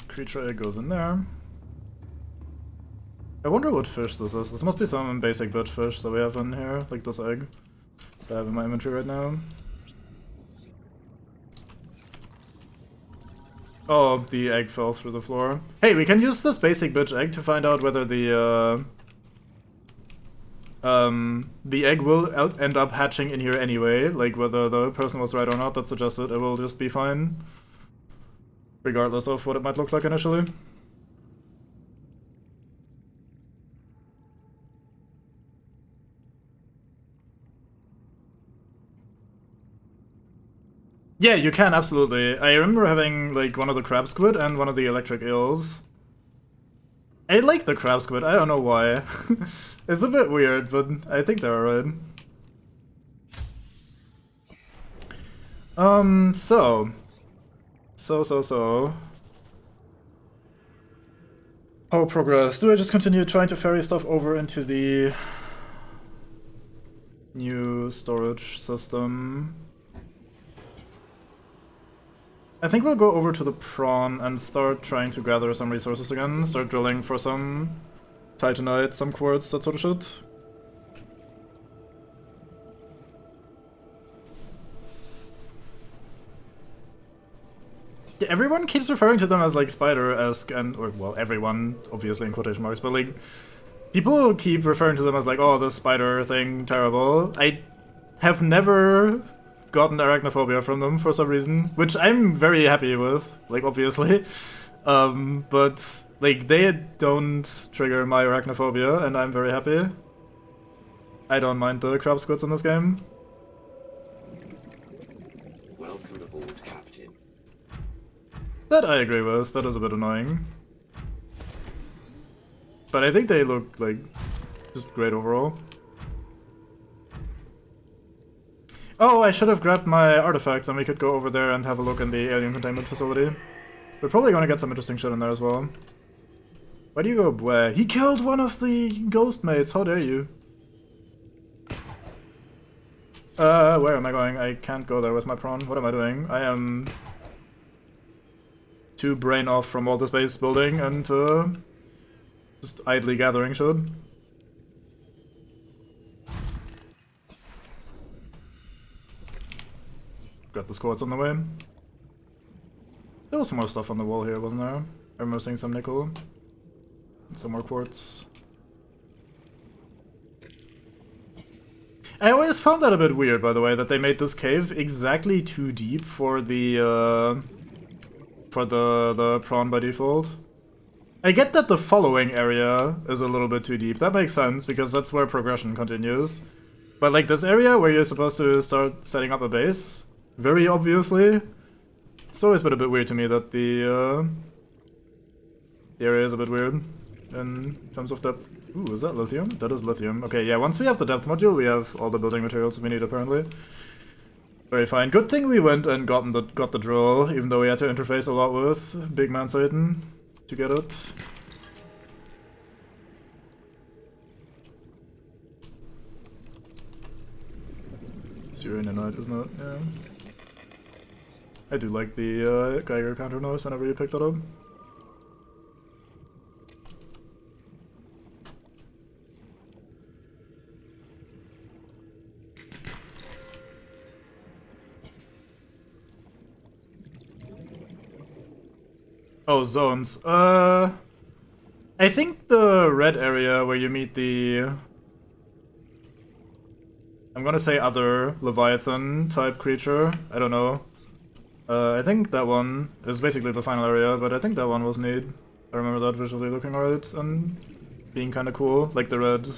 Creature egg goes in there. I wonder what fish this is. This must be some basic bitch fish that we have in here, like this egg that I have in my inventory right now. Oh, the egg fell through the floor. Hey, we can use this basic bitch egg to find out whether the egg will end up hatching in here anyway, like whether the person was right or not. That suggests it will just be fine, regardless of what it might look like initially. Yeah, you can, absolutely. I remember having, like, one of the crab squid and one of the electric eels. I like the crab squid, I don't know why. It's a bit weird, but I think they're alright. So. Oh, progress. Do I just continue trying to ferry stuff over into the new storage system? I think we'll go over to the prawn and start trying to gather some resources again. Start drilling for some titanite, some quartz, that sort of shit. Yeah, everyone keeps referring to them as like spider-esque and, or well, everyone, obviously in quotation marks, but like, people keep referring to them as like, oh, this spider thing, terrible. I have never gotten arachnophobia from them for some reason, which I'm very happy with, like, obviously. But, like, they don't trigger my arachnophobia, and I'm very happy. I don't mind the crab squids in this game. Welcome aboard, Captain. That I agree with, that is a bit annoying. But I think they look, like, just great overall. Oh, I should have grabbed my artifacts and we could go over there and have a look in the alien containment facility. We're probably gonna get some interesting shit in there as well. Why do you go where? He killed one of the ghost mates, how dare you? Where am I going? I can't go there with my prawn. What am I doing? I am too brain off from all this base building and just idly gathering shit. Got the squads on the way. There was some more stuff on the wall here, wasn't there? I remember seeing some nickel. And some more quartz. I always found that a bit weird, by the way, that they made this cave exactly too deep for the prawn by default. I get that the following area is a little bit too deep. That makes sense, because that's where progression continues. But like this area where you're supposed to start setting up a base, very obviously, it's always been a bit weird to me that the area is a bit weird in terms of depth. Ooh, is that lithium? That is lithium. Okay, yeah, once we have the depth module, we have all the building materials we need, apparently. Very fine. Good thing we went and got the drill, even though we had to interface a lot with Big Man Satan to get it. Syrianite, isn't it? Yeah. I do like the Geiger counter noise whenever you pick that up. Oh, zones. I think the red area where you meet the... I'm gonna say other Leviathan type creature. I don't know. I think that one is basically the final area, but I think that one was neat. I remember that visually looking alright and being kind of cool. Like the red,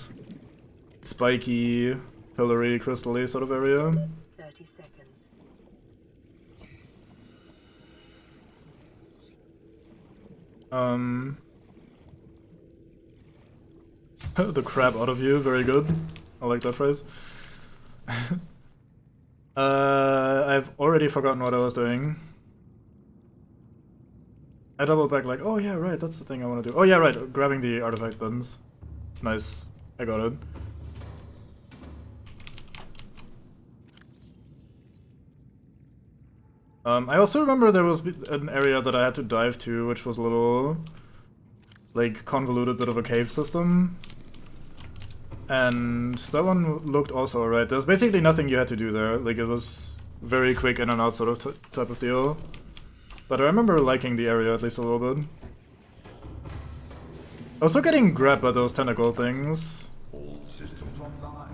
spiky, pillory, crystal-y sort of area. 30 seconds. The crap out of you, very good. I like that phrase. I've already forgotten what I was doing. I doubled back like, oh yeah, right, that's the thing I want to do. Oh yeah, right, grabbing the artifact bins. Nice, I got it. I also remember there was an area that I had to dive to, which was a little, like, convoluted bit of a cave system. And that one looked also alright. There's basically nothing you had to do there. Like, it was very quick in and out sort of type of deal. But I remember liking the area at least a little bit. Also getting grabbed by those tentacle things. All systems online.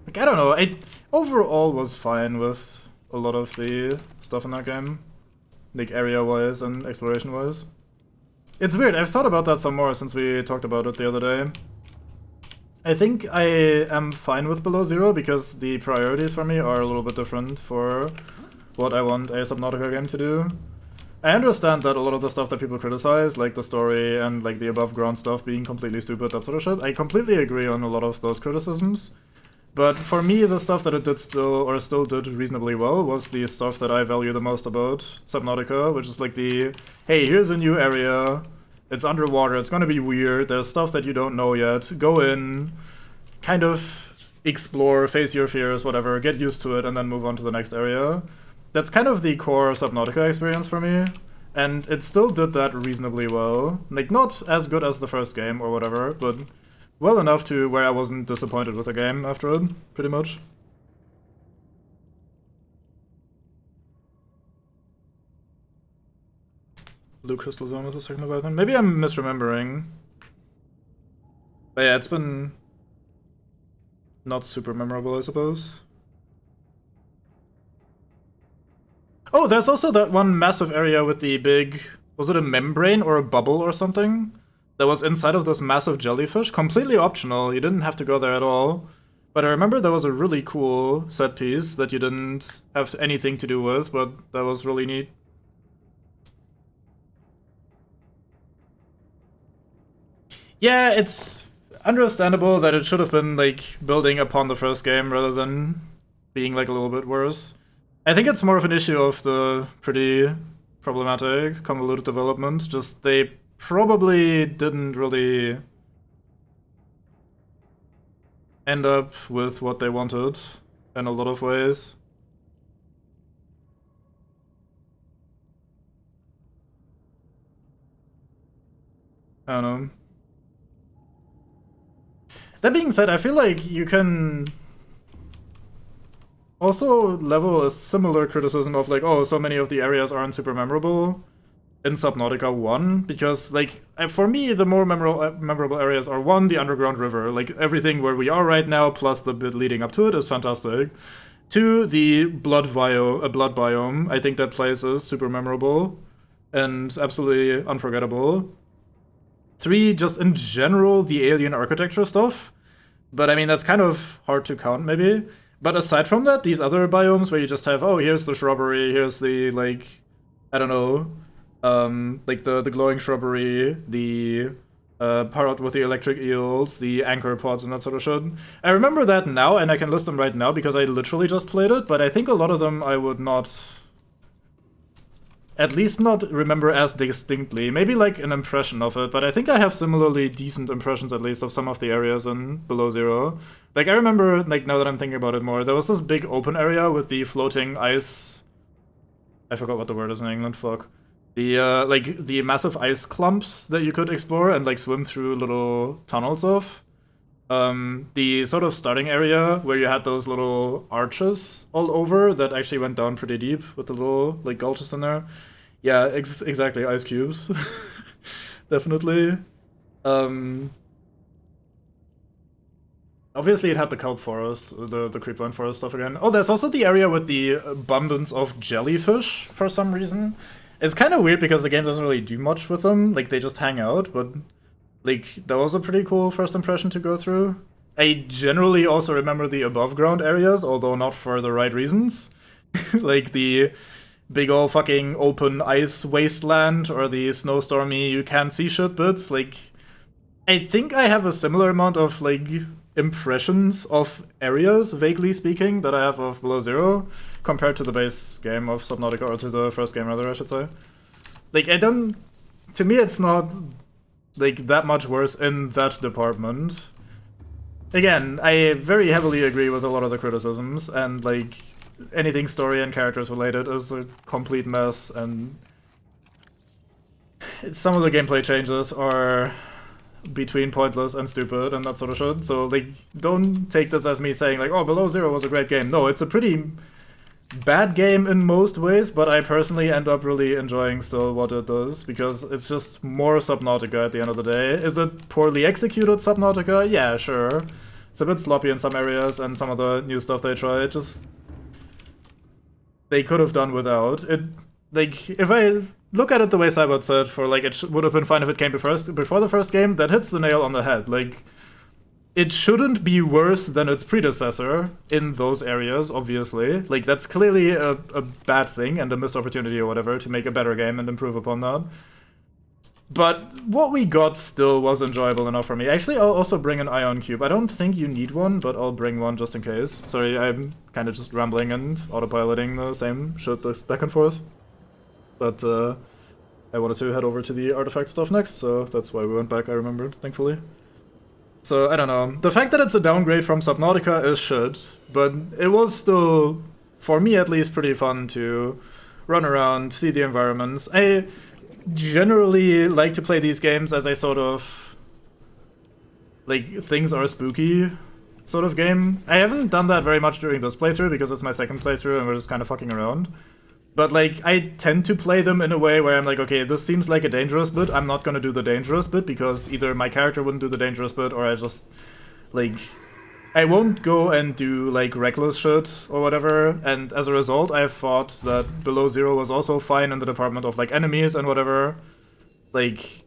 Like, I don't know, I overall was fine with a lot of the stuff in that game. Like, area-wise and exploration-wise. It's weird, I've thought about that some more since we talked about it the other day. I think I am fine with Below Zero because the priorities for me are a little bit different for what I want a Subnautica game to do. I understand that a lot of the stuff that people criticize, like the story and like the above ground stuff being completely stupid, that sort of shit, I completely agree on a lot of those criticisms. But for me, the stuff that it did still did reasonably well was the stuff that I value the most about Subnautica, which is like the, hey, here's a new area, it's underwater, it's gonna be weird, there's stuff that you don't know yet, go in, kind of explore, face your fears, whatever, get used to it, and then move on to the next area. That's kind of the core Subnautica experience for me, and it still did that reasonably well. Like, not as good as the first game or whatever, but well enough to where I wasn't disappointed with the game after it, pretty much. Blue Crystal Zone with the second Leviathan. Maybe I'm misremembering. But yeah, it's been not super memorable, I suppose. Oh, there's also that one massive area with the big... Was it a membrane or a bubble or something? That was inside of this massive jellyfish. Completely optional, you didn't have to go there at all. But I remember there was a really cool set piece that you didn't have anything to do with, but that was really neat. Yeah, it's understandable that it should have been, like, building upon the first game rather than being, like, a little bit worse. I think it's more of an issue of the pretty problematic, convoluted development. Just they probably didn't really end up with what they wanted in a lot of ways. I don't know. That being said, I feel like you can also level a similar criticism of like, oh, so many of the areas aren't super memorable in Subnautica 1, because like, for me, the more memorable areas are 1, the underground river, like everything where we are right now, plus the bit leading up to it is fantastic. 2, the blood biome, I think that place is super memorable and absolutely unforgettable. 3, just in general, the alien architecture stuff, but I mean, that's kind of hard to count, maybe. But aside from that, these other biomes where you just have, oh, here's the shrubbery, here's the, like, I don't know, like the glowing shrubbery, the part with the electric eels, the anchor pods and that sort of shit. I remember that now, and I can list them right now because I literally just played it, but I think a lot of them I would not, at least not remember as distinctly. Maybe like an impression of it, but I think I have similarly decent impressions at least of some of the areas in Below Zero. Like, I remember, like, now that I'm thinking about it more, there was this big open area with the floating ice... I forgot what the word is in England, fuck. The, like, the massive ice clumps that you could explore and, like, swim through little tunnels of. The sort of starting area where you had those little arches all over that actually went down pretty deep with the little, like, gulches in there. Yeah, exactly, ice cubes. Definitely. Obviously, it had the kelp forest, the creepline forest stuff again. Oh, there's also the area with the abundance of jellyfish for some reason. It's kind of weird because the game doesn't really do much with them. Like, they just hang out, but like, that was a pretty cool first impression to go through. I generally also remember the above ground areas, although not for the right reasons. Like the big ol' fucking open ice wasteland or the snowstormy you can't see shit bits. Like, I think I have a similar amount of like impressions of areas, vaguely speaking, that I have of Below Zero compared to the base game of Subnautica, or to the first game rather, I should say. Like, I don't. To me, it's not like that much worse in that department. Again, I very heavily agree with a lot of the criticisms, and like anything story and characters related is a complete mess, and some of the gameplay changes are between pointless and stupid and that sort of shit. So like, don't take this as me saying like, oh, Below Zero was a great game. No, it's a pretty bad game in most ways, but I personally end up really enjoying still what it does, because it's just more Subnautica at the end of the day. Is it poorly executed Subnautica? Yeah, sure. It's a bit sloppy in some areas, and some of the new stuff they tried, just they could have done without. It, like, if I look at it the way Cybot said, for like, it would have been fine if it came before the first game, that hits the nail on the head. Like, it shouldn't be worse than its predecessor in those areas, obviously. Like, that's clearly a bad thing and a missed opportunity or whatever to make a better game and improve upon that. But what we got still was enjoyable enough for me. Actually, I'll also bring an ion cube. I don't think you need one, but I'll bring one just in case. Sorry, I'm kind of just rambling and autopiloting the same shit back and forth. But I wanted to head over to the artifact stuff next, so that's why we went back, I remembered, thankfully. So, I don't know. The fact that it's a downgrade from Subnautica is shit, but it was still, for me at least, pretty fun to run around, see the environments. I generally like to play these games as a sort of, like, things are spooky sort of game. I haven't done that very much during this playthrough because it's my second playthrough and we're just kind of fucking around. But, like, I tend to play them in a way where I'm like, okay, this seems like a dangerous bit, I'm not gonna do the dangerous bit, because either my character wouldn't do the dangerous bit, or I just, like, I won't go and do, like, reckless shit or whatever, and as a result, I've thought that Below Zero was also fine in the department of, like, enemies and whatever. Like,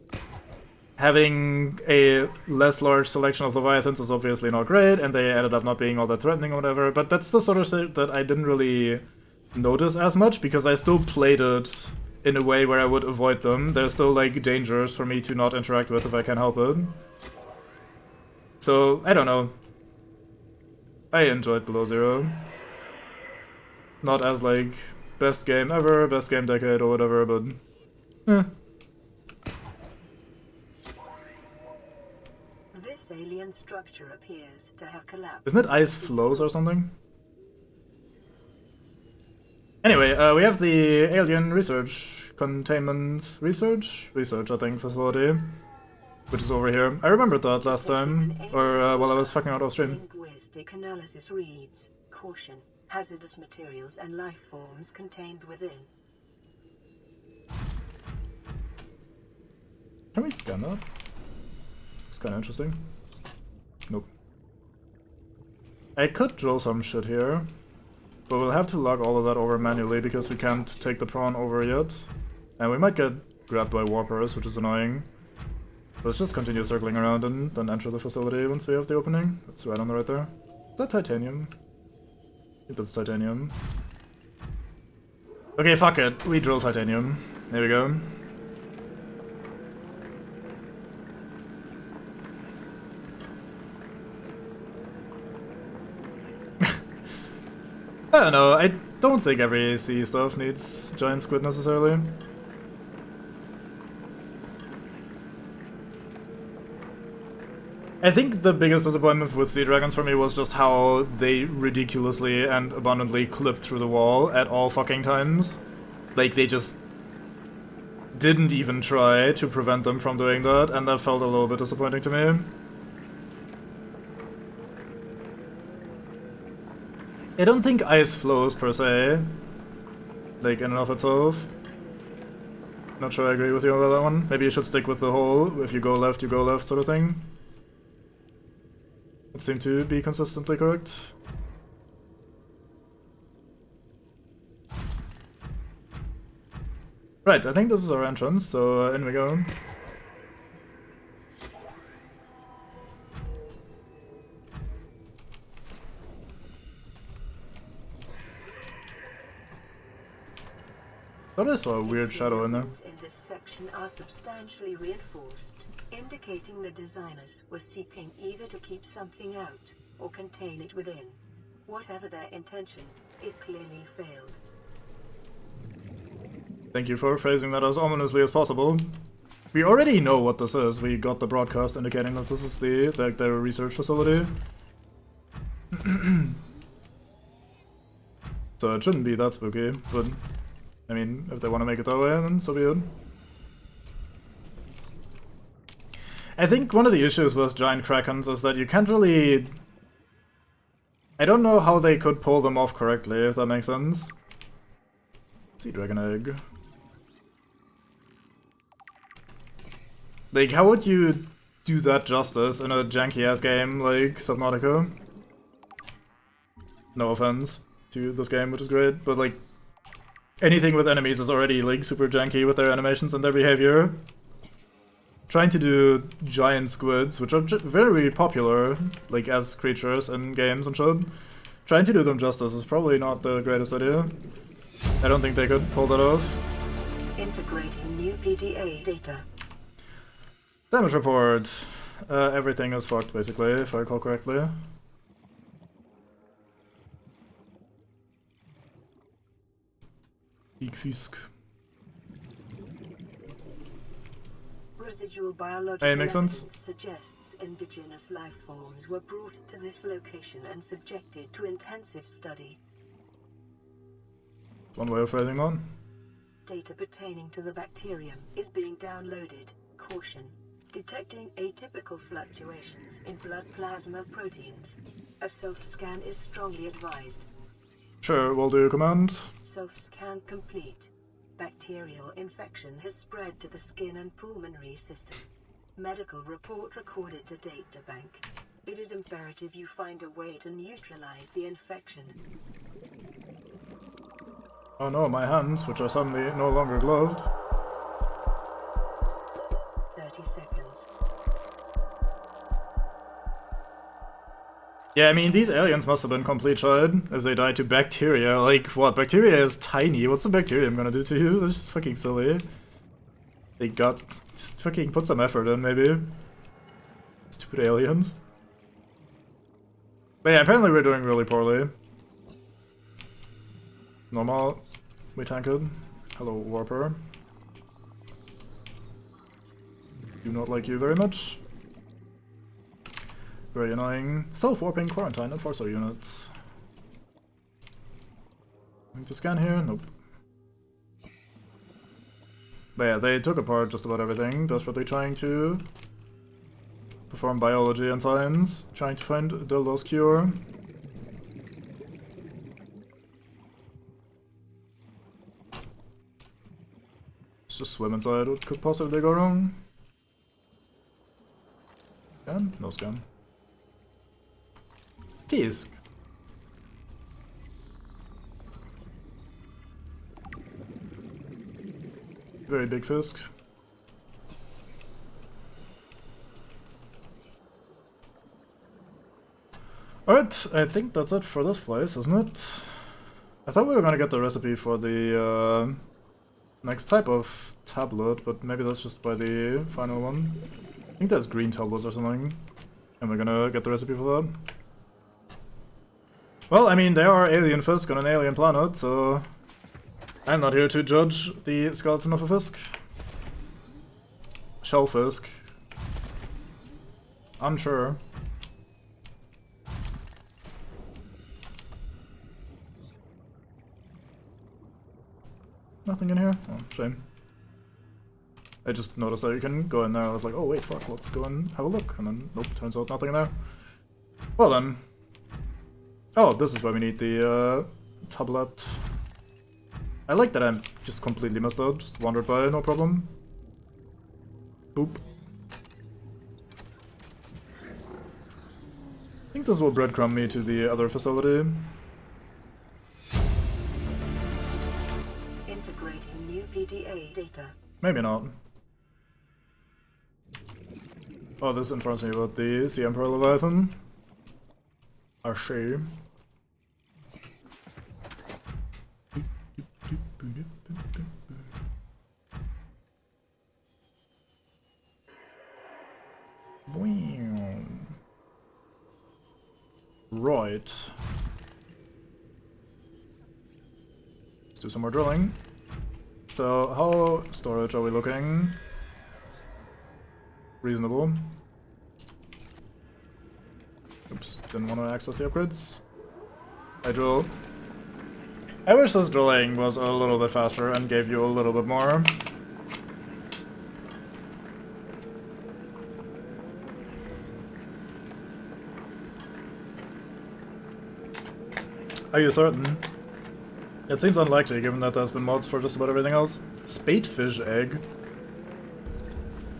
having a less large selection of Leviathans is obviously not great, and they ended up not being all that threatening or whatever, but that's the sort of shit that I didn't really notice as much, because I still played it in a way where I would avoid them. There's still, like, dangers for me to not interact with if I can help it. So, I don't know. I enjoyed Below Zero. Not as, like, best game ever, best game decade or whatever, but This alien structure appears to have collapsed. Isn't it ice flows or something? Anyway, we have the Alien Research Containment Research, I think, facility, which is over here. I remembered that last time, or while I was fucking out off stream. Linguistic analysis reads, caution, hazardous materials and life forms contained within. Can we scan that? It's kind of interesting. Nope. I could drill some shit here, but we'll have to log all of that over manually because we can't take the prawn over yet. And we might get grabbed by warpers, which is annoying. Let's just continue circling around and then enter the facility once we have the opening. That's right on the right there. Is that titanium? I think that's titanium. Okay, fuck it. We drill titanium. There we go. I don't know, I don't think every sea stuff needs giant squid necessarily. I think the biggest disappointment with sea dragons for me was just how they ridiculously and abundantly clipped through the wall at all fucking times. Like, they just didn't even try to prevent them from doing that, and that felt a little bit disappointing to me. I don't think ice flows per se, like in and of itself. Not sure I agree with you on that one. Maybe you should stick with the whole, if you go left sort of thing. It seemed to be consistently correct. Right, I think this is our entrance, so in we go. That is a weird shadow in there. In this section are substantially reinforced, indicating the designers were seeking either to keep something out or contain it within. Whatever their intention, it clearly failed. Thank you for phrasing that as ominously as possible. We already know what this is. We got the broadcast indicating that this is their research facility. So it shouldn't be that spooky, but I mean, if they want to make it that way, then so be it. I think one of the issues with giant krakens is that you can't really... I don't know how they could pull them off correctly, if that makes sense. Sea dragon egg. Like, how would you do that justice in a janky-ass game like Subnautica? No offense to this game, which is great, but like, anything with enemies is already like super janky with their animations and their behavior. Trying to do giant squids, which are very popular, like as creatures in games and shit. Trying to do them justice is probably not the greatest idea. I don't think they could pull that off. Integrating new PDA data. Damage report. Everything is fucked, basically, if I recall correctly. Fisk. Residual biological Hey, makes sense. evidence suggests indigenous life forms were brought to this location and subjected to intensive study. One way of phrasing that. Data pertaining to the bacterium is being downloaded. Caution. Detecting atypical fluctuations in blood plasma proteins. A self-scan is strongly advised. Sure, we'll do command. Self-scan complete. Bacterial infection has spread to the skin and pulmonary system. Medical report recorded to databank. It is imperative you find a way to neutralize the infection. Oh no, my hands, which are suddenly no longer gloved. 30 seconds. Yeah, I mean, these aliens must have been complete shit if they died to bacteria. Like, what? Bacteria is tiny. What's a bacterium gonna do to you? That's just fucking silly. They got... just fucking put some effort in, maybe. Stupid aliens. But yeah, apparently we're doing really poorly. Normal. We tanked. Hello, Warper. Do not like you very much. Very annoying. Self-warping quarantine enforcer units. Going to scan here? Nope. But yeah, they took apart just about everything, desperately trying to perform biology and science, trying to find the lost cure. Let's just swim inside. What could possibly go wrong? Scan? No scan. Fisk. Very big fisk. Alright, I think that's it for this place, isn't it? I thought we were gonna get the recipe for the next type of tablet, but maybe that's just by the final one. I think that's green tablets or something. And we're gonna get the recipe for that. Well, I mean, they are alien fisk on an alien planet, so I'm not here to judge the skeleton of a fisk. Shellfisk. Unsure. Nothing in here? Oh, shame. I just noticed that you can go in there. I was like, oh wait, fuck, let's go and have a look. And then, nope, turns out nothing in there. Well then. Oh, this is why we need the tablet. I like that I'm just completely messed up, just wandered by, no problem. Boop. I think this will breadcrumb me to the other facility. Integrating new PDA data. Maybe not. Oh, this informs me about the Sea Emperor Leviathan. A shame. Right. Let's do some more drilling. So, how storage are we looking? Reasonable. Oops, didn't want to access the upgrades. I drill. I wish this drilling was a little bit faster and gave you a little bit more. Are you certain? It seems unlikely given that there's been mods for just about everything else. Spadefish egg?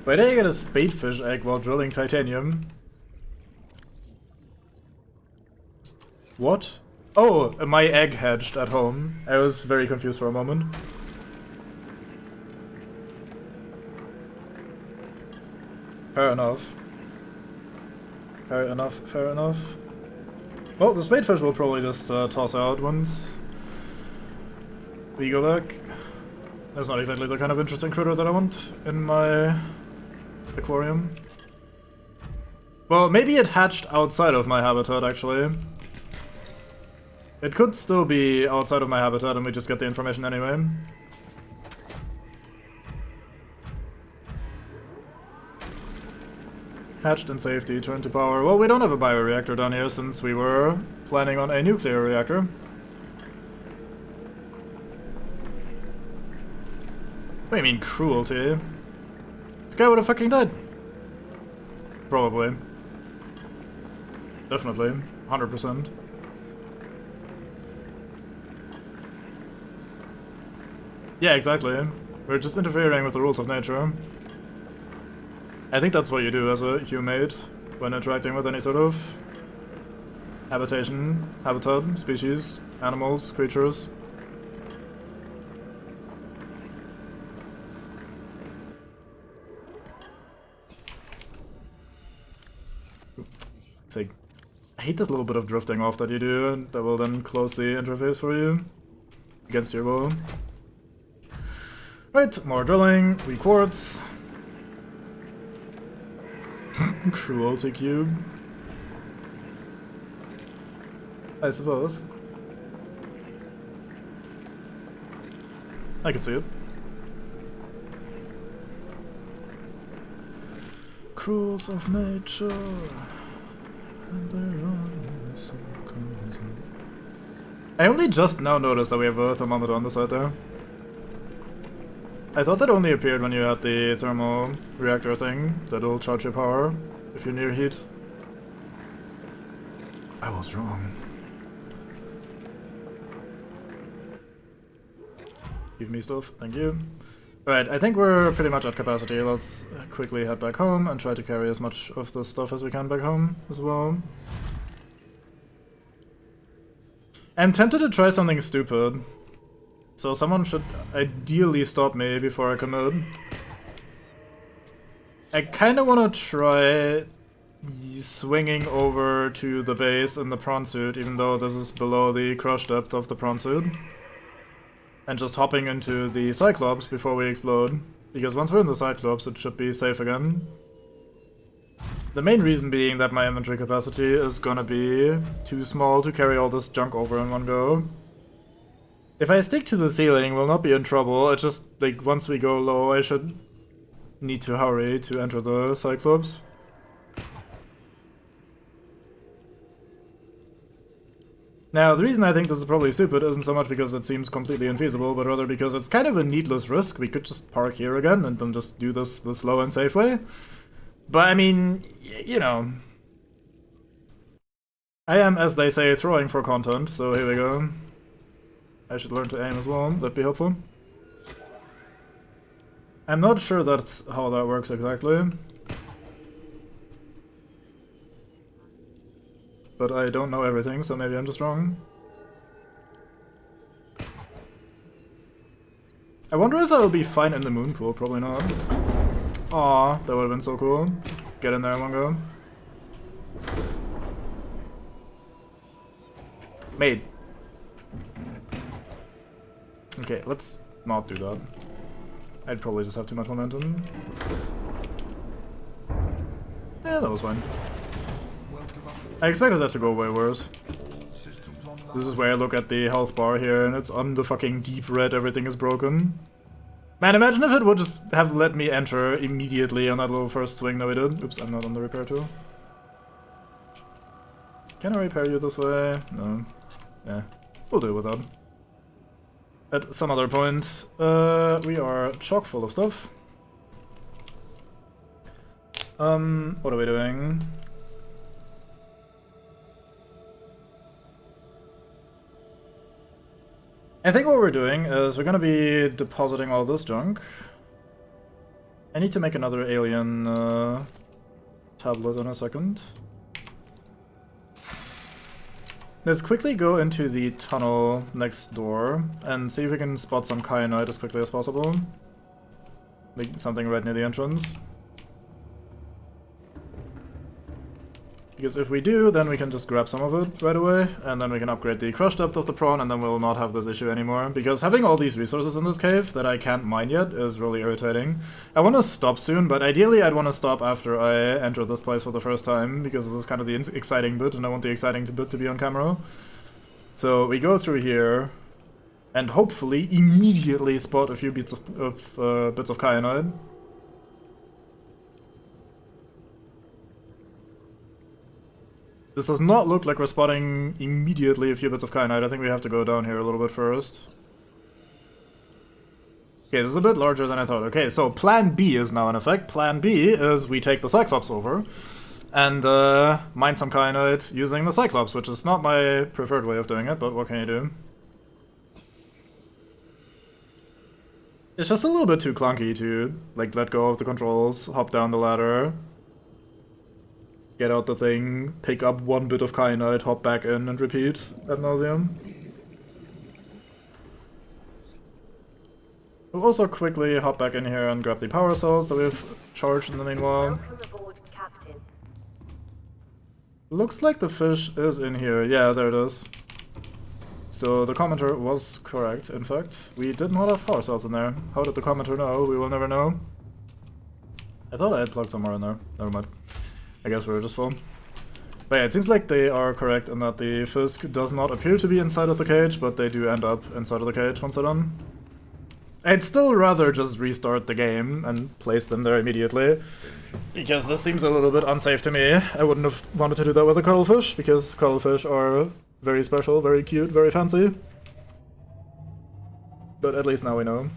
Why did I get a spadefish egg while drilling titanium? What? Oh, my egg hatched at home. I was very confused for a moment. Fair enough. Fair enough, fair enough. Well, the spadefish will probably just toss out once we go back. That's not exactly the kind of interesting critter that I want in my aquarium. Well, maybe it hatched outside of my habitat, actually. It could still be outside of my habitat and we just get the information anyway. Hatched in safety, turned to power. Well, we don't have a bioreactor down here since we were planning on a nuclear reactor. What do you mean, cruelty? This guy would have fucking died. Probably. Definitely. 100%. Yeah, exactly. We're just interfering with the rules of nature. I think that's what you do as a humate when interacting with any sort of habitat, species, animals, creatures. It's like, I hate this little bit of drifting off that you do, that will then close the interface for you against your will. Right, more drilling, quartz. Cruelty cube. I suppose. I can see it. Cruels of nature. And they are so crazy. I only just now noticed that we have a thermometer on the side there. I thought that only appeared when you had the thermal reactor thing that'll charge your power if you're near heat. I was wrong. Give me stuff, thank you. Alright, I think we're pretty much at capacity. Let's quickly head back home and try to carry as much of this stuff as we can back home as well. I'm tempted to try something stupid. So someone should ideally stop me before I commit. I kinda wanna try swinging over to the base in the prawn suit, even though this is below the crush depth of the prawn suit. And just hopping into the Cyclops before we explode. Because once we're in the Cyclops, it should be safe again. The main reason being that my inventory capacity is gonna be too small to carry all this junk over in one go. If I stick to the ceiling, we'll not be in trouble. It's just, like, once we go low, I should need to hurry to enter the Cyclops. Now, the reason I think this is probably stupid isn't so much because it seems completely infeasible, but rather because it's kind of a needless risk. We could just park here again and then just do this the slow and safe way. But, I mean, you know. I am, as they say, throwing for content, so here we go. I should learn to aim as well, that'd be helpful. I'm not sure that's how that works exactly. But I don't know everything, so maybe I'm just wrong. I wonder if I'll be fine in the moon pool, probably not. Aw, that would've been so cool. Just get in there in one go. Made. Okay, let's not do that. I'd probably just have too much momentum. Yeah, that was fine. I expected that to go way worse. This is where I look at the health bar here, and it's on the fucking deep red, everything is broken. Man, imagine if it would just have let me enter immediately on that little first swing that we did. Oops, I'm not on the repair tool. Can I repair you this way? No. Yeah, we'll do it without. At some other point, we are chock full of stuff. What are we doing? I think what we're doing is we're gonna be depositing all this junk. I need to make another alien tablet in a second. Let's quickly go into the tunnel next door and see if we can spot some kyanite as quickly as possible. Like something right near the entrance. Because if we do, then we can just grab some of it right away, and then we can upgrade the crush depth of the prawn, and then we'll not have this issue anymore. Because having all these resources in this cave that I can't mine yet is really irritating. I want to stop soon, but ideally I'd want to stop after I enter this place for the first time, because this is kind of the exciting bit, and I want the exciting bit to be on camera. So we go through here, and hopefully immediately spot a few bits of kyanite. This does not look like we're spotting immediately a few bits of kyanite. I think we have to go down here a little bit first. Okay, this is a bit larger than I thought. Okay, so plan B is now in effect. Plan B is we take the Cyclops over and mine some kyanite using the Cyclops, which is not my preferred way of doing it, but what can you do? It's just a little bit too clunky to, like, let go of the controls, hop down the ladder, get out the thing, pick up one bit of kyanite, hop back in, and repeat ad nauseum. We'll also quickly hop back in here and grab the power cells that we've charged in the meanwhile. Welcome aboard, Captain. Looks like the fish is in here. Yeah, there it is. So the commenter was correct, in fact. We did not have power cells in there. How did the commenter know? We will never know. I thought I had plugged somewhere in there. Never mind. I guess we were just full. But yeah, it seems like they are correct in that the Fisk does not appear to be inside of the cage, but they do end up inside of the cage once they're done. I'd still rather just restart the game and place them there immediately, because this seems a little bit unsafe to me. I wouldn't have wanted to do that with a cuttlefish, because cuttlefish are very special, very cute, very fancy. But at least now we know.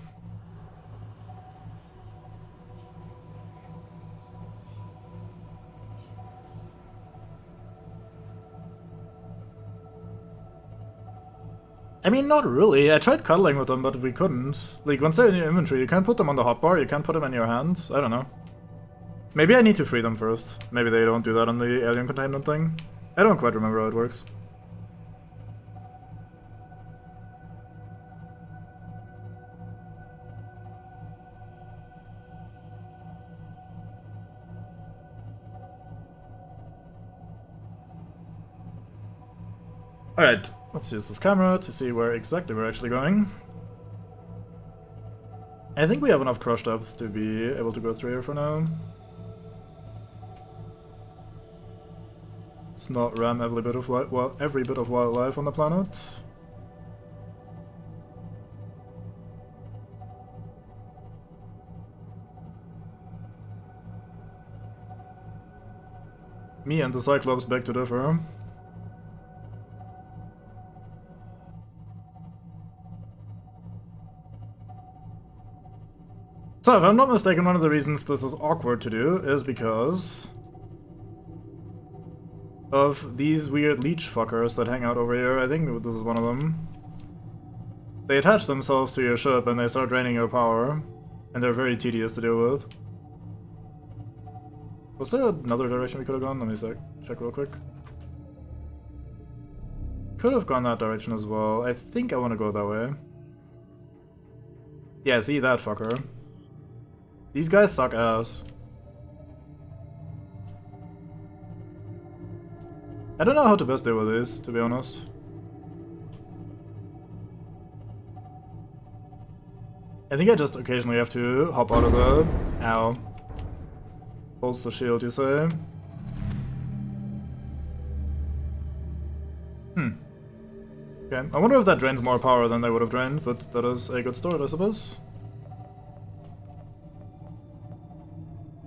I mean, not really. I tried cuddling with them, but we couldn't. Like, once they're in your inventory, you can't put them on the hotbar, you can't put them in your hands. I don't know. Maybe I need to free them first. Maybe they don't do that on the alien containment thing. I don't quite remember how it works. Alright, let's use this camera to see where exactly we're actually going. I think we have enough crush depth to be able to go through here for now. Let's not ram every bit of wildlife on the planet. Me and the Cyclops beg to differ. So, if I'm not mistaken, one of the reasons this is awkward to do is because of these weird leech fuckers that hang out over here. I think this is one of them. They attach themselves to your ship and they start draining your power, and they're very tedious to deal with. Was there another direction we could have gone? Let me check real quick. Could have gone that direction as well. I think I want to go that way. Yeah, see that fucker. These guys suck ass. I don't know how to best deal with these, to be honest. I think I just occasionally have to hop out of the... Ow. Holds the shield, you say? Okay, I wonder if that drains more power than they would have drained, but that is a good start, I suppose.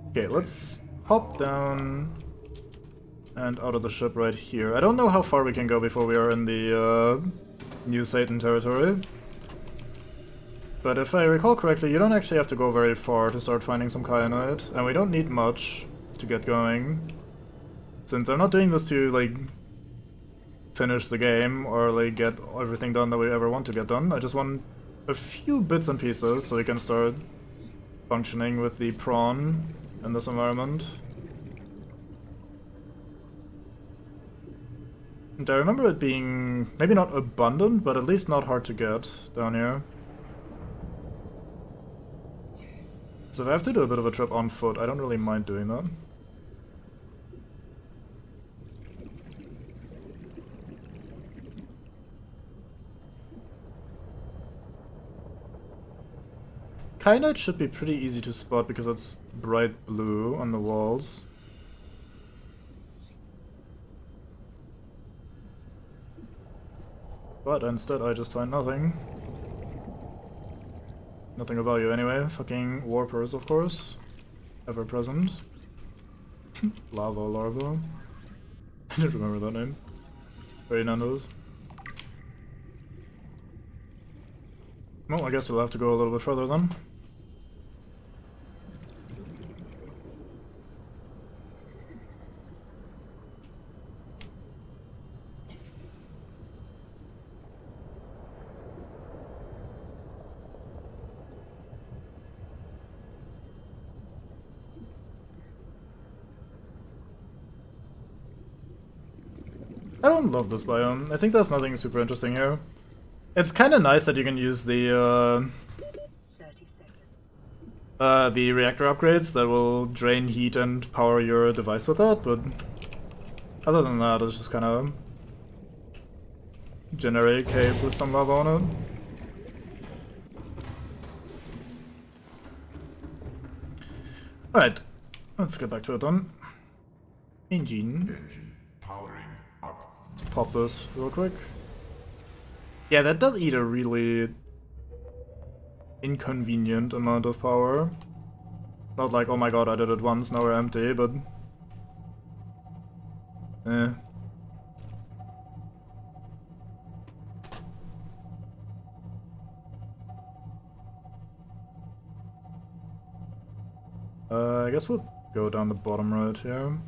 Okay, let's hop down and out of the ship right here. I don't know how far we can go before we are in the New Satan territory. But if I recall correctly, you don't actually have to go very far to start finding some kyanite, and we don't need much to get going. Since I'm not doing this to, like, finish the game or, like, get everything done that we ever want to get done. I just want a few bits and pieces so we can start functioning with the prawn in this environment. And I remember it being maybe not abundant, but at least not hard to get down here. So if I have to do a bit of a trip on foot, I don't really mind doing that. Kyanite should be pretty easy to spot because it's bright blue on the walls. But instead I just find nothing. Nothing of value anyway. Fucking warpers, of course. Ever present. Lava larva. I don't remember that name. Very Nando's. Well, I guess we'll have to go a little bit further then. I don't love this biome. I think there's nothing super interesting here. It's kind of nice that you can use the 30 seconds. the reactor upgrades that will drain heat and power your device with that, but other than that, it's just kind of generate cave with some lava on it. Alright, let's get back to it then. Engine. Powering up. Let's pop this real quick. Yeah, that does eat a really inconvenient amount of power. Not like, oh my god, I did it once, now we're empty, but... I guess we'll go down the bottom right here.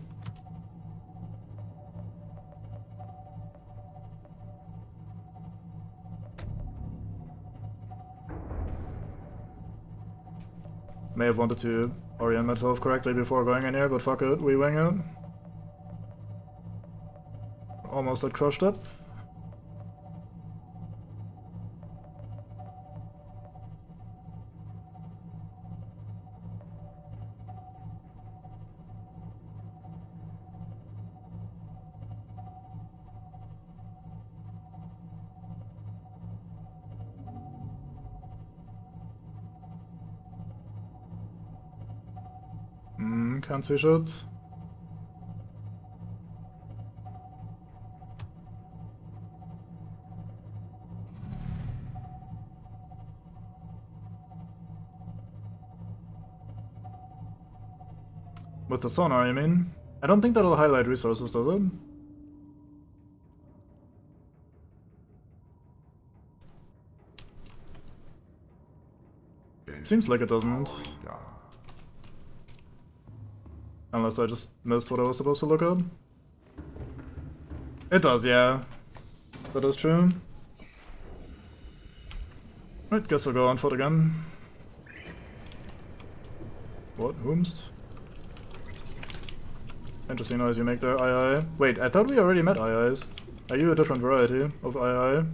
May have wanted to orient myself correctly before going in here, but fuck it, we wing it. Almost at crush depth. Can't see shit. With the sonar, you mean? I don't think that'll highlight resources, does it? Seems like it doesn't. Unless I just missed what I was supposed to look at. It does, yeah. That is true. Right, guess we'll go on foot again. What? Whomst? Interesting noise you make there, aye. Wait, I thought we already met aye-ayes. Are you a different variety of aye-aye?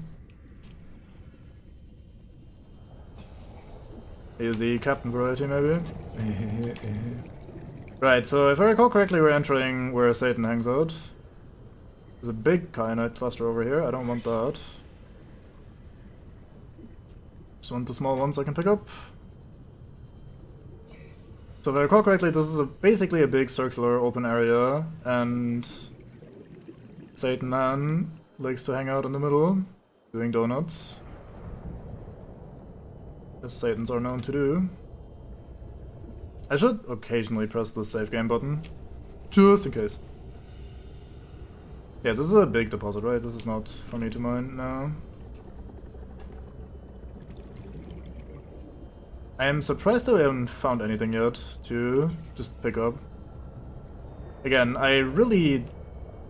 Are you the captain variety, maybe? Right, so if I recall correctly, we're entering where Satan hangs out. There's a big kyanite cluster over here, I don't want that. Just want the small ones I can pick up. So if I recall correctly, this is basically a big circular open area, and Satan Man likes to hang out in the middle, doing donuts. As Satans are known to do. I should occasionally press the save game button, just in case. Yeah, this is a big deposit, right? This is not for me to mine now. I am surprised that we haven't found anything yet to just pick up. Again, I really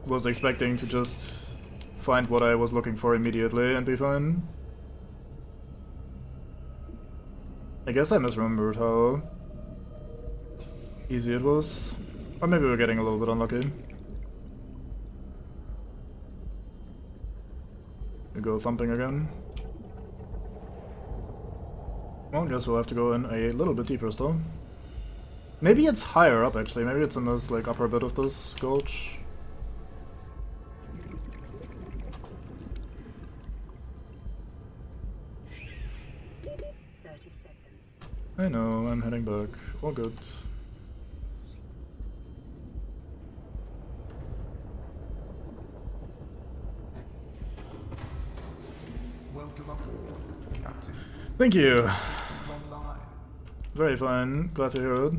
was expecting to just find what I was looking for immediately and be fine. I guess I misremembered how easy it was. Or maybe we're getting a little bit unlucky. We go thumping again. Well, I guess we'll have to go in a little bit deeper still. Maybe it's higher up actually, maybe it's in this like upper bit of this gulch. I know, I'm heading back. All good. Welcome aboard, Captain. Thank you. Online. Very fine. Glad to hear it.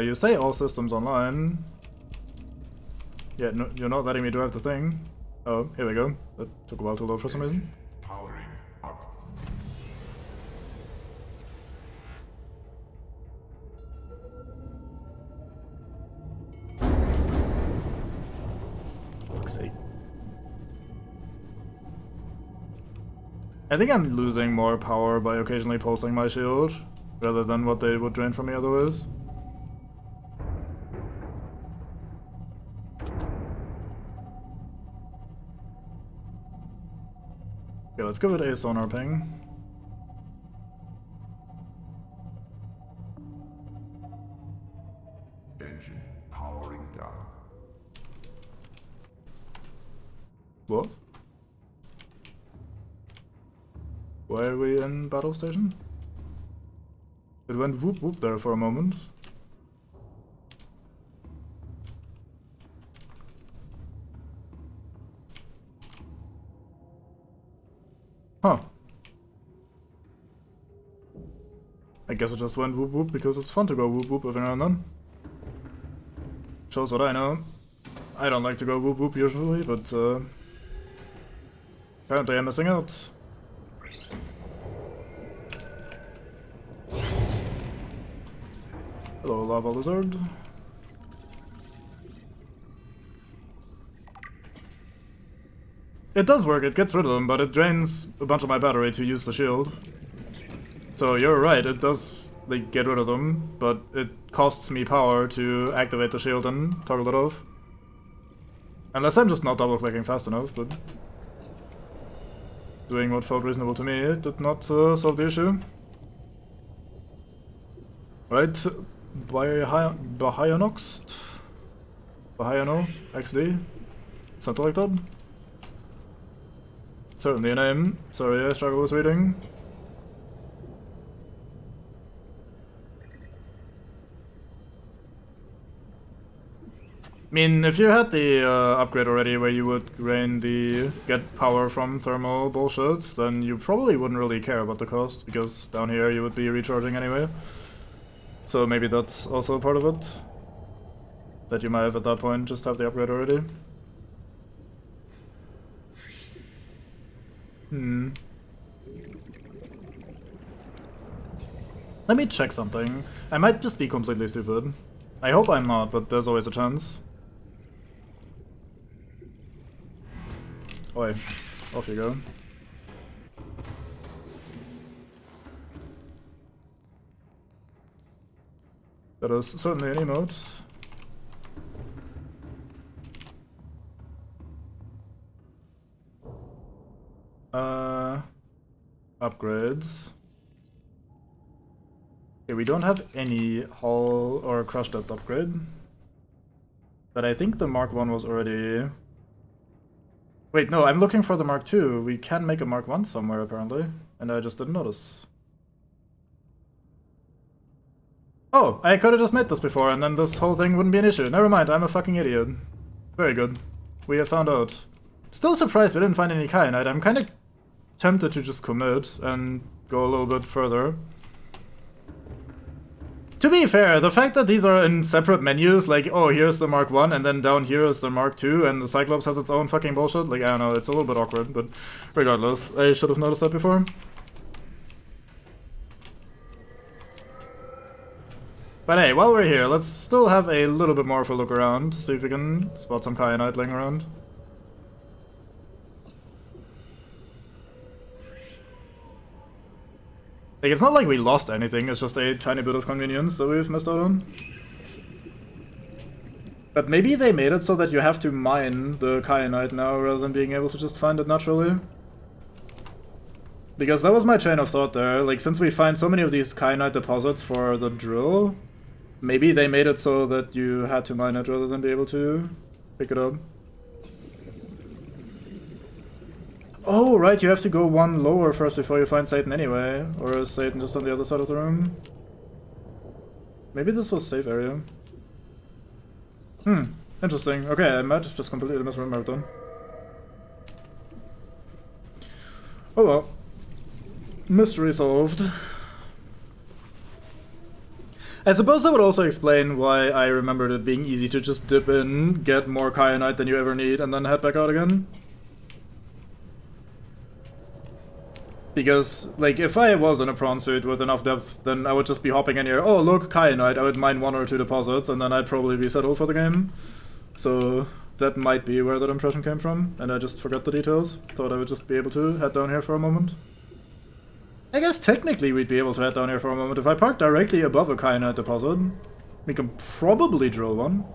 You say all systems online. Yeah, no, you're not letting me drive the thing. Oh, here we go. That took a while to load for some reason. Powering up. Fuck's sake. I think I'm losing more power by occasionally pulsing my shield, rather than what they would drain from me otherwise. Okay, let's give it a sonar ping. Engine powering down. What? Why are we in battle station? It went whoop whoop there for a moment. Huh. I guess it just went whoop whoop because it's fun to go whoop whoop every now and then. Shows what I know. I don't like to go whoop whoop usually, but apparently I'm missing out. Hello, lava lizard. It does work, it gets rid of them, but it drains a bunch of my battery to use the shield. So you're right, it does like get rid of them, but it costs me power to activate the shield and toggle it off. Unless I'm just not double clicking fast enough, but doing what felt reasonable to me, it did not solve the issue. Right, Bahionoxt? Bahiono XD? Something like that? Certainly a name. Sorry, I struggle with reading. I mean, if you had the upgrade already where you would get power from thermal bullshit, then you probably wouldn't really care about the cost, because down here you would be recharging anyway. So maybe that's also part of it. That you might have at that point just have the upgrade already. Let me check something. I might just be completely stupid. I hope I'm not, but there's always a chance. Oi. Off you go. That is certainly an emote. Upgrades. Okay, we don't have any hull or crush depth upgrade. But I think the Mark 1 was already... Wait, no, I'm looking for the Mark 2. We can make a Mark 1 somewhere, apparently. And I just didn't notice. Oh, I could have just made this before, and then this whole thing wouldn't be an issue. Never mind, I'm a fucking idiot. Very good. We have found out. Still surprised we didn't find any kyanite. I'm kind of tempted to just commit and go a little bit further. To be fair, the fact that these are in separate menus, like, oh, here's the Mark 1, and then down here is the Mark 2, and the Cyclops has its own fucking bullshit, like, I don't know, it's a little bit awkward, but regardless, I should have noticed that before. But hey, while we're here, let's still have a little bit more of a look around, see if we can spot some kyanite laying around. Like, it's not like we lost anything, it's just a tiny bit of convenience that we've missed out on. But maybe they made it so that you have to mine the kyanite now rather than being able to just find it naturally. Because that was my train of thought there, like, since we find so many of these kyanite deposits for the drill, maybe they made it so that you had to mine it rather than be able to pick it up. Oh, right, you have to go one lower first before you find Satan anyway. Or is Satan just on the other side of the room? Maybe this was safe area. Interesting. Okay, I might have just completely misremembered then. Oh well. Mystery solved. I suppose that would also explain why I remembered it being easy to just dip in, get more kyanite than you ever need, and then head back out again. Because, like, if I was in a prawn suit with enough depth, then I would just be hopping in here, oh look, kyanite, I would mine 1 or 2 deposits, and then I'd probably be settled for the game. So, that might be where that impression came from, and I just forgot the details. Thought I would just be able to head down here for a moment. I guess technically we'd be able to head down here for a moment. If I park directly above a kyanite deposit, we can probably drill one.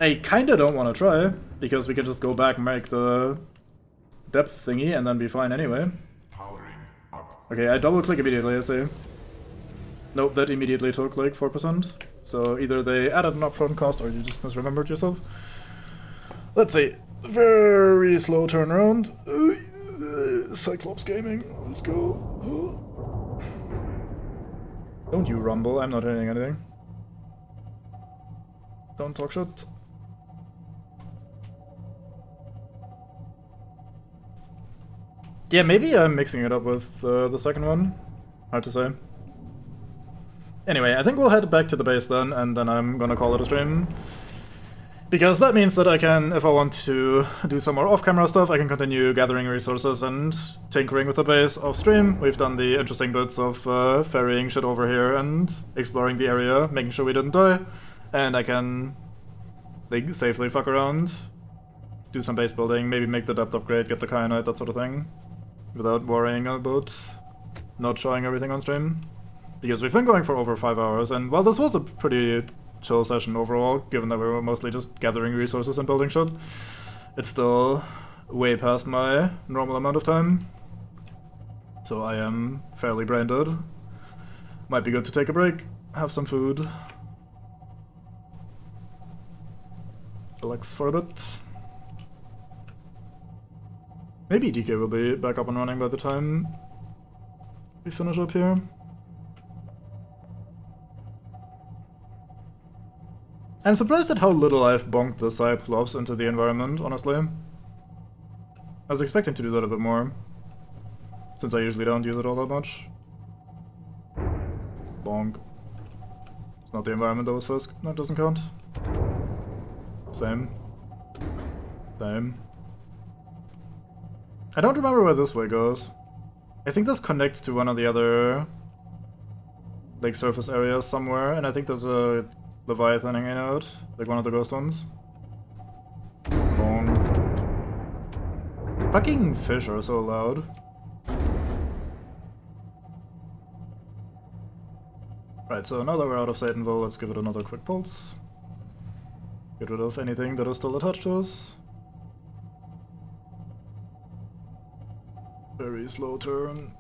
I kinda don't want to try, because we can just go back and make the depth thingy and then be fine anyway. Powering up. Okay, I double click immediately, I see. Nope, that immediately took like 4%. So either they added an upfront cost or you just misremembered yourself. Let's see. Very slow turnaround. Cyclops Gaming, let's go. Don't you rumble, I'm not hitting anything. Don't talk shit. Yeah, maybe I'm mixing it up with the second one. Hard to say. Anyway, I think we'll head back to the base then, and then I'm gonna call it a stream. Because that means that I can, if I want to do some more off-camera stuff, I can continue gathering resources and tinkering with the base off-stream. We've done the interesting bits of ferrying shit over here and exploring the area, making sure we didn't die. And I can, like, safely fuck around, do some base building, maybe make the depth upgrade, get the kyanite, that sort of thing. Without worrying about not showing everything on stream. Because we've been going for over 5 hours, and while this was a pretty chill session overall, given that we were mostly just gathering resources and building shit, it's still way past my normal amount of time. So I am fairly brain dead. Might be good to take a break, have some food, relax for a bit. Maybe DK will be back up and running by the time we finish up here. I'm surprised at how little I've bonked the Cyclops into the environment, honestly. I was expecting to do that a bit more, since I usually don't use it all that much. Bonk. It's not the environment that was first, that doesn't count. Same. Same. I don't remember where this way goes. I think this connects to one of the other, like, surface areas somewhere, and I think there's a Leviathan hanging out, like one of the ghost ones. Bonk. Fucking fish are so loud. Right, so now that we're out of Satanville, let's give it another quick pulse. Get rid of anything that is still attached to us. Very slow turn.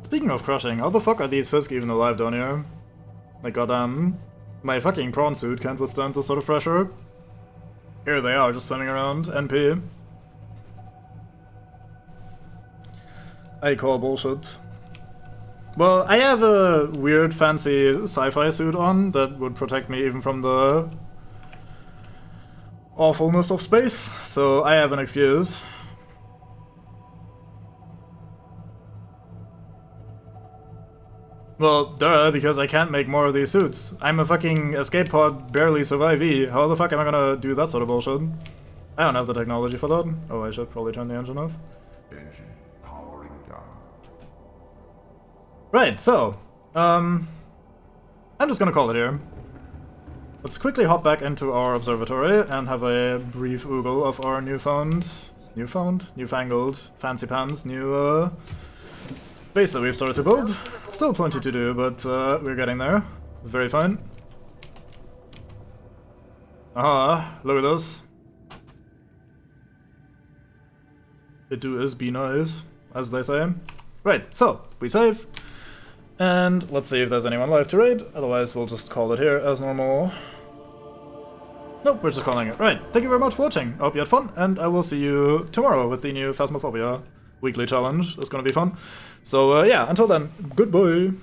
Speaking of crushing, how the fuck are these fisk even alive down here? Like, goddamn, my fucking prawn suit can't withstand this sort of pressure. Here they are, just swimming around, NP. I call bullshit. Well, I have a weird fancy sci-fi suit on that would protect me even from the awfulness of space, so I have an excuse. Well, duh, because I can't make more of these suits. I'm a fucking escape pod barely survivee. How the fuck am I gonna do that sort of bullshit? I don't have the technology for that. Oh, I should probably turn the engine off. Engine powering down. Right, so, I'm just gonna call it here. Let's quickly hop back into our observatory and have a brief oogle of our newfangled, fancy pants, new, base that we've started to build. Still plenty to do, but we're getting there. Very fine. Aha, look at this. It do is be nice, as they say. Right, so, we save. And let's see if there's anyone live to raid, otherwise we'll just call it here as normal. Nope, we're just calling it. Right, thank you very much for watching. I hope you had fun, and I will see you tomorrow with the new Phasmophobia weekly challenge. It's gonna be fun. So yeah, until then, goodbye!